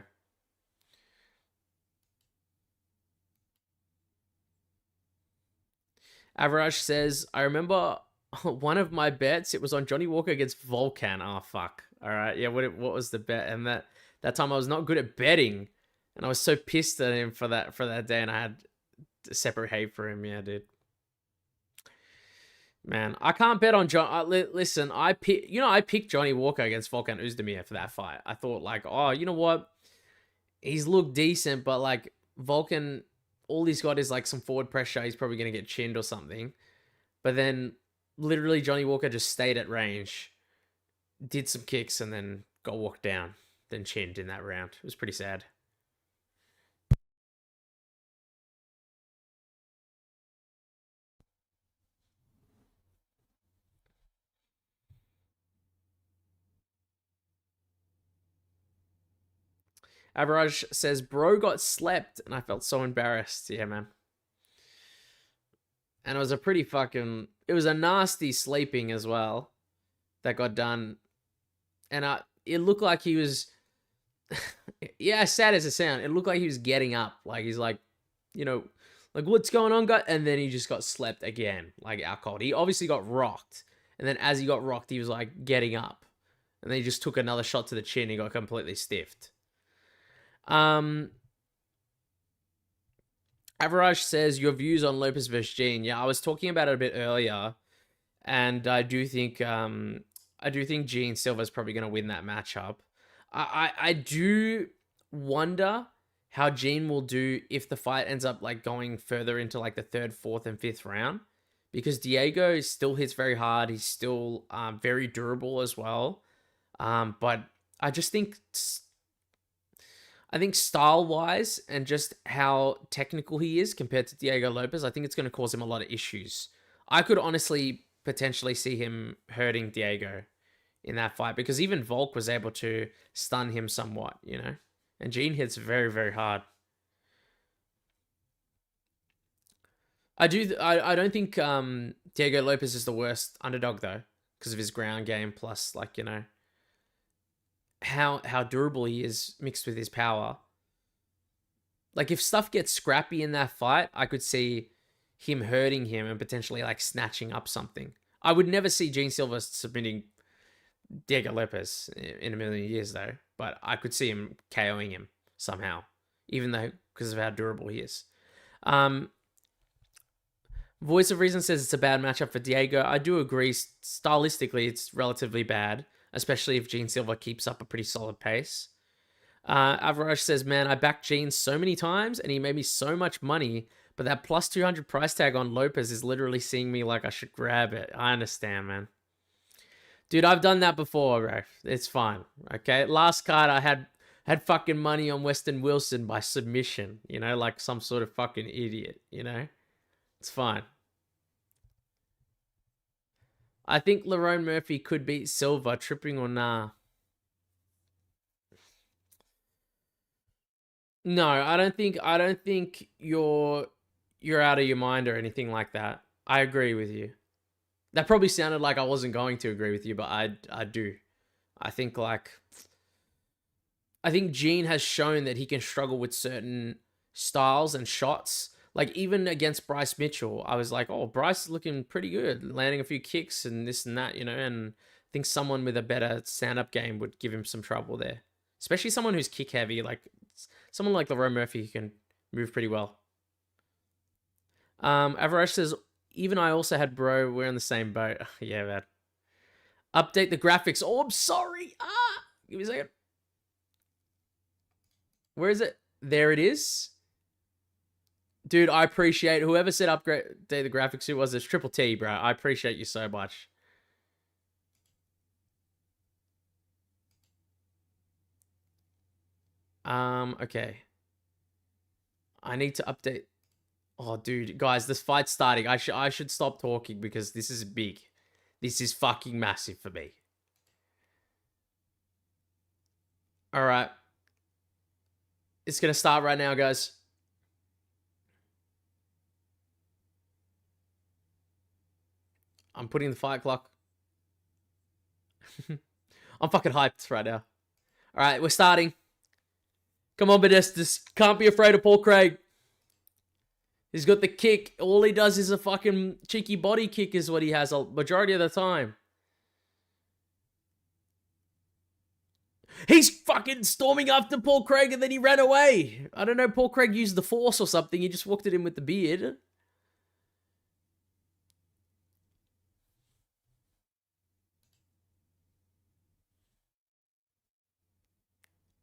A: Average says, I remember one of my bets, it was on Johnny Walker against Volkan. Oh, fuck. All right. Yeah, what was the bet? And that time I was not good at betting. And I was so pissed at him for that day. And I had separate hate for him. Yeah, dude. Man, I can't bet on John. Listen, I picked Johnny Walker against Volkan Oezdemir for that fight. I thought like, oh, you know what? He's looked decent, but like Volkan... all he's got is like some forward pressure. He's probably going to get chinned or something. But then literally Johnny Walker just stayed at range, did some kicks, and then got walked down, then chinned in that round. It was pretty sad. Average says, bro got slept, and I felt so embarrassed. Yeah, man. And it was it was a nasty sleeping as well that got done. And it looked like he was, yeah, sad as it sounds, it looked like he was getting up. Like, he's like, you know, like, what's going on, guy? And then he just got slept again, like out cold. He obviously got rocked. And then as he got rocked, he was like getting up. And then he just took another shot to the chin. He got completely stiffed. Average says, your views on Lopez versus Jean. Yeah, I was talking about it a bit earlier, and I do think Jean Silva's probably going to win that matchup. I do wonder how Jean will do if the fight ends up like going further into like the third, fourth, and fifth round, because Diego still hits very hard. He's still very durable as well. But I just think... I think style-wise and just how technical he is compared to Diego Lopez, I think it's going to cause him a lot of issues. I could honestly potentially see him hurting Diego in that fight because even Volk was able to stun him somewhat, you know? And Gene hits very, very hard. I don't think Diego Lopez is the worst underdog though, because of his ground game plus like, you know, how durable he is mixed with his power. Like if stuff gets scrappy in that fight, I could see him hurting him and potentially like snatching up something. I would never see Gene Silva submitting Diego Lopez in a million years though, but I could see him KOing him somehow, even though because of how durable he is. Voice of Reason says it's a bad matchup for Diego. I do agree. Stylistically, it's relatively bad, especially if Gene Silva keeps up a pretty solid pace. Avaraj says, man, I backed Gene so many times and he made me so much money, but that plus 200 price tag on Lopez is literally seeing me like I should grab it. I understand, man. Dude, I've done that before, bro. It's fine. Okay. Last card, I had fucking money on Weston Wilson by submission, you know, like some sort of fucking idiot, you know? It's fine. I think Lerone Murphy could beat Silva, tripping or nah. No, I don't think you're out of your mind or anything like that. I agree with you. That probably sounded like I wasn't going to agree with you, but I do. I think Gene has shown that he can struggle with certain styles and shots. Like even against Bryce Mitchell, I was like, oh, Bryce is looking pretty good, landing a few kicks and this and that, you know, and I think someone with a better stand-up game would give him some trouble there. Especially someone who's kick heavy, like someone like Lerone Murphy who can move pretty well. Avarash says, even I also had bro, we're in the same boat. Yeah, man. Update the graphics. Oh, I'm sorry. Give me a second. Where is it? There it is. Dude, I appreciate whoever said upgrade the graphics. Who was this? Triple T, bro. I appreciate you so much. Okay. I need to update. Oh, dude, guys, this fight's starting. I should stop talking because this is big. This is fucking massive for me. All right. It's going to start right now, guys. I'm putting the fight clock. I'm fucking hyped right now. All right, we're starting. Come on, Modestus. Can't be afraid of Paul Craig. He's got the kick. All he does is a fucking cheeky body kick is what he has a majority of the time. He's fucking storming after Paul Craig and then he ran away. I don't know, Paul Craig used the force or something. He just walked at him with the beard.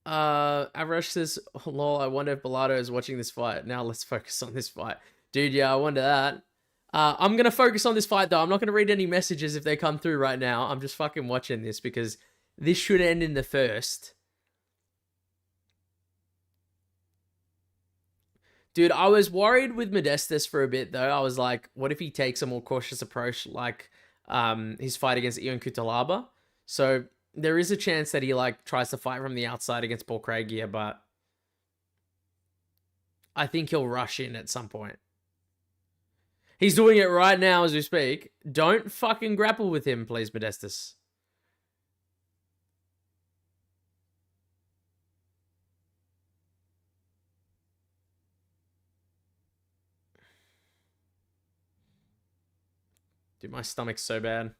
A: Avarash says, oh, lol, I wonder if Bolaji is watching this fight. Now let's focus on this fight. Dude, yeah, I wonder that. I'm going to focus on this fight, though. I'm not going to read any messages if they come through right now. I'm just fucking watching this because this should end in the first. Dude, I was worried with Modestus for a bit, though. I was like, what if he takes a more cautious approach like his fight against Ion Cutelaba? So there is a chance that he like tries to fight from the outside against Paul Craig here, but I think he'll rush in at some point. He's doing it right now as we speak. Don't fucking grapple with him, please, Modestus. Dude, my stomach's so bad.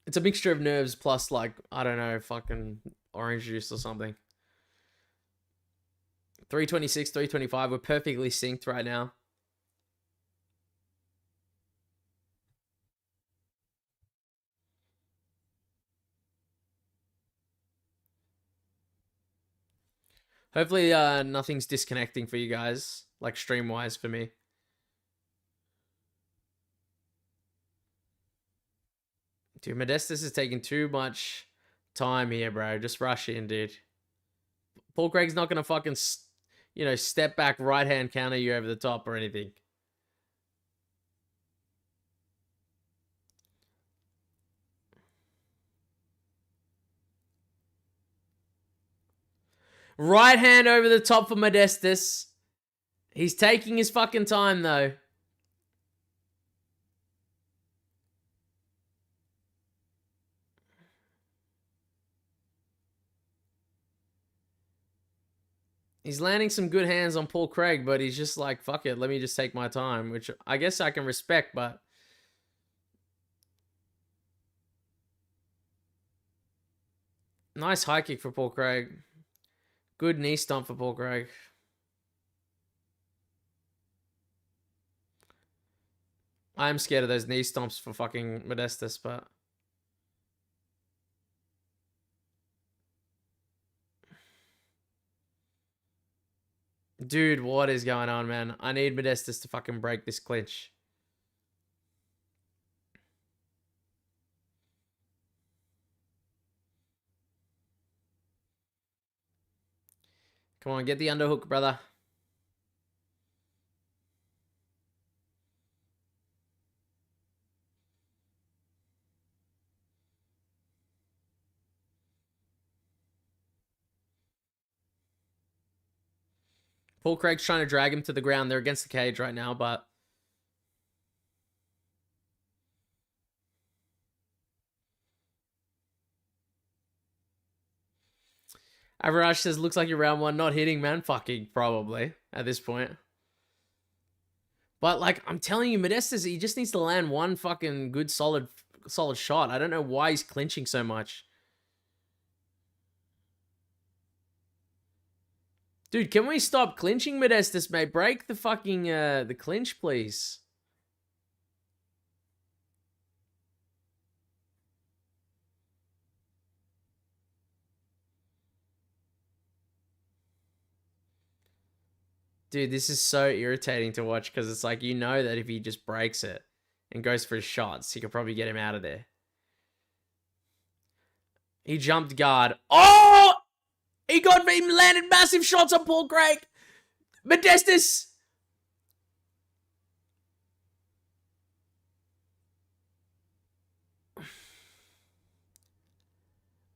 A: It's a mixture of nerves plus, like, I don't know, fucking orange juice or something. 326, 325. We're perfectly synced right now. Hopefully, nothing's disconnecting for you guys, like stream-wise for me. Dude, Modestus is taking too much time here, bro. Just rush in, dude. Paul Craig's not going to fucking, you know, step back right-hand counter you over the top or anything. Right hand over the top for Modestus. He's taking his fucking time, though. He's landing some good hands on Paul Craig, but he's just like, fuck it, let me just take my time, which I guess I can respect, but... Nice high kick for Paul Craig. Good knee stomp for Paul Craig. I'm scared of those knee stomps for fucking Modestus, but... Dude, what is going on, man? I need Modestus to fucking break this clinch. Come on, get the underhook, brother. Paul Craig's trying to drag him to the ground. They're against the cage right now, but... Average says, looks like you're round one, not hitting, man. Fucking probably at this point. But, like, I'm telling you, Modestus, he just needs to land one fucking good, solid shot. I don't know why he's clinching so much. Dude, can we stop clinching, Modestus, mate? Break the fucking, the clinch, please. Dude, this is so irritating to watch because it's like, you know that if he just breaks it and goes for his shots, he could probably get him out of there. He jumped guard. Oh! He landed massive shots on Paul Craig. Modestus.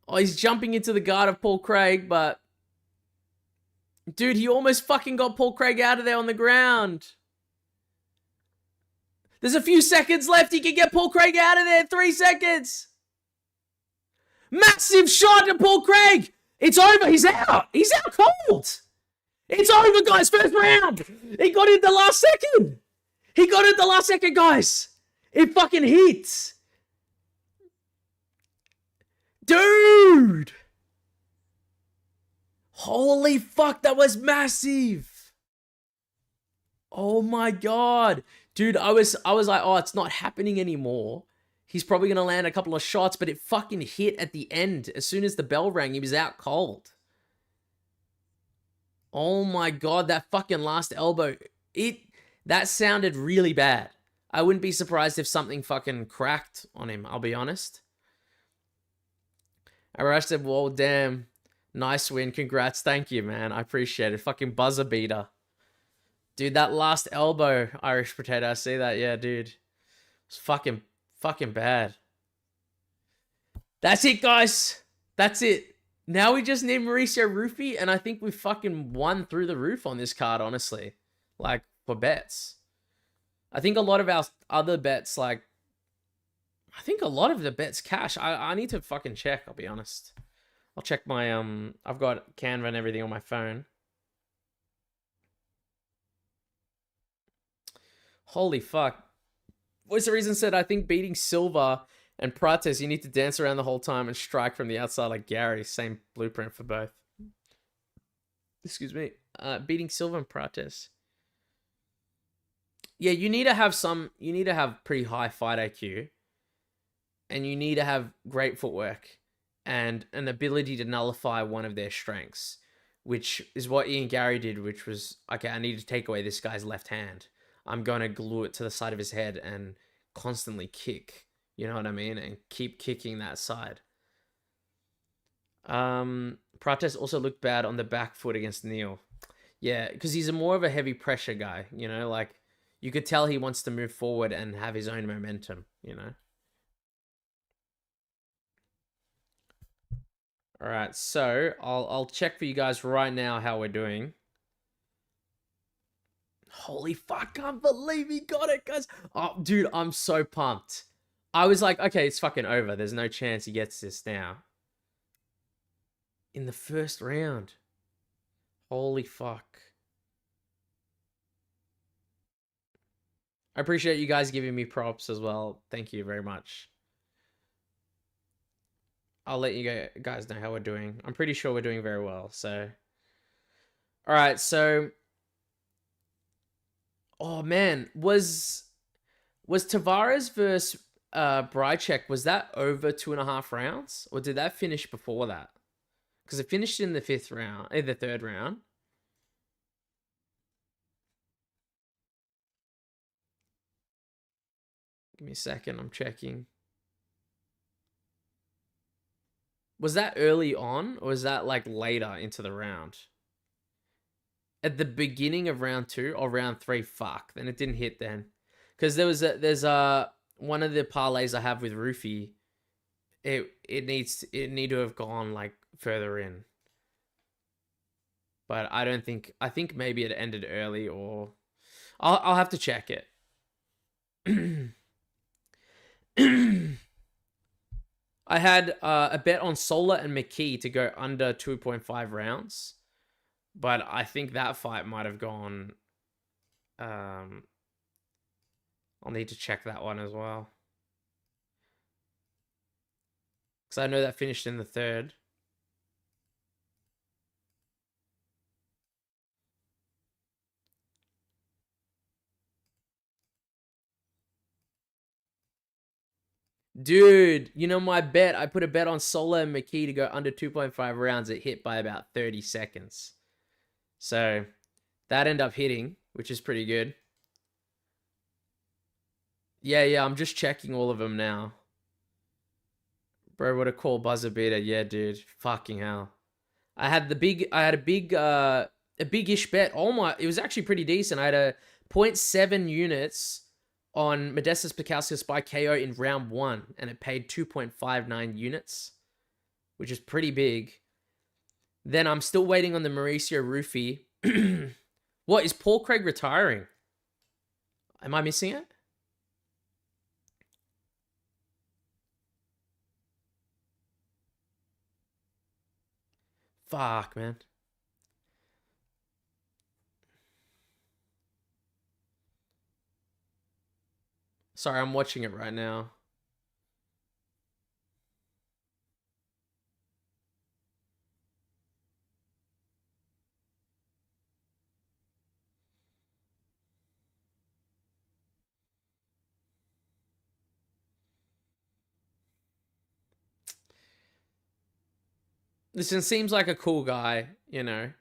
A: Oh, he's jumping into the guard of Paul Craig, but... Dude, he almost fucking got Paul Craig out of there on the ground. There's a few seconds left. He can get Paul Craig out of there. 3 seconds. Massive shot to Paul Craig. It's over. He's out. He's out cold. It's over, guys. First round. He got it the last second. He got it the last second, guys. It fucking hits. Dude. Holy fuck, that was massive. Oh my god. Dude, I was like, oh, it's not happening anymore. He's probably going to land a couple of shots, but it fucking hit at the end. As soon as the bell rang, he was out cold. Oh my god, that fucking last elbow. That sounded really bad. I wouldn't be surprised if something fucking cracked on him, I'll be honest. Arash said, well, damn. Nice win. Congrats. Thank you, man. I appreciate it. Fucking buzzer beater. Dude, that last elbow, Irish Potato. I see that. Yeah, dude. It's fucking bad. That's it, guys. That's it. Now we just need Mauricio Rufy, and I think we fucking won through the roof on this card, honestly. Like, for bets. I think a lot of our other bets, like... I think a lot of the bets cash. I need to fucking check, I'll be honest. I'll check my, I've got Canva and everything on my phone. Holy fuck. Voice of Reason said, I think beating Silva and Prates, you need to dance around the whole time and strike from the outside like Gary. Same blueprint for both. Excuse me. Beating Silva and Prates. Yeah, you need to have pretty high fight IQ. And you need to have great footwork. And an ability to nullify one of their strengths, which is what Ian Gary did, which was, okay, I need to take away this guy's left hand. I'm going to glue it to the side of his head and constantly kick, you know what I mean? And keep kicking that side. Prates also looked bad on the back foot against Neil. Yeah, because he's more of a heavy pressure guy, you know? Like, you could tell he wants to move forward and have his own momentum, you know? All right, so I'll check for you guys right now how we're doing. Holy fuck, can't believe he got it, guys. Oh, dude, I'm so pumped. I was like, okay, it's fucking over. There's no chance he gets this now. In the first round. Holy fuck. I appreciate you guys giving me props as well. Thank you very much. I'll let you guys know how we're doing. I'm pretty sure we're doing very well, so. All right, so. Oh, man. Was Tavares versus Bryczek, was that over 2.5 rounds? Or did that finish before that? Because it finished in the third round. Give me a second, I'm checking. Was that early on, or was that like later into the round? At the beginning of round 2 or round 3? Fuck, then it didn't hit then. Because there's one of the parlays I have with Roofy. It need to have gone like further in. But I think maybe it ended early, or I'll have to check it. I had a bet on Sola and McKee to go under 2.5 rounds. But I think that fight might have gone... I'll need to check that one as well. Because I know that finished in the third. Dude, you know my bet? I put a bet on Sola and McKee to go under 2.5 rounds. It hit by about 30 seconds. So, that ended up hitting, which is pretty good. Yeah, I'm just checking all of them now. Bro, what a cool buzzer beater. Yeah, dude. Fucking hell. I had a big-ish bet. Oh my, it was actually pretty decent. I had a 0.7 units on Modestas Bukauskas by KO in round 1, and it paid 2.59 units, which is pretty big. Then I'm still waiting on the Mauricio Rufy. What, is Paul Craig retiring? Am I missing it? Fuck, man. Sorry, I'm watching it right now. Listen, seems like a cool guy, you know.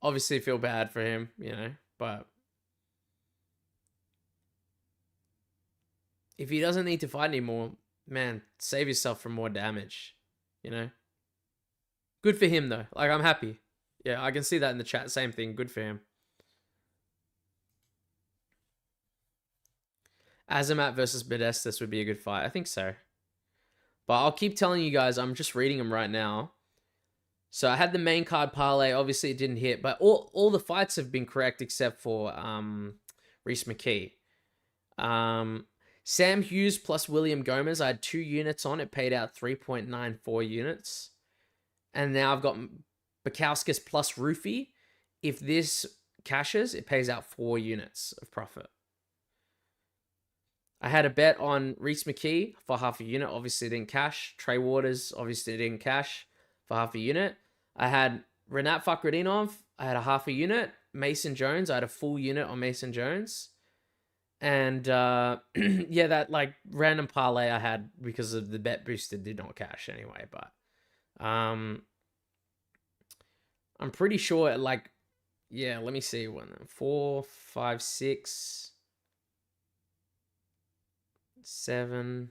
A: Obviously feel bad for him, you know, but if he doesn't need to fight anymore, man, save yourself from more damage, you know. Good for him though. Like, I'm happy. Yeah, I can see that in the chat. Same thing. Good for him. Azamat versus Modestas would be a good fight. I think so. But I'll keep telling you guys, I'm just reading them right now. So I had the main card parlay. Obviously, it didn't hit, but all the fights have been correct except for Rhys McKee. Sam Hughes plus William Gomis. I had 2 units on. It paid out 3.94 units. And now I've got Bukauskas plus Roofy. If this cashes, it pays out 4 units of profit. I had a bet on Rhys McKee for half a unit. Obviously, didn't cash. Trey Waters obviously didn't cash for half a unit. I had Rinat Fakhretdinov. I had a half a unit. Mason Jones. I had a full unit on Mason Jones. And yeah, that like random parlay I had because of the bet booster did not cash anyway. But I'm pretty sure like, yeah, let me see. 1, 4, 5, 6, 7.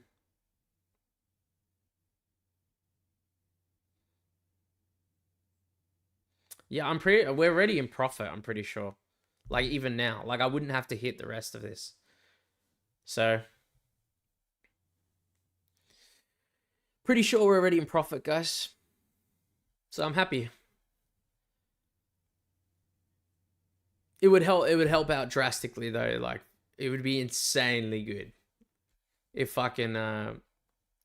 A: Yeah, we're already in profit, I'm pretty sure. Like, even now. Like, I wouldn't have to hit the rest of this. So, pretty sure we're already in profit, guys. So I'm happy. It would help. It would help out drastically though. Like it would be insanely good if fucking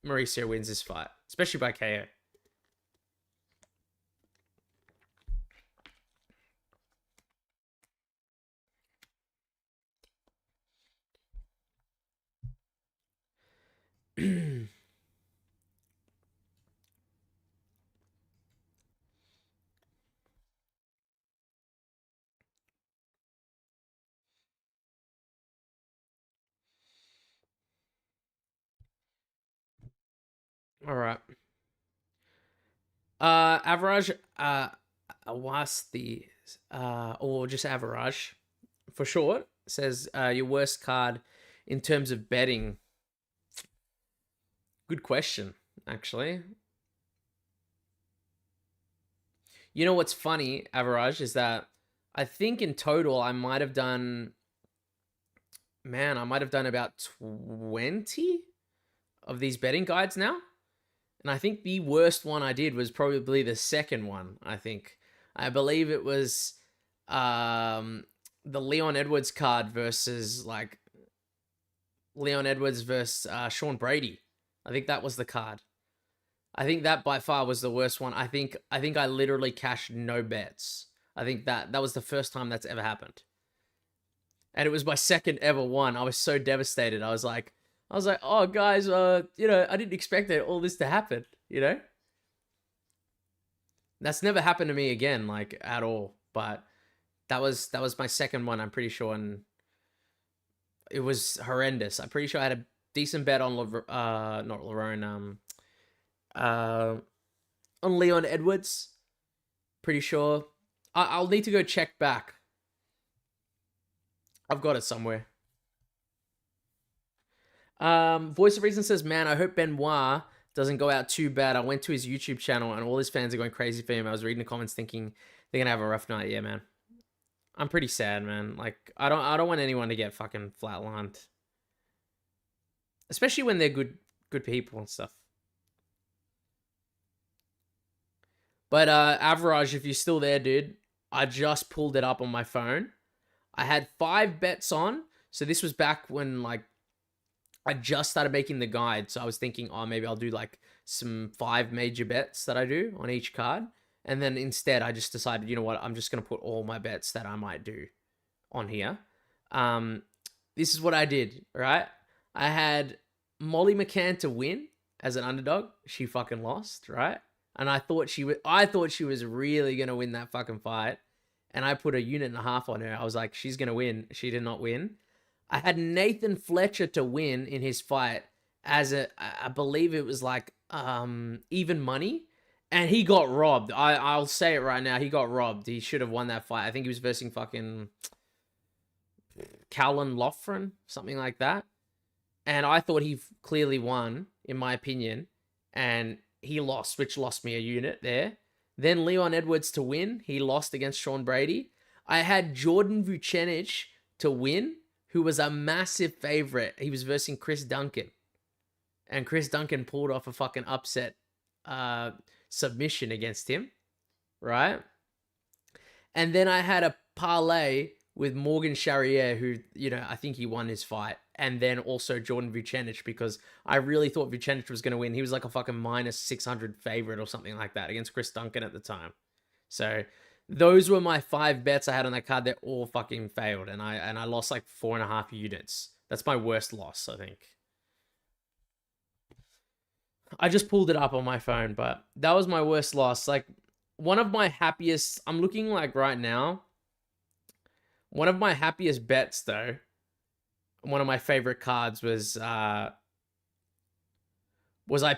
A: Mauricio wins this fight, especially by KO. All right. Average was the or just average for short says your worst card in terms of betting. Good question, actually. You know what's funny, average, is that I think in total I might have done, man, I might have done about 20 of these betting guides now. And I think the worst one I did was probably the second one, I think. I believe it was the Leon Edwards card versus like Leon Edwards versus Sean Brady. I think that was the card. I think that by far was the worst one. I think I literally cashed no bets. I think that was the first time that's ever happened. And it was my second ever one. I was so devastated. I was like, oh guys, I didn't expect all this to happen, That's never happened to me again, like at all. But that was my second one, I'm pretty sure, and it was horrendous. I'm pretty sure I had a decent bet on not Lerone, on Leon Edwards. Pretty sure. I'll need to go check back. I've got it somewhere. Voice of Reason says, man, I hope Benoit doesn't go out too bad. I went to his YouTube channel and all his fans are going crazy for him. I was reading the comments thinking they're gonna have a rough night. Yeah, man. I'm pretty sad, man. Like, I don't want anyone to get fucking flatlined. Especially when they're good people and stuff. But Average, if you're still there, dude, I just pulled it up on my phone. I had 5 bets on. So this was back when like I just started making the guide. So I was thinking, oh, maybe I'll do like some 5 major bets that I do on each card. And then instead I just decided, you know what, I'm just going to put all my bets that I might do on here. This is what I did, right? I had Molly McCann to win as an underdog. She fucking lost, right? And I thought she was really going to win that fucking fight. And I put a unit and a half on her. I was like, she's going to win. She did not win. I had Nathan Fletcher to win in his fight as I believe it was like even money. And he got robbed. I'll say it right now. He got robbed. He should have won that fight. I think he was versing fucking Callan Loughran, something like that. And I thought he clearly won, in my opinion. And he lost, which lost me a unit there. Then Leon Edwards to win. He lost against Sean Brady. I had Jordan Vucenic to win, who was a massive favorite. He was versing Chris Duncan. And Chris Duncan pulled off a fucking upset submission against him, right? And then I had a parlay with Morgan Charrier, who, I think he won his fight. And then also Jordan Vucenic, because I really thought Vucenic was going to win. He was like a fucking minus 600 favorite or something like that against Chris Duncan at the time. So those were my 5 bets I had on that card. They all fucking failed. And I lost like 4.5 units. That's my worst loss, I think. I just pulled it up on my phone, but that was my worst loss. Like, one of my happiest, I'm looking like right now, one of my happiest bets though, one of my favorite cards was I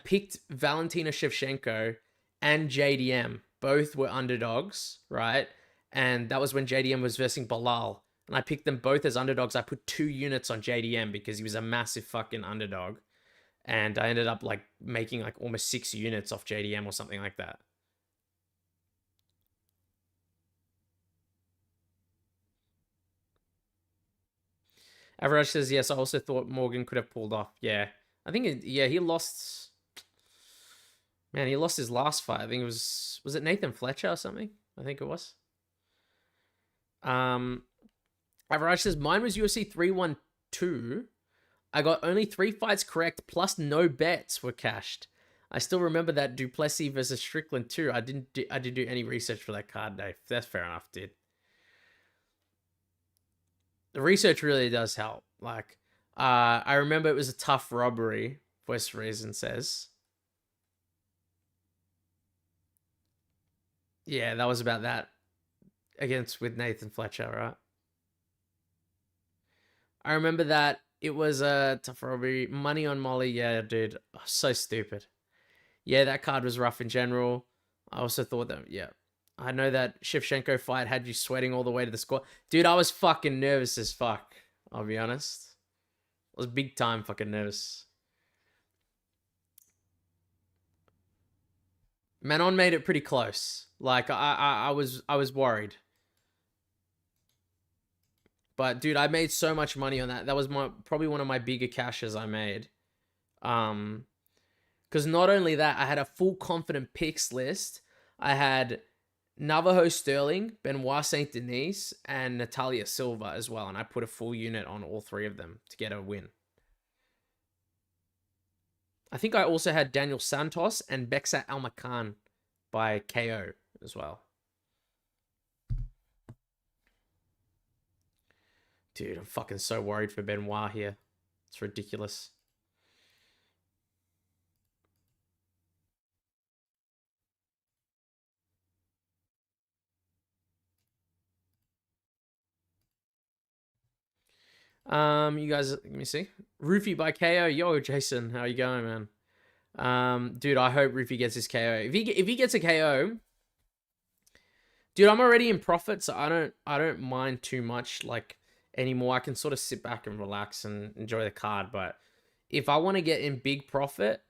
A: picked Valentina Shevchenko and JDM. Both were underdogs, right? And that was when JDM was versing Bilal. And I picked them both as underdogs. I put 2 units on JDM because he was a massive fucking underdog. And I ended up like making like almost 6 units off JDM or something like that. Average says, yes, I also thought Morgan could have pulled off. Yeah. I think, he lost. Man, he lost his last fight. I think it was it Nathan Fletcher or something? I think it was. Average says, mine was UFC 312. I got only 3 fights correct, plus no bets were cashed. I still remember that Duplessis versus Strickland too. I didn't do any research for that card, Dave. That's fair enough, dude. The research really does help. Like, I remember it was a tough robbery, West Reason says. Yeah, that was about that. With Nathan Fletcher, right? I remember that it was a tough robbery. Money on Molly, yeah, dude. Oh, so stupid. Yeah, that card was rough in general. I also thought that, yeah. I know that Shevchenko fight had you sweating all the way to the score. Dude, I was fucking nervous as fuck. I'll be honest. I was big time fucking nervous. Bannon made it pretty close. Like, I was worried. But dude, I made so much money on that. That was probably one of my bigger cashes I made. Because not only that, I had a full confident picks list. I had Navajo Sterling, Benoit Saint-Denis, and Natalia Silva as well. And I put a full unit on all 3 of them to get a win. I think I also had Daniel Santos and Beksa Almakan by KO as well. Dude, I'm fucking so worried for Benoit here. It's ridiculous. You guys, let me see. Roofie by KO. Yo, Jason, how you going, man? Dude, I hope Roofie gets his KO. If he gets a KO, dude, I'm already in profit, so I don't mind too much like anymore. I can sort of sit back and relax and enjoy the card. But if I want to get in big profit,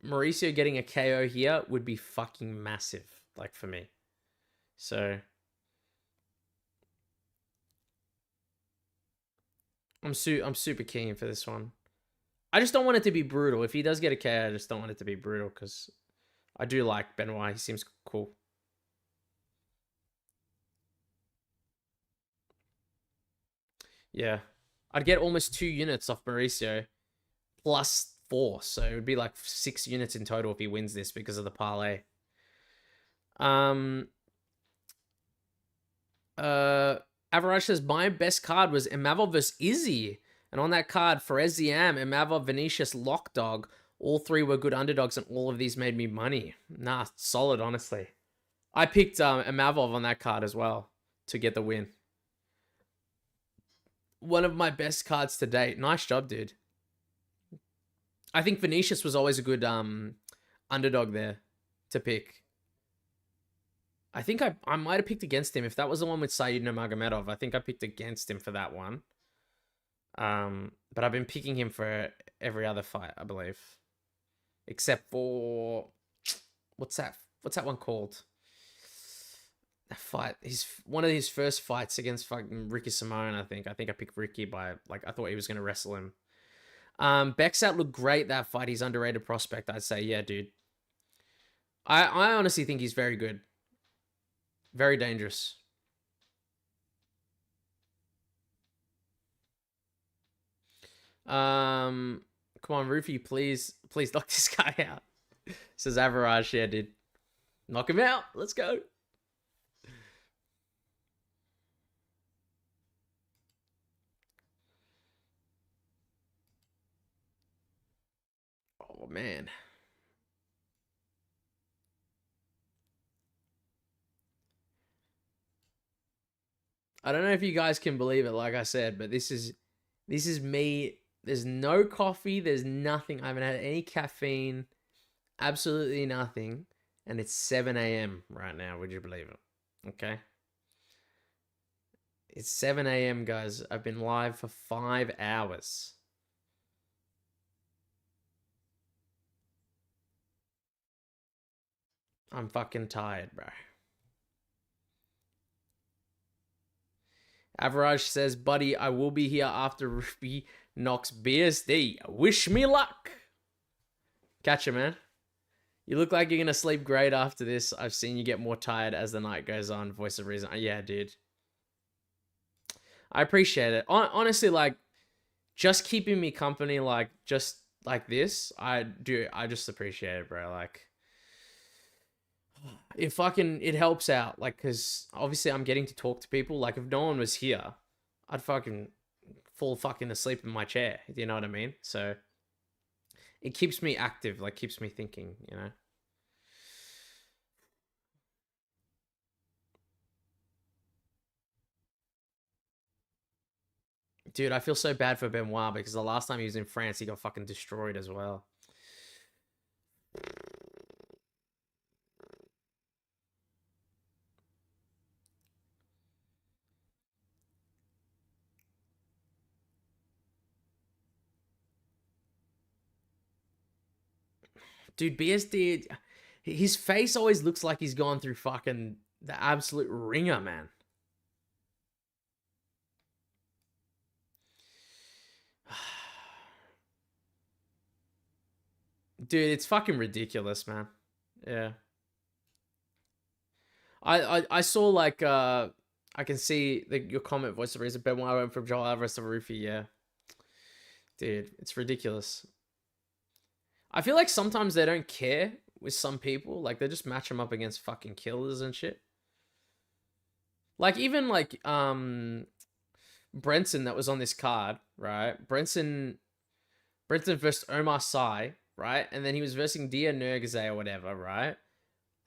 A: Mauricio getting a KO here would be fucking massive, like for me. So I'm super keen for this one. I just don't want it to be brutal. If he does get a KO, I just don't want it to be brutal because I do like Benoit. He seems cool. Yeah. I'd get almost 2 units off Mauricio plus 4. So it would be like 6 units in total if he wins this because of the parlay. Average says, my best card was Imavov vs Izzy. And on that card, Fereziam, Imavov, Vinicius, Lockdog, all 3 were good underdogs, and all of these made me money. Nah, solid, honestly. I picked Imavov on that card as well to get the win. One of my best cards to date. Nice job, dude. I think Vinicius was always a good underdog there to pick. I think I might have picked against him. If that was the one with Said Nurmagomedov, I think I picked against him for that one. But I've been picking him for every other fight, I believe. Except for... What's that one called? That fight. One of his first fights against fucking Ricky Simone, I think. I think I picked Ricky by... Like, I thought he was going to wrestle him. Bexat looked great that fight. He's underrated prospect, I'd say. Yeah, dude. I honestly think he's very good. Very dangerous. Come on, Roofie, please knock this guy out. Says Average, yeah, dude. Knock him out. Let's go. Oh, man. I don't know if you guys can believe it, like I said, but this is me. There's no coffee. There's nothing. I haven't had any caffeine. Absolutely nothing. And it's 7 a.m. right now. Would you believe it? Okay. It's 7 a.m., guys. I've been live for 5 hours. I'm fucking tired, bro. Average says, buddy, I will be here after Ruby knocks BSD. Wish me luck. Catch you, man. You look like you're gonna sleep great after this. I've seen you get more tired as the night goes on. Voice of reason. Yeah, dude. I appreciate it. Honestly, like, just keeping me company, like, just like this, I just appreciate it, bro. Like, it helps out. Like, because obviously I'm getting to talk to people. Like, if no one was here, I'd fucking fall fucking asleep in my chair. You know what I mean? So it keeps me active, like, keeps me thinking, you know? Dude, I feel so bad for Benoit because the last time he was in France, he got fucking destroyed as well. Dude, BSD, his face always looks like he's gone through fucking the absolute ringer, man. Dude, it's fucking ridiculous, man. Yeah. I saw, like, I can see your comment, voice of reason. Benoit went from Joel Alvarez to Rufy, yeah. Dude, it's ridiculous. I feel like sometimes they don't care with some people. Like, they just match them up against fucking killers and shit. Like, even, like, Brendson that was on this card, right? Brendson versus Oumar Sy, right? And then he was versing Dia Nergaze or whatever, right?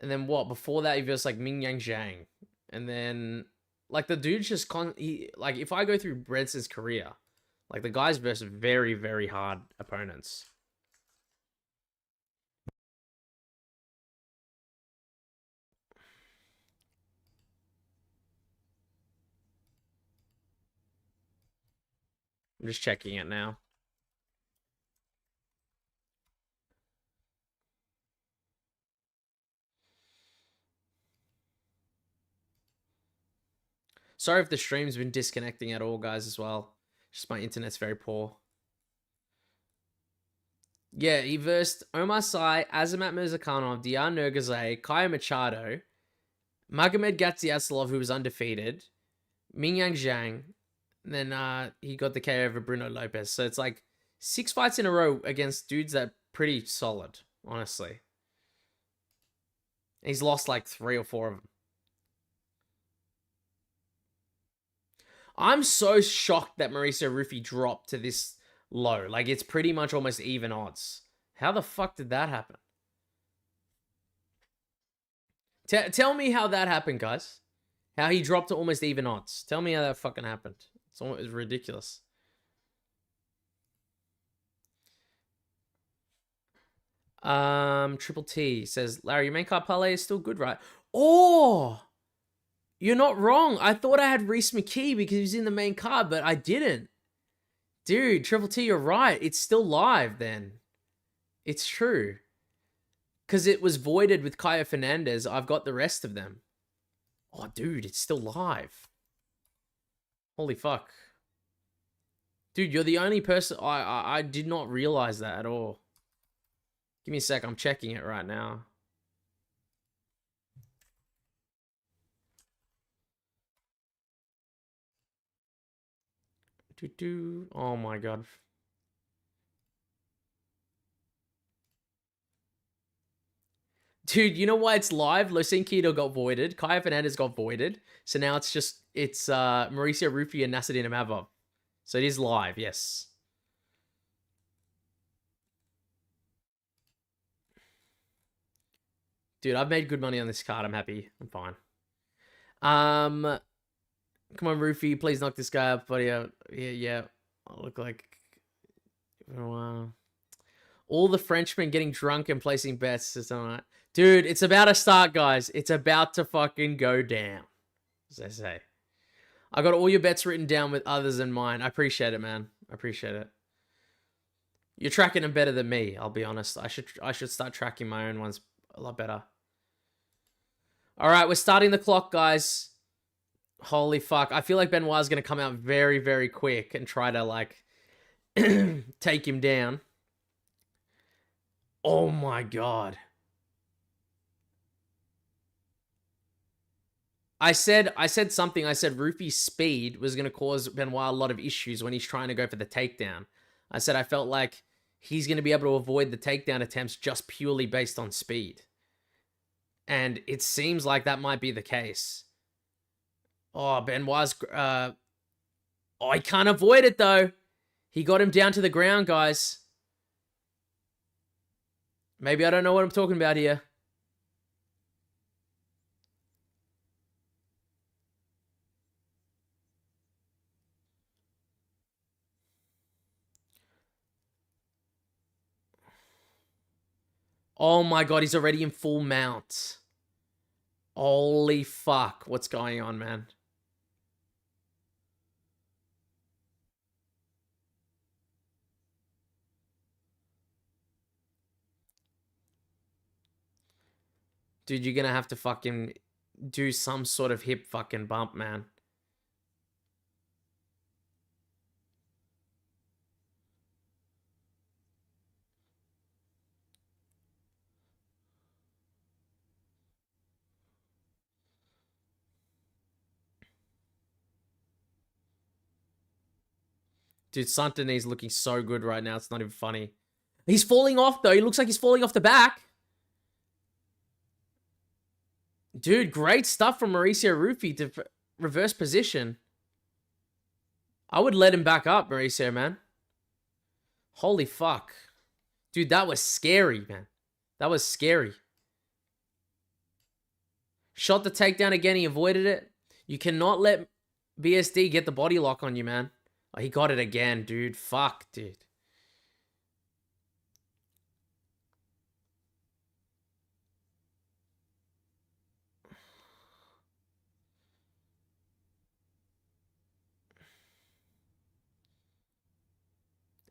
A: And then what? Before that, he versed, like, Ming Yang Zhang. And then, like, the dude's just like, if I go through Brenson's career, like, the guy's versus very, very hard opponents. I'm just checking it now. Sorry if the stream's been disconnecting at all, guys, as well. Just my internet's very poor. Yeah, he versed Oumar Sy, Azamat Mirzakhanov, Diar Nergaze, Kaya Machado, Magomed Gaziaslov, who was undefeated, Ming Yang Zhang, and then he got the KO over Bruno Lopez. So it's like 6 fights in a row against dudes that are pretty solid, honestly. He's lost like 3 or 4 of them. I'm so shocked that Mauricio Rufy dropped to this low. Like, it's pretty much almost even odds. How the fuck did that happen? Tell me how that happened, guys. How he dropped to almost even odds. Tell me how that fucking happened. It's ridiculous. Triple T says, Larry, your main card parlay is still good, right? Oh, you're not wrong. I thought I had Rhys McKee because he was in the main card, but I didn't. Dude, Triple T, you're right. It's still live then. It's true. Because it was voided with Kaue Fernandes. I've got the rest of them. Oh, dude, it's still live. Holy fuck. Dude, you're the only person... I did not realize that at all. Give me a sec. I'm checking it right now. Oh my god. Dude, you know why it's live? Lucien Keto got voided. Kaue Fernandes got voided. So now it's Mauricio Rufy and Nasruddin Imavov. So it is live, yes. Dude, I've made good money on this card. I'm happy. I'm fine. Come on, Rufy. Please knock this guy up, buddy. Yeah. I look like... all the Frenchmen getting drunk and placing bets. Dude, it's about to start, guys. It's about to fucking go down, as they say. I got all your bets written down with others in mind. I appreciate it, man. I appreciate it. You're tracking them better than me, I'll be honest. I should start tracking my own ones a lot better. All right, we're starting the clock, guys. Holy fuck. I feel like Benoit's going to come out very, very quick and try to, like, take him down. Oh my god. I said something. I said Rufy's speed was going to cause Benoit a lot of issues when he's trying to go for the takedown. I said I felt like he's going to be able to avoid the takedown attempts just purely based on speed. And it seems like that might be the case. Oh, Benoit's... oh, he can't avoid it, though. He got him down to the ground, guys. Maybe I don't know what I'm talking about here. Oh my god, he's already in full mount. Holy fuck. What's going on, man? Dude, you're gonna have to fucking do some sort of hip fucking bump, man. Dude, Saint-Denis looking so good right now. It's not even funny. He's falling off, though. He looks like he's falling off the back. Dude, great stuff from Mauricio Rufy to reverse position. I would let him back up, Mauricio, man. Holy fuck. Dude, that was scary, man. That was scary. Shot the takedown again. He avoided it. You cannot let BSD get the body lock on you, man. Oh, he got it again, dude. Fuck, dude.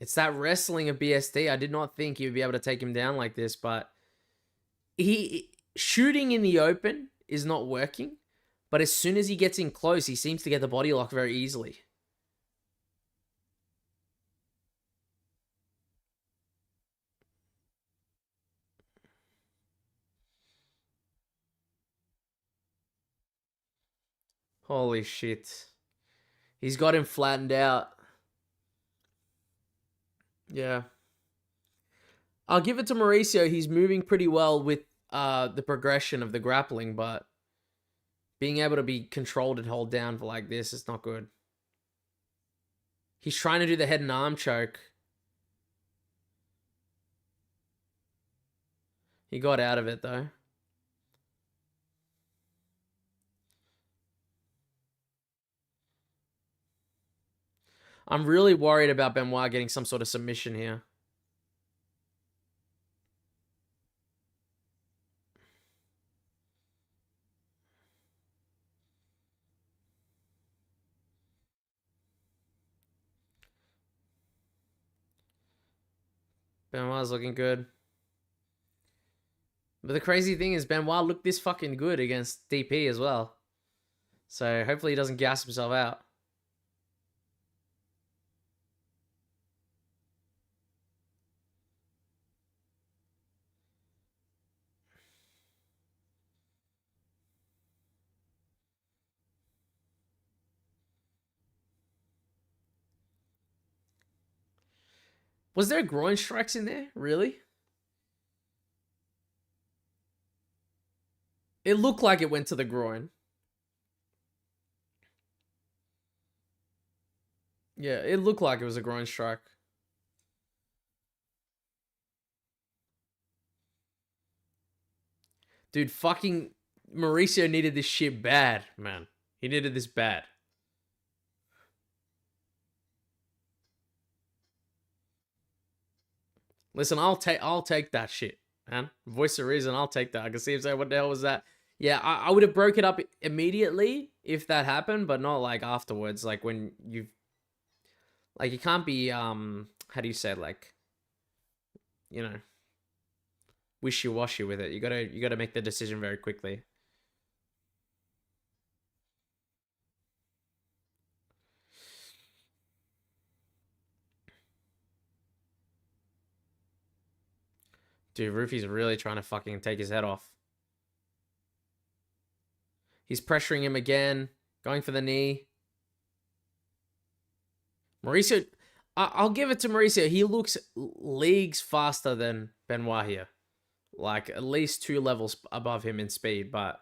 A: It's that wrestling of BSD. I did not think he would be able to take him down like this, but he shooting in the open is not working. But as soon as he gets in close, he seems to get the body lock very easily. Holy shit. He's got him flattened out. Yeah. I'll give it to Mauricio. He's moving pretty well with the progression of the grappling, but being able to be controlled and hold down for like this is not good. He's trying to do the head and arm choke. He got out of it, though. I'm really worried about Benoit getting some sort of submission here. Benoit's looking good. But the crazy thing is Benoit looked this fucking good against DP as well. So hopefully he doesn't gas himself out. Was there groin strikes in there? Really? It looked like it went to the groin. Yeah, it looked like it was a groin strike. Dude, fucking Mauricio needed this shit bad, man. He needed this bad. Listen, I'll take that shit, man. Voice of reason, I'll take that. I can see him say, what the hell was that? Yeah, I would have broke it up immediately if that happened, but not like afterwards. Like when you've like you can't be how do you say it? Like, you know, wishy-washy with it. You gotta make the decision very quickly. Dude, Rufy's really trying to fucking take his head off. He's pressuring him again. Going for the knee. Mauricio, I'll give it to Mauricio. He looks leagues faster than Benoit here. Like, at least 2 levels above him in speed. But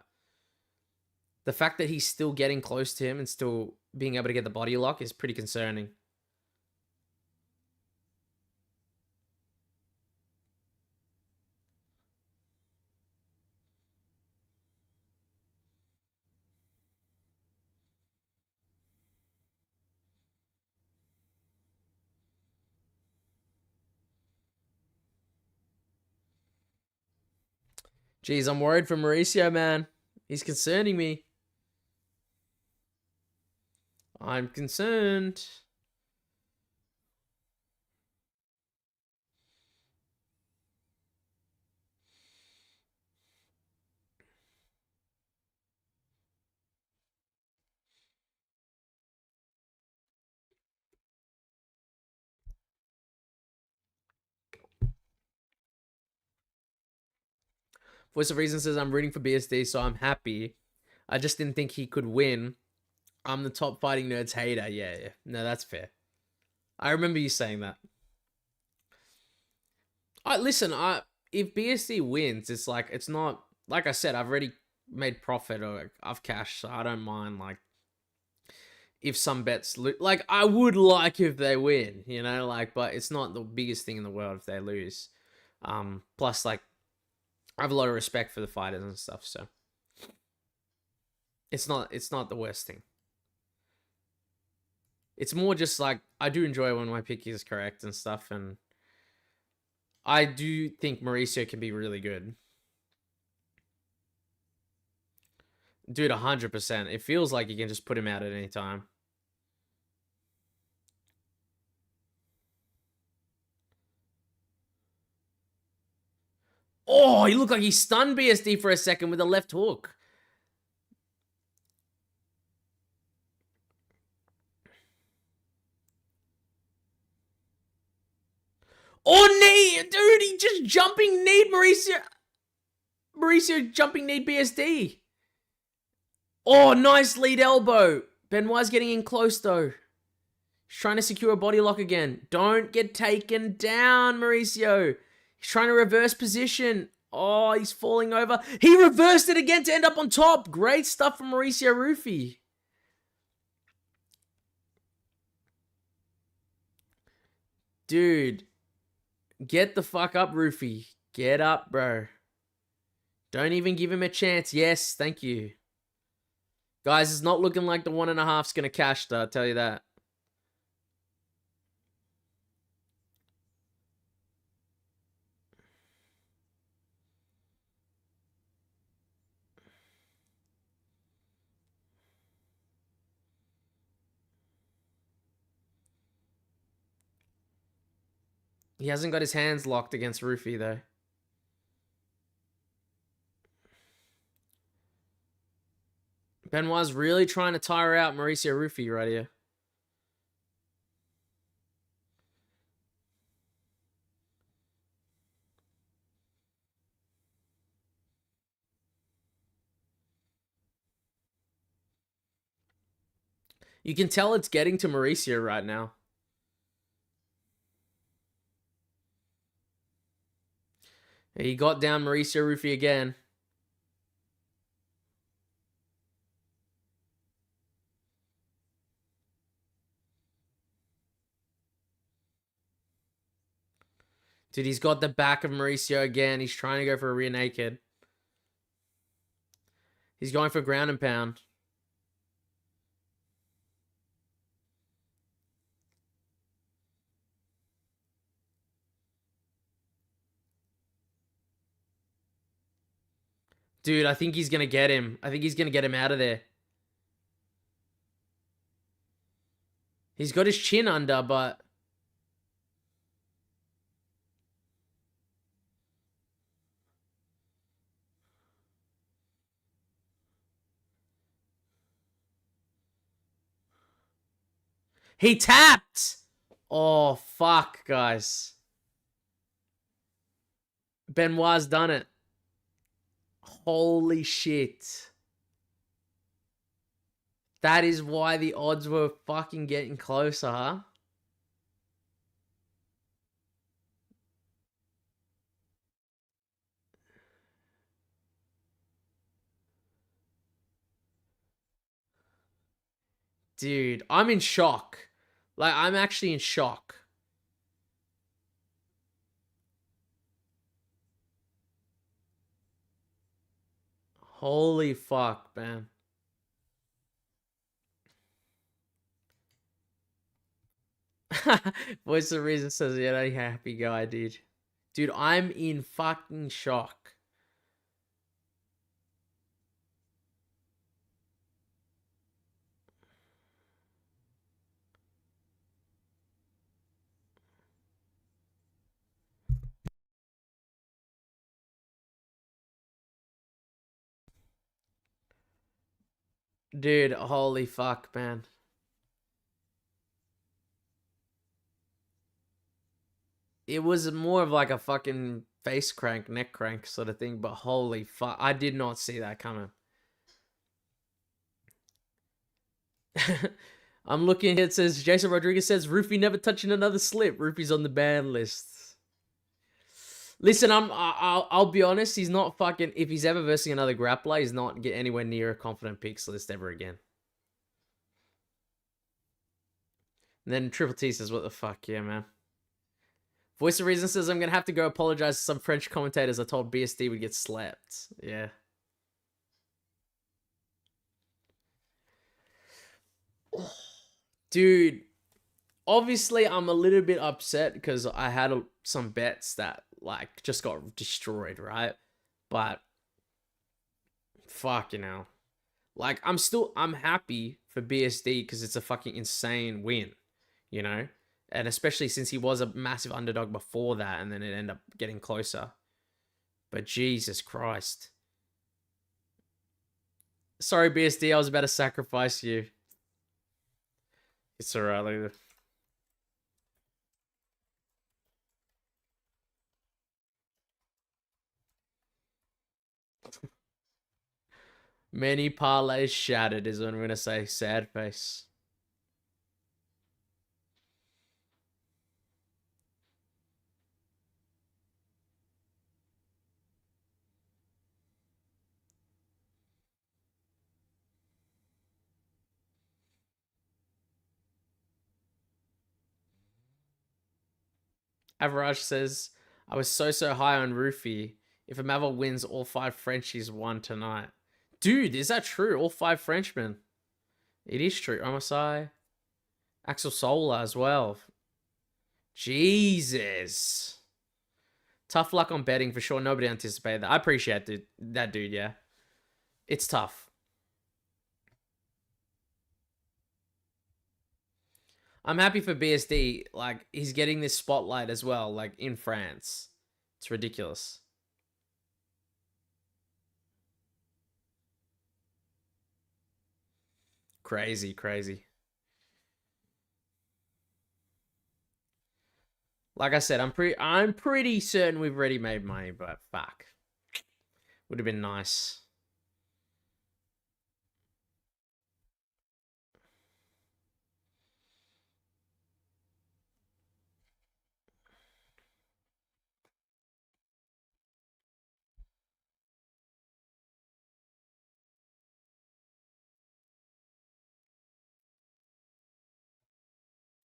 A: the fact that he's still getting close to him and still being able to get the body lock is pretty concerning. Jeez, I'm worried for Mauricio, man. He's concerning me. I'm concerned. Voice of Reason says, I'm rooting for BSD, so I'm happy. I just didn't think he could win. I'm the top fighting nerds hater. Yeah. No, that's fair. I remember you saying that. Listen, if BSD wins, it's like, it's not, like I said, I've already made profit or I've cashed, so I don't mind, like, if some bets like, I would like if they win, you know, like, but it's not the biggest thing in the world if they lose. Plus, like, I have a lot of respect for the fighters and stuff, so it's not the worst thing. It's more just like, I do enjoy when my pick is correct and stuff, and I do think Mauricio can be really good. Dude, 100%. It feels like you can just put him out at any time. Oh, he looked like he stunned BSD for a second with a left hook. Oh, knee! Dude, he just jumping kneed Mauricio. Mauricio jumping knee BSD. Oh, nice lead elbow. Benoit's getting in close, though. He's trying to secure a body lock again. Don't get taken down, Mauricio. He's trying to reverse position. Oh, he's falling over. He reversed it again to end up on top. Great stuff from Mauricio Rufy. Dude, get the fuck up, Rufy. Get up, bro. Don't even give him a chance. Yes, thank you. Guys, it's not looking like the 1.5's going to cash, though, I'll tell you that. He hasn't got his hands locked against Rufy, though. Benoit's really trying to tire out Mauricio Rufy right here. You can tell it's getting to Mauricio right now. He got down Mauricio Rufy again. Dude, he's got the back of Mauricio again. He's trying to go for a rear naked. He's going for ground and pound. Dude, I think he's going to get him. I think he's going to get him out of there. He's got his chin under, but... He tapped! Oh, fuck, guys. Benoit's done it. Holy shit. That is why the odds were fucking getting closer, huh? Dude, I'm in shock. Like, I'm actually in shock. Holy fuck, man. Voice of Reason says, yeah, a happy guy, dude. Dude, I'm in fucking shock. Dude, holy fuck, man. It was more of like a fucking face crank, neck crank sort of thing, but holy fuck. I did not see that coming. I'm looking here. It says Jason Rodriguez says Roofy never touching another slip. Roofy's on the ban list. Listen, I'll be honest. He's not fucking. If he's ever versing another grappler, he's not get anywhere near a confident picks list ever again. And then Triple T says, "What the fuck, yeah, man." Voice of Reason says, "I'm gonna have to go apologize to some French commentators. I told BSD would get slapped." Yeah. Dude, obviously I'm a little bit upset because I had some bets that like just got destroyed, right? But fuck, like I'm happy for BSD because it's a fucking insane win, and especially since he was a massive underdog before that, and then it ended up getting closer. But Jesus Christ. Sorry, BSD, I was about to sacrifice you. It's alright, like many parlays shattered is what I'm gonna say. Sad face. Average says, I was so high on Roofy. If Imavov wins, all 5 Frenchies won tonight. Dude, is that true? All 5 Frenchmen. It is true. Omasai. Axel Sola as well. Jesus. Tough luck on betting for sure. Nobody anticipated that. I appreciate that dude, yeah. It's tough. I'm happy for BSD. Like, he's getting this spotlight as well, like, in France. It's ridiculous. Crazy, crazy. Like I said, I'm pretty certain we've already made money, but fuck. Would have been nice.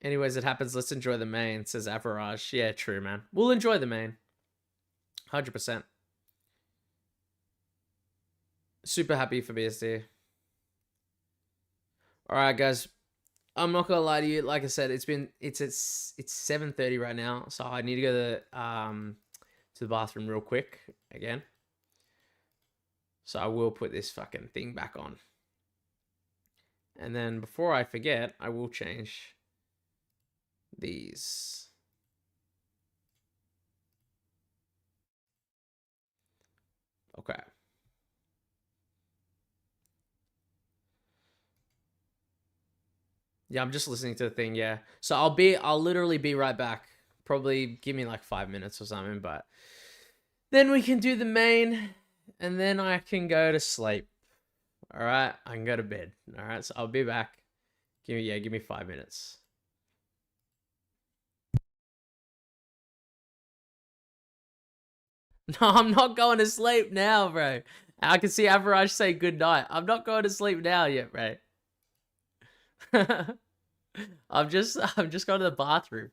A: Anyways, it happens. Let's enjoy the main, says Average. Yeah, true, man. We'll enjoy the main. 100%. Super happy for BSD. Alright, guys. I'm not gonna lie to you. Like I said, it's 7:30 right now, so I need to go to the bathroom real quick again. So I will put this fucking thing back on. And then before I forget, I will change these. Okay. Yeah, I'm just listening to the thing, yeah. So I'll literally be right back. Probably give me like 5 minutes or something, but then we can do the main and then I can go to sleep. All right, I can go to bed. All right, so I'll be back. Give me 5 minutes. No, I'm not going to sleep now, bro. I can see Average say good night. I'm not going to sleep now yet, bro. I'm just going to the bathroom.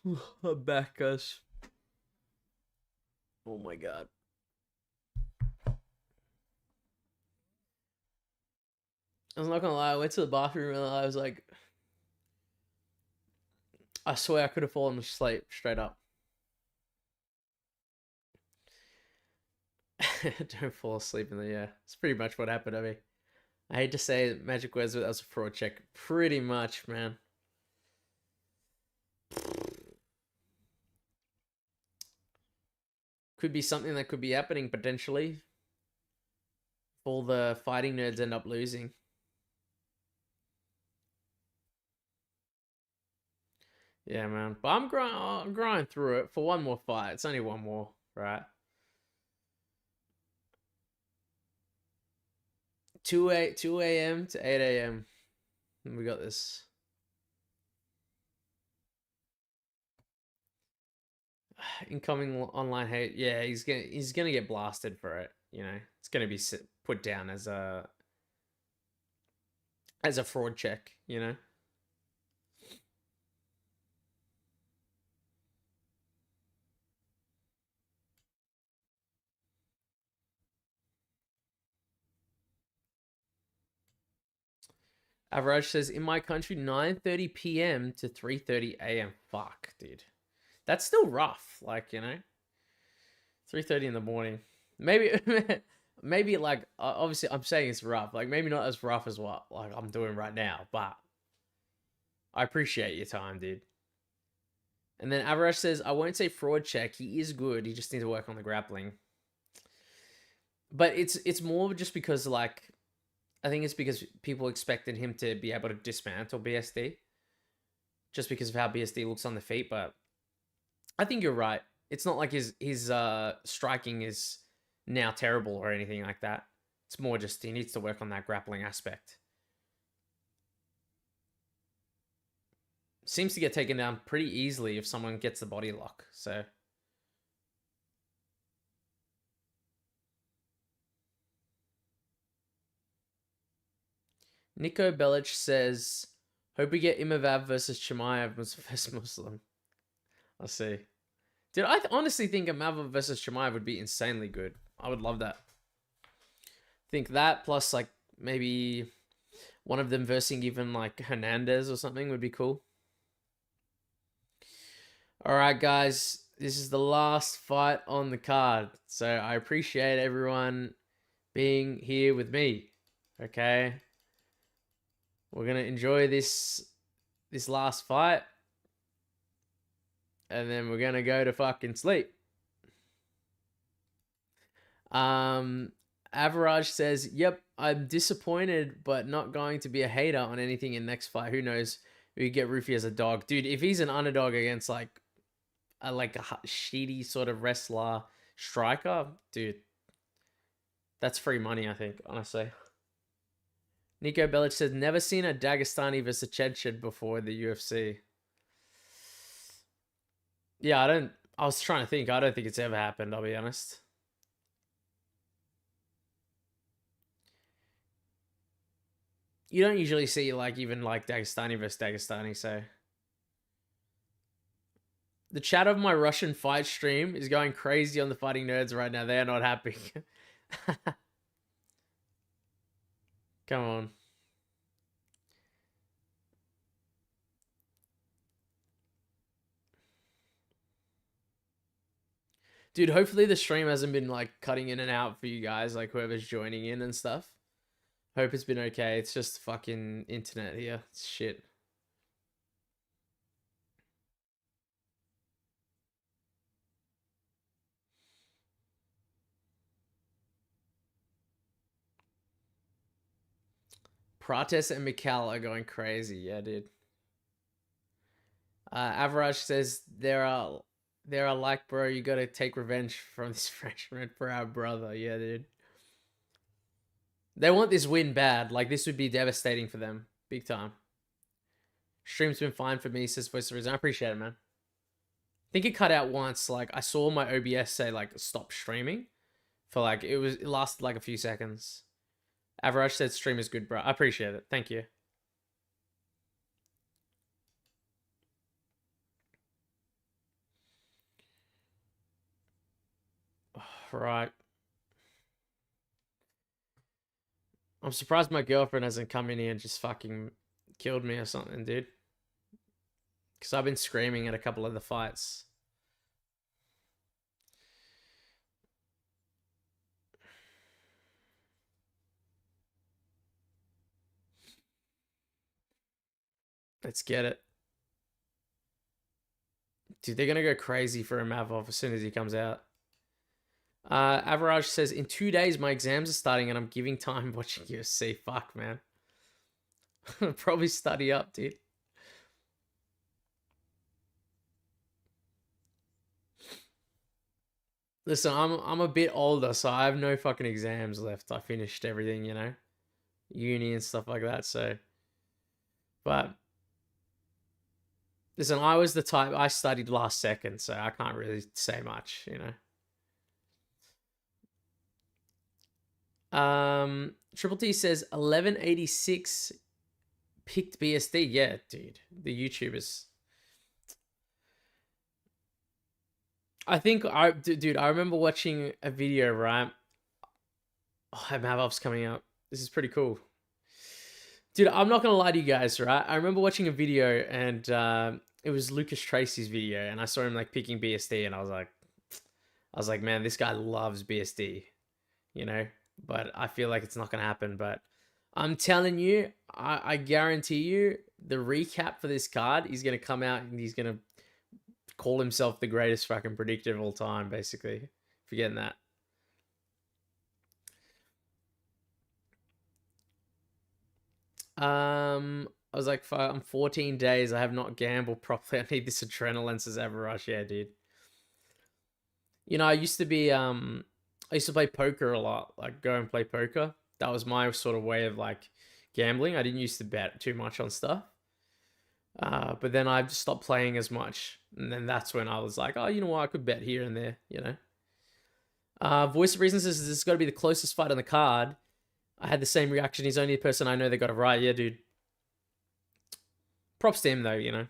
A: I'm back, guys. Oh my god. I was not gonna lie, I went to the bathroom and I was like, I swear I could have fallen asleep straight up. Don't fall asleep in the, yeah. It's pretty much what happened to me. I hate to say it, Magic words, but that was a fraud check. Pretty much, man. Could be something that could be happening potentially. All the fighting nerds end up losing. Yeah, man. But I'm growing through it for one more fight. It's only one more, right? 2 a.m. to 8 a.m. We got this. Incoming online hate. Yeah, he's gonna get blasted for it. You know, it's gonna be put down as a fraud check. You know. Average says in my country 9:30 p.m. to 3:30 a.m. Fuck, dude. That's still rough. Like, you know, 3:30 in the morning. Maybe maybe like obviously I'm saying it's rough. Like maybe not as rough as what like I'm doing right now, but I appreciate your time, dude. And then Average says, I won't say fraud check. He is good. He just needs to work on the grappling. But it's more just because like I think it's because people expected him to be able to dismantle BSD just because of how BSD looks on the feet. But I think you're right. It's not like his striking is now terrible or anything like that. It's more just he needs to work on that grappling aspect. Seems to get taken down pretty easily if someone gets the body lock. So Nico Belic says, hope we get Imavov versus Chimaev versus Muslim. I'll see. Dude, I honestly think Imavov versus Chimaev would be insanely good. I would love that. Think that plus like maybe one of them versing even like Fernandes or something would be cool. All right, guys. This is the last fight on the card. So I appreciate everyone being here with me. Okay. We're going to enjoy this last fight. And then we're going to go to fucking sleep. Average says, yep, I'm disappointed, but not going to be a hater on anything in next fight. Who knows? We get Rufy as a dog. Dude, if he's an underdog against like a shitty sort of wrestler striker, dude, that's free money, I think, honestly. Nico Belic says, never seen a Dagestani versus Chechen before the UFC. Yeah, I was trying to think. I don't think it's ever happened, I'll be honest. You don't usually see like even like Dagestani versus Dagestani, so. The chat of my Russian fight stream is going crazy on the Fighting Nerds right now. They are not happy. Come on. Dude, hopefully the stream hasn't been like cutting in and out for you guys, like whoever's joining in and stuff. Hope it's been okay. It's just fucking internet here. It's shit. Prates and Mikal are going crazy. Yeah, dude. Average says there are like, bro, you gotta take revenge from this Frenchman for our brother. Yeah, dude. They want this win bad. Like, this would be devastating for them. Big time. Stream's been fine for me, says Voice of Reason. I appreciate it, man. I think it cut out once. Like, I saw my OBS say, like, stop streaming. For, like, it lasted, like, a few seconds. Average said stream is good, bro. I appreciate it. Thank you. Right. I'm surprised my girlfriend hasn't come in here and just fucking killed me or something, dude. Because I've been screaming at a couple of the fights. Let's get it. Dude, they're going to go crazy for Imavov as soon as he comes out. Average says, in 2 days, my exams are starting and I'm giving time watching UFC. Fuck, man. Probably study up, dude. Listen, I'm a bit older, so I have no fucking exams left. I finished everything, you know, uni and stuff like that. So, but listen, I was the type, I studied last second, so I can't really say much, you know. Triple T says 1186 picked BSD. Yeah, dude, the YouTubers. I think dude, I remember watching a video, right? Oh, Imavov's coming up. This is pretty cool. Dude, I'm not gonna lie to you guys, right? I remember watching a video and it was Lucas Tracy's video, and I saw him like picking BSD, and I was like, man, this guy loves BSD, you know. But I feel like it's not gonna happen. But I'm telling you, I guarantee you, the recap for this card, he's gonna come out and he's gonna call himself the greatest fucking predictor of all time, basically. Forgetting that. I was like, I'm 14 days. I have not gambled properly. I need this adrenaline, says Everrush. Yeah, dude. You know, I used to play poker a lot. Like, go and play poker. That was my sort of way of like gambling. I didn't used to bet too much on stuff. But then I just stopped playing as much. And then that's when I was like, oh, you know what? I could bet here and there, you know. Voice of Reason says this has got to be the closest fight on the card. I had the same reaction. He's only the person I know that got it right. Yeah, dude. Props to him, though, you know.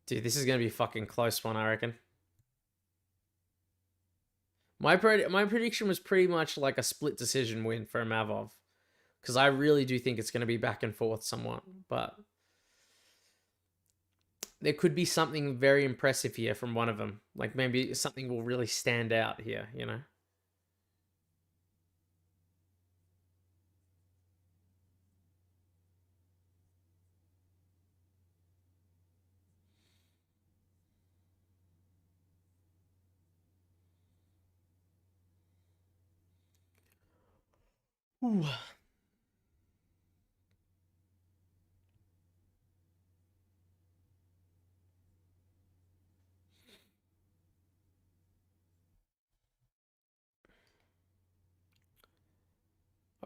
A: Dude, this is going to be a fucking close one, I reckon. My prediction was pretty much like a split decision win for Imavov. Because I really do think it's going to be back and forth somewhat. But there could be something very impressive here from one of them. Like maybe something will really stand out here, you know? Ooh.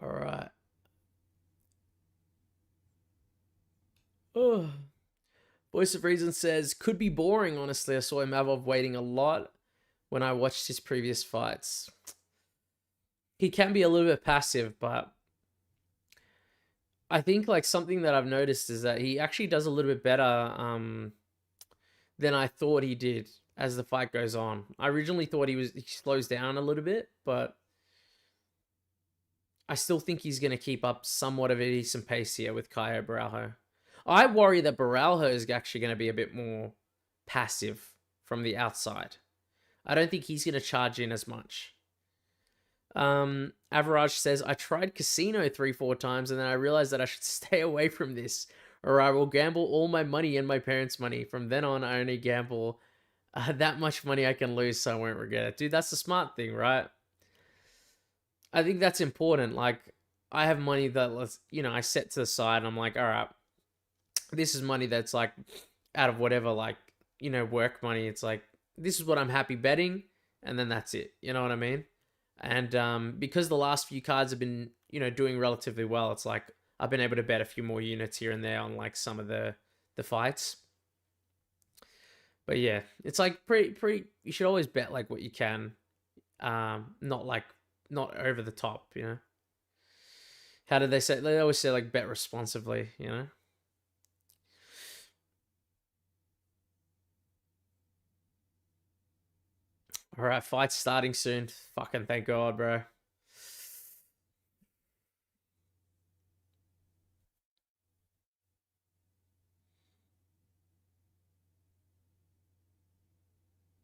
A: All right. Oh. Voice of Reason says, could be boring, honestly. I saw Imavov waiting a lot when I watched his previous fights. He can be a little bit passive, but I think like something that I've noticed is that he actually does a little bit better than I thought he did as the fight goes on. I originally thought he slows down a little bit, but I still think he's going to keep up somewhat of a decent pace here with Kaue Borralho. I worry that Borralho is actually going to be a bit more passive from the outside. I don't think he's going to charge in as much. Average says, I tried casino 3-4 times and then I realized that I should stay away from this or I will gamble all my money and my parents' money. From then on, I only gamble that much money I can lose so I won't regret it. Dude, that's the smart thing, right? I think that's important. Like, I have money that, you know, I set to the side and I'm like, all right, this is money that's like out of whatever, like, you know, work money. It's like, this is what I'm happy betting. And then that's it. You know what I mean? And because the last few cards have been, you know, doing relatively well, it's like I've been able to bet a few more units here and there on like some of the fights. But yeah, it's like pretty. You should always bet like what you can, not over the top. You know. How did they say? They always say like bet responsibly. You know. All right, fight's starting soon. Fucking thank God, bro.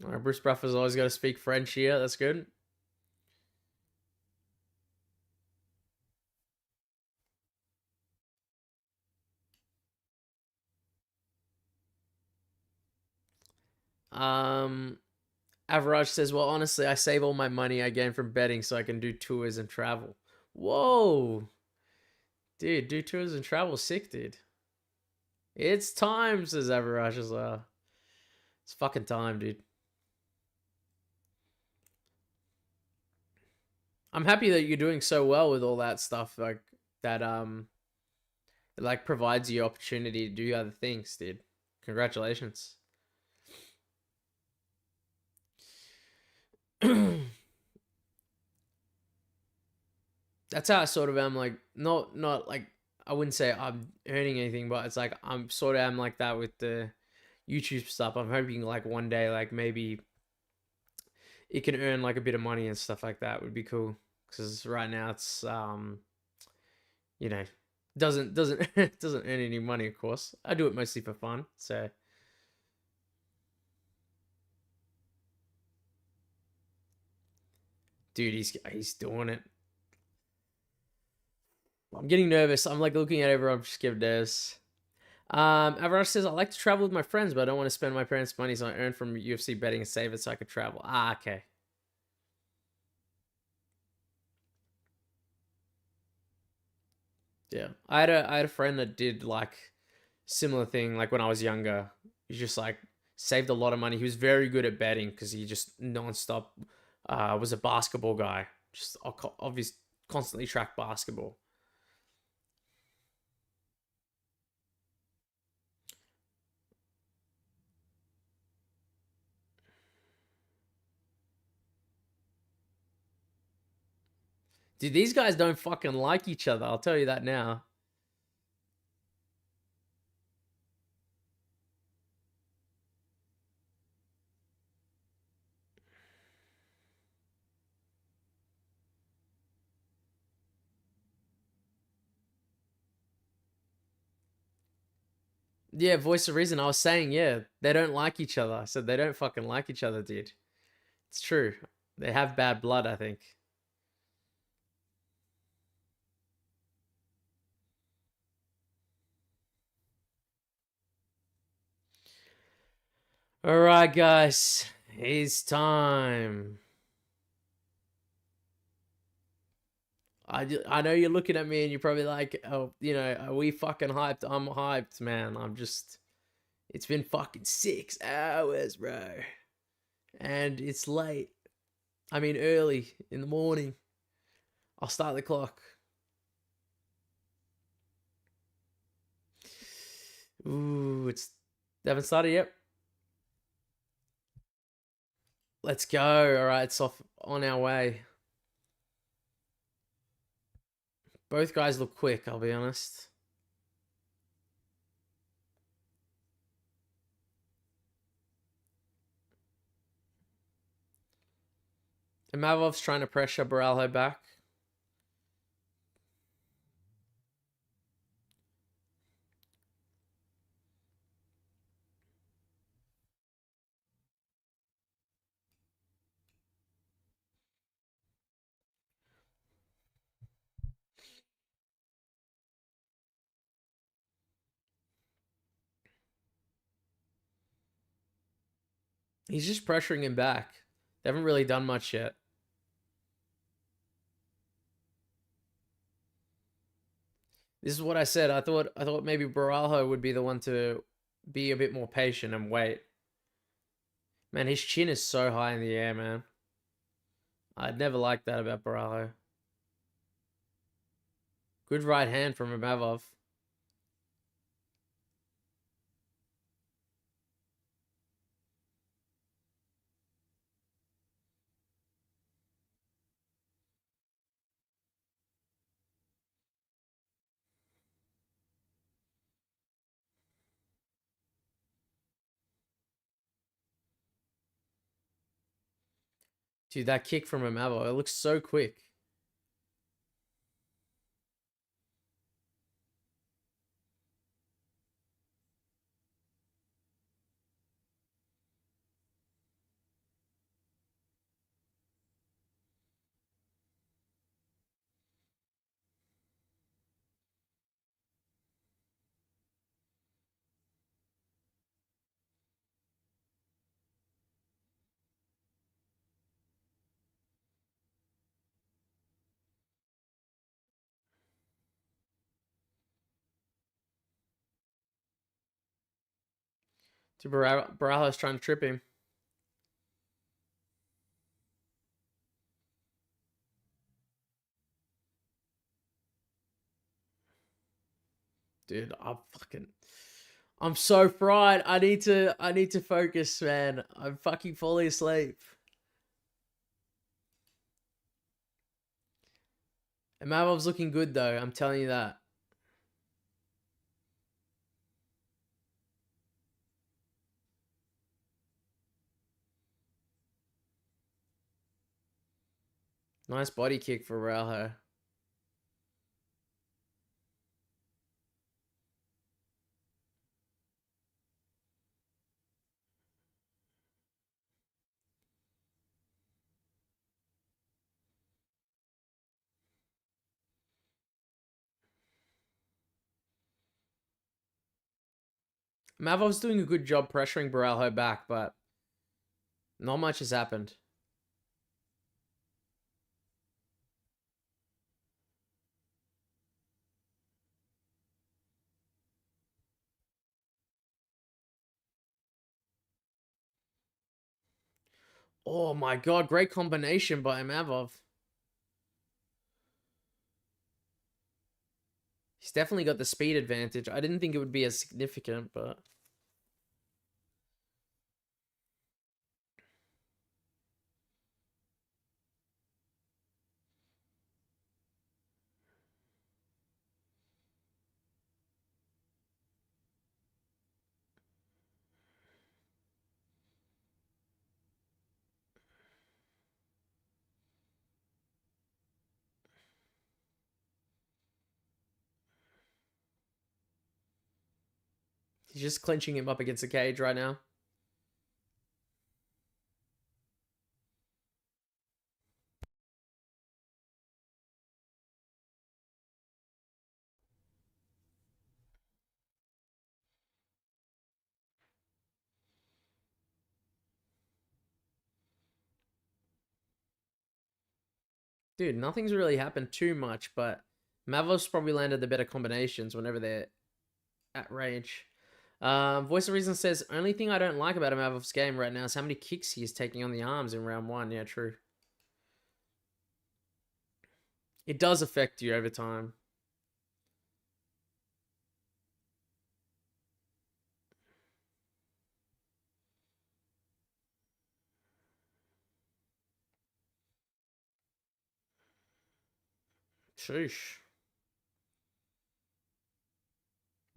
A: All right, Bruce Buffer's always got to speak French here. That's good. Um, Average says, well, honestly, I save all my money I gain from betting so I can do tours and travel. Whoa. Dude, do tours and travel. Sick, dude. It's time, says Average as well. It's fucking time, dude. I'm happy that you're doing so well with all that stuff. Like, that, it, like, provides you opportunity to do other things, dude. Congratulations. That's how I sort of am, like, not like, I wouldn't say I'm earning anything, but it's like I'm sort of am like that with the YouTube stuff. I'm hoping like one day, like maybe it can earn like a bit of money and stuff like that would be cool. Because right now it's you know, doesn't doesn't earn any money, of course. I do it mostly for fun, so. Dude, he's doing it. I'm getting nervous. I'm like looking at everyone. I'm just giving nervous. Everyone says I like to travel with my friends, but I don't want to spend my parents' money, so I earn from UFC betting and save it so I could travel. Ah, okay. Yeah, I had a friend that did like similar thing. Like when I was younger, he just like saved a lot of money. He was very good at betting because he just nonstop was a basketball guy. Just obviously constantly tracked basketball. Dude, these guys don't fucking like each other. I'll tell you that now. Yeah, voice of reason. I was saying, yeah, they don't like each other. I said they don't fucking like each other, dude. It's true. They have bad blood, I think. All right, guys. It's time. I know you're looking at me and you're probably like, oh, are we fucking hyped? I'm hyped, man. It's been fucking 6 hours, bro. And it's late. I mean, early in the morning. I'll start the clock. Ooh, they haven't started yet. Let's go. All right, it's off on our way. Both guys look quick, I'll be honest. Imavov's trying to pressure Borralho back. He's just pressuring him back. They haven't really done much yet. This is what I said. I thought maybe Borralho would be the one to be a bit more patient and wait. Man, his chin is so high in the air, man. I'd never liked that about Borralho. Good right hand from Imavov. Dude, that kick from Imavov, it looks so quick. Dude, Borralho's trying to trip him. Dude, I'm so fried. I need to focus, man. I'm fucking falling asleep. Imavov's looking good though, I'm telling you that. Nice body kick for Borralho. Imavov's doing a good job pressuring Borralho back, but not much has happened. Oh my god, great combination by Imavov. He's definitely got the speed advantage. I didn't think it would be as significant, but... He's just clinching him up against the cage right now. Dude, nothing's really happened too much, but Mavov's probably landed the better combinations whenever they're at range. Voice of Reason says, only thing I don't like about Imavov's game right now is how many kicks he's taking on the arms in round one. Yeah, true. It does affect you over time. Sheesh.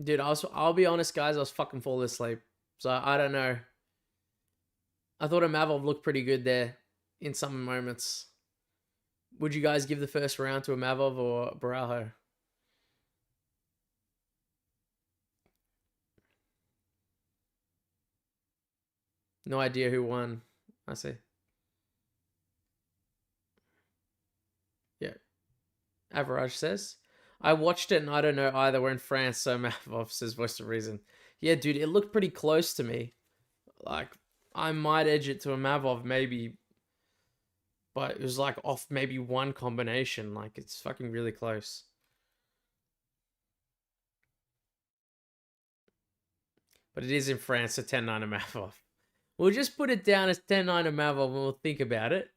A: Dude, I'll be honest, guys, I was fucking falling asleep. So I don't know. I thought Imavov looked pretty good there in some moments. Would you guys give the first round to Imavov or Borralho? No idea who won. I see. Yeah. Average says. I watched it and I don't know either. We're in France, so Imavov says voice of reason. Yeah, dude, it looked pretty close to me. Like, I might edge it to Imavov maybe, but it was like off maybe one combination. Like, it's fucking really close. But it is in France, so 10-9 Imavov. We'll just put it down as 10-9 Imavov and we'll think about it.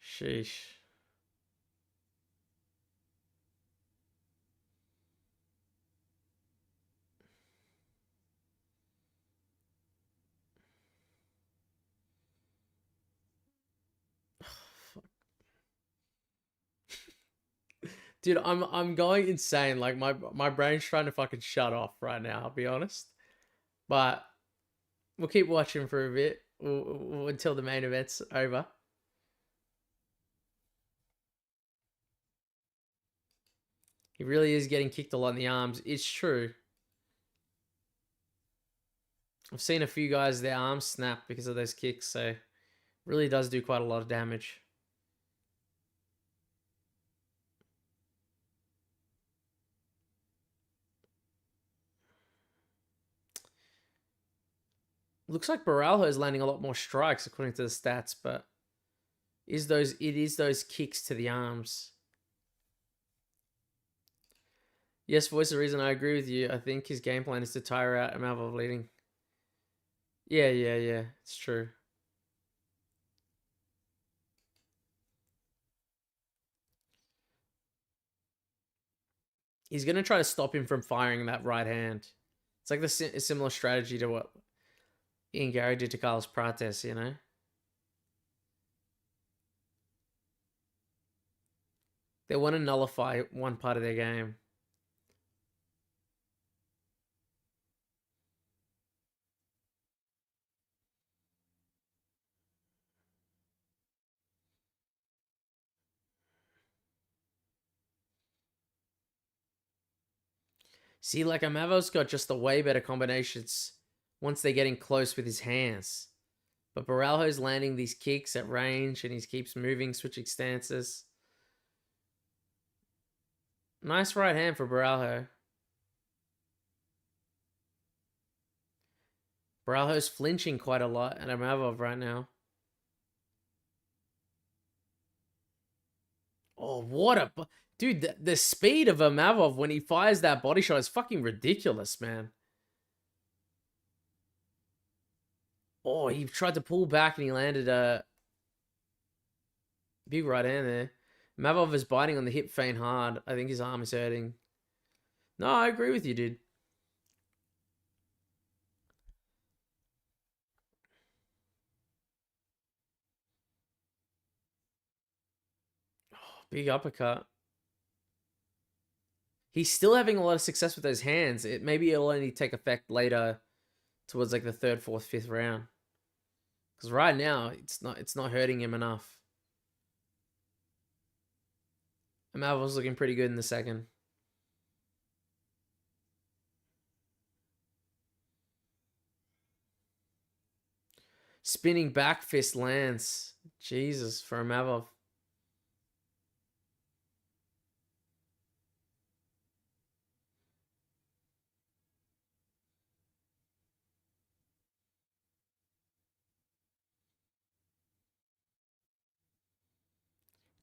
A: Sheesh. Dude, I'm going insane. Like my brain's trying to fucking shut off right now, I'll be honest. But we'll keep watching for a bit until the main event's over. He really is getting kicked a lot in the arms. It's true. I've seen a few guys, their arms snap because of those kicks, so it really does do quite a lot of damage. Looks like Borralho is landing a lot more strikes according to the stats, but it is those kicks to the arms. Yes, voice of reason, I agree with you. I think his game plan is to tire out Imavov leading. Yeah. It's true. He's going to try to stop him from firing that right hand. It's like a similar strategy to what Ian Gary did to Carlos Prates, you know? They want to nullify one part of their game. See, like Imavov's got just the way better combinations once they're getting close with his hands. But Borralho's landing these kicks at range and he keeps moving, switching stances. Nice right hand for Borralho. Borralho's flinching quite a lot at Imavov right now. Oh, what a... Dude, the speed of Imavov when he fires that body shot is fucking ridiculous, man. Oh, he tried to pull back and he landed a big right hand there. Imavov is biting on the hip feint hard. I think his arm is hurting. No, I agree with you, dude. Oh, big uppercut. He's still having a lot of success with those hands. Maybe it'll only take effect later towards like the third, fourth, fifth round. Because right now it's not hurting him enough. Imavov's looking pretty good in the second. Spinning back fist lands. Jesus, for Imavov.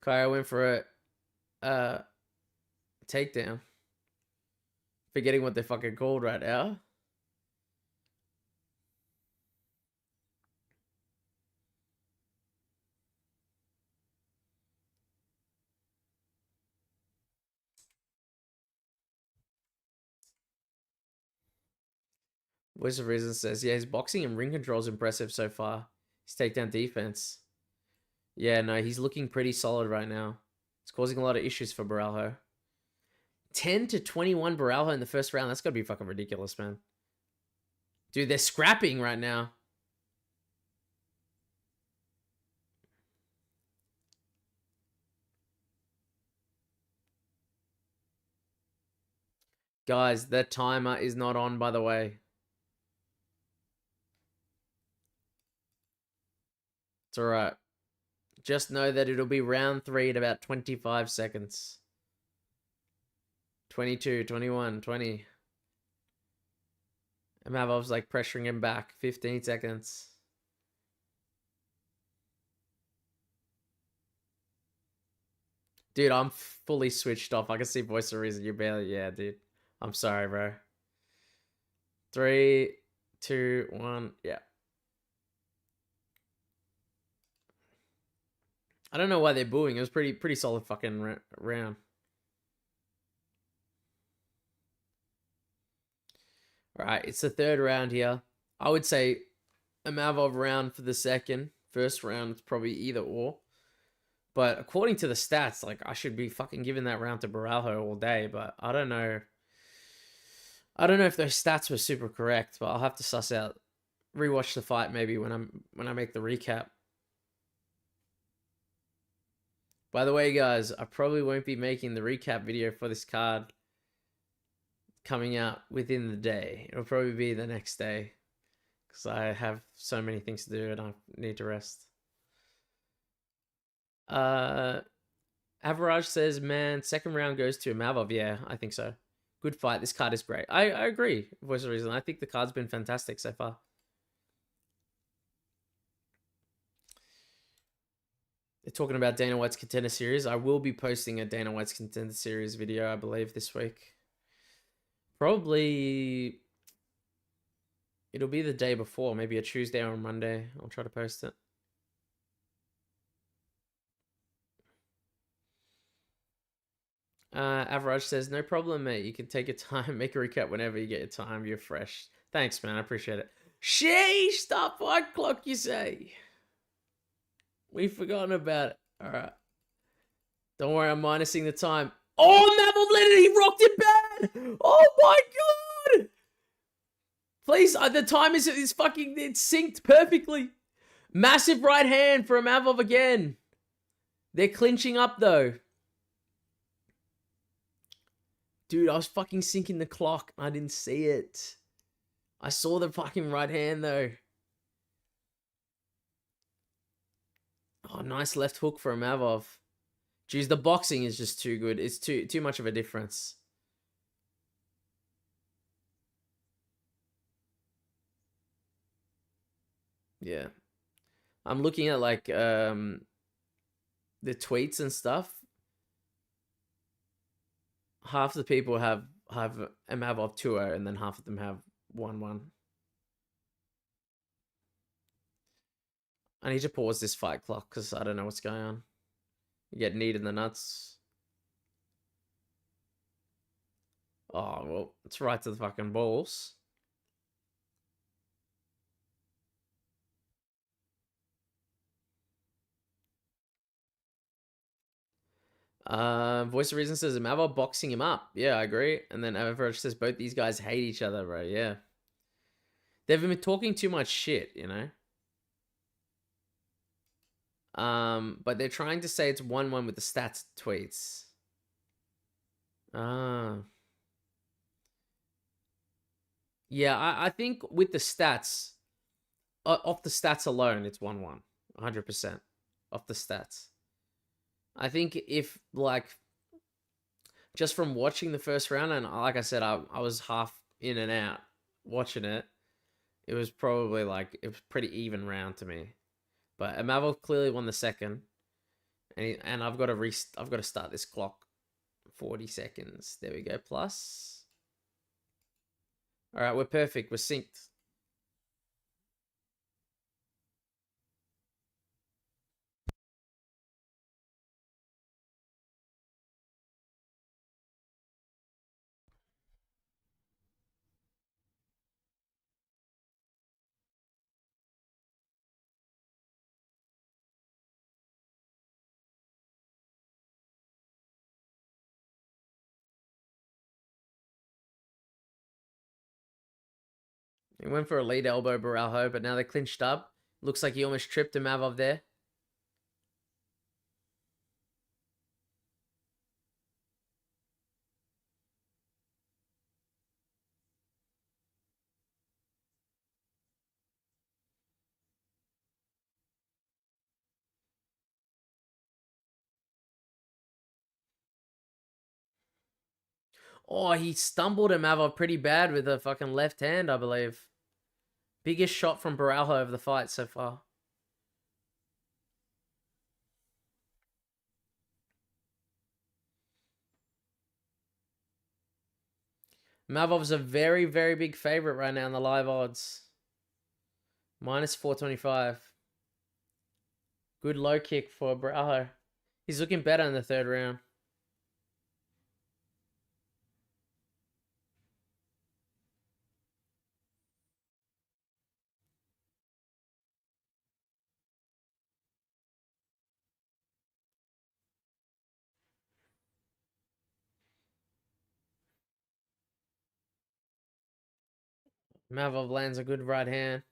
A: Kaue went for a takedown. Forgetting what they're fucking called right now. Voice of Reason says, yeah, his boxing and ring control is impressive so far. His takedown defense. Yeah, no, he's looking pretty solid right now. It's causing a lot of issues for Borralho. 10-21 Borralho in the first round. That's got to be fucking ridiculous, man. Dude, they're scrapping right now. Guys, the timer is not on, by the way. It's alright. Just know that it'll be round 3 in about 25 seconds. 22, 21, 20. Imavov's like pressuring him back. 15 seconds. Dude, I'm fully switched off. I can see Voice of Reason. You're barely... Yeah, dude. I'm sorry, bro. 3, 2, 1. Yeah. I don't know why they're booing. It was pretty solid fucking round. Alright, it's the third round here. I would say Imavov round for the second. First round, it's probably either or. But according to the stats, like, I should be fucking giving that round to Borralho all day, but I don't know. I don't know if those stats were super correct, but I'll have to suss out, rewatch the fight maybe when I make the recap. By the way, guys, I probably won't be making the recap video for this card coming out within the day. It'll probably be the next day because I have so many things to do and I need to rest. Average says, man, second round goes to Imavov. Yeah, I think so. Good fight. This card is great. I agree. Voice of Reason. I think the card's been fantastic so far. They're talking about Dana White's Contender Series. I will be posting a Dana White's Contender Series video, I believe, this week. Probably it'll be the day before, maybe a Tuesday or a Monday. I'll try to post it. Average says, no problem, mate. You can take your time, make a recap whenever you get your time. You're fresh. Thanks, man. I appreciate it. Sheesh, stop 5 o'clock, you say. We've forgotten about it. All right. Don't worry, I'm minusing the time. Oh, Mavov let it. He rocked it bad. Oh, my God. Please, the time is fucking, it's synced perfectly. Massive right hand for Imavov again. They're clinching up, though. Dude, I was fucking syncing the clock. I didn't see it. I saw the fucking right hand, though. Oh, nice left hook for Imavov. Jeez, the boxing is just too good. It's too much of a difference. Yeah. I'm looking at, like, the tweets and stuff. Half the people have Imavov 2-0 and then half of them have 1-1. I need to pause this fight clock because I don't know what's going on. You get kneed in the nuts. Oh, well, it's right to the fucking balls. Voice of Reason says, Imavov boxing him up. Yeah, I agree. And then Average says, both these guys hate each other, bro. Yeah. They've been talking too much shit, you know? But they're trying to say it's 1-1 with the stats tweets. Yeah, I think with the stats, off the stats alone, it's 1-1. 100% off the stats. I think if, like, just from watching the first round, and like I said, I was half in and out watching it, it was probably, like, it was pretty even round to me. But Imavov clearly won the second. And I've got to start this clock. 40 seconds. There we go. Plus. All right, we're perfect. We're synced. He went for a lead elbow, Borralho, but now they're clinched up. Looks like he almost tripped Imavov there. Oh, he stumbled Imavov pretty bad with a fucking left hand, I believe. Biggest shot from Borralho over the fight so far. Imavov's a very, very big favorite right now in the live odds. Minus 425. Good low kick for Borralho. He's looking better in the third round. Imavov lands a good right hand.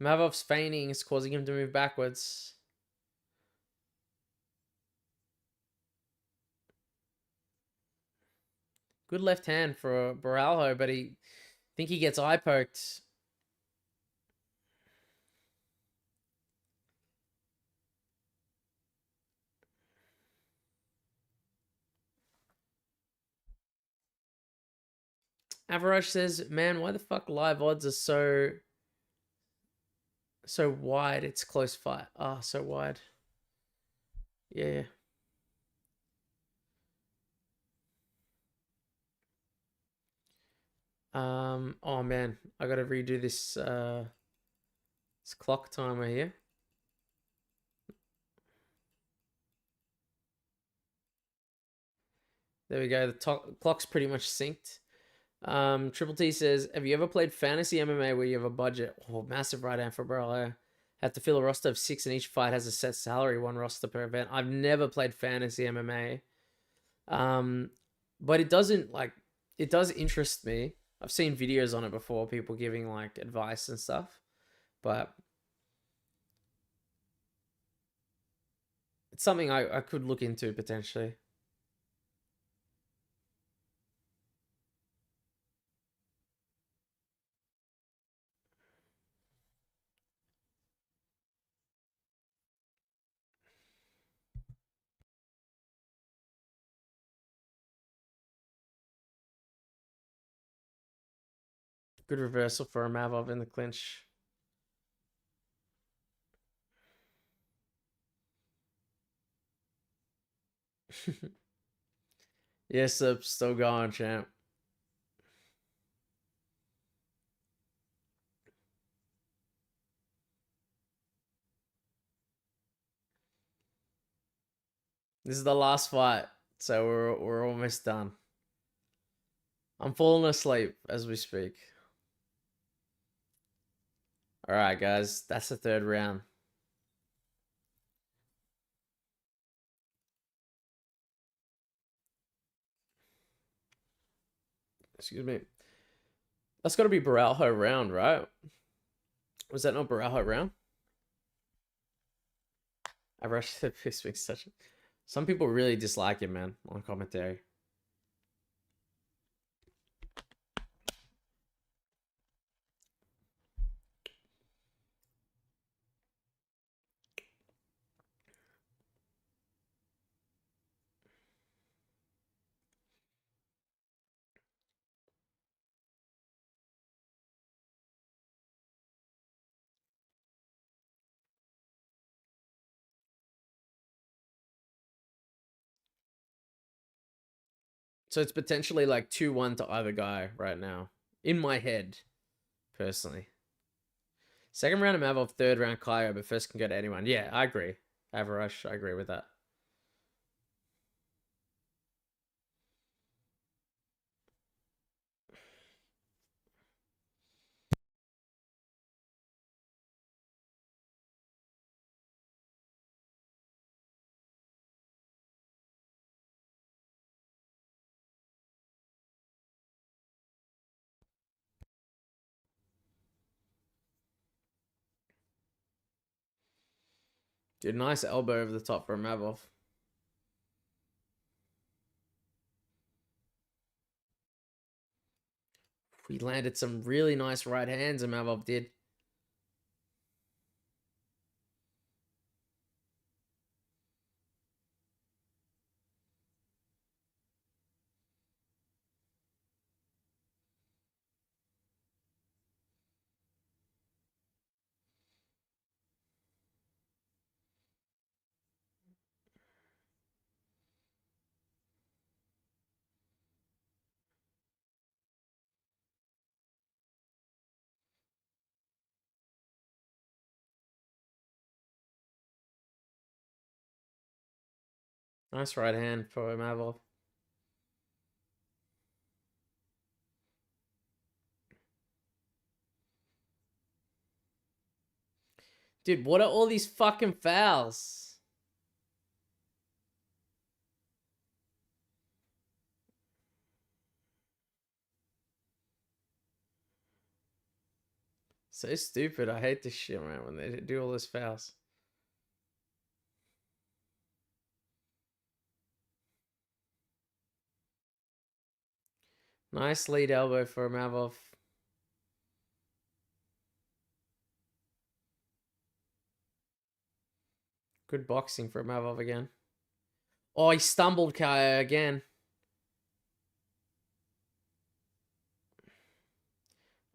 A: Imavov's feigning is causing him to move backwards. Good left hand for Borralho, but I think he gets eye poked. Tavares says, "Man, why the fuck live odds are so wide? It's close fight. Ah, oh, so wide. Yeah." Oh man, I gotta redo this this clock timer here. There we go. The clock's pretty much synced. Triple T says, "Have you ever played fantasy MMA where you have a budget? Oh, massive right hand for Borralho. Have to fill a roster of 6 and each fight has a set salary, 1 roster per event." I've never played fantasy MMA. But it doesn't it does interest me. I've seen videos on it before, people giving like advice and stuff, but it's something I could look into potentially. Good reversal for Imavov in the clinch. Yes, still going, champ. This is the last fight, so we're almost done. I'm falling asleep as we speak. All right, guys, that's the 3rd round. Excuse me. That's got to be Borralho round, right? Was that not Borralho round? I rushed the piss makes such. Some people really dislike him, man, on commentary. So it's potentially like 2-1 to either guy right now. In my head, personally. 2nd round Imavov, 3rd round Kaue, but 1st can go to anyone. Yeah, I agree. Avarush, I agree with that. Dude, nice elbow over the top for Imavov. He landed some really nice right hands, Imavov did. Nice right hand for Imavov. Dude, what are all these fucking fouls? So stupid. I hate this shit, man, when they do all those fouls. Nice lead elbow for Imavov. Good boxing for Imavov again. Oh, he stumbled Kaue again.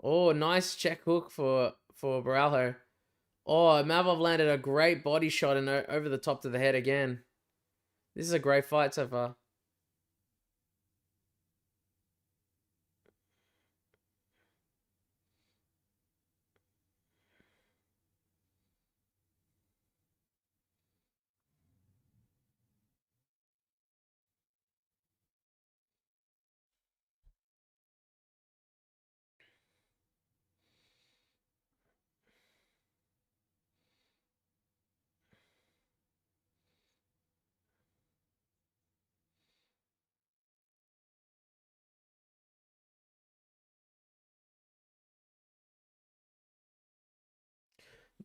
A: Oh, nice check hook for Borralho. Oh, Imavov landed a great body shot and over the top to the head again. This is a great fight so far.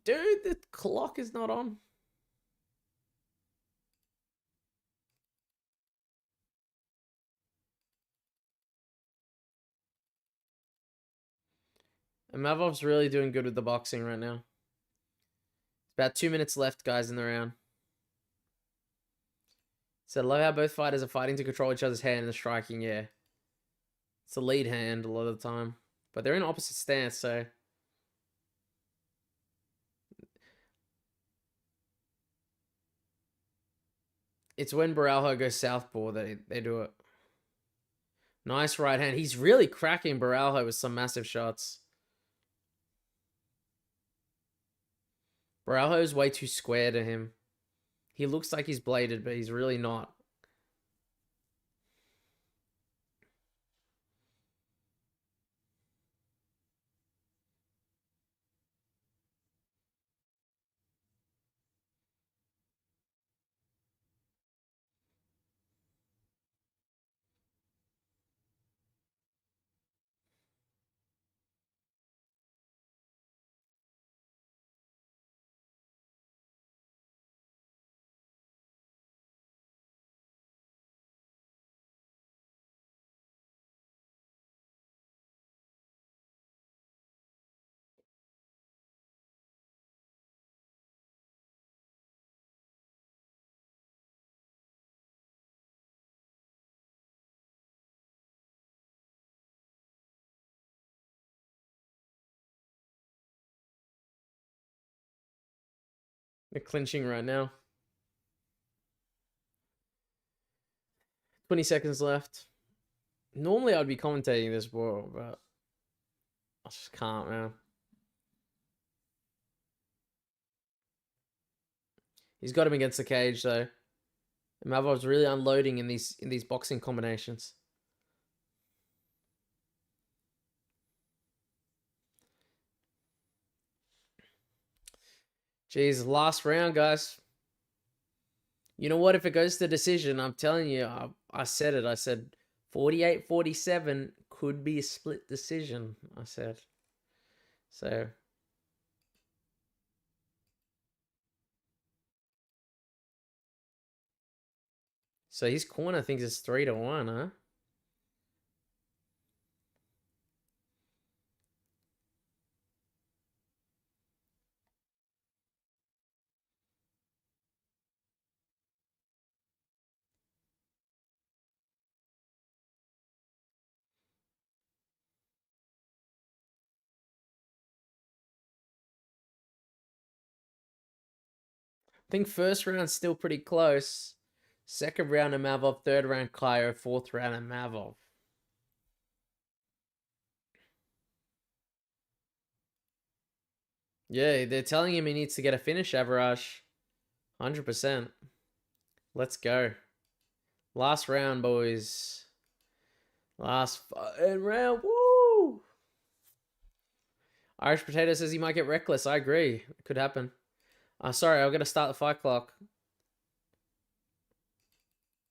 A: Dude, the clock is not on. Imavov's really doing good with the boxing right now. About 2 minutes left, guys, in the round. So I love how both fighters are fighting to control each other's hand in the striking, yeah. It's the lead hand a lot of the time. But they're in opposite stance, so... It's when Borralho goes southpaw that they do it. Nice right hand. He's really cracking Borralho with some massive shots. Borralho's way too square to him. He looks like he's bladed, but he's really not. They're clinching right now. 20 seconds left. Normally I'd be commentating this war, but I just can't, man. He's got him against the cage though. Imavov's really unloading in these boxing combinations. Jeez, last round, guys. You know what? If it goes to decision, I'm telling you, I said it. I said 48-47 could be a split decision, I said. So... So his corner thinks it's 3-1, huh? I think first round's still pretty close. Second round Imavov, third round Kaue, fourth round Imavov. Yeah, they're telling him he needs to get a finish, Average. 100%. Let's go. Last round, boys. Last round. Woo! Irish Potato says he might get reckless. I agree. It could happen. Sorry, I'm going to start the fight clock.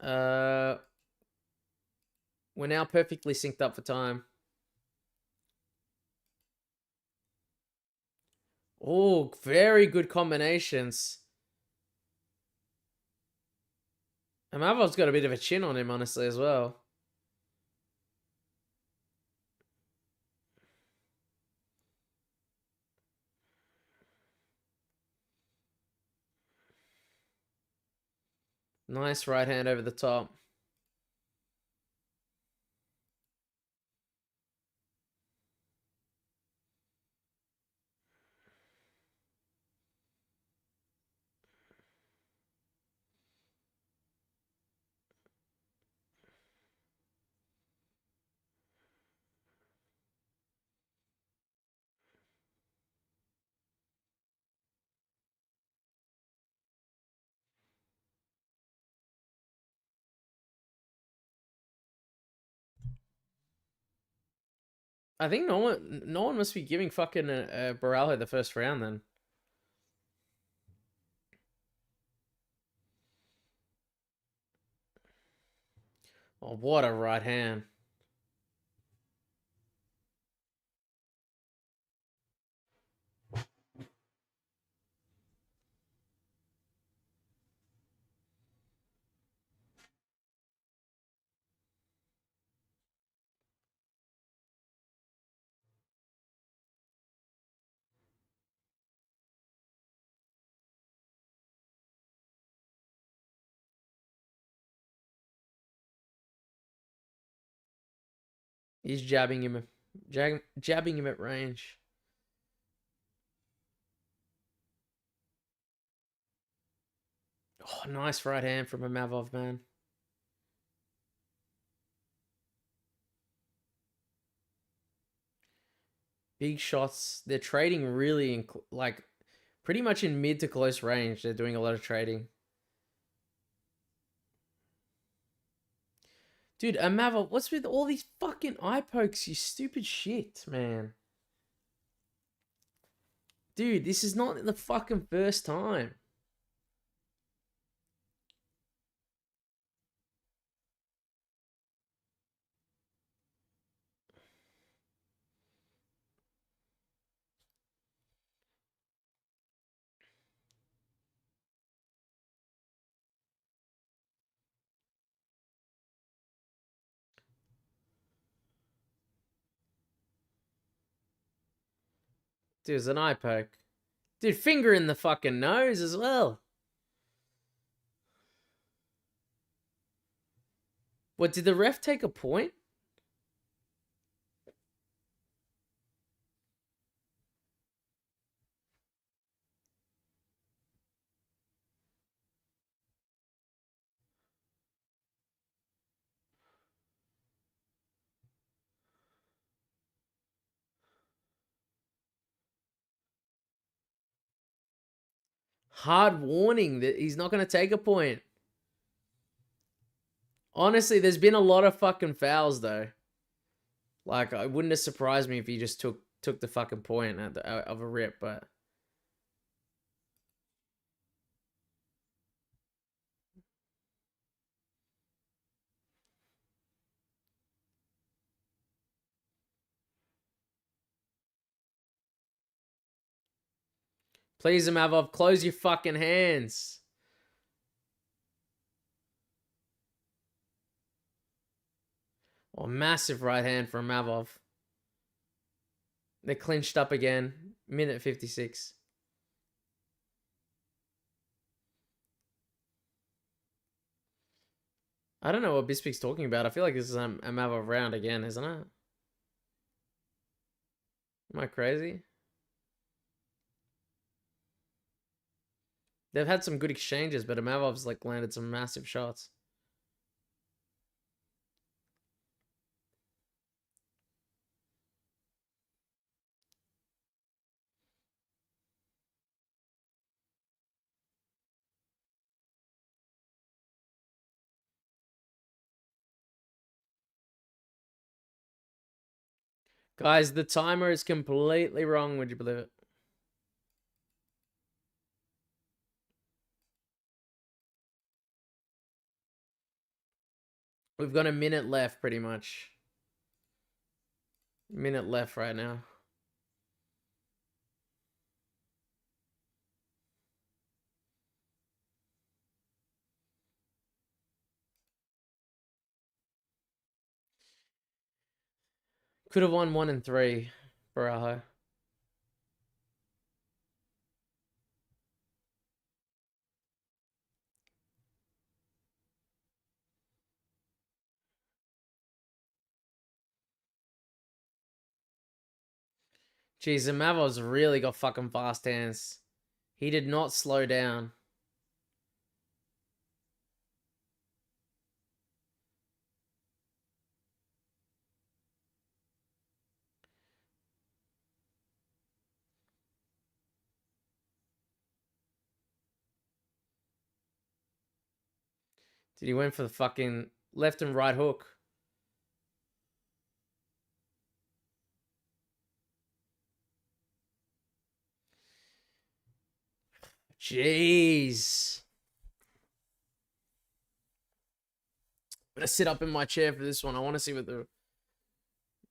A: We're now perfectly synced up for time. Oh, very good combinations. Imavov's got a bit of a chin on him, honestly, as well. Nice right hand over the top. I think no one must be giving fucking Borralho the first round then. Oh, what a right hand. He's jabbing him at range. Oh, nice right hand from Imavov, man. Big shots. They're trading really in, like, pretty much in mid to close range. They're doing a lot of trading. Dude, Imavov, what's with all these fucking eye pokes, you stupid shit, man? Dude, this is not the fucking first time. Dude, it's an eye poke. Dude, finger in the fucking nose as well. What, did the ref take a point? Hard warning that he's not going to take a point. Honestly, there's been a lot of fucking fouls, though. Like, it wouldn't have surprised me if he just took the fucking point of a rip, but... Please, Imavov, close your fucking hands. Oh, massive right hand from Imavov. They're clinched up again. Minute 56. I don't know what Bispic's talking about. I feel like this is a Imavov round again, isn't it? Am I crazy? They've had some good exchanges, but Imavov's like landed some massive shots. Guys, the timer is completely wrong. Would you believe it? We've got a minute left, pretty much. Minute left right now. Could have won 1 and 3, Borralho. Jeez, Imavov's really got fucking fast hands. He did not slow down. Did he went for the fucking left and right hook? Jeez. I'm gonna sit up in my chair for this one. I want to see what the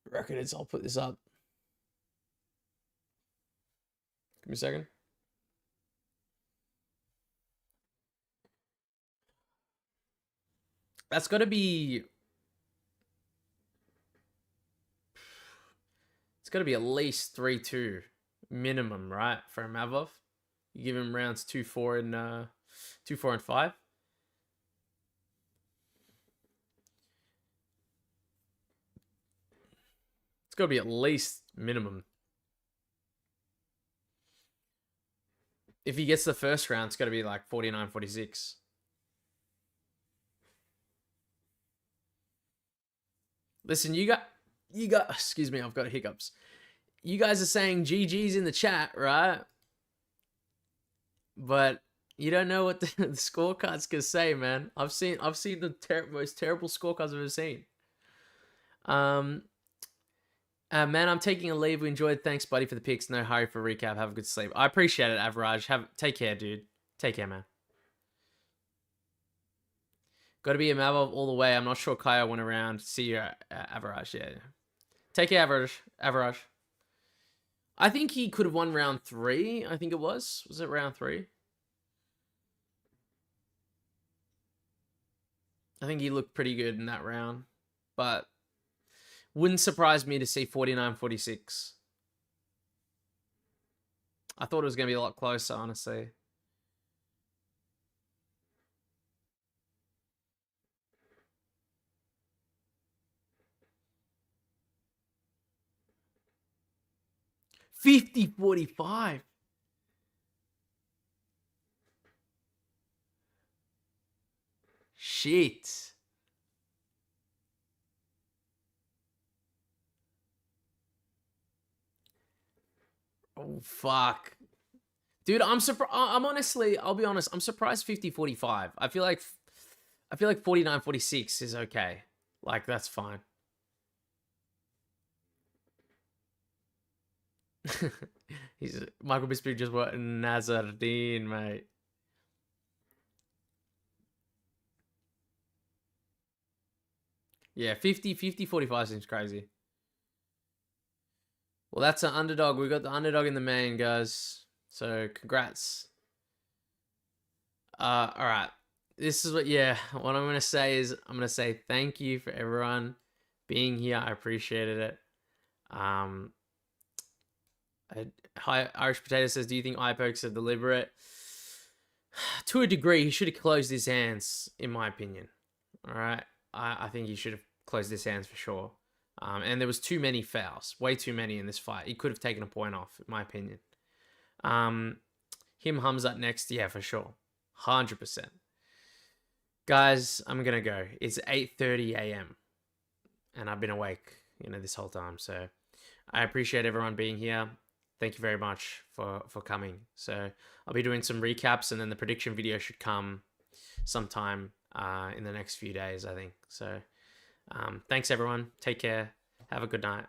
A: record is. I'll put this up. Give me a second. That's got to be... It's got to be at least 3-2 minimum, right? For Imavov. You give him rounds 2, 4, and 2, 4, and 5. It's got to be at least minimum. If he gets the first round, it's got to be like 49, 46. Listen, you got, excuse me, I've got hiccups. You guys are saying GG's in the chat, right? But you don't know what the scorecards can say, man. I've seen the most terrible scorecards I've ever seen. Man, I'm taking a leave. We enjoyed. Thanks, buddy, for the picks. No hurry for recap. Have a good sleep. I appreciate it, Average. Take care, dude. Take care, man. Got to be Imavov all the way. I'm not sure Kaue went around. See you, Average. Yeah. Take care, Average. I think he could have won round 3. I think it was. Was it round 3? I think he looked pretty good in that round. But wouldn't surprise me to see 49-46. I thought it was going to be a lot closer, honestly. $50-45. Shit. Oh, fuck. Dude, I'm surprised. I'm honestly, I'll be honest, I'm surprised 50-45. I feel like 49-46 is okay. Like, that's fine. He's Michael Bisping just what Nazardine, mate. Yeah, 50-45 seems crazy. Well, that's an underdog. We got the underdog in the main, guys. So, congrats. All right. This is what I'm going to say is I'm going to say thank you for everyone being here. I appreciated it. Irish Potato says, do you think eye pokes are deliberate? To a degree, he should have closed his hands, in my opinion. All right. I think he should have closed his hands for sure. And there was too many fouls, way too many in this fight. He could have taken a point off, in my opinion. Him Hamzat next, yeah, for sure, 100%. Guys, I'm gonna go. It's 8:30 a.m. and I've been awake, this whole time. So I appreciate everyone being here. Thank you very much for coming. So I'll be doing some recaps, and then the prediction video should come sometime in the next few days, I think. So thanks, everyone. Take care. Have a good night.